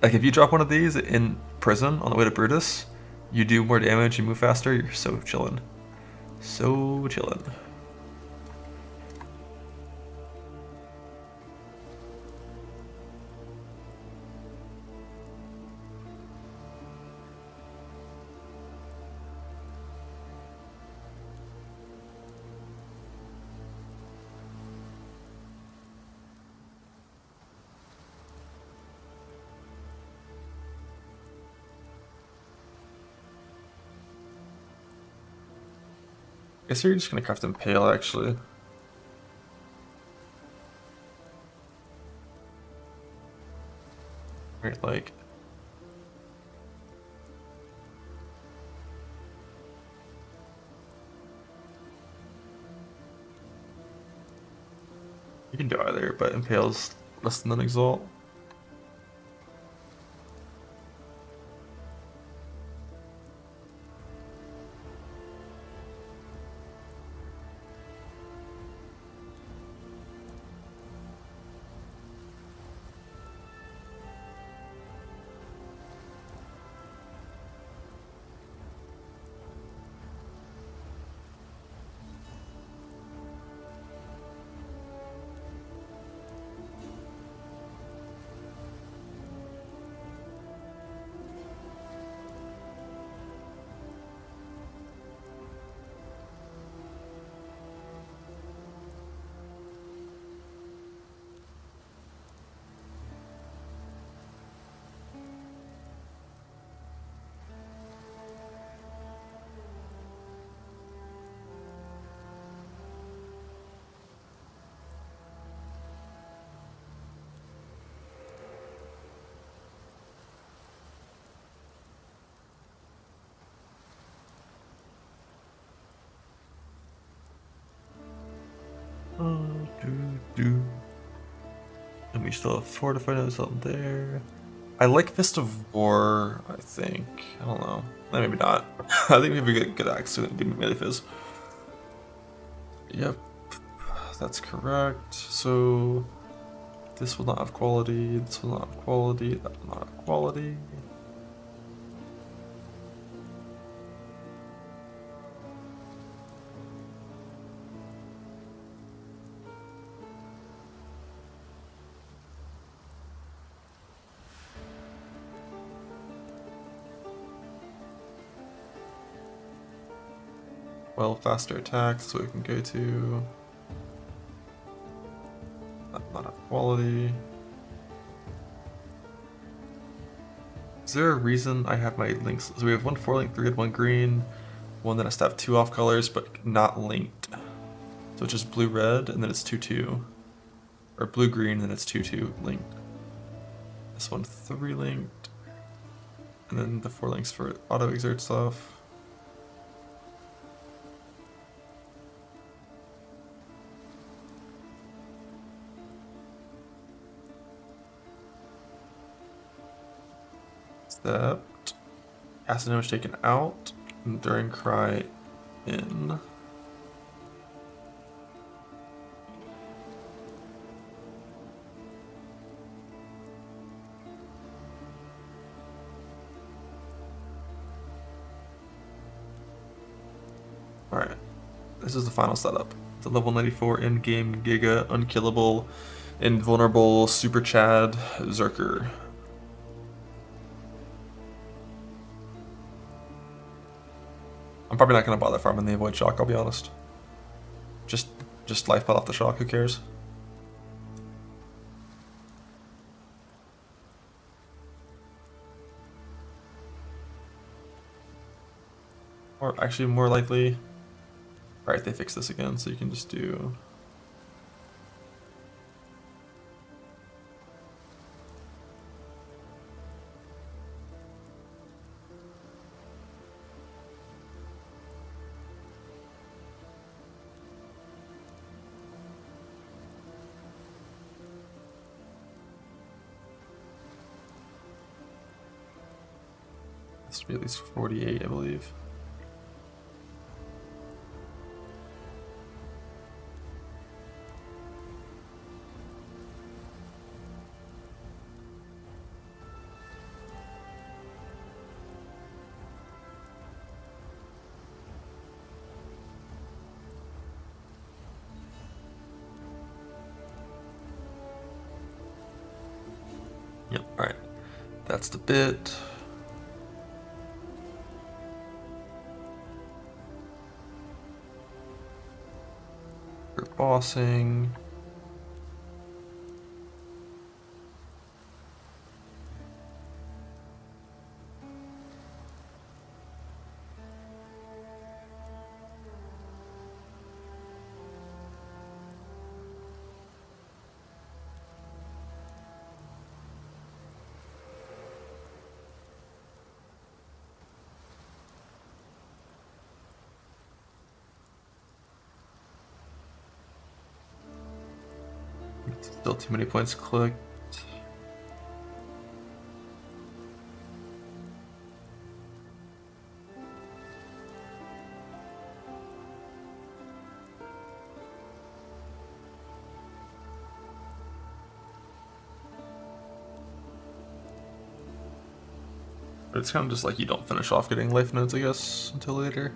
[SPEAKER 1] Like if you drop one of these in prison on the way to Brutus, you do more damage, you move faster, you're so chillin'. So chillin'. I guess you're just gonna craft Impale actually. Right, like. You can do either, but Impale's less than an Exalt. We still have Fortified Notes up there. I like Fist of War, I think. I don't know. Maybe not. I think we have a good axe to good melee fizz. Yep. That's correct. So this will not have quality, this will not have quality, that will not have quality. Well, faster attacks, so we can go to not have quality. Is there a reason I have my links? So we have one 4-link, 3 red, 1 green, one that has to have 2 off colors but not linked. So it's just blue red and then it's 2-2. Or blue green and then it's 2-2 linked. This one 3 linked. And then the 4 links for auto exert stuff. Except acid damage taken out, enduring cry in. Alright, this is the final setup. The level 94 Endgame Giga Unkillable Invulnerable Super Chad Zerker. I'm probably not going to bother farming the Avoid Shock, I'll be honest. Just life pot off the shock, who cares? Or actually more likely... Alright, they fixed this again, so you can just do... Has to be at least 48, I believe. Yep, alright. That's the bit. For bossing. Still too many points clicked. But it's kind of just like you don't finish off getting life nodes, I guess, until later.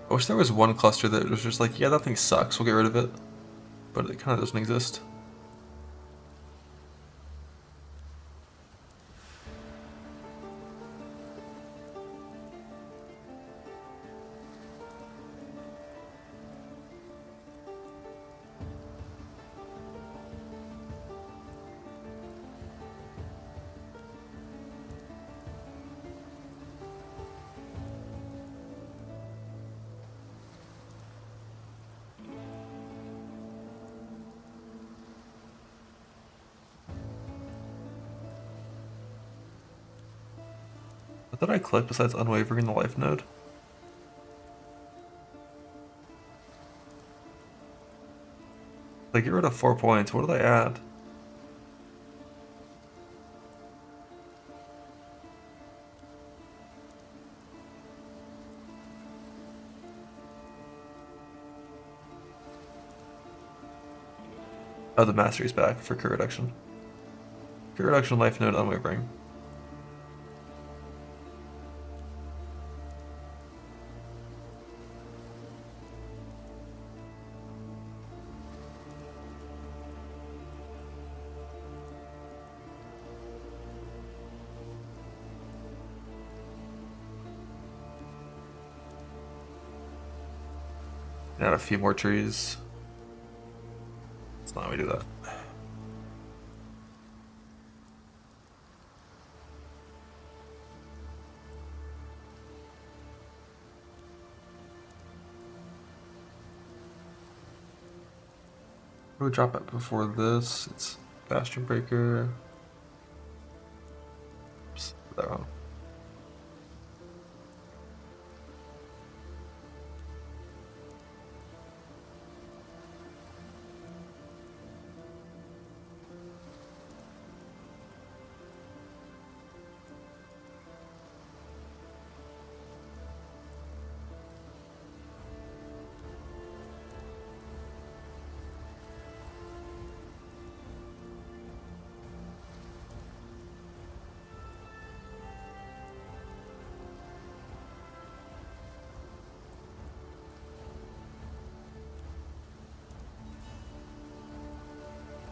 [SPEAKER 1] I wish there was one cluster that was just like, yeah, that thing sucks, we'll get rid of it. But it kind of doesn't exist. What did I click besides unwavering the life node? Like, get rid of 4 points. What did I add? Oh, the mastery's back for crit reduction. Crit reduction, life node, unwavering. Add a few more trees. That's not how we do that. What do we drop it before this? It's Bastion Breaker. Oops, that wrong.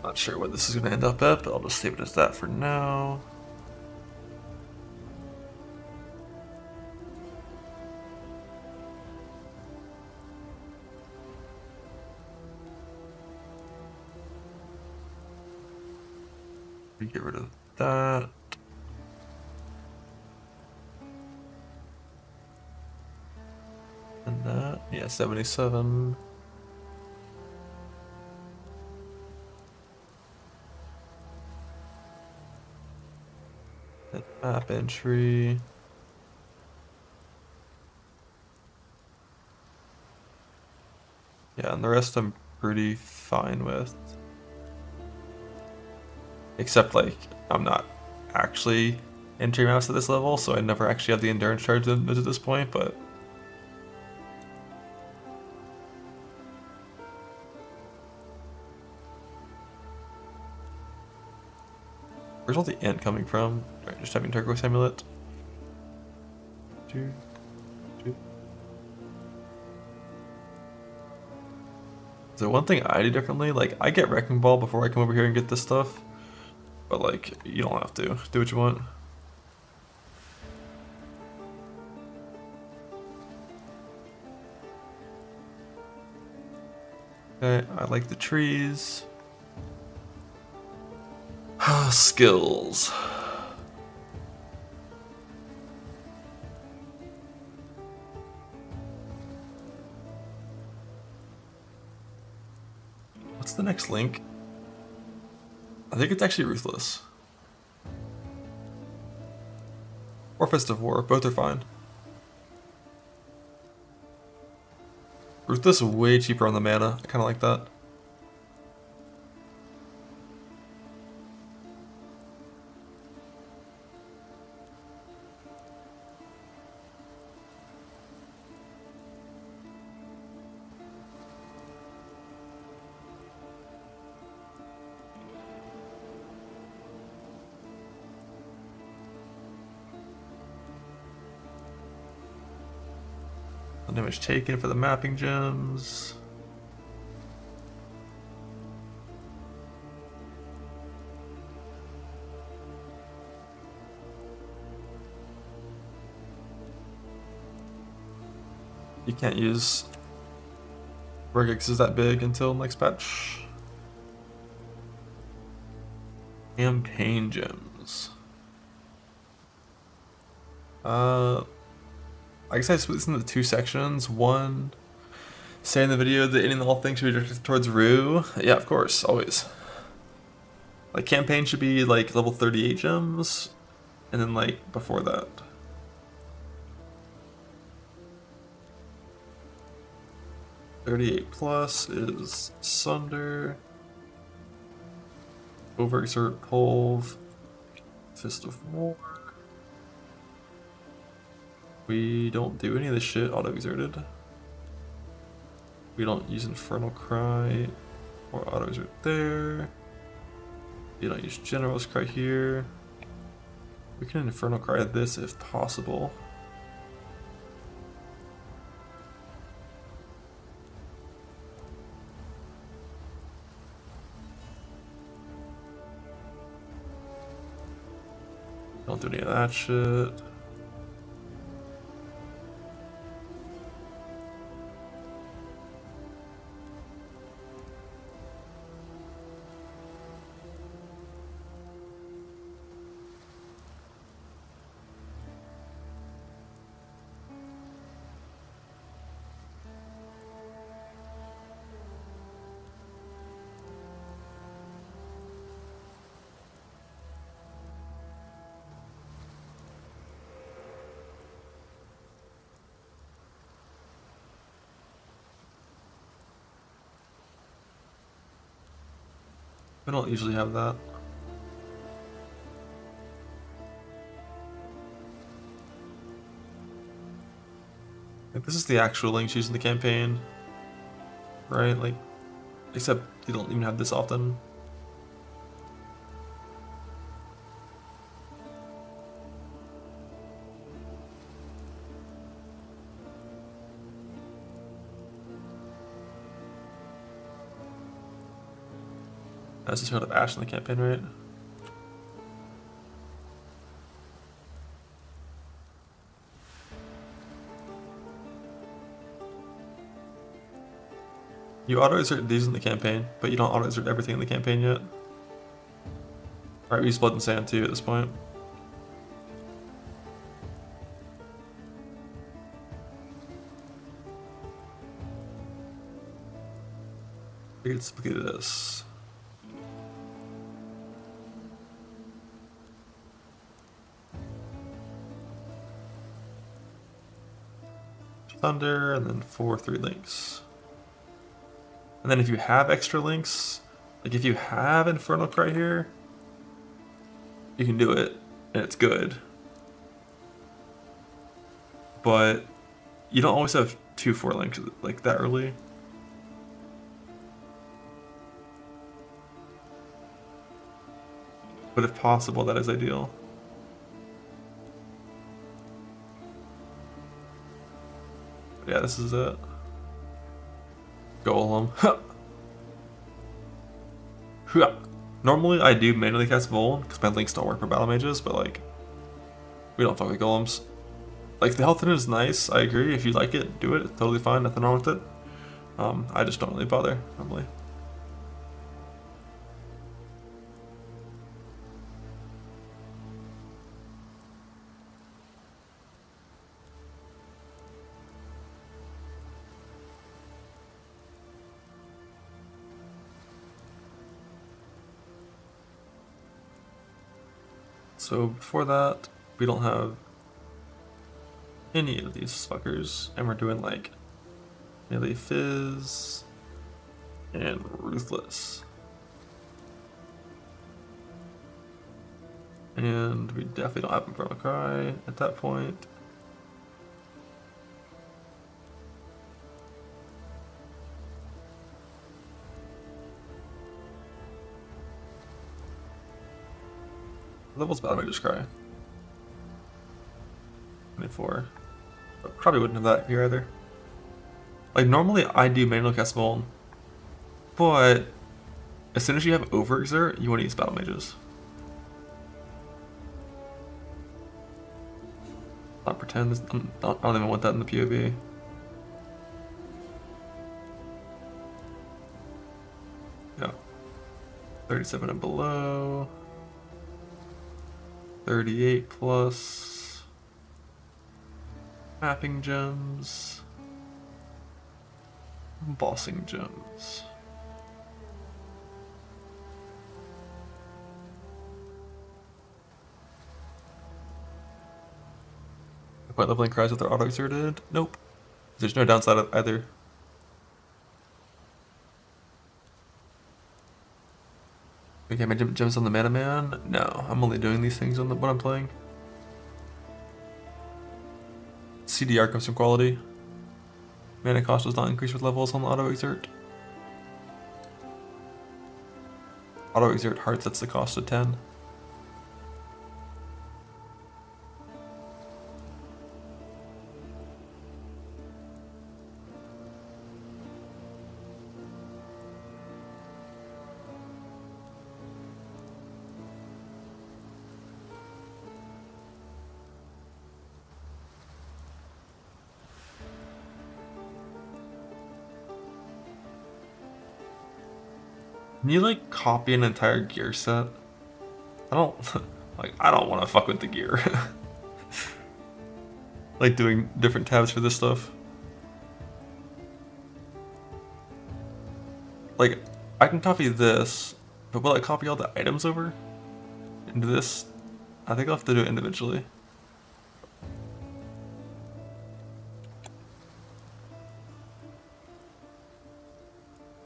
[SPEAKER 1] Not sure what this is going to end up at, but I'll just leave it as that for now. We get rid of that. And that, yeah, 77. Map entry. Yeah, and the rest I'm pretty fine with. Except, like, I'm not actually entering maps at this level, so I never actually have the endurance charge at this point, but... Where's all the int coming from? Right, just having turquoise amulet. So one thing I do differently, like I get Wrecking Ball before I come over here and get this stuff. But like, you don't have to. Do what you want. Okay, I like the trees. Skills. What's the next link? I think it's actually Ruthless. Or Fist of War, both are fine. Ruthless is way cheaper on the mana, I kinda like that. Damage taken for the mapping gems. You can't use Regex is that big until next patch. Campaign gems. I guess I split this into 2 sections. One, say in the video that any and all things should be directed towards Rue. Yeah, of course, always. Like, campaign should be like level 38 gems, and then like before that. +38 is Sunder. Overexert, Pulve, Fist of War. We don't do any of this shit auto-exerted. We don't use Infernal Cry or auto-exert there. We don't use General's Cry here. We can Infernal Cry this if possible. Don't do any of that shit. We don't usually have that. Like, this is the actual links used in the campaign, right? Like, except you don't even have this often. That's just heard of Ash in the campaign, right? You auto-exert these in the campaign, but you don't auto-exert everything in the campaign yet. Alright, we use Blood and Sand too at this point. Let's look at this. Thunder, and then 4 3 links. And then if you have extra links, like if you have Infernal Cry here, you can do it, and it's good. But you don't always have 2 4 links like that early. But if possible, that is ideal. Yeah, this is it. Golem. Normally I do manually cast Vol because my links don't work for battle mages, but like we don't fuck with golems. Like the health in it is nice, I agree. If you like it, do it. It's totally fine, nothing wrong with it. I just don't really bother normally. So before that, we don't have any of these fuckers, and we're doing like Melee Fizz and Ruthless. And we definitely don't have Infernal Cry at that point. Levels Battle Mage's Cry. 24. But probably wouldn't have that here either. Like normally I do manual cast Vuln, but as soon as you have Overexert, you want to use Battle Mages. Not pretend, I don't even want that in the POV. Yeah. 37 and below. 38 plus. Mapping gems. Bossing gems. Point leveling cries with their auto exerted? Nope. There's no downside of either. Okay, my gems on the Mana Man? No, I'm only doing these things on what I'm playing. CDR comes from quality. Mana cost does not increase with levels on the auto exert. Auto exert heart sets the cost to 10. Can you like copy an entire gear set? I don't I don't want to fuck with the gear. Like doing different tabs for this stuff. Like I can copy this, but will I copy all the items over into this? I think I'll have to do it individually.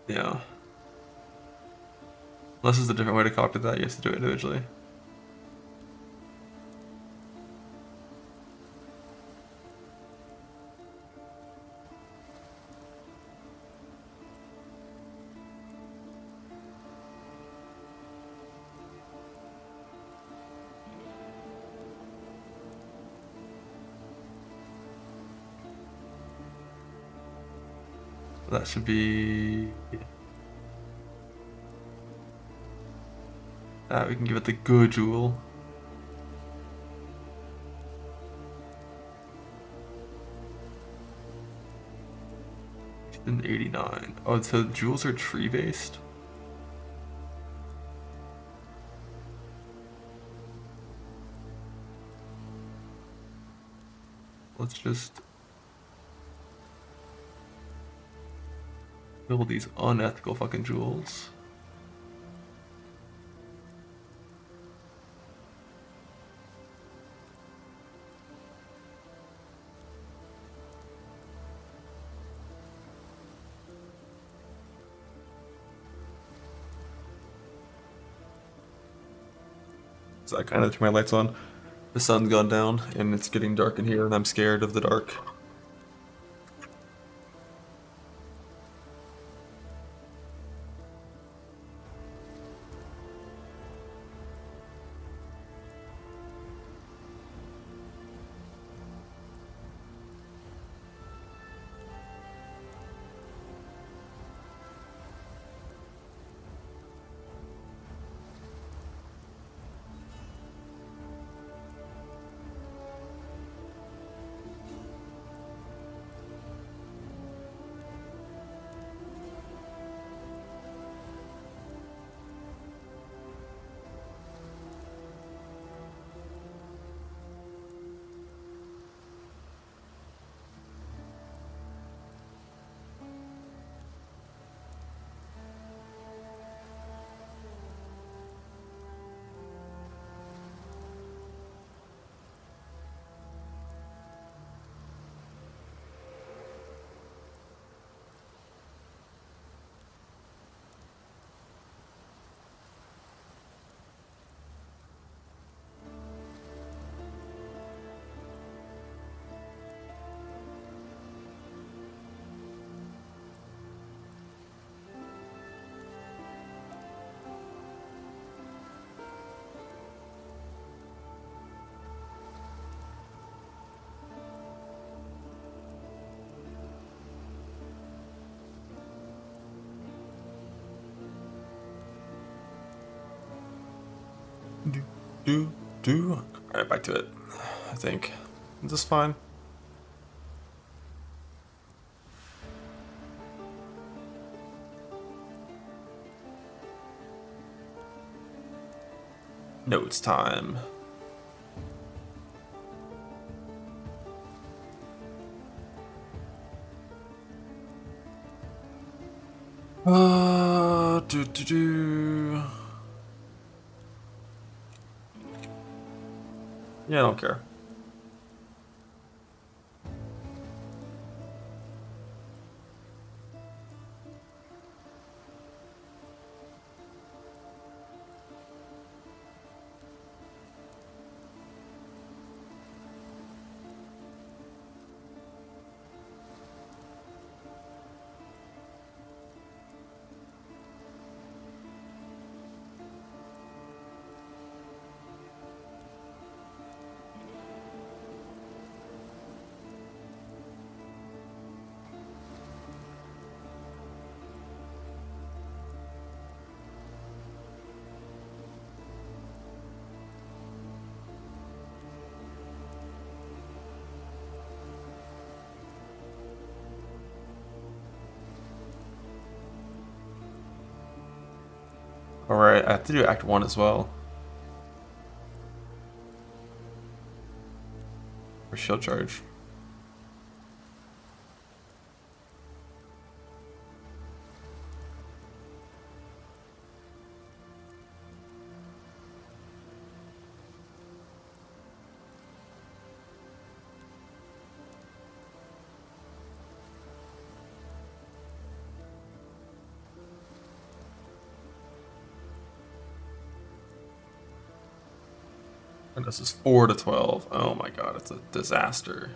[SPEAKER 1] Yeah. Unless there's a different way to copy that, you have to do it individually. That should be... we can give it the good jewel. In 89. Oh, so jewels are tree based? Let's just build these unethical fucking jewels. So I kind of turn my lights on. The sun's gone down and it's getting dark in here and I'm scared of the dark. Alright, back to it. I think. Is this fine? No, it's time. Yeah, I don't care. Alright, I have to do Act 1 as well. For shield charge. And this is 4 to 12. Oh my god, it's a disaster.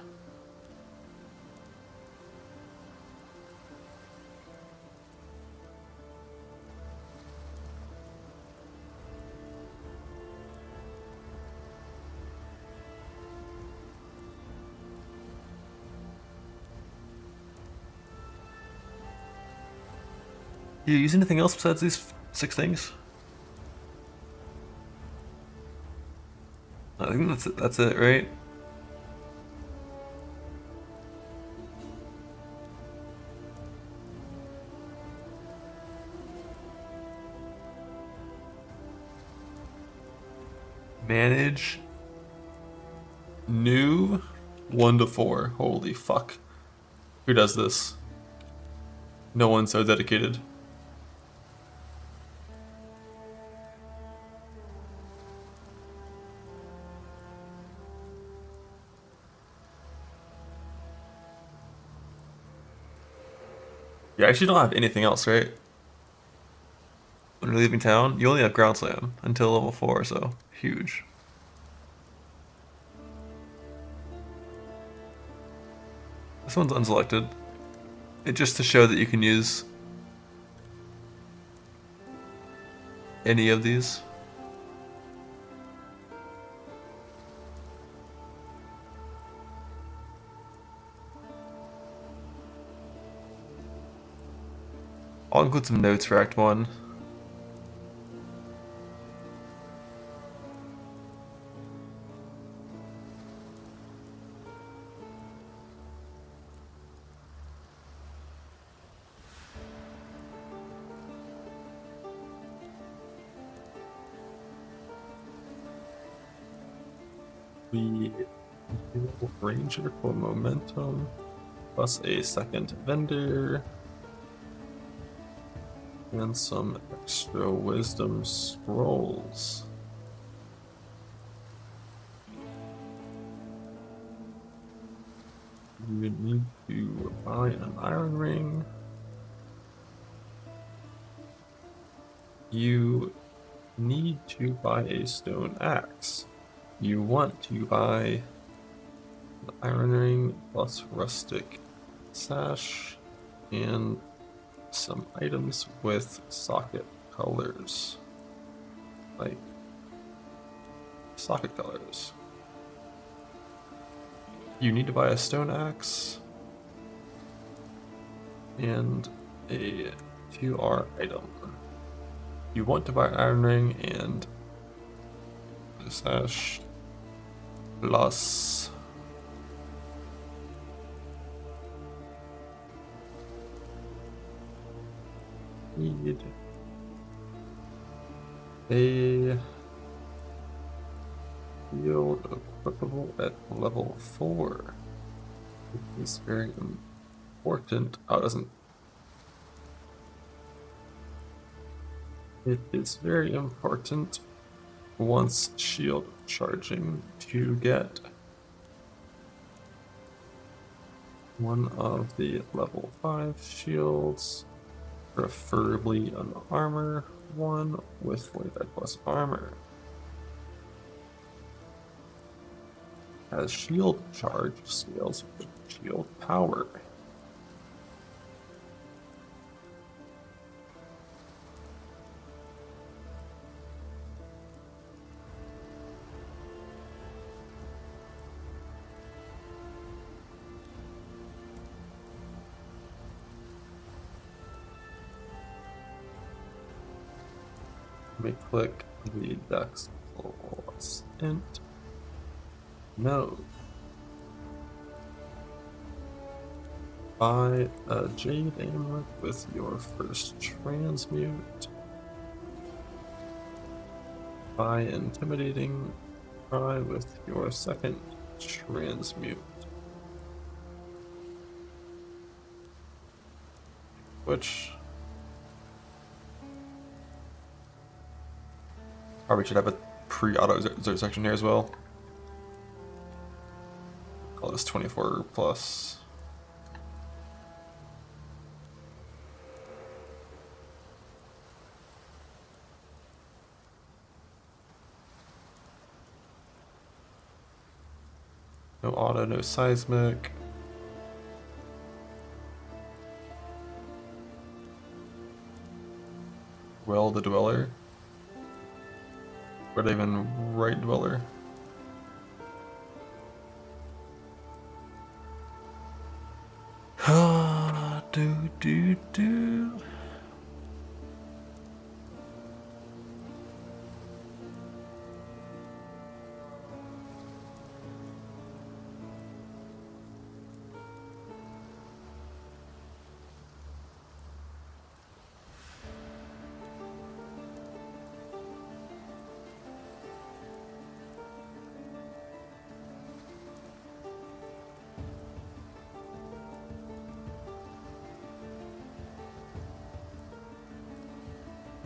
[SPEAKER 1] You use anything else besides these 6 things? I think that's it, right? Manage. New 1 to 4. Holy fuck. Who does this? No one's so dedicated. You actually don't have anything else, right? When you're leaving town, you only have ground slam until level 4, so huge. This one's unselected. It just to show that you can use any of these. I'll include some notes for Act 1. We Ranger for momentum plus a second vendor and some extra wisdom scrolls. You need to buy an iron ring. You need to buy a stone axe. You want to buy an iron ring plus rustic sash and some items with socket colors. Like socket colors. You need to buy a stone axe and a 2R item. You want to buy an iron ring and a sash plus need a shield equipable at level 4. It is very important. Oh, it doesn't. It is very important once shield charging to get one of the level 5 shields, preferably an armor one with 45 plus armor. As shield charge scales with shield power. Let me click the Dex plus int node. Buy a Jade Amulet with your first transmute. by intimidating Try with your second transmute. Which probably should have a pre-auto section here as well. Call this 24 plus. No auto, no seismic. Well, the Dweller. Would I even write Dweller? do.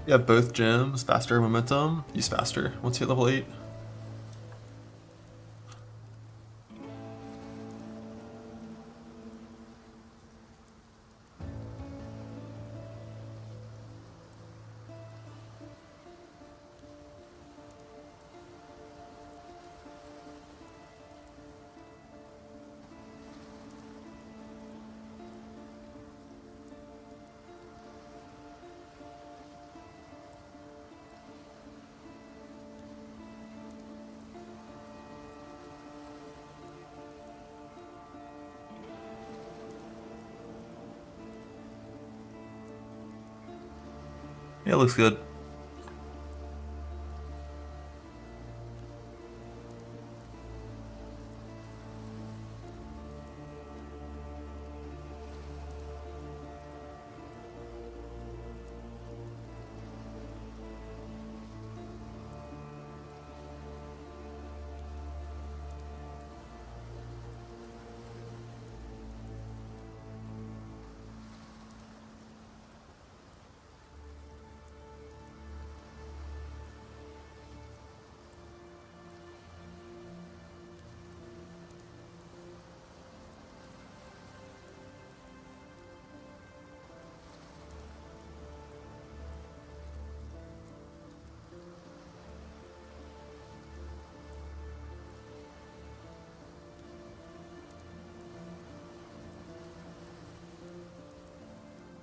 [SPEAKER 1] Yeah, both gems, faster momentum, use faster once you hit level 8. Yeah, it looks good.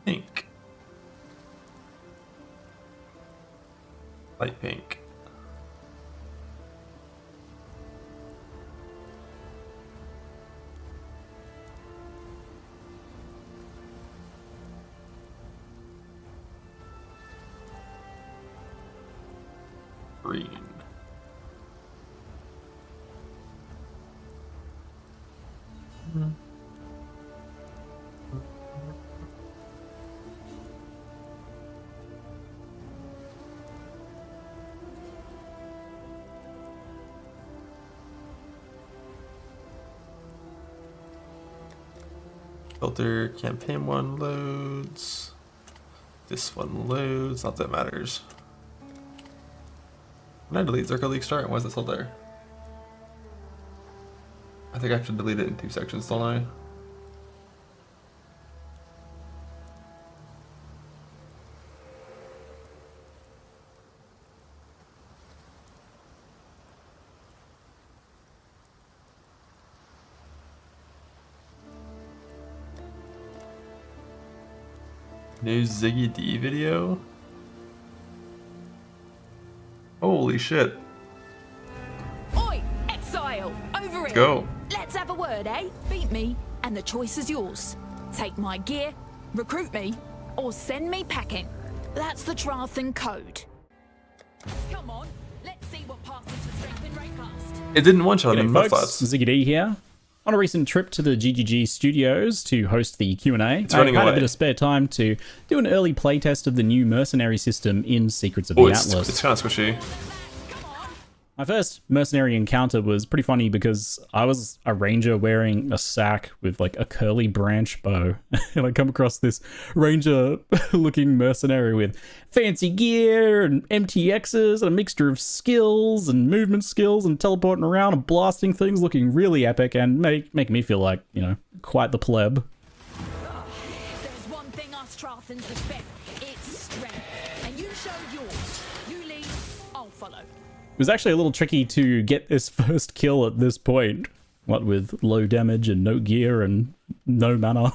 [SPEAKER 1] Pink. Light pink. Green. Filter campaign 1 loads. This one loads. Not that matters. Can I delete Zerko League Start? Why is it still there? I think I should delete it in 2 sections, don't I? New Ziggy D video? Holy shit.
[SPEAKER 5] Oi, Exile, over
[SPEAKER 1] Let's
[SPEAKER 5] here.
[SPEAKER 1] go.
[SPEAKER 5] Let's have a word, eh? Beat me, and the choice is yours. Take my gear, recruit me, or send me packing. That's the Triathlon code. Come on, let's see what passes for strength in Raycast.
[SPEAKER 1] It didn't one-shot
[SPEAKER 18] G'day,
[SPEAKER 1] him,
[SPEAKER 18] folks.
[SPEAKER 1] flats.
[SPEAKER 18] Ziggy D here. On a recent trip to the GGG studios to host the Q&A,
[SPEAKER 1] It's
[SPEAKER 18] I
[SPEAKER 1] running
[SPEAKER 18] had
[SPEAKER 1] away.
[SPEAKER 18] a bit of spare time to do an early playtest of the new Mercenary system in Secrets of
[SPEAKER 1] Oh,
[SPEAKER 18] the
[SPEAKER 1] it's
[SPEAKER 18] Atlas.
[SPEAKER 1] kind of squishy.
[SPEAKER 18] My first mercenary encounter was pretty funny because I was a ranger wearing a sack with like a curly branch bow. And I come across this ranger looking mercenary with fancy gear and MTXs and a mixture of skills and movement skills and teleporting around and blasting things, looking really epic and making me feel like, you know, quite the pleb.
[SPEAKER 5] There's one thing us Trathans respect. It's strength. And you show yours. You lead, I'll follow.
[SPEAKER 18] It was actually a little tricky to get this first kill at this point. What with low damage and no gear and no mana.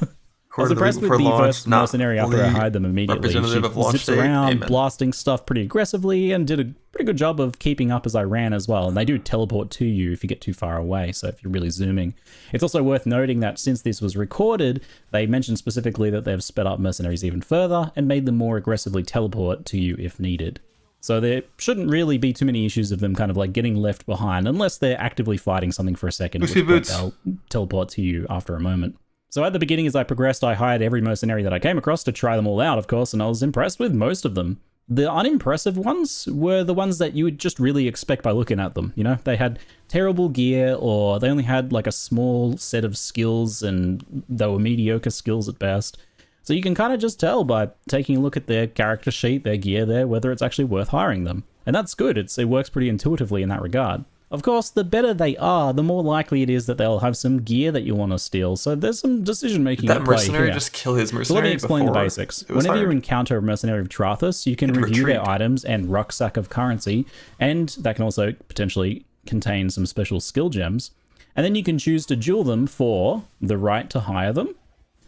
[SPEAKER 18] I was impressed with the first mercenary after I hired them immediately. She zips around, blasting stuff pretty aggressively, and did a pretty good job of keeping up as I ran as well. And they do teleport to you if you get too far away, so if you're really zooming. It's also worth noting that since this was recorded, they mentioned specifically that they've sped up mercenaries even further and made them more aggressively teleport to you if needed. So there shouldn't really be too many issues of them kind of like getting left behind unless they're actively fighting something for a second, at which point they'll teleport to you after a moment. So at the beginning, as I progressed, I hired every mercenary that I came across to try them all out, of course, and I was impressed with most of them. The unimpressive ones were the ones that you would just really expect by looking at them. You know, they had terrible gear, or they only had like a small set of skills and they were mediocre skills at best. So you can kind of just tell by taking a look at their character sheet, their gear there, whether it's actually worth hiring them. And that's good. It works pretty intuitively in that regard. Of course, the better they are, the more likely it is that they'll have some gear that you want to steal. So there's some decision making.
[SPEAKER 1] Did that mercenary just kill his mercenary?
[SPEAKER 18] So let me explain the basics. Whenever you encounter a mercenary of Trathus, you can review their items and rucksack of currency, and that can also potentially contain some special skill gems. And then you can choose to duel them for the right to hire them,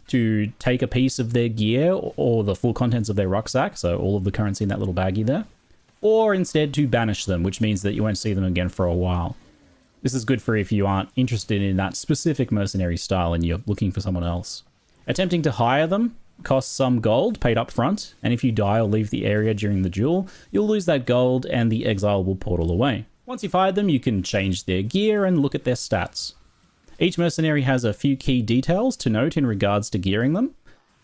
[SPEAKER 18] to take a piece of their gear or the full contents of their rucksack, so all of the currency in that little baggie there, or instead to banish them, which means that you won't see them again for a while. This is good for if you aren't interested in that specific mercenary style and you're looking for someone else. Attempting to hire them costs some gold paid up front, and if you die or leave the area during the duel, you'll lose that gold and the exile will portal away. Once you've hired them, you can change their gear and look at their stats. Each mercenary has a few key details to note in regards to gearing them.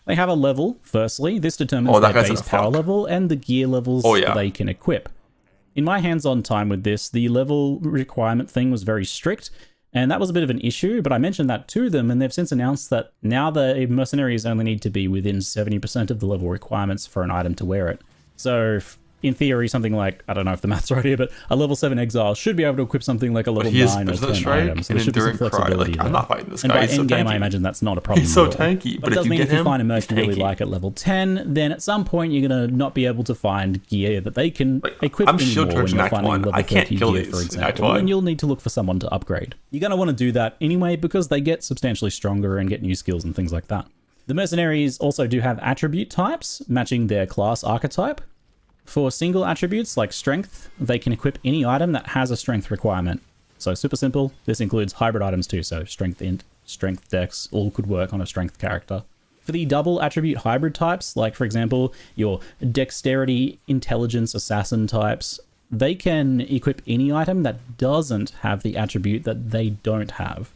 [SPEAKER 18] They have a level, firstly. This determines their base power level and the gear levels they can equip. In my hands-on time with this, the level requirement thing was very strict, and that was a bit of an issue, but I mentioned that to them, and they've since announced that now the mercenaries only need to be within 70% of the level requirements for an item to wear it. So in theory, something like, I don't know if the math's right here, but a level 7 exile should be able to equip something like a level 9 or 10 item. So there should be some flexibility there.
[SPEAKER 1] I'm not fighting this
[SPEAKER 18] and
[SPEAKER 1] guy.
[SPEAKER 18] by endgame, I imagine that's not a problem.
[SPEAKER 1] He's so tanky.
[SPEAKER 18] But it does mean if you find a merc you really like at level 10, then at some point you're going to not be able to find gear that they can equip anymore when you're finding level 30 gear, for example. And you'll need to look for someone to upgrade. You're going to want to do that anyway because they get substantially stronger and get new skills and things like that. The mercenaries also do have attribute types matching their class archetype. For single attributes like strength, they can equip any item that has a strength requirement. So super simple. This includes hybrid items too, so strength int, strength dex, all could work on a strength character. For the double attribute hybrid types, like for example, your dexterity, intelligence, assassin types, they can equip any item that doesn't have the attribute that they don't have.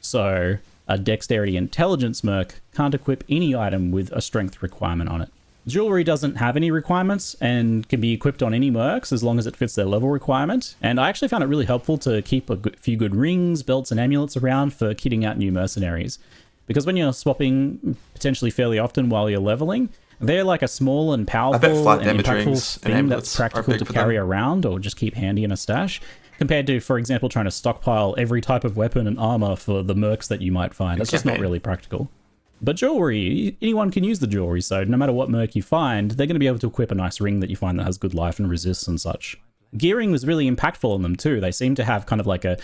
[SPEAKER 18] So a dexterity intelligence merc can't equip any item with a strength requirement on it. Jewelry doesn't have any requirements and can be equipped on any mercs as long as it fits their level requirement. And I actually found it really helpful to keep a few good rings, belts, and amulets around for kitting out new mercenaries. Because when you're swapping potentially fairly often while you're leveling, they're like a small and powerful and impactful thing that's practical to carry around or just keep handy in a stash, compared to, for example, trying to stockpile every type of weapon and armor for the mercs that you might find. That's just not really practical. But jewelry, anyone can use the jewelry, so no matter what merc you find, they're going to be able to equip a nice ring that you find that has good life and resists and such. Gearing was really impactful on them too. They seem to have kind of like a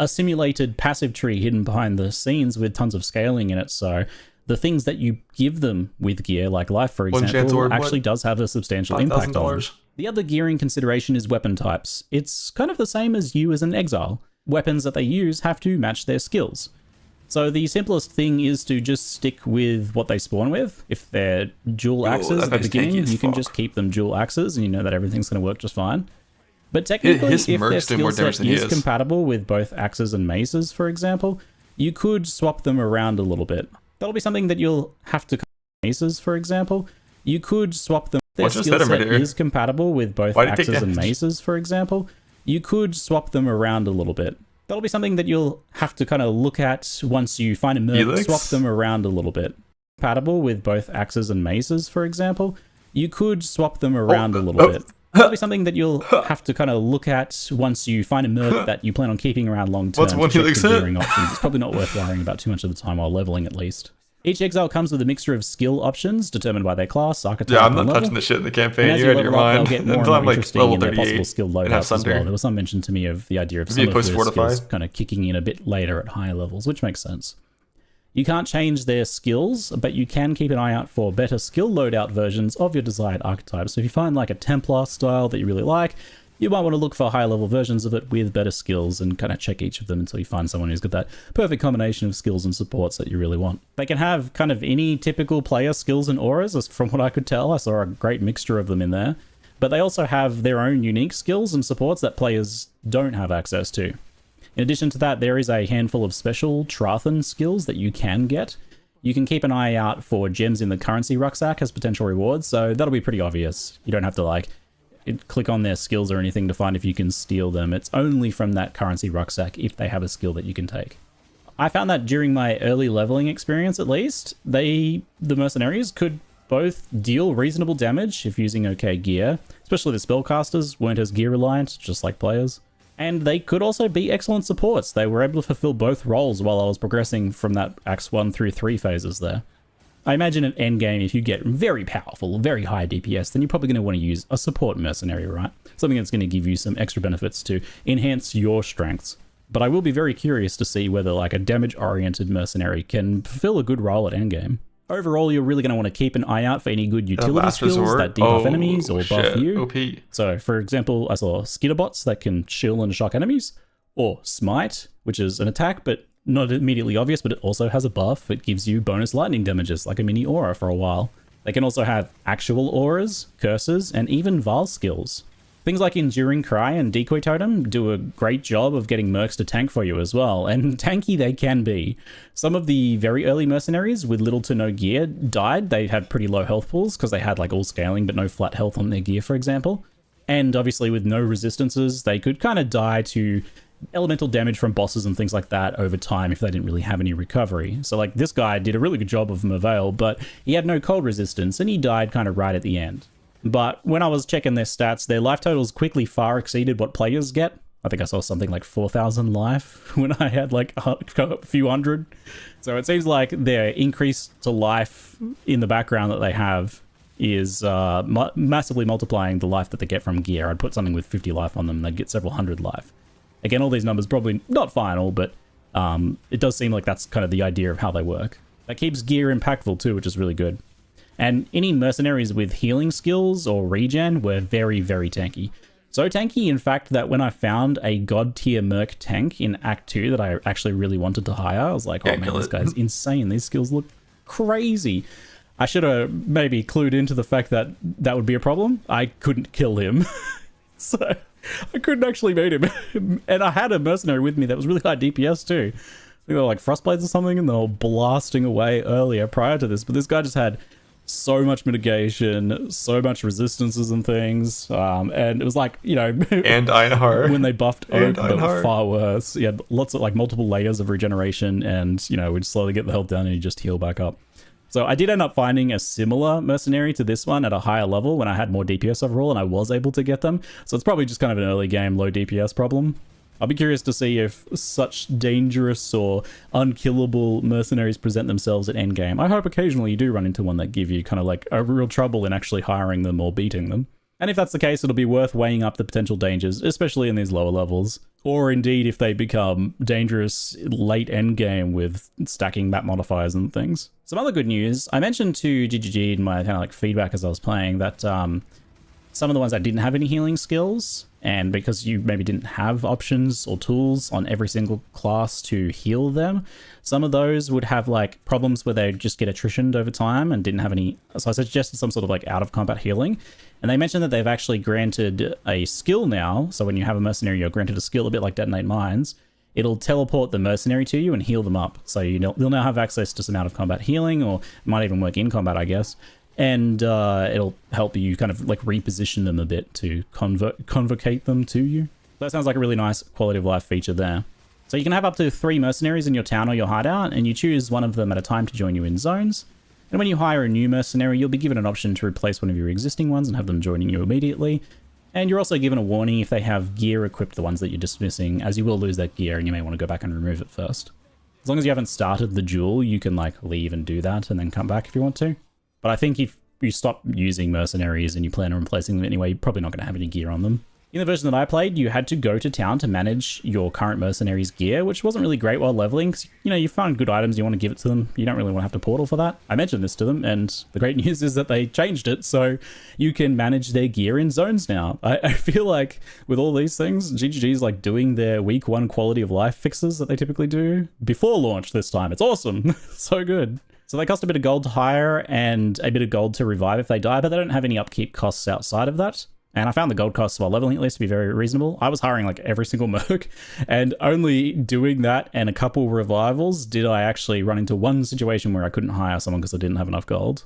[SPEAKER 18] simulated passive tree hidden behind the scenes with tons of scaling in it, so the things that you give them with gear, like life for example, actually does have a substantial impact on them. The other gearing consideration is weapon types. It's kind of the same as you as an exile. Weapons that they use have to match their skills. So the simplest thing is to just stick with what they spawn with. If they're dual axes at the beginning, you can just keep them dual axes and you know that everything's going to work just fine. But technically, if their skill set is compatible with both axes and maces, for example, you could swap them around a little bit. That'll be something that you'll have to maces, for example. You could swap them. Their skill set is compatible with both axes and maces, for example. you could swap them around a little bit. That'll be something that you'll have to kind of look at once you find a merc. Swap them around a little bit. Compatible with both axes and maces, for example. You could swap them around a little bit. That'll be something that you'll have to kind of look at once you find a merc that you plan on keeping around long term.
[SPEAKER 1] What's one helix
[SPEAKER 18] gearing options. It's probably not worth worrying about too much of the time while leveling, at least. Each exile comes with a mixture of skill options determined by their class, archetype,
[SPEAKER 1] yeah, I'm not
[SPEAKER 18] and level.
[SPEAKER 1] touching the shit in the campaign.
[SPEAKER 18] And as
[SPEAKER 1] You
[SPEAKER 18] you
[SPEAKER 1] out of your
[SPEAKER 18] level up,
[SPEAKER 1] mind.
[SPEAKER 18] they'll get more and
[SPEAKER 1] Until
[SPEAKER 18] more
[SPEAKER 1] I'm like
[SPEAKER 18] interesting
[SPEAKER 1] level
[SPEAKER 18] in their
[SPEAKER 1] 38
[SPEAKER 18] possible skill
[SPEAKER 1] and have
[SPEAKER 18] loadouts as
[SPEAKER 1] Sunder.
[SPEAKER 18] well. There was some mention to me of the idea of
[SPEAKER 1] Maybe
[SPEAKER 18] some
[SPEAKER 1] a
[SPEAKER 18] of
[SPEAKER 1] post
[SPEAKER 18] the
[SPEAKER 1] fortify.
[SPEAKER 18] skills kind of kicking in a bit later at higher levels, which makes sense. You can't change their skills, but you can keep an eye out for better skill loadout versions of your desired archetype. So if you find like a Templar style that you really like, you might want to look for higher level versions of it with better skills and kind of check each of them until you find someone who's got that perfect combination of skills and supports that you really want. They can have kind of any typical player skills and auras, as from what I could tell. I saw a great mixture of them in there. But they also have their own unique skills and supports that players don't have access to. In addition to that, there is a handful of special Trathan skills that you can get. You can keep an eye out for gems in the currency rucksack as potential rewards, so that'll be pretty obvious. You don't have to like click on their skills or anything to find if you can steal them. It's only from that currency rucksack if they have a skill that you can take. I found that during my early leveling experience, at least, the mercenaries could both deal reasonable damage if using okay gear, especially the spellcasters weren't as gear reliant, just like players. And they could also be excellent supports. They were able to fulfill both roles while I was progressing from that Acts 1 through 3 phases there. I imagine at endgame, if you get very powerful, very high DPS, then you're probably going to want to use a support mercenary, right? Something that's going to give you some extra benefits to enhance your strengths. But I will be very curious to see whether like a damage-oriented mercenary can fulfill a good role at endgame. Overall, you're really going to want to keep an eye out for any good utility skills that debuff enemies or buff you.
[SPEAKER 1] OP.
[SPEAKER 18] So, for example, I saw Skitterbots that can chill and shock enemies, or Smite, which is an attack, but not immediately obvious, but it also has a buff. It gives you bonus lightning damages, like a mini aura for a while. They can also have actual auras, curses, and even Val skills. Things like Enduring Cry and Decoy Totem do a great job of getting mercs to tank for you as well, and tanky they can be. Some of the very early mercenaries with little to no gear died. They had pretty low health pools because they had like all scaling but no flat health on their gear, for example. And obviously with no resistances, they could kind of die to elemental damage from bosses and things like that over time if they didn't really have any recovery. So like this guy did a really good job of Merveil, but he had no cold resistance and he died kind of right at the end. But when I was checking their stats, their life totals quickly far exceeded what players get. I think I saw something like 4,000 life when I had like a few hundred. So it seems like their increase to life in the background that they have is massively multiplying the life that they get from gear. I'd put something with 50 life on them, they'd get several hundred life. Again, all these numbers probably not final, but it does seem like that's kind of the idea of how they work. That keeps gear impactful too, which is really good. And any mercenaries with healing skills or regen were very, very tanky. So tanky, in fact, that when I found a god tier merc tank in Act 2 that I actually really wanted to hire, I was like, oh man, this guy's insane. These skills look crazy. I should have maybe clued into the fact that that would be a problem. I couldn't kill him. So I couldn't actually beat him. And I had a mercenary with me that was really high DPS too. I think they were like Frostblades or something, and they were blasting away earlier prior to this. But this guy just had so much mitigation, so much resistances and things. And it was like, you know...
[SPEAKER 1] and Einhar.
[SPEAKER 18] When they buffed Oak, but far worse. He had lots of like multiple layers of regeneration and, you know, we'd slowly get the health down and you just heal back up. So I did end up finding a similar mercenary to this one at a higher level when I had more DPS overall and I was able to get them. So it's probably just kind of an early game low DPS problem. I'll be curious to see if such dangerous or unkillable mercenaries present themselves at endgame. I hope occasionally you do run into one that give you kind of like a real trouble in actually hiring them or beating them. And if that's the case, it'll be worth weighing up the potential dangers, especially in these lower levels. Or indeed if they become dangerous late endgame with stacking map modifiers and things. Some other good news, I mentioned to GGG in my kind of like feedback as I was playing that some of the ones that didn't have any healing skills, and because you maybe didn't have options or tools on every single class to heal them, some of those would have like problems where they'd just get attritioned over time and didn't have any. So I suggested some sort of like out of combat healing, and they mentioned that they've actually granted a skill now. So when you have a mercenary, you're granted a skill a bit like Detonate Mines. It'll teleport the mercenary to you and heal them up. So you'll now have access to some out of combat healing, or it might even work in combat, I guess. And it'll help you kind of like reposition them a bit to convocate them to you. that sounds like a really nice quality of life feature there. So you can have up to 3 mercenaries in your town or your hideout, and you choose one of them at a time to join you in zones. And when you hire a new mercenary, you'll be given an option to replace one of your existing ones and have them joining you immediately. And you're also given a warning if they have gear equipped, the ones that you're dismissing, as you will lose that gear and you may want to go back and remove it first. As long as you haven't started the duel, you can like leave and do that and then come back if you want to. But I think if you stop using mercenaries and you plan on replacing them anyway, you're probably not going to have any gear on them. In the version that I played, you had to go to town to manage your current mercenary's gear, which wasn't really great while leveling, because, you know, you find good items, you want to give it to them, you don't really want to have to portal for that. I mentioned this to them, and the great news is that they changed it, so you can manage their gear in zones now. I feel like with all these things, GGG's like doing their week 1 quality of life fixes that they typically do before launch this time. It's awesome. So good. So they cost a bit of gold to hire and a bit of gold to revive if they die, but they don't have any upkeep costs outside of that. And I found the gold costs while leveling at least to be very reasonable. I was hiring like every single merc, and only doing that and a couple revivals did I actually run into one situation where I couldn't hire someone because I didn't have enough gold.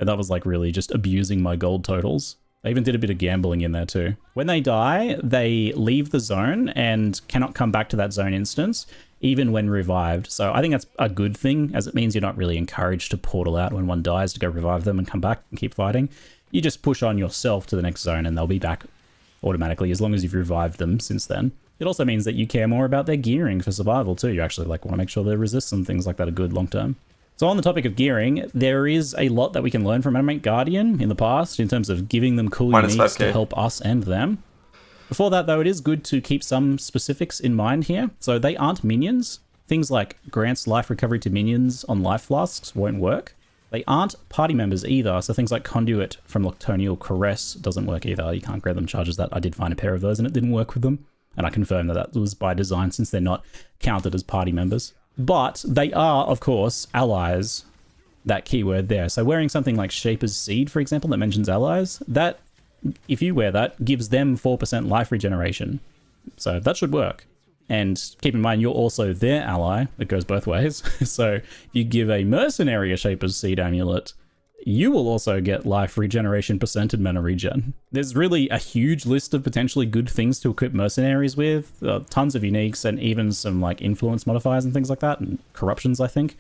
[SPEAKER 18] And that was like really just abusing my gold totals. I even did a bit of gambling in there too. When they die, they leave the zone and cannot come back to that zone instance, even when revived. So I think that's a good thing, as it means you're not really encouraged to portal out when one dies to go revive them and come back and keep fighting. You just push on yourself to the next zone and they'll be back automatically as long as you've revived them since then. It also means that you care more about their gearing for survival too. You actually like want to make sure their resists and things like that are good long term. So on the topic of gearing, there is a lot that we can learn from Animate Guardian in the past in terms of giving them cool uniques to help us and them. Before that though, it is good to keep some specifics in mind here. So they aren't minions. Things like grants life recovery to minions on life flasks won't work. They aren't party members either, so things like Conduit from Nocturnal Caress doesn't work either. You can't grant them charges that. I did find a pair of those and it didn't work with them. And I confirmed that that was by design since they're not counted as party members. But they are, of course, allies, that keyword there. So wearing something like Shaper's Seed, for example, that mentions allies, that, if you wear that, gives them 4% life regeneration. So that should work. And keep in mind, you're also their ally. It goes both ways. So if you give a mercenary a Shaper's Seed amulet, you will also get life regeneration % and mana regen. There's really a huge list of potentially good things to equip mercenaries with. Tons of uniques and even some like influence modifiers and things like that, and corruptions, I think.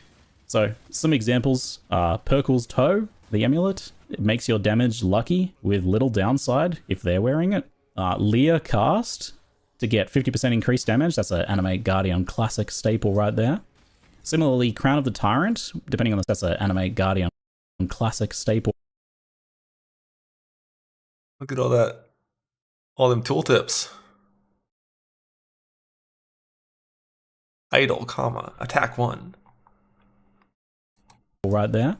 [SPEAKER 18] So some examples are Perkle's Toe, the amulet. It makes your damage lucky with little downside if they're wearing it. Leer Cast, to get 50% increased damage. That's an Animate Guardian classic staple right there. Similarly, Crown of the Tyrant, depending on the... That's an Animate Guardian classic staple.
[SPEAKER 1] Look at all that. All them tooltips. Idle, comma, attack 1.
[SPEAKER 18] Right there.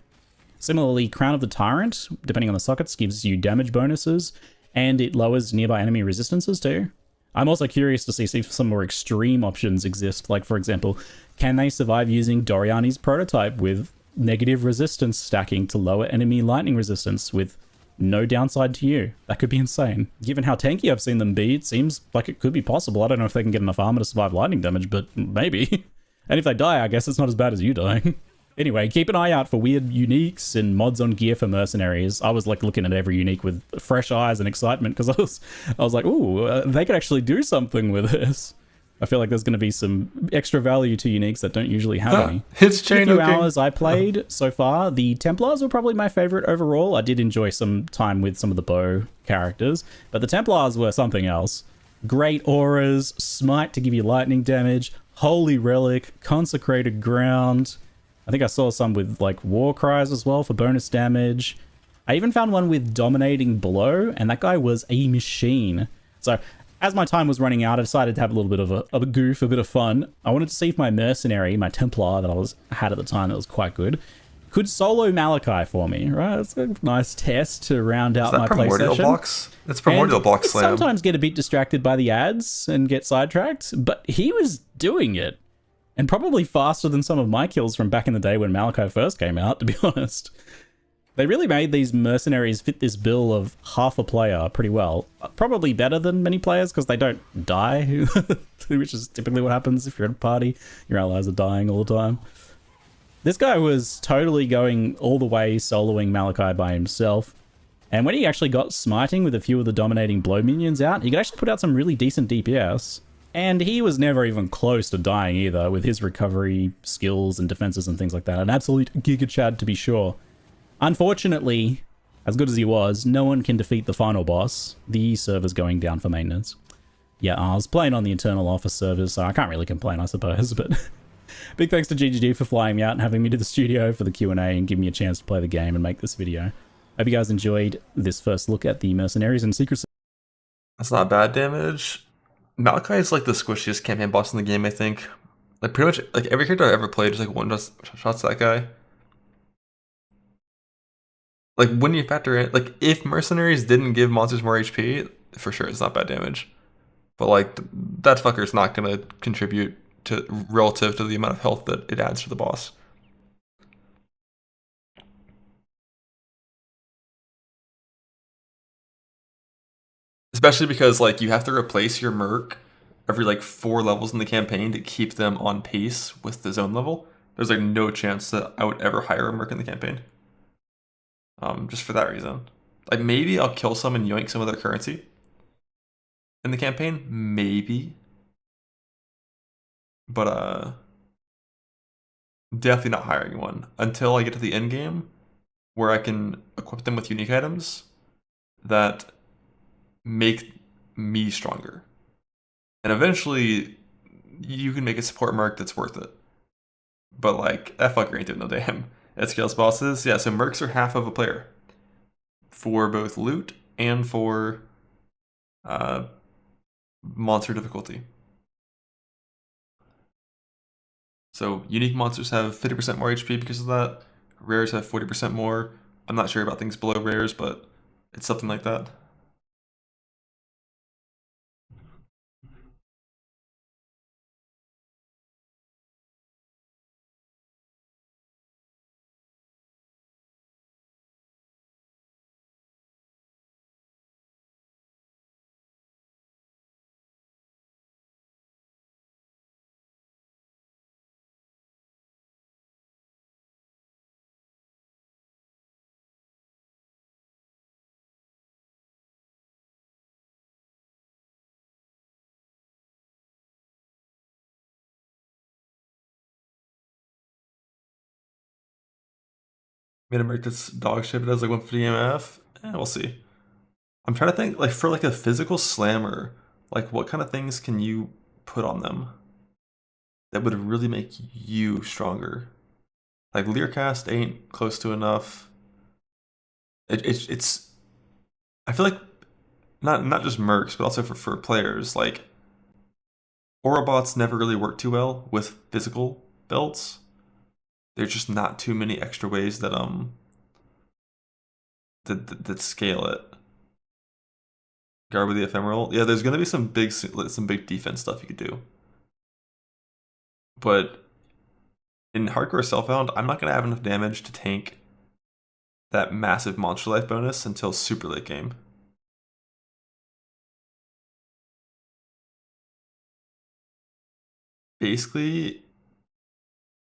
[SPEAKER 18] Similarly, Crown of the Tyrant, depending on the sockets, gives you damage bonuses, and it lowers nearby enemy resistances too. I'm also curious to see if some more extreme options exist, like for example, can they survive using Doriani's prototype with negative resistance stacking to lower enemy lightning resistance with no downside to you? That could be insane. Given how tanky I've seen them be, it seems like it could be possible. I don't know if they can get enough armor to survive lightning damage, but maybe. And if they die, I guess it's not as bad as you dying. Anyway, keep an eye out for weird uniques and mods on gear for mercenaries. I was like looking at every unique with fresh eyes and excitement because I was like, ooh, they could actually do something with this. I feel like there's going to be some extra value to uniques that don't usually have any.
[SPEAKER 1] It's chain
[SPEAKER 18] the few
[SPEAKER 1] hooking.
[SPEAKER 18] hours I played so far, the Templars were probably my favorite overall. I did enjoy some time with some of the bow characters, but the Templars were something else. Great auras, smite to give you lightning damage, holy relic, consecrated ground. I think I saw some with like war cries as well for bonus damage. I even found one with dominating blow, and that guy was a machine. So as my time was running out, I decided to have a little bit of a goof, a bit of fun. I wanted to see if my mercenary, my Templar that I had at the time that was quite good, could solo Malachi for me, right? It's a nice test to round out my play session.
[SPEAKER 1] That's Primordial Box Slam.
[SPEAKER 18] Sometimes get a bit distracted by the ads and get sidetracked, but he was doing it. And probably faster than some of my kills from back in the day when Malachi first came out, to be honest. They really made these mercenaries fit this bill of half a player pretty well. Probably better than many players because they don't die, which is typically what happens if you're at a party. Your allies are dying all the time. This guy was totally going all the way soloing Malachi by himself. And when he actually got smiting with a few of the dominating blow minions out, he could actually put out some really decent DPS. And he was never even close to dying either, with his recovery skills and defenses and things like that. An absolute Giga Chad to be sure. Unfortunately, as good as he was, no one can defeat the final boss. The server's going down for maintenance. Yeah, I was playing on the internal office servers, so I can't really complain, I suppose, but big thanks to GGG for flying me out and having me to the studio for the Q&A and giving me a chance to play the game and make this video. Hope you guys enjoyed this first look at the Mercenaries and Secret.
[SPEAKER 1] That's not bad damage. Malachi is like the squishiest campaign boss in the game, I think. Like pretty much like every character I've ever played just like one shots that guy. Like when you factor in like if mercenaries didn't give monsters more HP, for sure it's not bad damage. But like that fucker's not gonna contribute to relative to the amount of health that it adds to the boss. Especially because like you have to replace your merc every like 4 levels in the campaign to keep them on pace with the zone level. There's like no chance that I would ever hire a merc in the campaign. Just for that reason. Like maybe I'll kill some and yoink some of their currency in the campaign, maybe. But definitely not hiring one until I get to the end game where I can equip them with unique items that make me stronger. And eventually you can make a support merc that's worth it. But like that fucker ain't doing no damn. At scales bosses, yeah, so mercs are half of a player. For both loot and for monster difficulty. So unique monsters have 50% more HP because of that. Rares have 40% more. I'm not sure about things below rares, but it's something like that. Made a merc that's dog shit, but has like 150 MF. We'll see. I'm trying to think, like for like a physical slammer, like what kind of things can you put on them that would really make you stronger? Like Learcast ain't close to enough. It's I feel like not just mercs, but also for players, like Orobots never really work too well with physical belts. There's just not too many extra ways that that scale it. Guard with the ephemeral. Yeah, there's gonna be some big defense stuff you could do. But in hardcore self-found, I'm not gonna have enough damage to tank that massive monster life bonus until super late game. Basically,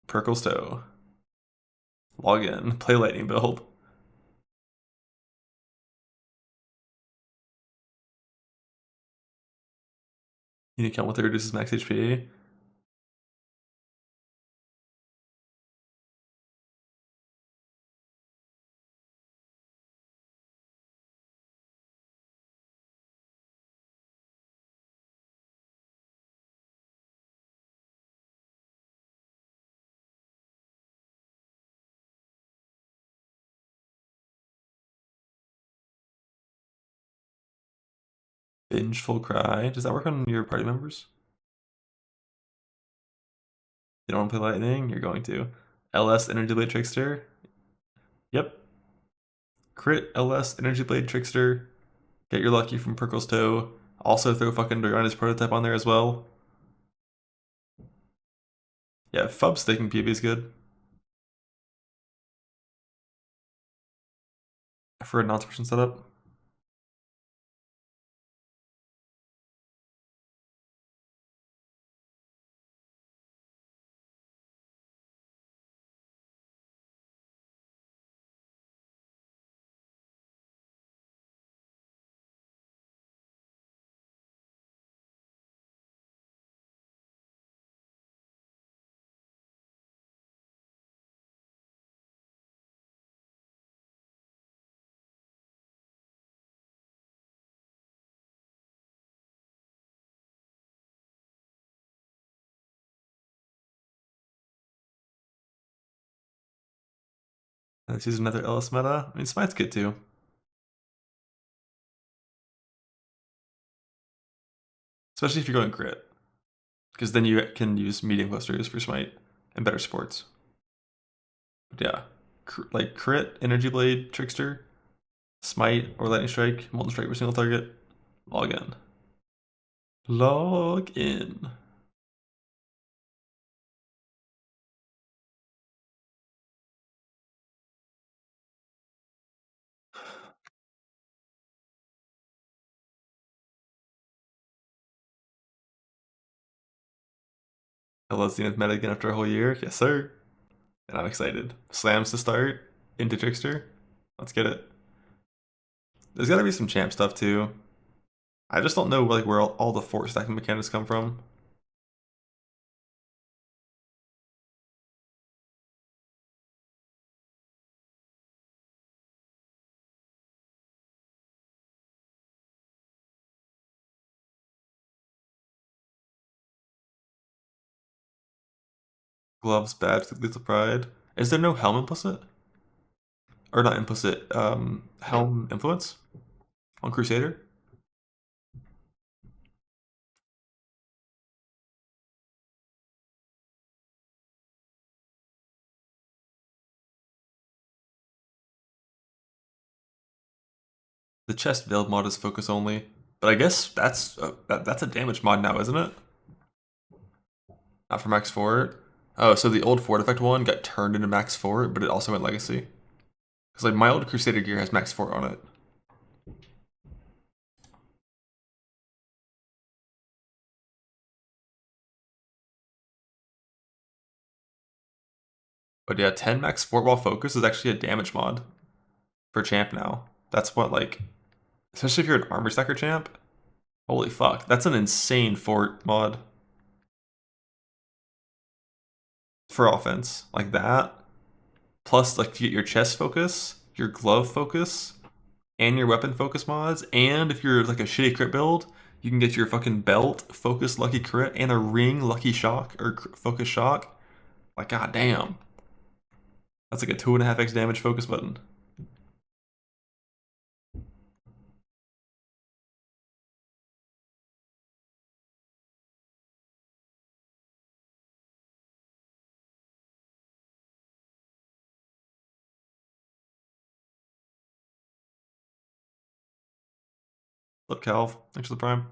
[SPEAKER 1] Perklestow. Log in, play lightning build. You need to count what that reduces max HP. Vengeful Cry. Does that work on your party members? You don't want to play lightning? You're going to. LS Energy Blade Trickster. Yep. Crit LS Energy Blade Trickster. Get your lucky from Perklestow. Also throw fucking Durani's prototype on there as well. Yeah, Fub staking PB is good. For a non-suppression setup. Let's use another Ellis meta. I mean, Smite's good too. Especially if you're going crit. Because then you can use medium clusters for Smite and better supports. But yeah, like crit, Energy Blade, Trickster, Smite or Lightning Strike, Molten Strike for single target, log in. Log in. Hello Zenith meta again after a whole year. Yes, sir. And I'm excited. Slams to start into Trickster. Let's get it. There's gotta be some champ stuff too. I just don't know like where all the fort stacking mechanics come from. Gloves, badge, lethal pride. Is there no helm implicit? Or not implicit, helm influence on Crusader? The chest build mod is focus only, but I guess that's a damage mod now, isn't it? Not for max fort. Oh, so the old fort effect one got turned into max fort, but it also went legacy. Because like my old Crusader gear has max fort on it. But yeah, 10 max fort while focus is actually a damage mod for champ now. That's what like, especially if you're an armor stacker champ. Holy fuck, that's an insane fort mod. For offense, like that. Plus like you get your chest focus, your glove focus, and your weapon focus mods, and if you're like a shitty crit build, you can get your fucking belt focus lucky crit and a ring lucky shock or focus shock. Like god damn. That's like a 2.5x damage focus button. Flip Calv, thanks for the prime.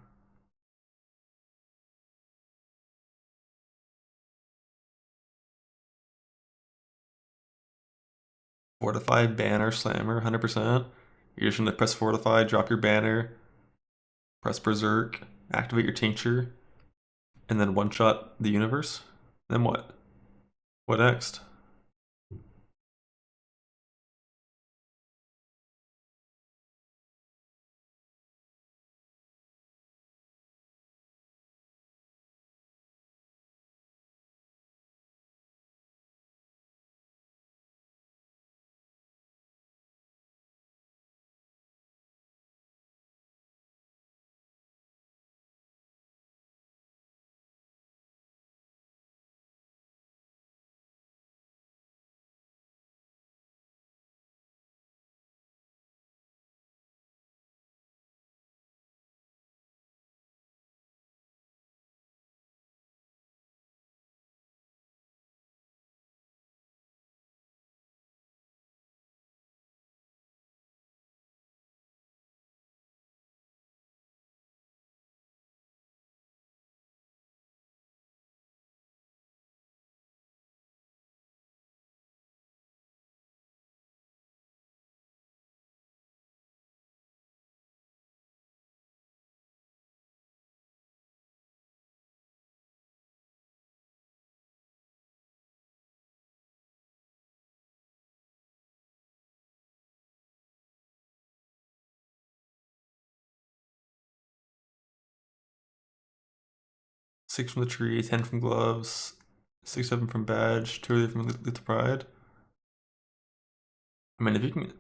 [SPEAKER 1] Fortify, banner, slammer, 100%. You're just gonna press fortify, drop your banner, press berserk, activate your tincture, and then one shot the universe. Then what? What next? Six from the tree, 10 from gloves, 6, 7 from badge, 2 from lethal pride. I mean, if you can,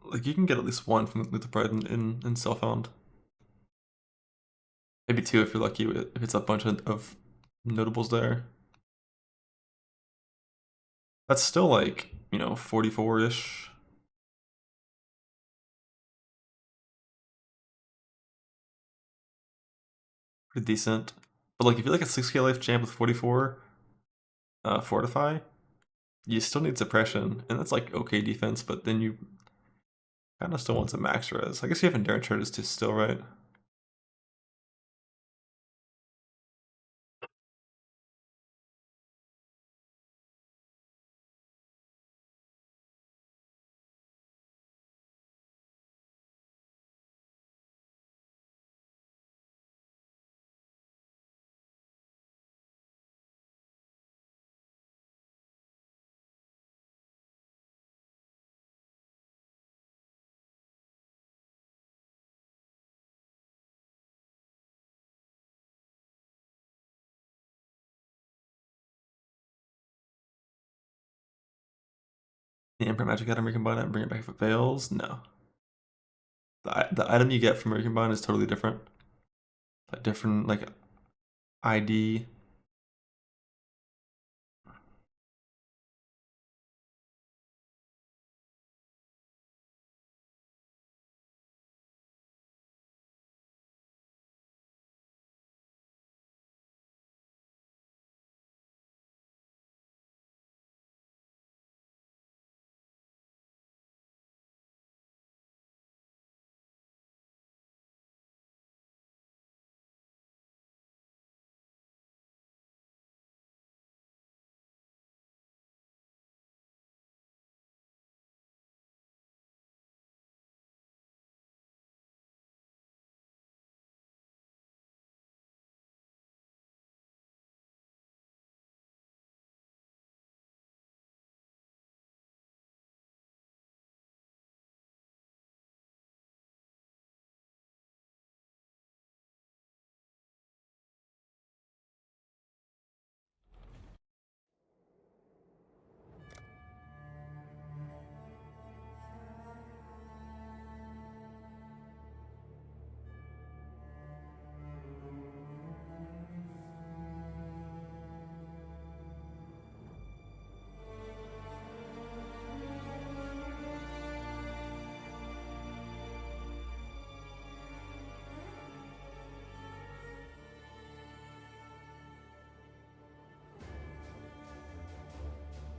[SPEAKER 1] like, you can get at least 1 from lethal pride in self-found. Maybe 2 if you're lucky, if it's a bunch of notables there. That's still like, 44-ish. Pretty decent. But like if you're like a 6k life champ with 44 fortify, you still need suppression, and that's like okay defense, but then you kind of still want some max res. I guess you have endurance charges too still, right? The Emperor Magic item recombine it and bring it back if it fails? No. The item you get from recombine is totally different. Like different like ID.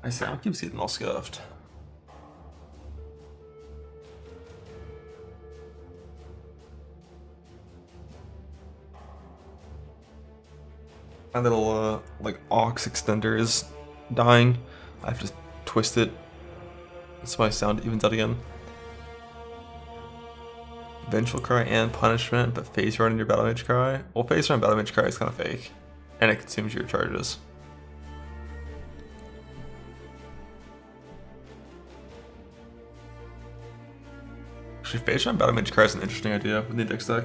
[SPEAKER 1] I see, I'll keep getting all scuffed. My little like aux extender is dying. I have to twist it. That's why sound evens out again. Vengeful Cry and Punishment, but Phase Run in your Battle Mage Cry? Well, Phase Run Battle Mage Cry is kind of fake. And it consumes your charges. Actually, Phase Run Battle Mage Cry is an interesting idea with the index deck.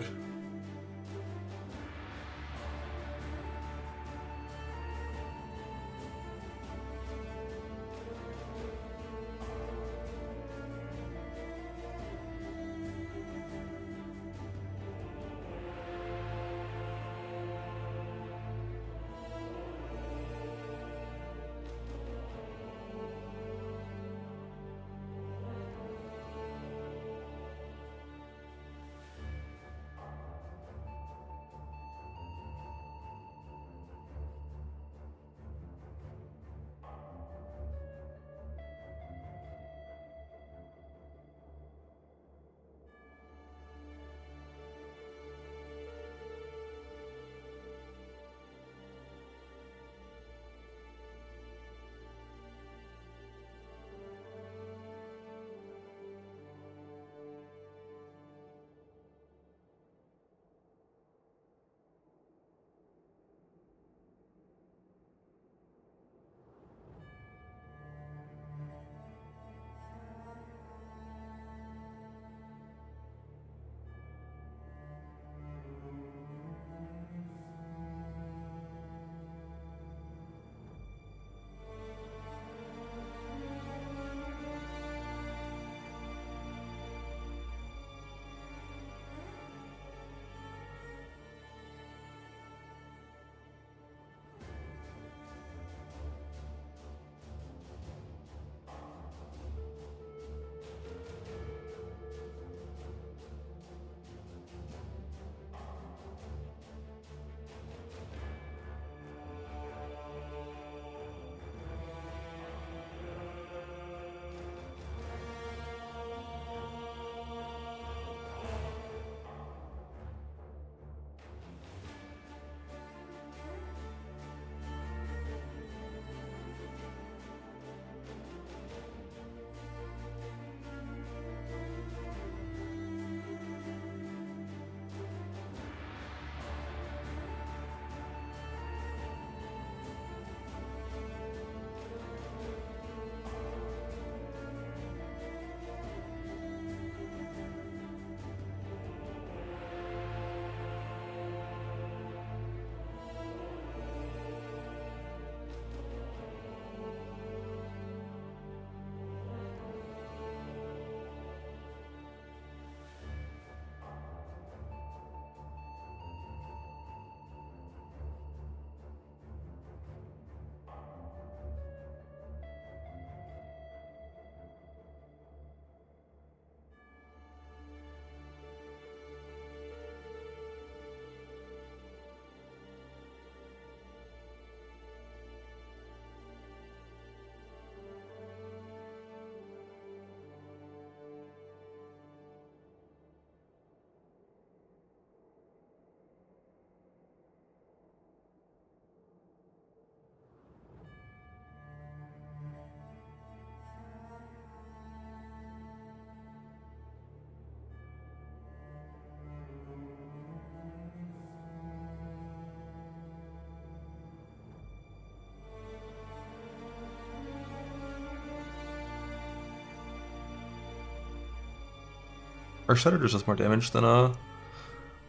[SPEAKER 1] Shatter does just more damage than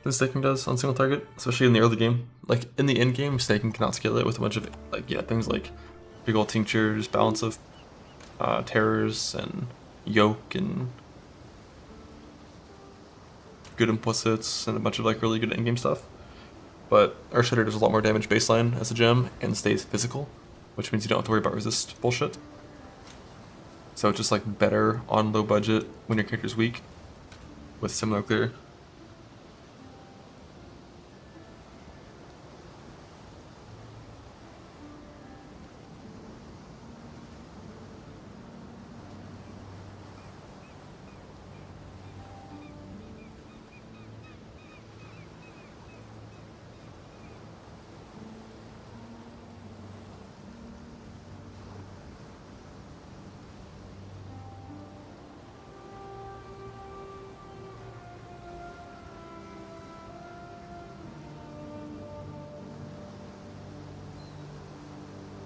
[SPEAKER 1] staking does on single target, especially in the early game. Like in the end game, staking cannot scale it with a bunch of things like big old tinctures, balance of terrors, and yoke, and good implicits, and a bunch of like really good end game stuff. But Shatter does a lot more damage baseline as a gem and stays physical, which means you don't have to worry about resist bullshit. So it's just like better on low budget when your character's weak with similar clear.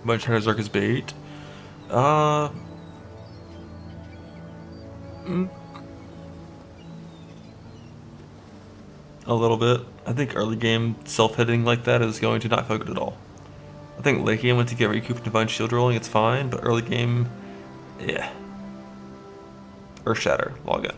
[SPEAKER 1] Bunch of Zark is bait. A little bit. I think early game self-hitting like that is going to not feel good at all. I think late game, once you get recouped and divine shield rolling, it's fine, but early game, yeah. Or Shatter, log in.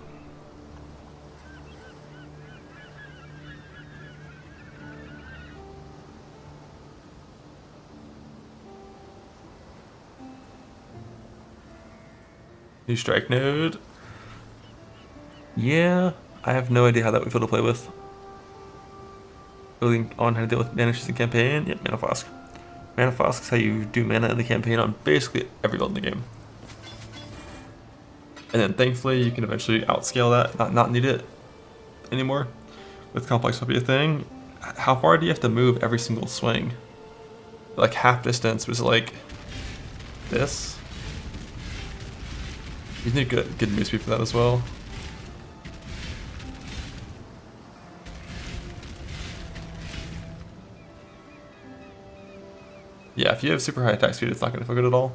[SPEAKER 1] New strike node. Yeah, I have no idea how that would feel to play with. Building on how to deal with mana issues in campaign. Yep, Mana Flask. Mana Flask is how you do mana in the campaign on basically every build in the game. And then thankfully you can eventually outscale that, not need it anymore. With complex will be a thing. How far do you have to move every single swing? Like half distance was like this. You need good move speed for that as well. Yeah, if you have super high attack speed, it's not going to feel good at all.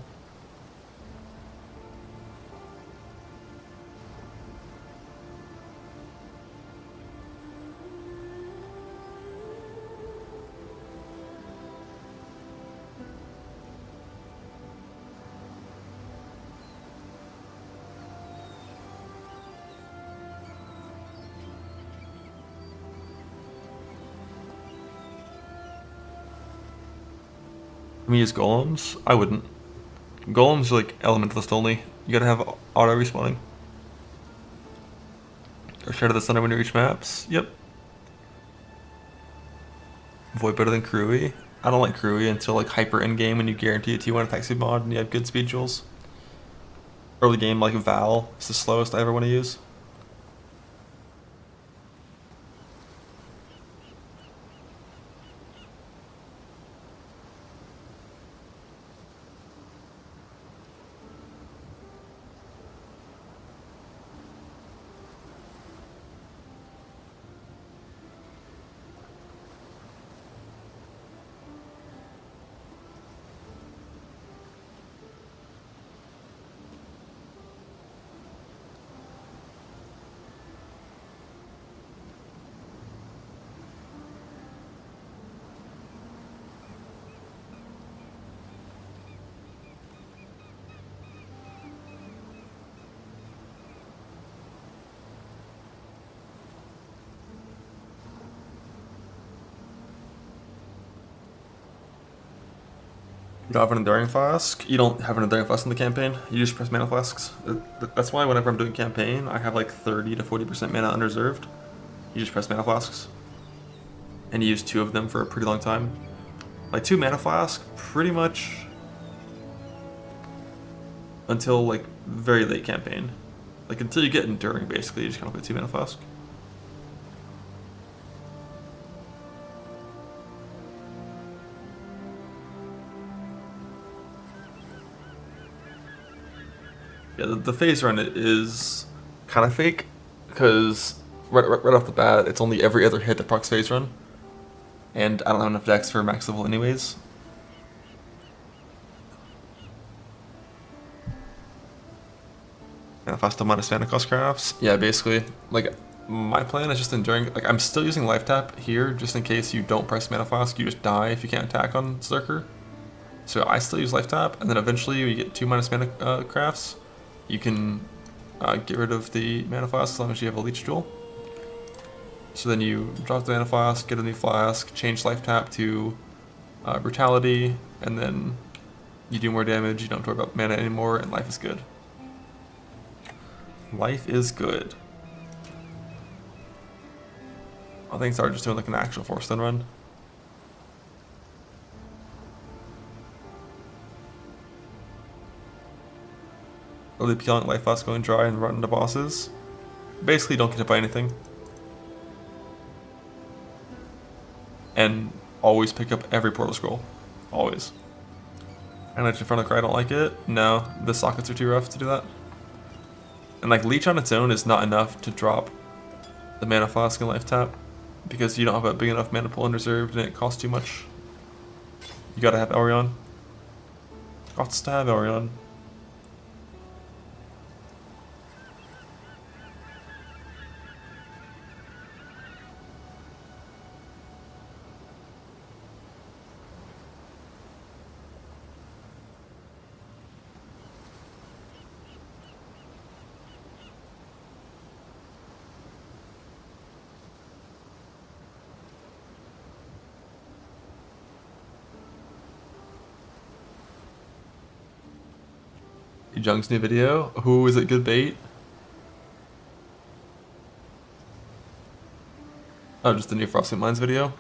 [SPEAKER 1] Let me use golems. I wouldn't. Golems are like elementalist only. You gotta have auto respawning. Or Shadow the Thunder when you reach maps. Yep. Void better than Crewy. I don't like Crewy until like hyper endgame when you guarantee a T1 attack speed mod and you have good speed jewels. Early game like Val is the slowest I ever want to use. You don't have an Enduring Flask. You don't have an Enduring Flask in the campaign. You just press Mana Flasks. That's why whenever I'm doing campaign, I have like 30 to 40% mana unreserved. You just press Mana Flasks. And you use 2 of them for a pretty long time. Like 2 Mana Flasks, pretty much until like very late campaign. Like until you get Enduring, basically, you just kind of play 2 Mana Flasks. Yeah, the phase run is kind of fake, because right off the bat, it's only every other hit that procs phase run. And I don't have enough decks for max level anyways. Mana Flask minus mana cost crafts. Yeah, basically. Like, My plan is just enduring. Like, I'm still using life tap here, just in case you don't press Mana Flask, you just die if you can't attack on Zerker. So I still use life tap, and then eventually when you get 2 minus mana crafts, you can get rid of the Mana Flask as long as you have a Leech Jewel. So then you drop the Mana Flask, get a new Flask, change life tap to Brutality, and then you do more damage, you don't worry about mana anymore, and life is good. Life is good. I think start just doing like an actual Force Stun run. Really killing life flask going dry and running to bosses. Basically don't get hit by anything. And always pick up every portal scroll. Always. And like in front of the cry, I don't like it. No, the sockets are too rough to do that. And like Leech on its own is not enough to drop the Mana Flask and life tap, because you don't have a big enough mana pool in reserved and it costs too much. You gotta have Elrion. Got to have Elrion. Jung's new video. Who is it? Good bait? Oh, just the new Frostbite Mines video.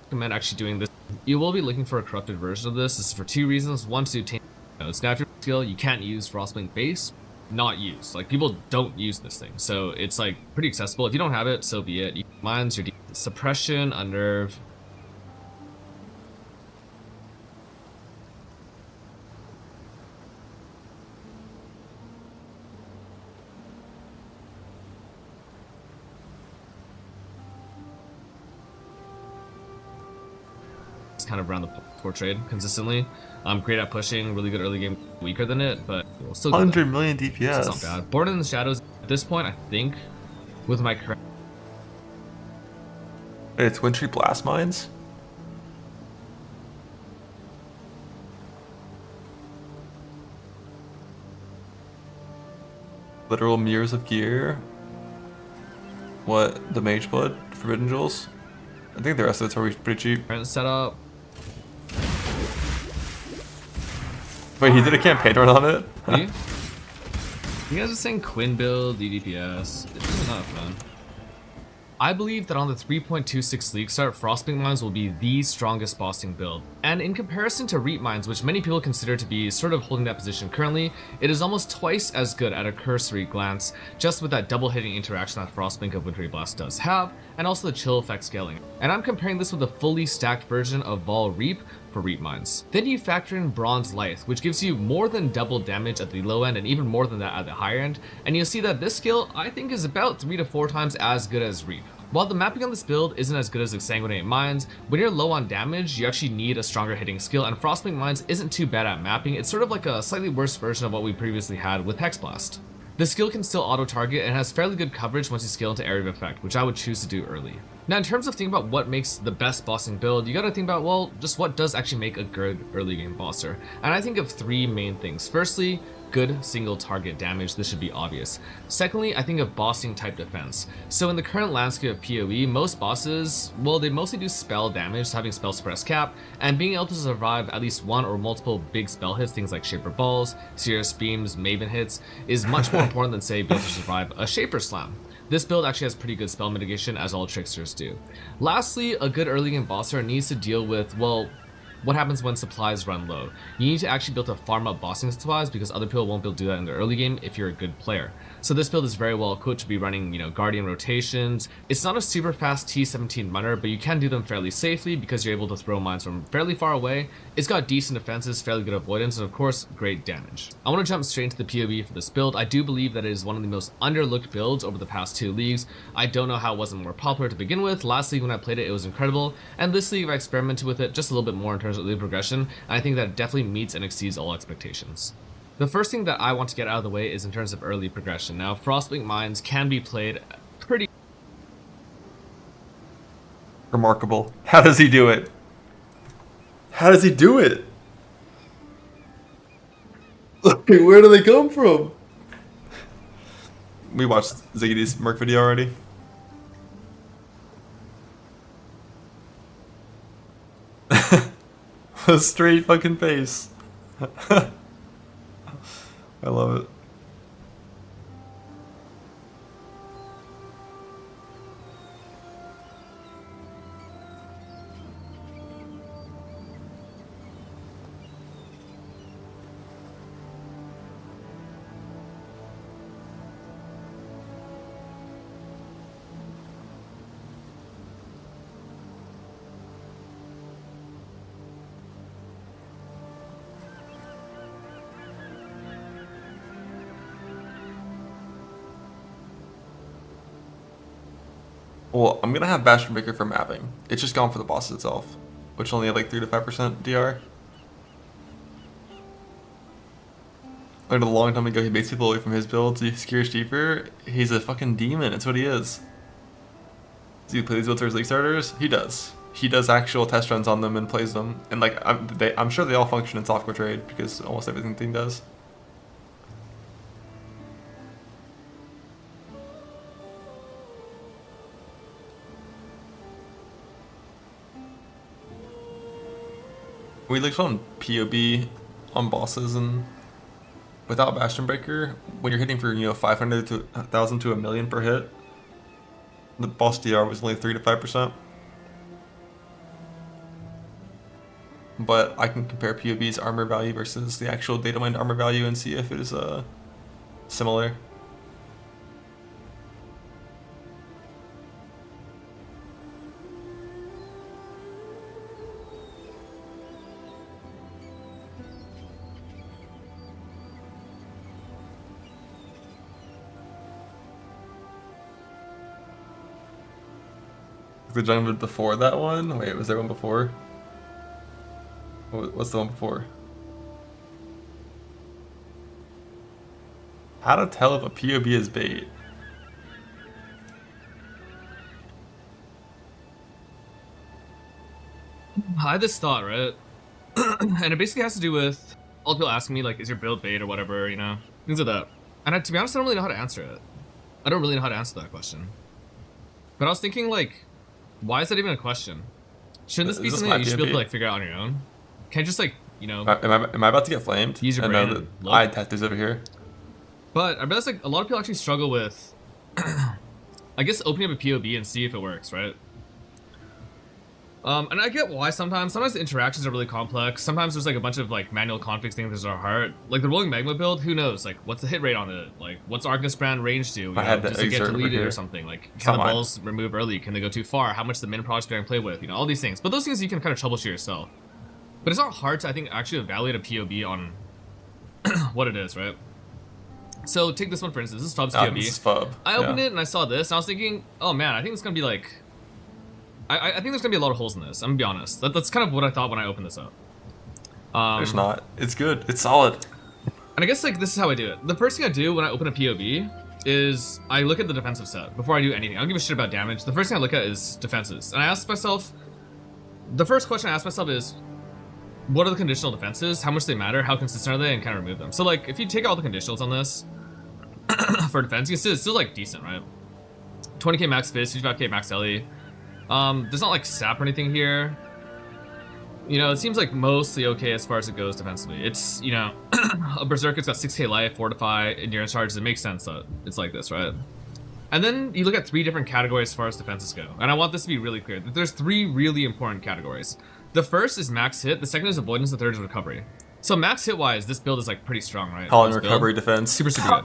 [SPEAKER 19] Recommend actually doing this. You will be looking for a corrupted version of this. This is for 2 reasons. One, to obtain nodes. Now, if your skill, you can't use Frostblink base. Not used. Like, people don't use this thing, so it's like pretty accessible. If you don't have it, so be it. Mines, your suppression, unnerve. Kind of around the core trade consistently. Great at pushing, really good early game, weaker than it, but we'll still
[SPEAKER 1] 100 million DPS.
[SPEAKER 19] It's not bad. Born in the Shadows at this point, I think, with my correct.
[SPEAKER 1] It's Wintry Blast Mines. Literal mirrors of gear. What? The Mage Blood? Forbidden Jewels? I think the rest of it's already pretty cheap.
[SPEAKER 19] Current setup.
[SPEAKER 1] Wait, he did a campaign run on it?
[SPEAKER 19] You guys are saying Quinn build, DDPS. It's really not fun. I believe that on the 3.26 League start, Frostblink Mines will be the strongest bossing build. And in comparison to Reap Mines, which many people consider to be sort of holding that position currently, it is almost twice as good at a cursory glance, just with that double hitting interaction that Frostblink of Wintry Blast does have, and also the chill effect scaling. And I'm comparing this with a fully stacked version of Vol Reap for Reap Mines. Then you factor in Bronze Lithe, which gives you more than double damage at the low end and even more than that at the higher end, and you'll see that this skill I think is about 3 to 4 times as good as Reap. While the mapping on this build isn't as good as Exsanguinate Mines, when you're low on damage, you actually need a stronger hitting skill, and Frostblink Mines isn't too bad at mapping. It's sort of like a slightly worse version of what we previously had with Hexblast. The skill can still auto-target and has fairly good coverage once you scale into Area of Effect, which I would choose to do early. Now, in terms of thinking about what makes the best bossing build, you gotta think about, well, just what does actually make a good early game bosser. And I think of 3 main things. Firstly, good single target damage. This should be obvious. Secondly, I think of bossing type defense. So in the current landscape of PoE, most bosses, well, they mostly do spell damage, so having spell suppress cap, and being able to survive at least 1 or multiple big spell hits, things like Shaper Balls, Seer's Beams, Maven hits, is much more important than, say, being able to survive a Shaper Slam. This build actually has pretty good spell mitigation, as all Tricksters do. Lastly, a good early game bosser needs to deal with, well, what happens when supplies run low. You need to actually be able to farm up bossing supplies because other people won't be able to do that in the early game if you're a good player. So this build is very well equipped to be running, Guardian rotations. It's not a super fast T17 runner, but you can do them fairly safely because you're able to throw mines from fairly far away. It's got decent defenses, fairly good avoidance, and of course, great damage. I want to jump straight into the PoE for this build. I do believe that it is one of the most underlooked builds over the past 2 leagues. I don't know how it wasn't more popular to begin with. Last league when I played it, it was incredible. And this league I experimented with it just a little bit more in terms of league progression, and I think that it definitely meets and exceeds all expectations. The first thing that I want to get out of the way is in terms of early progression. Now, Frostwing Mines can be played pretty
[SPEAKER 1] remarkable. How does he do it? How does he do it? Where do they come from? We watched Ziggy's Merc video already. A straight fucking face. I love it. Well, I'm gonna have Bastion Breaker for mapping. It's just gone for the boss itself, which only had like 3 to 5% DR. Learned a long time ago he makes people away from his builds. He scares cheaper. He's a fucking demon. It's what he is. Does he play these builds for his league starters? He does. He does actual test runs on them and plays them. And like, I'm sure they all function in software trade because almost everything thing does. We like on POB on bosses and without Bastion Breaker, when you're hitting for 500 to 1,000 to 1,000,000 per hit, the boss DR was only 3 to 5%. But I can compare POB's armor value versus the actual data mined armor value and see if it is similar. The jungle before that one? Wait, was there one before? What's the one before? How to tell if a POB is bait?
[SPEAKER 19] I had this thought, right? And it basically has to do with all people asking me, like, is your build bait or whatever, things like that. And to be honest, I don't really know how to answer it. I don't really know how to answer that question. But I was thinking, like, why is that even a question? Shouldn't this be something that you should be able to, like, figure out on your own? Can't just, like,
[SPEAKER 1] Am I about to get flamed?
[SPEAKER 19] Use your brain and look?
[SPEAKER 1] I tattoos over here.
[SPEAKER 19] But I realize, like, a lot of people actually struggle with, I guess, opening up a POB and see if it works, right? And I get why sometimes the interactions are really complex. Sometimes there's like a bunch of like manual config things that are hard. Like the rolling magma build, who knows? Like what's the hit rate on it? Like what's Arcus brand range do? Does it get deleted or something? Like can the balls remove early? Can they go too far? How much the min products can play with? All these things. But those things you can kind of troubleshoot yourself. But it's not hard to, I think, actually evaluate a POB on what it is, right? So take this one for instance. This is Fub's POB.
[SPEAKER 1] This is Fub.
[SPEAKER 19] I opened it and I saw this and I was thinking, oh man, I think it's gonna be like I think there's gonna be a lot of holes in this. I'm gonna be honest. That's kind of what I thought when I opened this up.
[SPEAKER 1] There's not. It's good. It's solid.
[SPEAKER 19] And I guess like this is how I do it. The first thing I do when I open a POB is I look at the defensive set before I do anything. I don't give a shit about damage. The first thing I look at is defenses. And I ask myself, the first question I ask myself is, what are the conditional defenses? How much they matter? How consistent are they? And kind of remove them. So like if you take all the conditionals on this for defense, you can see it's still like decent, right? 20k max fist, 55k max LE. There's not like sap or anything here. It seems like mostly okay as far as it goes defensively. It's, a Berserker's got 6k life, Fortify, Endurance charges. It makes sense that it's like this, right? And then you look at 3 different categories as far as defenses go. And I want this to be really clear. There's 3 really important categories. The first is max hit, the second is avoidance, the third is recovery. So max hit wise, this build is like pretty strong, right?
[SPEAKER 1] Calling recovery defense.
[SPEAKER 19] Super good.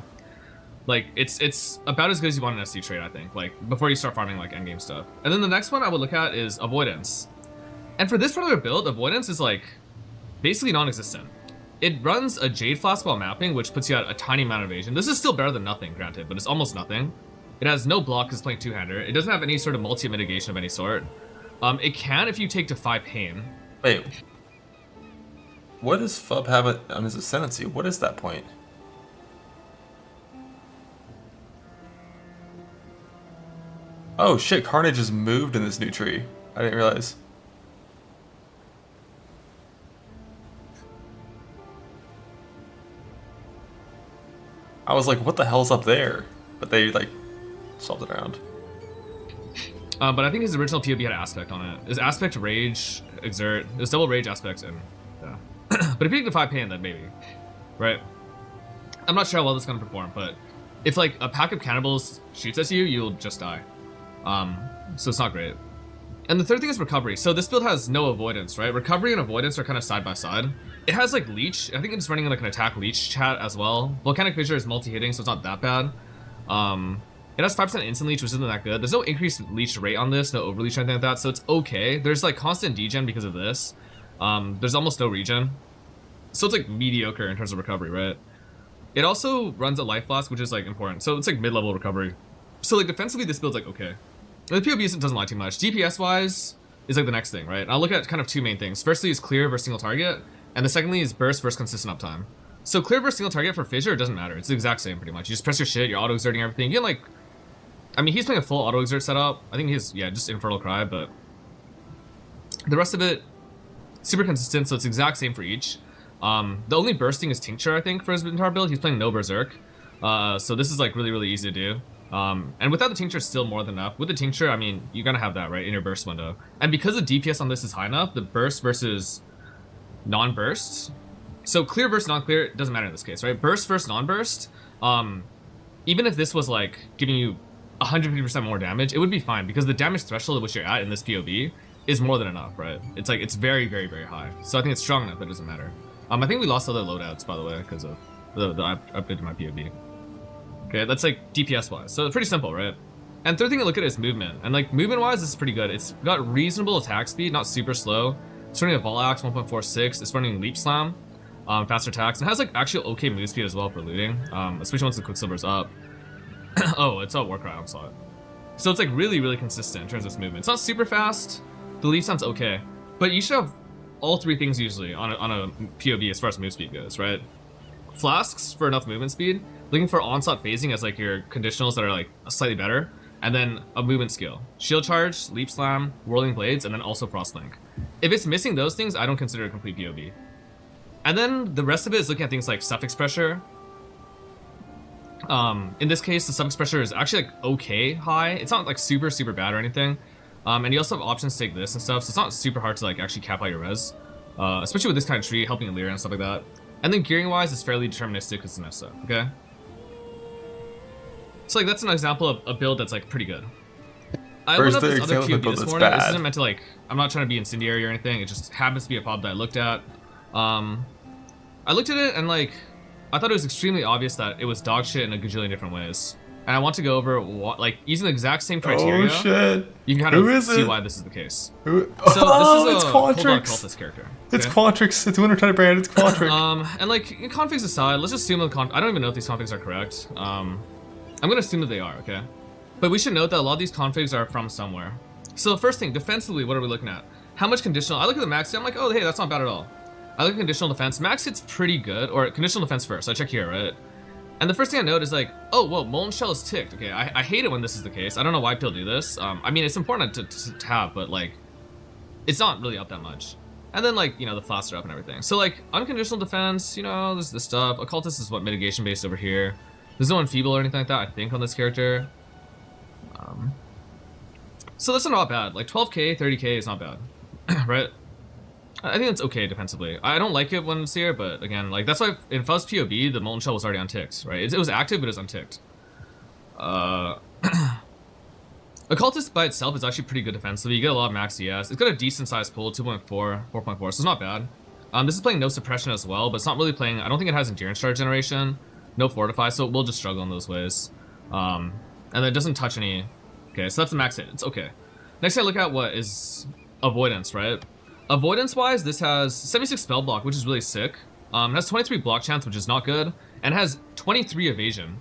[SPEAKER 19] Like, it's about as good as you want an SC trade, I think, like, before you start farming, like, endgame stuff. And then the next one I would look at is avoidance. And for this particular build, avoidance is, like, basically non-existent. It runs a Jade Flask while mapping, which puts you at a tiny amount of evasion. This is still better than nothing, granted, but it's almost nothing. It has no block because it's playing two-hander. It doesn't have any sort of multi-mitigation of any sort. It can if you take to 5 pain.
[SPEAKER 1] Wait. What does Fub have on his ascendancy? What is that point? Oh shit, Carnage has moved in this new tree. I didn't realize. I was like, what the hell's up there? But they, like, solved it around.
[SPEAKER 19] But I think his original POB had aspect on it. His aspect, rage, exert. There's double rage aspects and yeah. But if you take the 5 pain, then maybe, right? I'm not sure how well this is gonna perform, but if like a pack of cannibals shoots at you, you'll just die. So it's not great. And the third thing is recovery. So this build has no avoidance, right? Recovery and avoidance are kind of side by side. It has like leech. I think it's running like an attack leech chat as well. Volcanic Fissure is multi-hitting, so it's not that bad. It has 5% instant leech, which isn't that good. There's no increased leech rate on this, no overleech or anything like that, so it's okay. There's like constant degen because of this. There's almost no regen. So it's like mediocre in terms of recovery, right? It also runs a life flask, which is like important. So it's like mid-level recovery. So like defensively, this build's like okay. And the POB doesn't lie too much. DPS wise is like the next thing, right? I'll look at kind of 2 main things. Firstly is clear versus single target, and the secondly is burst versus consistent uptime. So clear versus single target for Fissure, it doesn't matter. It's the exact same pretty much. You just press your shit, you're auto-exerting everything. You get like, I mean, he's playing a full auto-exert setup. I think he's, yeah, just Infernal Cry, but the rest of it, super consistent, so it's exact same for each. The only bursting is Tincture, I think, for his entire build. He's playing no Berserk. So this is like really, really easy to do. And without the Tincture, still more than enough. With the Tincture, I mean, you're gonna have that, right, in your burst window. And because the DPS on this is high enough, the burst versus non-burst, so clear versus non-clear, it doesn't matter in this case, right? Burst versus non-burst, even if this was like giving you 150% more damage, it would be fine because the damage threshold at which you're at in this POB is more than enough, right? It's like, it's very, very, very high. So I think it's strong enough that it doesn't matter. I think we lost other loadouts, by the way, because of the update to my POB. Okay, that's like DPS wise. So it's pretty simple, right? And third thing to look at is movement. And like movement wise, this is pretty good. It's got reasonable attack speed, not super slow. It's running a Vol Axe 1.46. It's running Leap Slam, faster attacks. And it has like actually okay move speed as well for looting, especially once the Quicksilver's up. Oh, it's a Warcry onslaught. So it's like really, really consistent in terms of its movement. It's not super fast. The Leap Slam's okay, but you should have all 3 things usually on a POB as far as move speed goes, right? Flasks for enough movement speed, looking for onslaught phasing as like your conditionals that are like slightly better, and then a movement skill. Shield charge, leap slam, whirling blades, and then also frostlink. If it's missing those things, I don't consider it a complete POB. And then the rest of it is looking at things like suffix pressure. In this case, the suffix pressure is actually like okay high. It's not like super, super bad or anything. And you also have options to take this and stuff, so it's not super hard to like actually cap out your res. Especially with this kind of tree, helping Illyria and stuff like that. And then gearing wise, it's fairly deterministic because it's messed up, okay? So like that's an example of a build that's like pretty good. I went up this other POB this morning. This isn't meant to like, I'm not trying to be incendiary or anything. It just happens to be a POB that I looked at. I looked at it and like, I thought it was extremely obvious that it was dog shit in a gajillion different ways. And I want to go over what, like, using the exact same criteria.
[SPEAKER 1] Oh shit!
[SPEAKER 19] You can kind of see why this is the case.
[SPEAKER 1] So
[SPEAKER 19] this is
[SPEAKER 1] it's
[SPEAKER 19] a
[SPEAKER 1] Quantrix.
[SPEAKER 19] cultist character.
[SPEAKER 1] Okay? It's Quantrix. It's Wintertide brand. It's Quantrix.
[SPEAKER 19] And like configs aside, let's just assume the I don't even know if these configs are correct. I'm gonna assume that they are, okay? But we should note that a lot of these configs are from somewhere. So the first thing, defensively, what are we looking at? How much conditional? I look at the max hit, I'm like, oh hey, that's not bad at all. I look at conditional defense. Max hit's pretty good, or conditional defense first. I check here, right? And the first thing I note is like, oh, whoa, Molten Shell is ticked. Okay, I hate it when this is the case. I don't know why people do this. I mean, it's important to have, but like, it's not really up that much. And then like, you know, the flasts are up and everything. So like, unconditional defense, you know, there's this stuff. Occultist is what, mitigation based over here. There's no enfeeble or anything like that, I think, on this character. So that's not bad. Like 12k, 30k is not bad, right? I think it's okay defensively. I don't like it when it's here, but again, like that's why in Fuzz POB, the Molten Shell was already unticked, right? It was active, but it was unticked. Occultist by itself is actually pretty good defensively. You get a lot of max ES. It's got a decent sized pool, 2.4, 4.4, so it's not bad. This is playing no suppression as well, but it's not really playing, I don't think it has endurance charge generation, no fortify, so we'll just struggle in those ways. And it doesn't touch any, okay, so that's the max hit, it's okay. Next thing I look at what is avoidance, right? Avoidance-wise, this has 76 spell block, which is really sick. It has 23 block chance, which is not good, and it has 23 evasion,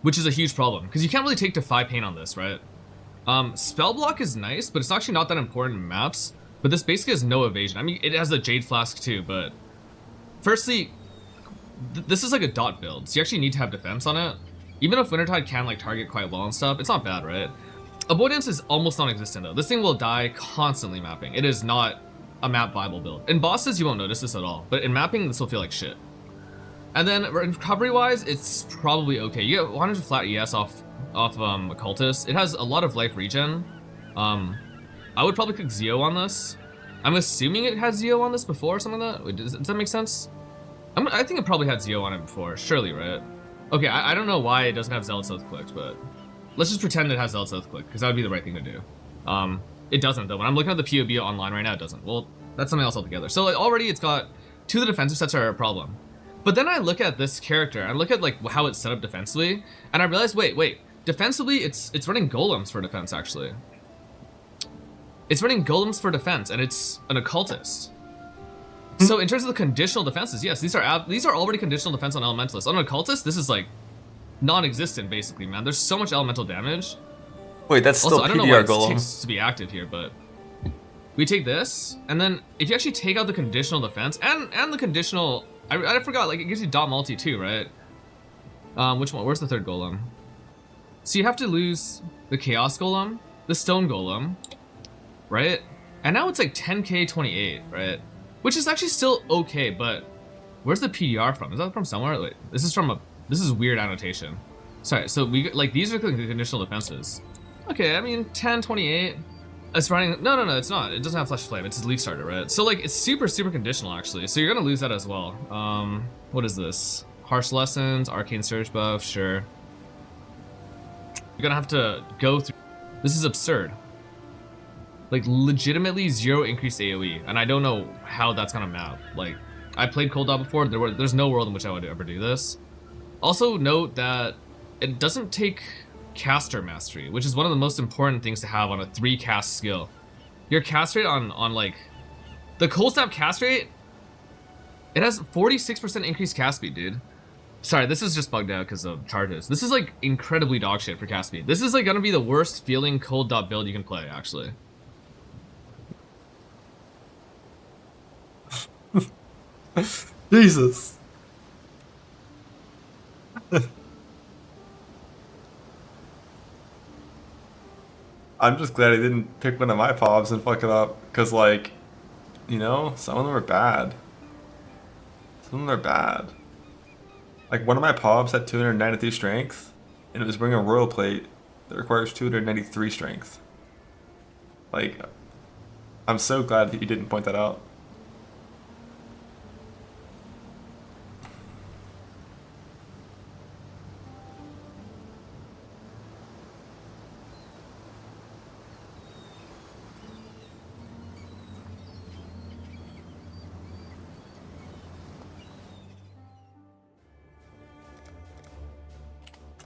[SPEAKER 19] which is a huge problem because you can't really take to 5 pain on this, right? Spell block is nice, but it's actually not that important in maps. But this basically has no evasion. I mean, it has the Jade Flask too, but firstly, this is like a dot build, so you actually need to have defense on it. Even if Wintertide can like target quite well and stuff, it's not bad, right? Avoidance is almost non-existent though. This thing will die constantly mapping. It is not a map viable build. In bosses, you won't notice this at all, but in mapping, this will feel like shit. And then recovery-wise, it's probably okay. You get 100 flat ES off Occultist. It has a lot of life regen. I would probably click Zeo on this. I'm assuming it has Zeo on this before or something like that. Wait, does that make sense? I think it probably had Zeo on it before, surely, right? Okay, I don't know why it doesn't have Zealot's Oath clicked, but let's just pretend it has Zealot's Oath clicked, because that would be the right thing to do. It doesn't, though. When I'm looking at the POB online right now, it doesn't. Well, that's something else altogether. So like, already it's got 2 of the defensive sets are a problem. But then I look at this character, I look at like how it's set up defensively, and I realize, wait, defensively, it's running golems for defense, actually. It's running golems for defense, and it's an occultist. So in terms of the conditional defenses, yes, these are already conditional defense on elementalists. On an occultist, this is like non-existent, basically, man. There's so much elemental damage.
[SPEAKER 1] Wait, that's still
[SPEAKER 19] also, I don't know why
[SPEAKER 1] PDR golem.
[SPEAKER 19] it takes to be active here, but we take this, and then if you actually take out the conditional defense and the conditional, I forgot, like it gives you dot multi too, right? Which one? Where's the third golem? So you have to lose the chaos golem, the stone golem, right? And now it's like 10k 28, right? Which is actually still okay, but where's the PDR from? Is that from somewhere? Wait, this is weird annotation. Sorry, so we like these are the conditional defenses. Okay, I mean 10, 28. It's running. No, it's not. It doesn't have Flesh Flame. It's his Leaf Starter, right? So like it's super conditional actually. So you're gonna lose that as well. What is this? Harsh Lessons, Arcane Surge buff, sure. You're gonna have to go through. This is absurd. Like legitimately 0 increased AoE, and I don't know how that's gonna map. Like I played Cold Dot before. There's no world in which I would ever do this. Also note that it doesn't take caster mastery, which is one of the most important things to have on a 3 cast skill. Your cast rate on like the Cold Snap cast rate, it has 46% increased cast speed, dude. Sorry, this is just bugged out because of charges. This is like incredibly dog shit for cast speed. This is like gonna be the worst feeling Cold Dot build you can play, actually.
[SPEAKER 1] Jesus. I'm just glad I didn't pick one of my pobs and fuck it up, because like, you know, some of them are bad. Some of them are bad. Like one of my pobs had 293 strength, and it was bringing a royal plate that requires 293 strength. Like, I'm so glad that you didn't point that out.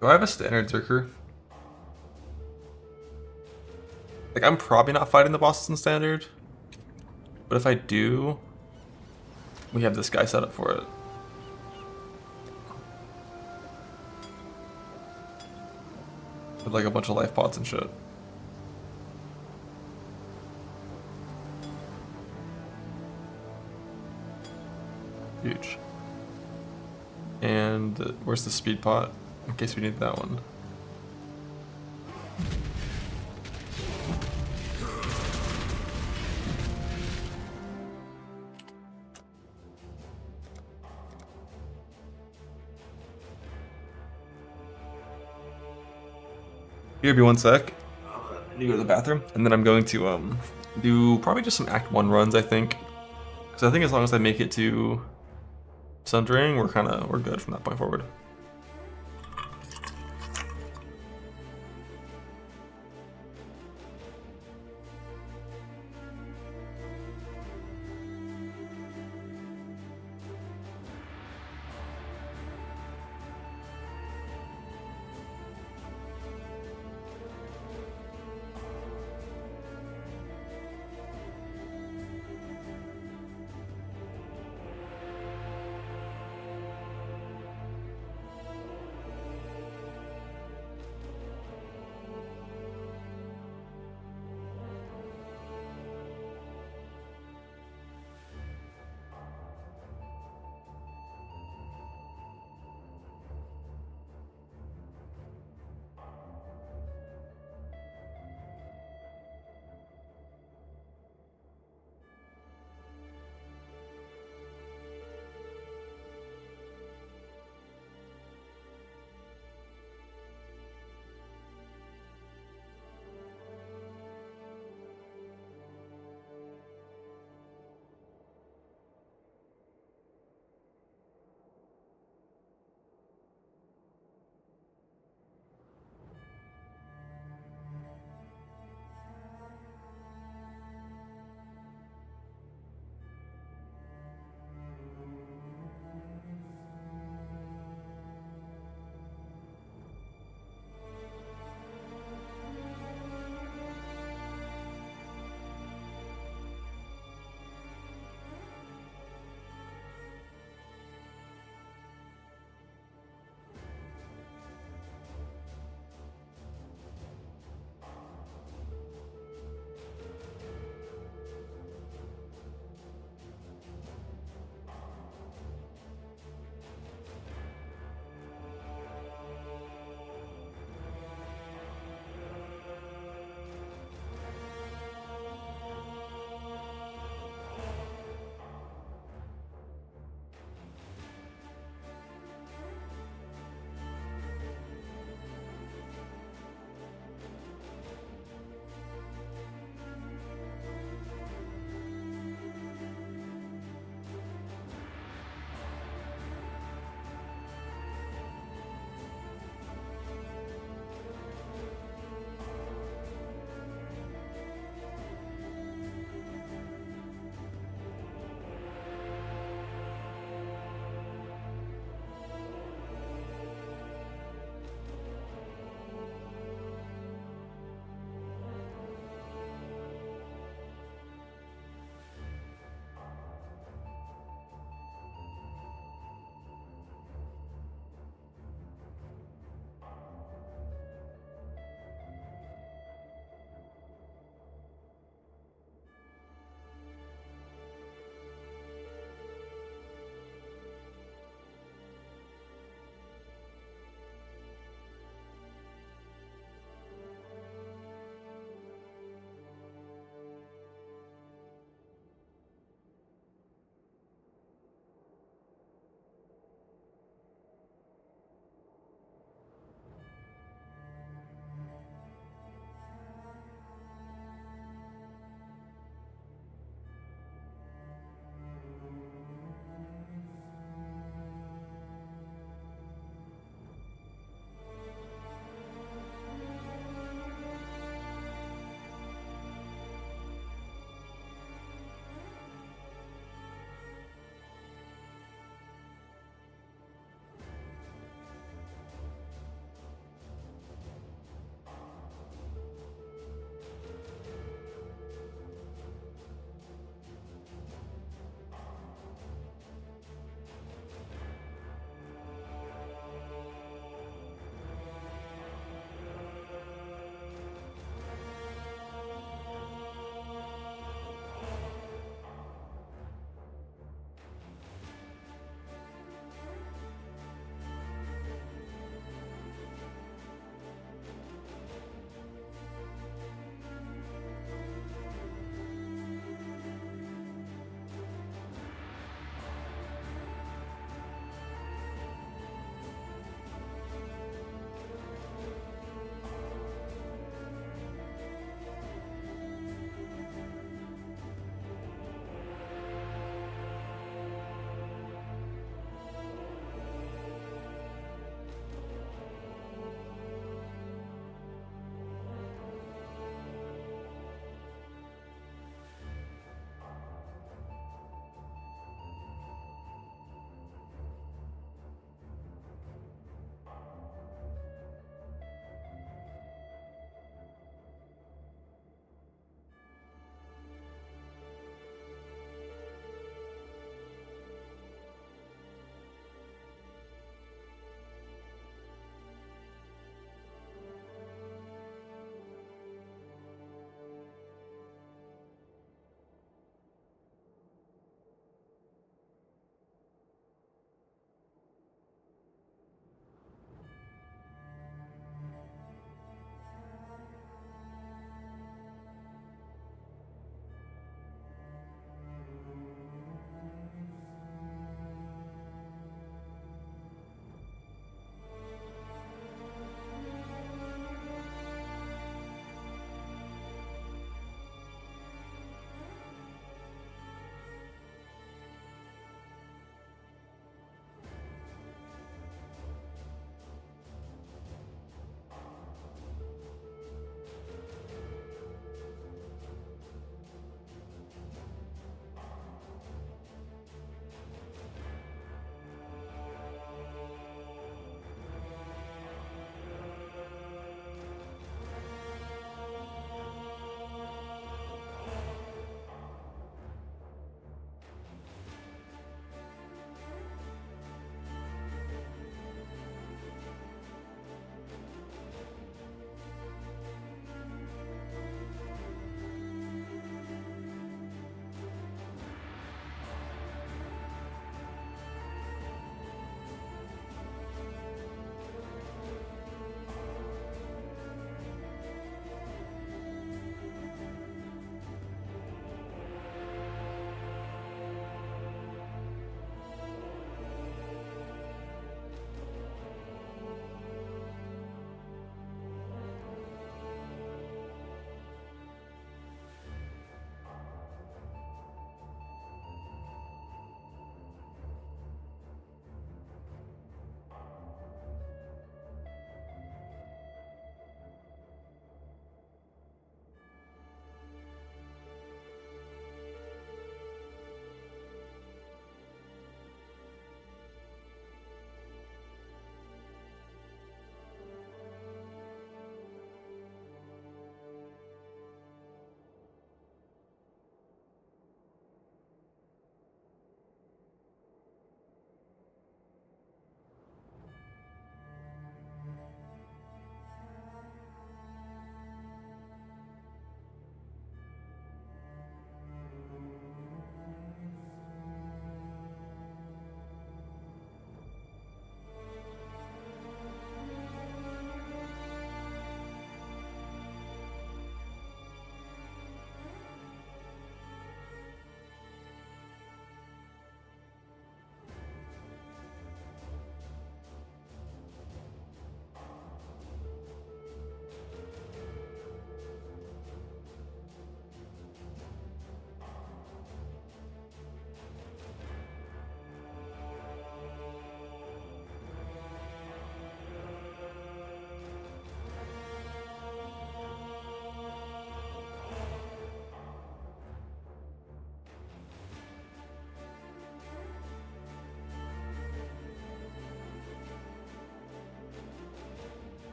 [SPEAKER 1] Do I have a standard Zerker? Like, I'm probably not fighting the bosses in standard, but if I do, we have this guy set up for it. With like a bunch of life pots and shit. Huge. And where's the speed pot? In case we need that one. Here, be 1 sec. I need to go to the bathroom, and then I'm going to do probably just some Act 1 runs, I think. Because I think as long as I make it to Sundering, we're good from that point forward.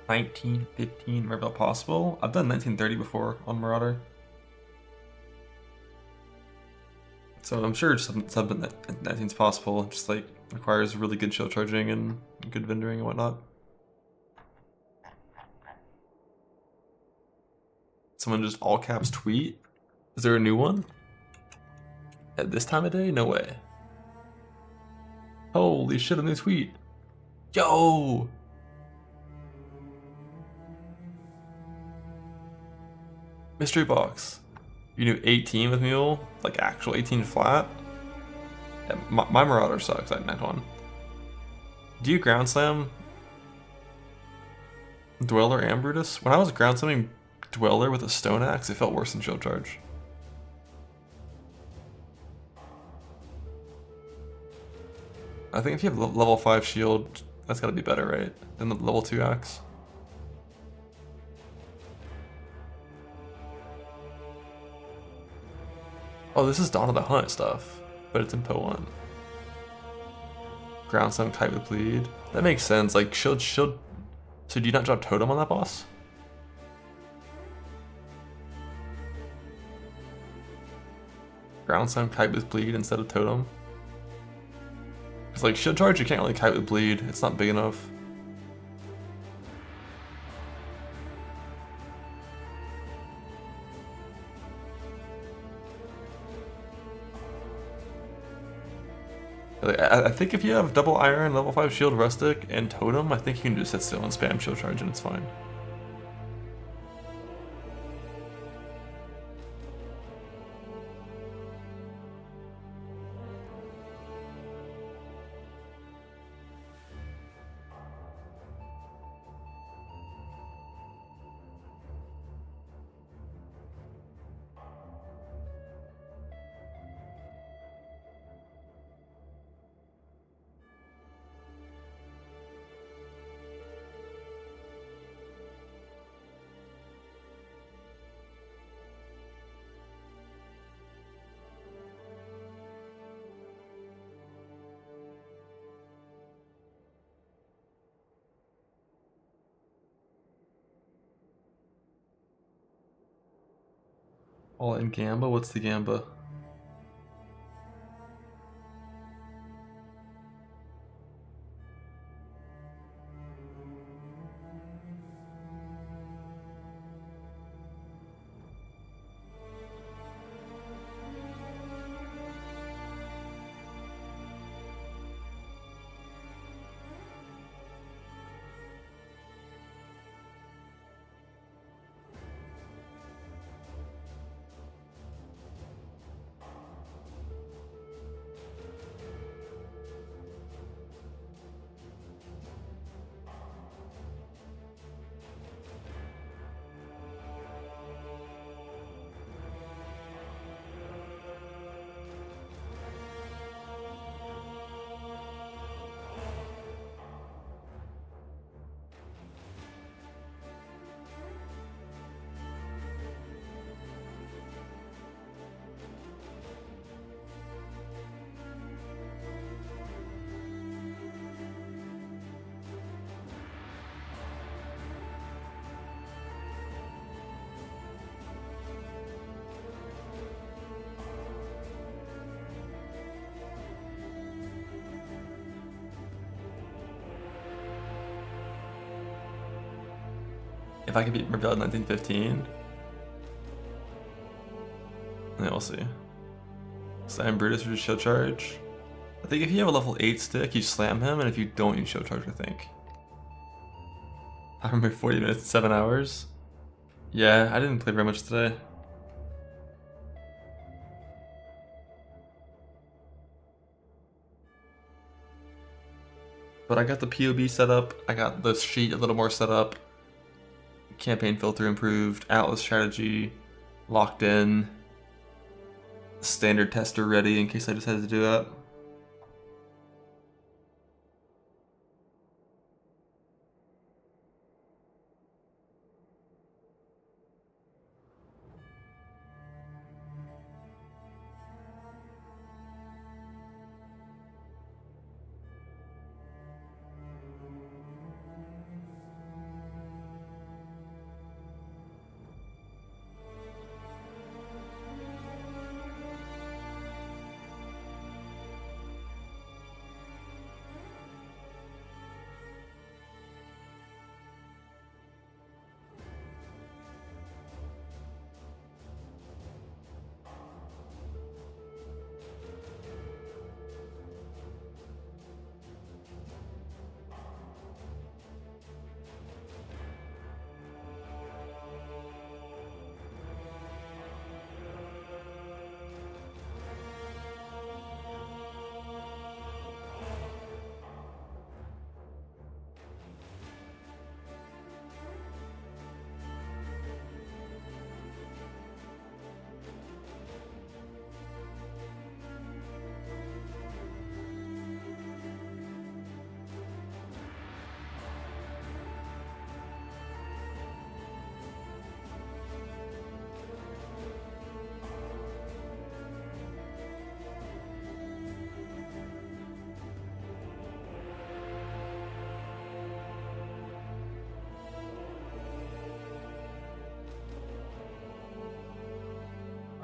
[SPEAKER 1] 1915 Marvel possible. I've done 1930 before on Marauder. So I'm sure something that 19's possible. It just like requires really good shield charging and good vendoring and whatnot. Someone just all caps tweet. Is there a new one? At this time of day? No way. Holy shit, a new tweet. Yo! Mystery box. You knew 18 with Mule? Like actual 18 flat? Yeah, my Marauder sucks at net one. Do you ground slam Dweller and Brutus? When I was ground slamming Dweller with a stone axe, it felt worse than shield charge. I think if you have level 5 shield, that's gotta be better, right? Than the level 2 axe. Oh, this is Dawn of the Hunt stuff, but it's in Po 1. Ground slam kite with bleed. That makes sense. Like shield. So do you not drop totem on that boss? Ground slam kite with bleed instead of totem. Because like shield charge, you can't really kite with bleed. It's not big enough. I think if you have double iron, level 5 shield rustic, and totem, I think you can just sit still and spam shield charge and it's fine. All in Gamba? What's the Gamba? If I could beat Rebel in 1915, yeah, we'll see. Slam Brutus for shield charge. I think if you have a level 8 stick, you slam him, and if you don't, you shield charge, I think. I remember 40 minutes, 7 hours. Yeah, I didn't play very much today. But I got the POB set up, I got the sheet a little more set up. Campaign filter improved, Atlas strategy locked in, standard tester ready in case I decided to do that.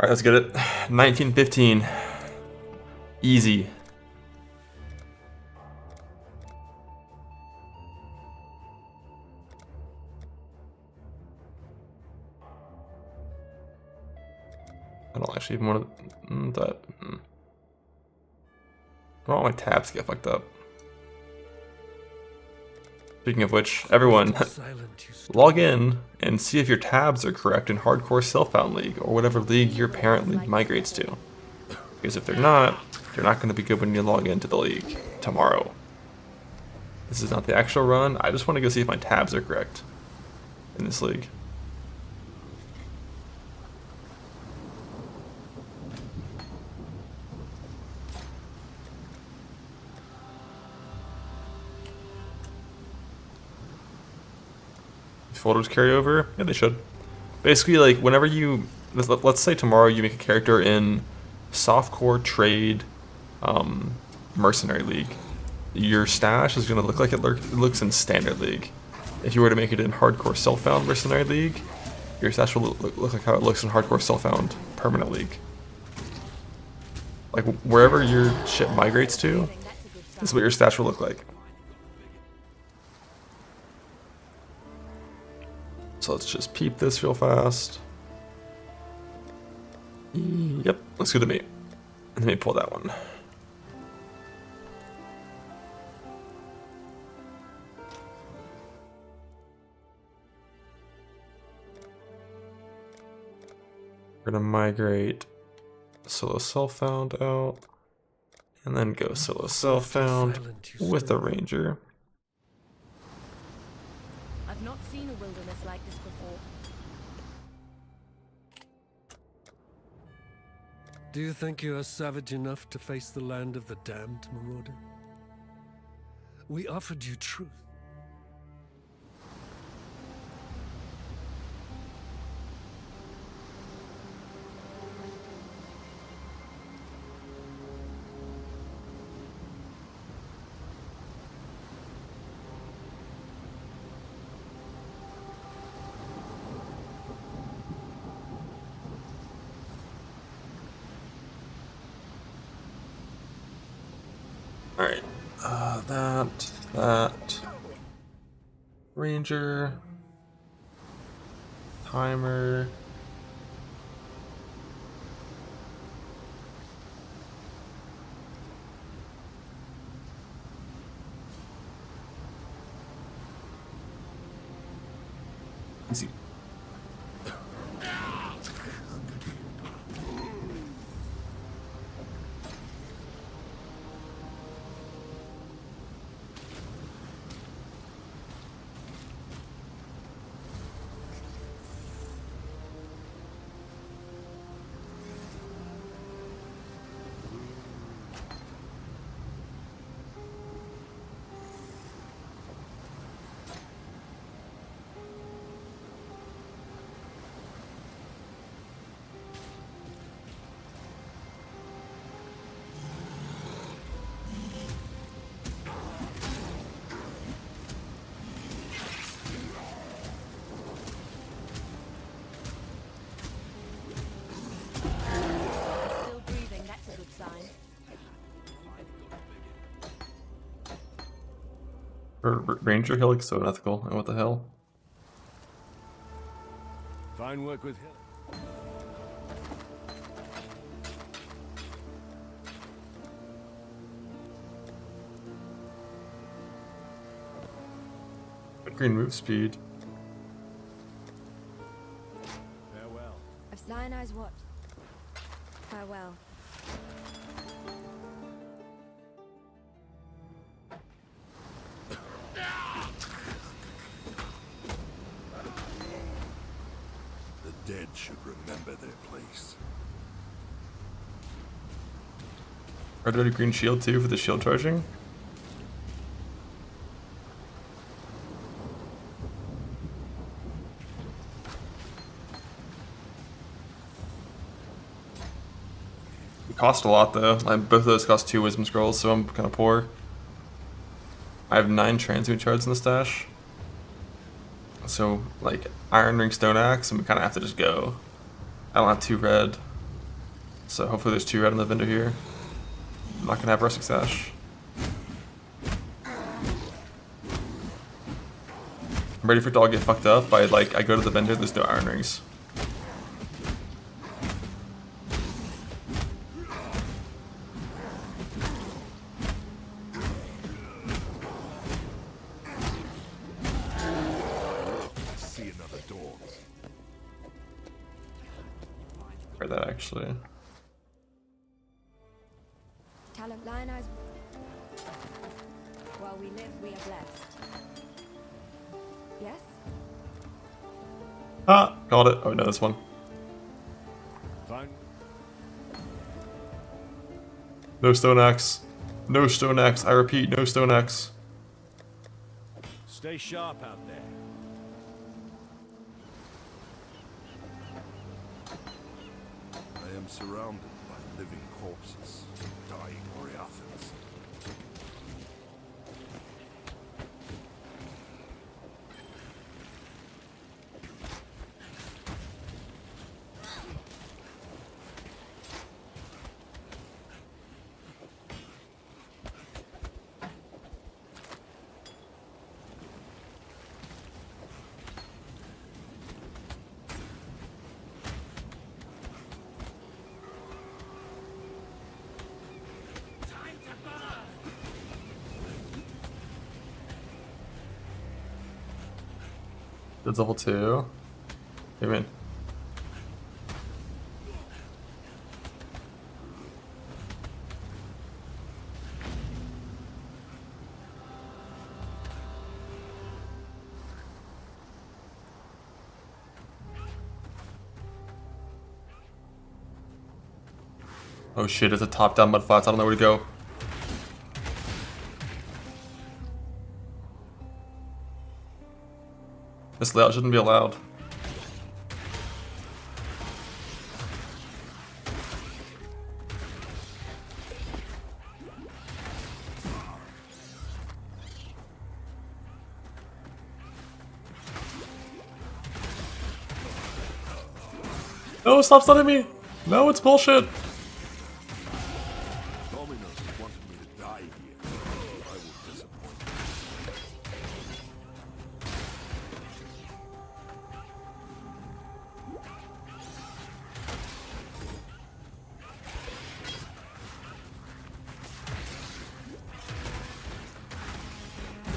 [SPEAKER 1] Alright, let's get it. 1915. Easy. I don't actually even want that. I don't want my tabs to get fucked up. Speaking of which, everyone, log in and see if your tabs are correct in Hardcore Self-Found League, or whatever league your parent league migrates to. Because if they're not going to be good when you log into the league tomorrow. This is not the actual run, I just want to go see if my tabs are correct in this league. Folders carry over? Yeah, they should. Basically, like, whenever you... Let's say tomorrow you make a character in Softcore Trade Mercenary League. Your stash is going to look like it looks in Standard League. If you were to make it in Hardcore Self-Found Mercenary League, your stash will look like how it looks in Hardcore Self-Found Permanent League. Like, wherever your shit migrates to, this is what your stash will look like. So let's just peep this real fast. Yep, looks good to me. Let me pull that one. We're gonna migrate solo self-found out, and then go solo self-found with the ranger.
[SPEAKER 17] I've not seen a wilderness like this before.
[SPEAKER 20] Do you think you are savage enough to face the land of the damned, Marauder? We offered you truth.
[SPEAKER 1] Alright, that, ranger, timer, easy.
[SPEAKER 17] Still breathing, that's a good sign.
[SPEAKER 1] Ranger Hill looks so unethical, and what the hell?
[SPEAKER 20] Fine work with him.
[SPEAKER 1] Green move speed.
[SPEAKER 20] Farewell.
[SPEAKER 17] I've Cyanide what? Farewell.
[SPEAKER 8] The dead should remember their place.
[SPEAKER 1] Red red green shield too for the shield charging. It cost a lot though. Both of those cost 2 wisdom scrolls, so I'm kind of poor. I have 9 transmute shards in the stash. So like Iron Ring Stone Axe, and we kind of have to just go. I don't have 2 red. So hopefully there's 2 red on the vendor here. I'm not gonna have Rustic Sash. I'm ready for it to all get fucked up by like I go to the vendor, there's no iron rings.
[SPEAKER 8] See another dawn.
[SPEAKER 1] Or that actually.
[SPEAKER 21] Talent lionize. While we live, we are blessed. Yes?
[SPEAKER 1] Ah, got it. Oh no, this one.
[SPEAKER 8] Fine.
[SPEAKER 1] No stone axe. No stone axe. I repeat, no stone axe.
[SPEAKER 4] Stay sharp out there.
[SPEAKER 8] I am surrounded by living corpses, dying Oriathans.
[SPEAKER 1] That's level 2. Come in. Oh shit, it's a top-down mud flats. I don't know where to go. This layout shouldn't be allowed. No, stop stunning me! No, it's bullshit!
[SPEAKER 8] Dominus wanted me to die here. I will disappoint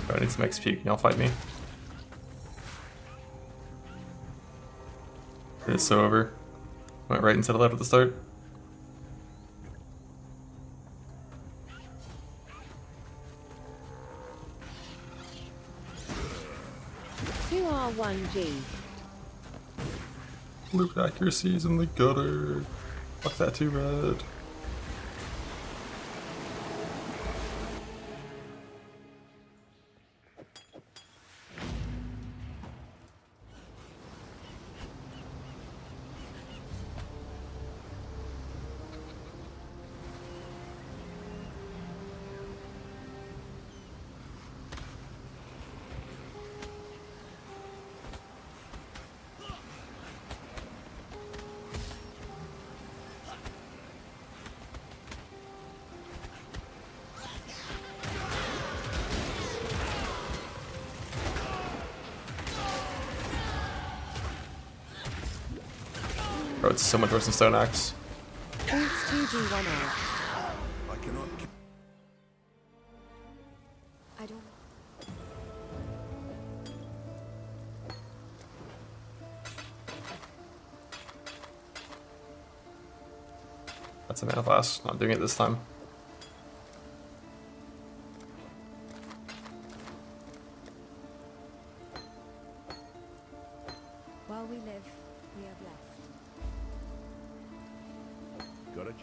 [SPEAKER 1] I need some XP. Can y'all fight me? It's so over. Went right instead of left at the start.
[SPEAKER 17] R1G.
[SPEAKER 1] Loop accuracies in the gutter. Fuck that 2 red. Bro, it's so much worse than Stone Axe.
[SPEAKER 17] Boots 2G1R.
[SPEAKER 8] I cannot.
[SPEAKER 21] I don't.
[SPEAKER 1] That's a mana blast. Not doing it this time.
[SPEAKER 21] While we live, we are blessed.
[SPEAKER 8] Got a job.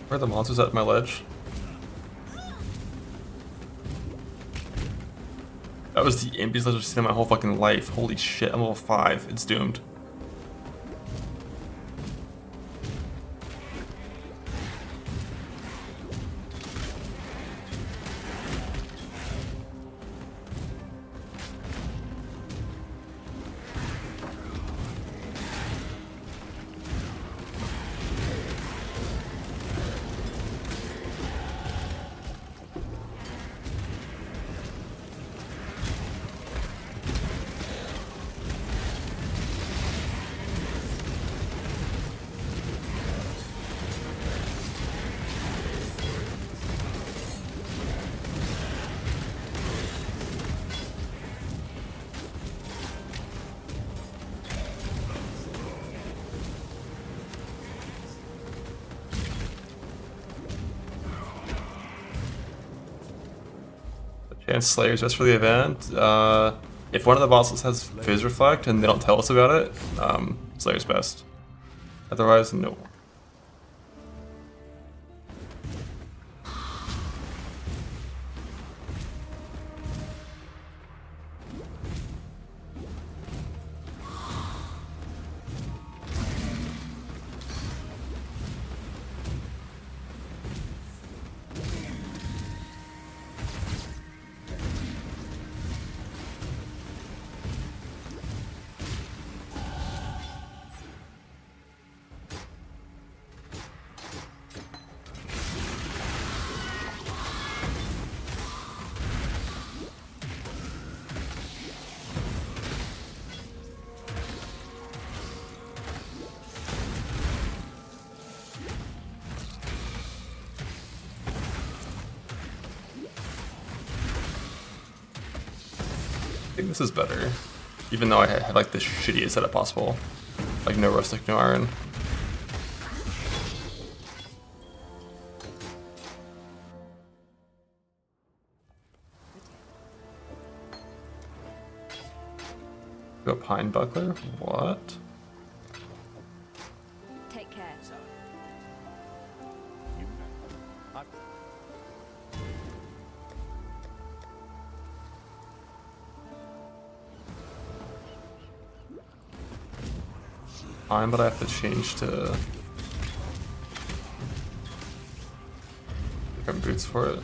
[SPEAKER 1] Where are the monsters at my ledge? That was the impiest ledge I've seen in my whole fucking life. Holy shit, I'm level 5. It's doomed. Chance Slayer's best for the event. If one of the bosses has Fizz Reflect and they don't tell us about it, Slayer's best. Otherwise, no. I think this is better, even though I had like the shittiest setup possible. Like no rustic, no iron. Go Pine Buckler? What?
[SPEAKER 21] Take care.
[SPEAKER 1] Fine, but I have to change to different boots for it.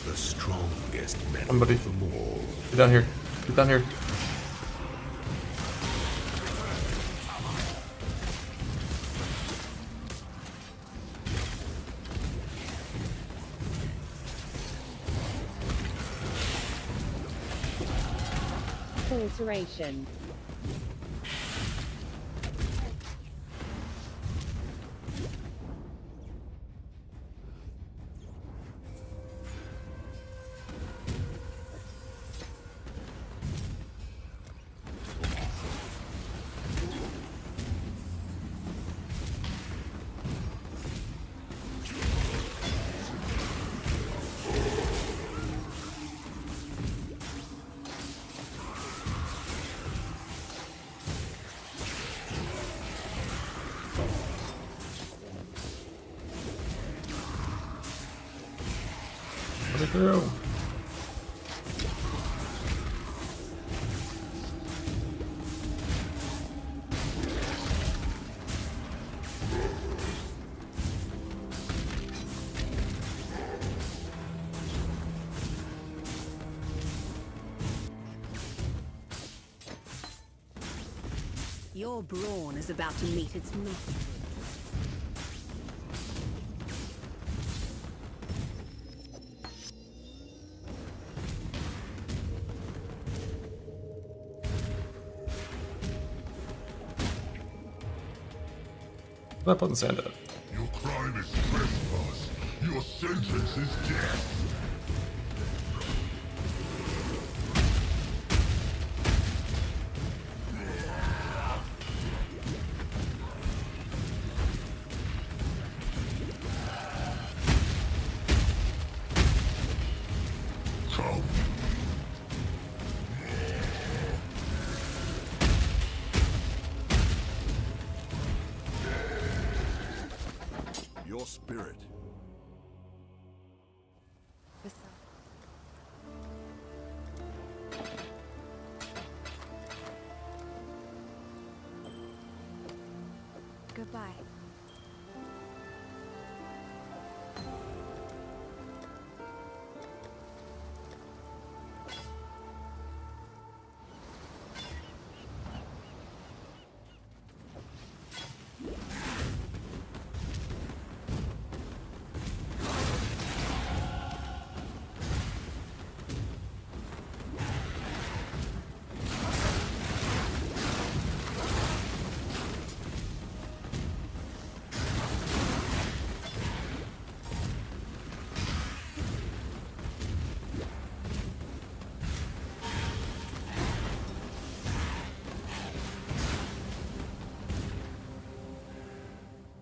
[SPEAKER 8] The strongest man
[SPEAKER 1] Somebody.
[SPEAKER 8] of them all.
[SPEAKER 1] Get down here. Get down here.
[SPEAKER 17] Alteration.
[SPEAKER 1] Let it go.
[SPEAKER 2] Your brawn is about to meet its match.
[SPEAKER 1] I'm putting sand up.
[SPEAKER 8] Your crime is trespass. Your sentence is death. spirit.
[SPEAKER 21] Goodbye.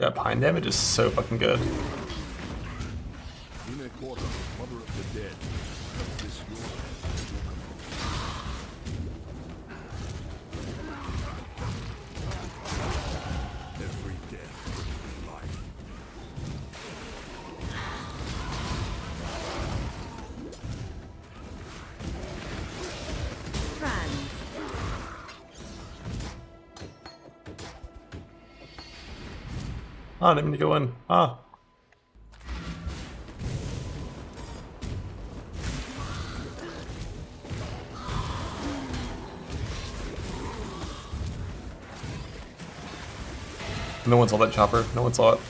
[SPEAKER 1] Yeah, pine damage is so fucking good.
[SPEAKER 8] Mother of the dead. This your every death could be life.
[SPEAKER 1] Ah, I didn't mean to go in. Ah. No one saw that chopper. No one saw it.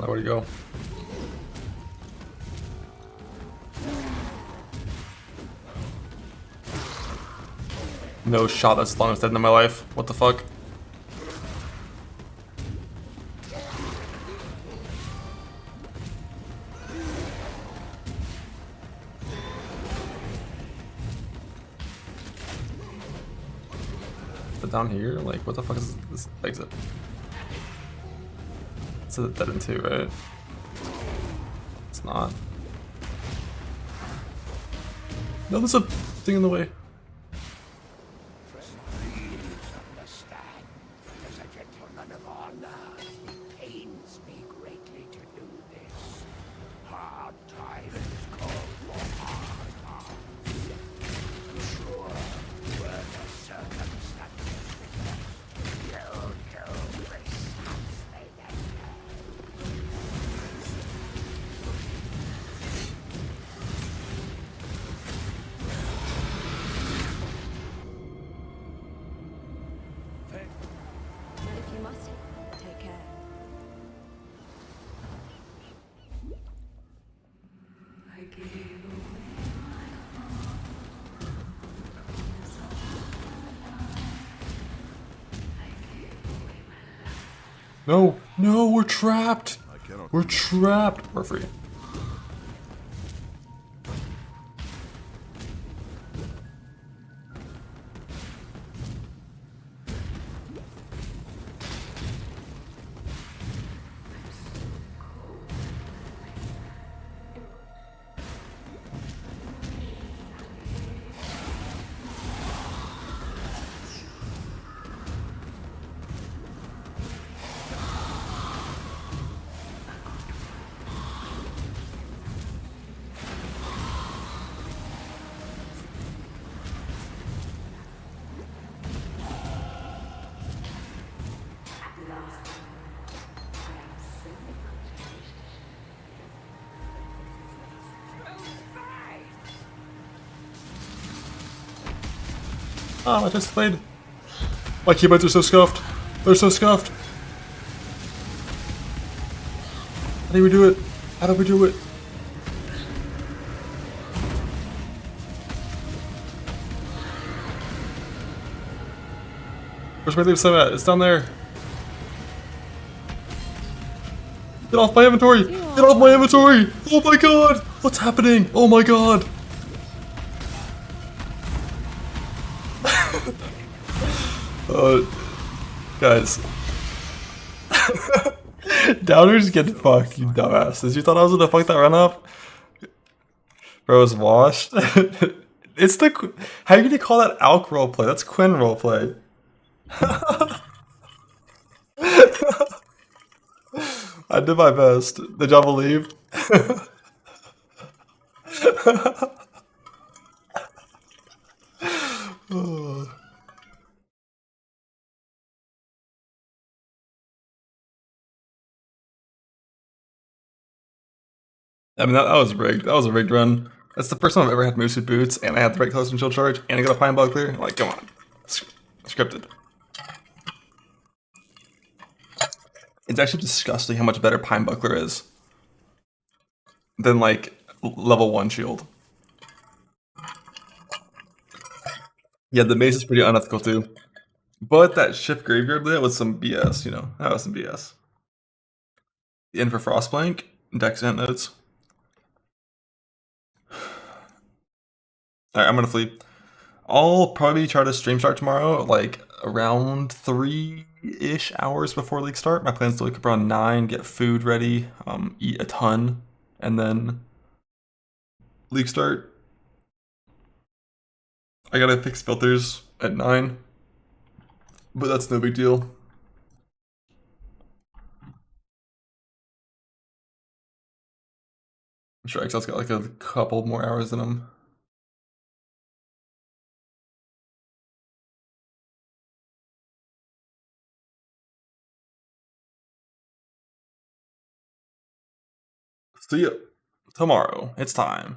[SPEAKER 1] Where'd he go? No shot that's the longest dead in my life. What the fuck? But down here, like, what the fuck is this exit? It's a dead end too, right? It's not. No, there's a thing in the way.
[SPEAKER 8] As a gentleman of honor, it pains me greatly to do this. Hard times call for hard hearts. Sure, were the circumstances you'll do precisely that.
[SPEAKER 21] If you must, take care.
[SPEAKER 1] No, no, we're trapped. We're trapped. We're free. Oh, I just played. My keyboards are so scuffed. They're so scuffed. How do we do it? How do we do it? Where's my leave sub at? It's down there. No! Get off my inventory! Get off my inventory! Oh my god! What's happening? Oh my god! Guys. Downers get fucked, you dumbasses. You thought I was gonna fuck that run up? Bro, it's washed. It's the... How are you gonna call that Alk roleplay? That's Quinn roleplay. I did my best. Did y'all believe? I mean, that was rigged. That was a rigged run. That's the first time I've ever had Moosewood boots, and I had the right close and shield charge, and I got a Pine Buckler. Like, come on. Scripted. It's actually disgusting how much better Pine Buckler is than, like, level 1 shield. Yeah, the mace is pretty unethical, too. But that shift graveyard lit was some BS, you know? That was some BS. In for Frostblank, Dex Ant notes. Alright, I'm gonna flee. I'll probably try to stream start tomorrow, like around 3-ish hours before league start. My plan is to wake up around 9, get food ready, eat a ton, and then league start. I gotta fix filters at 9, but that's no big deal. I'm sure Exile's got like a couple more hours than him. See ya tomorrow. It's time.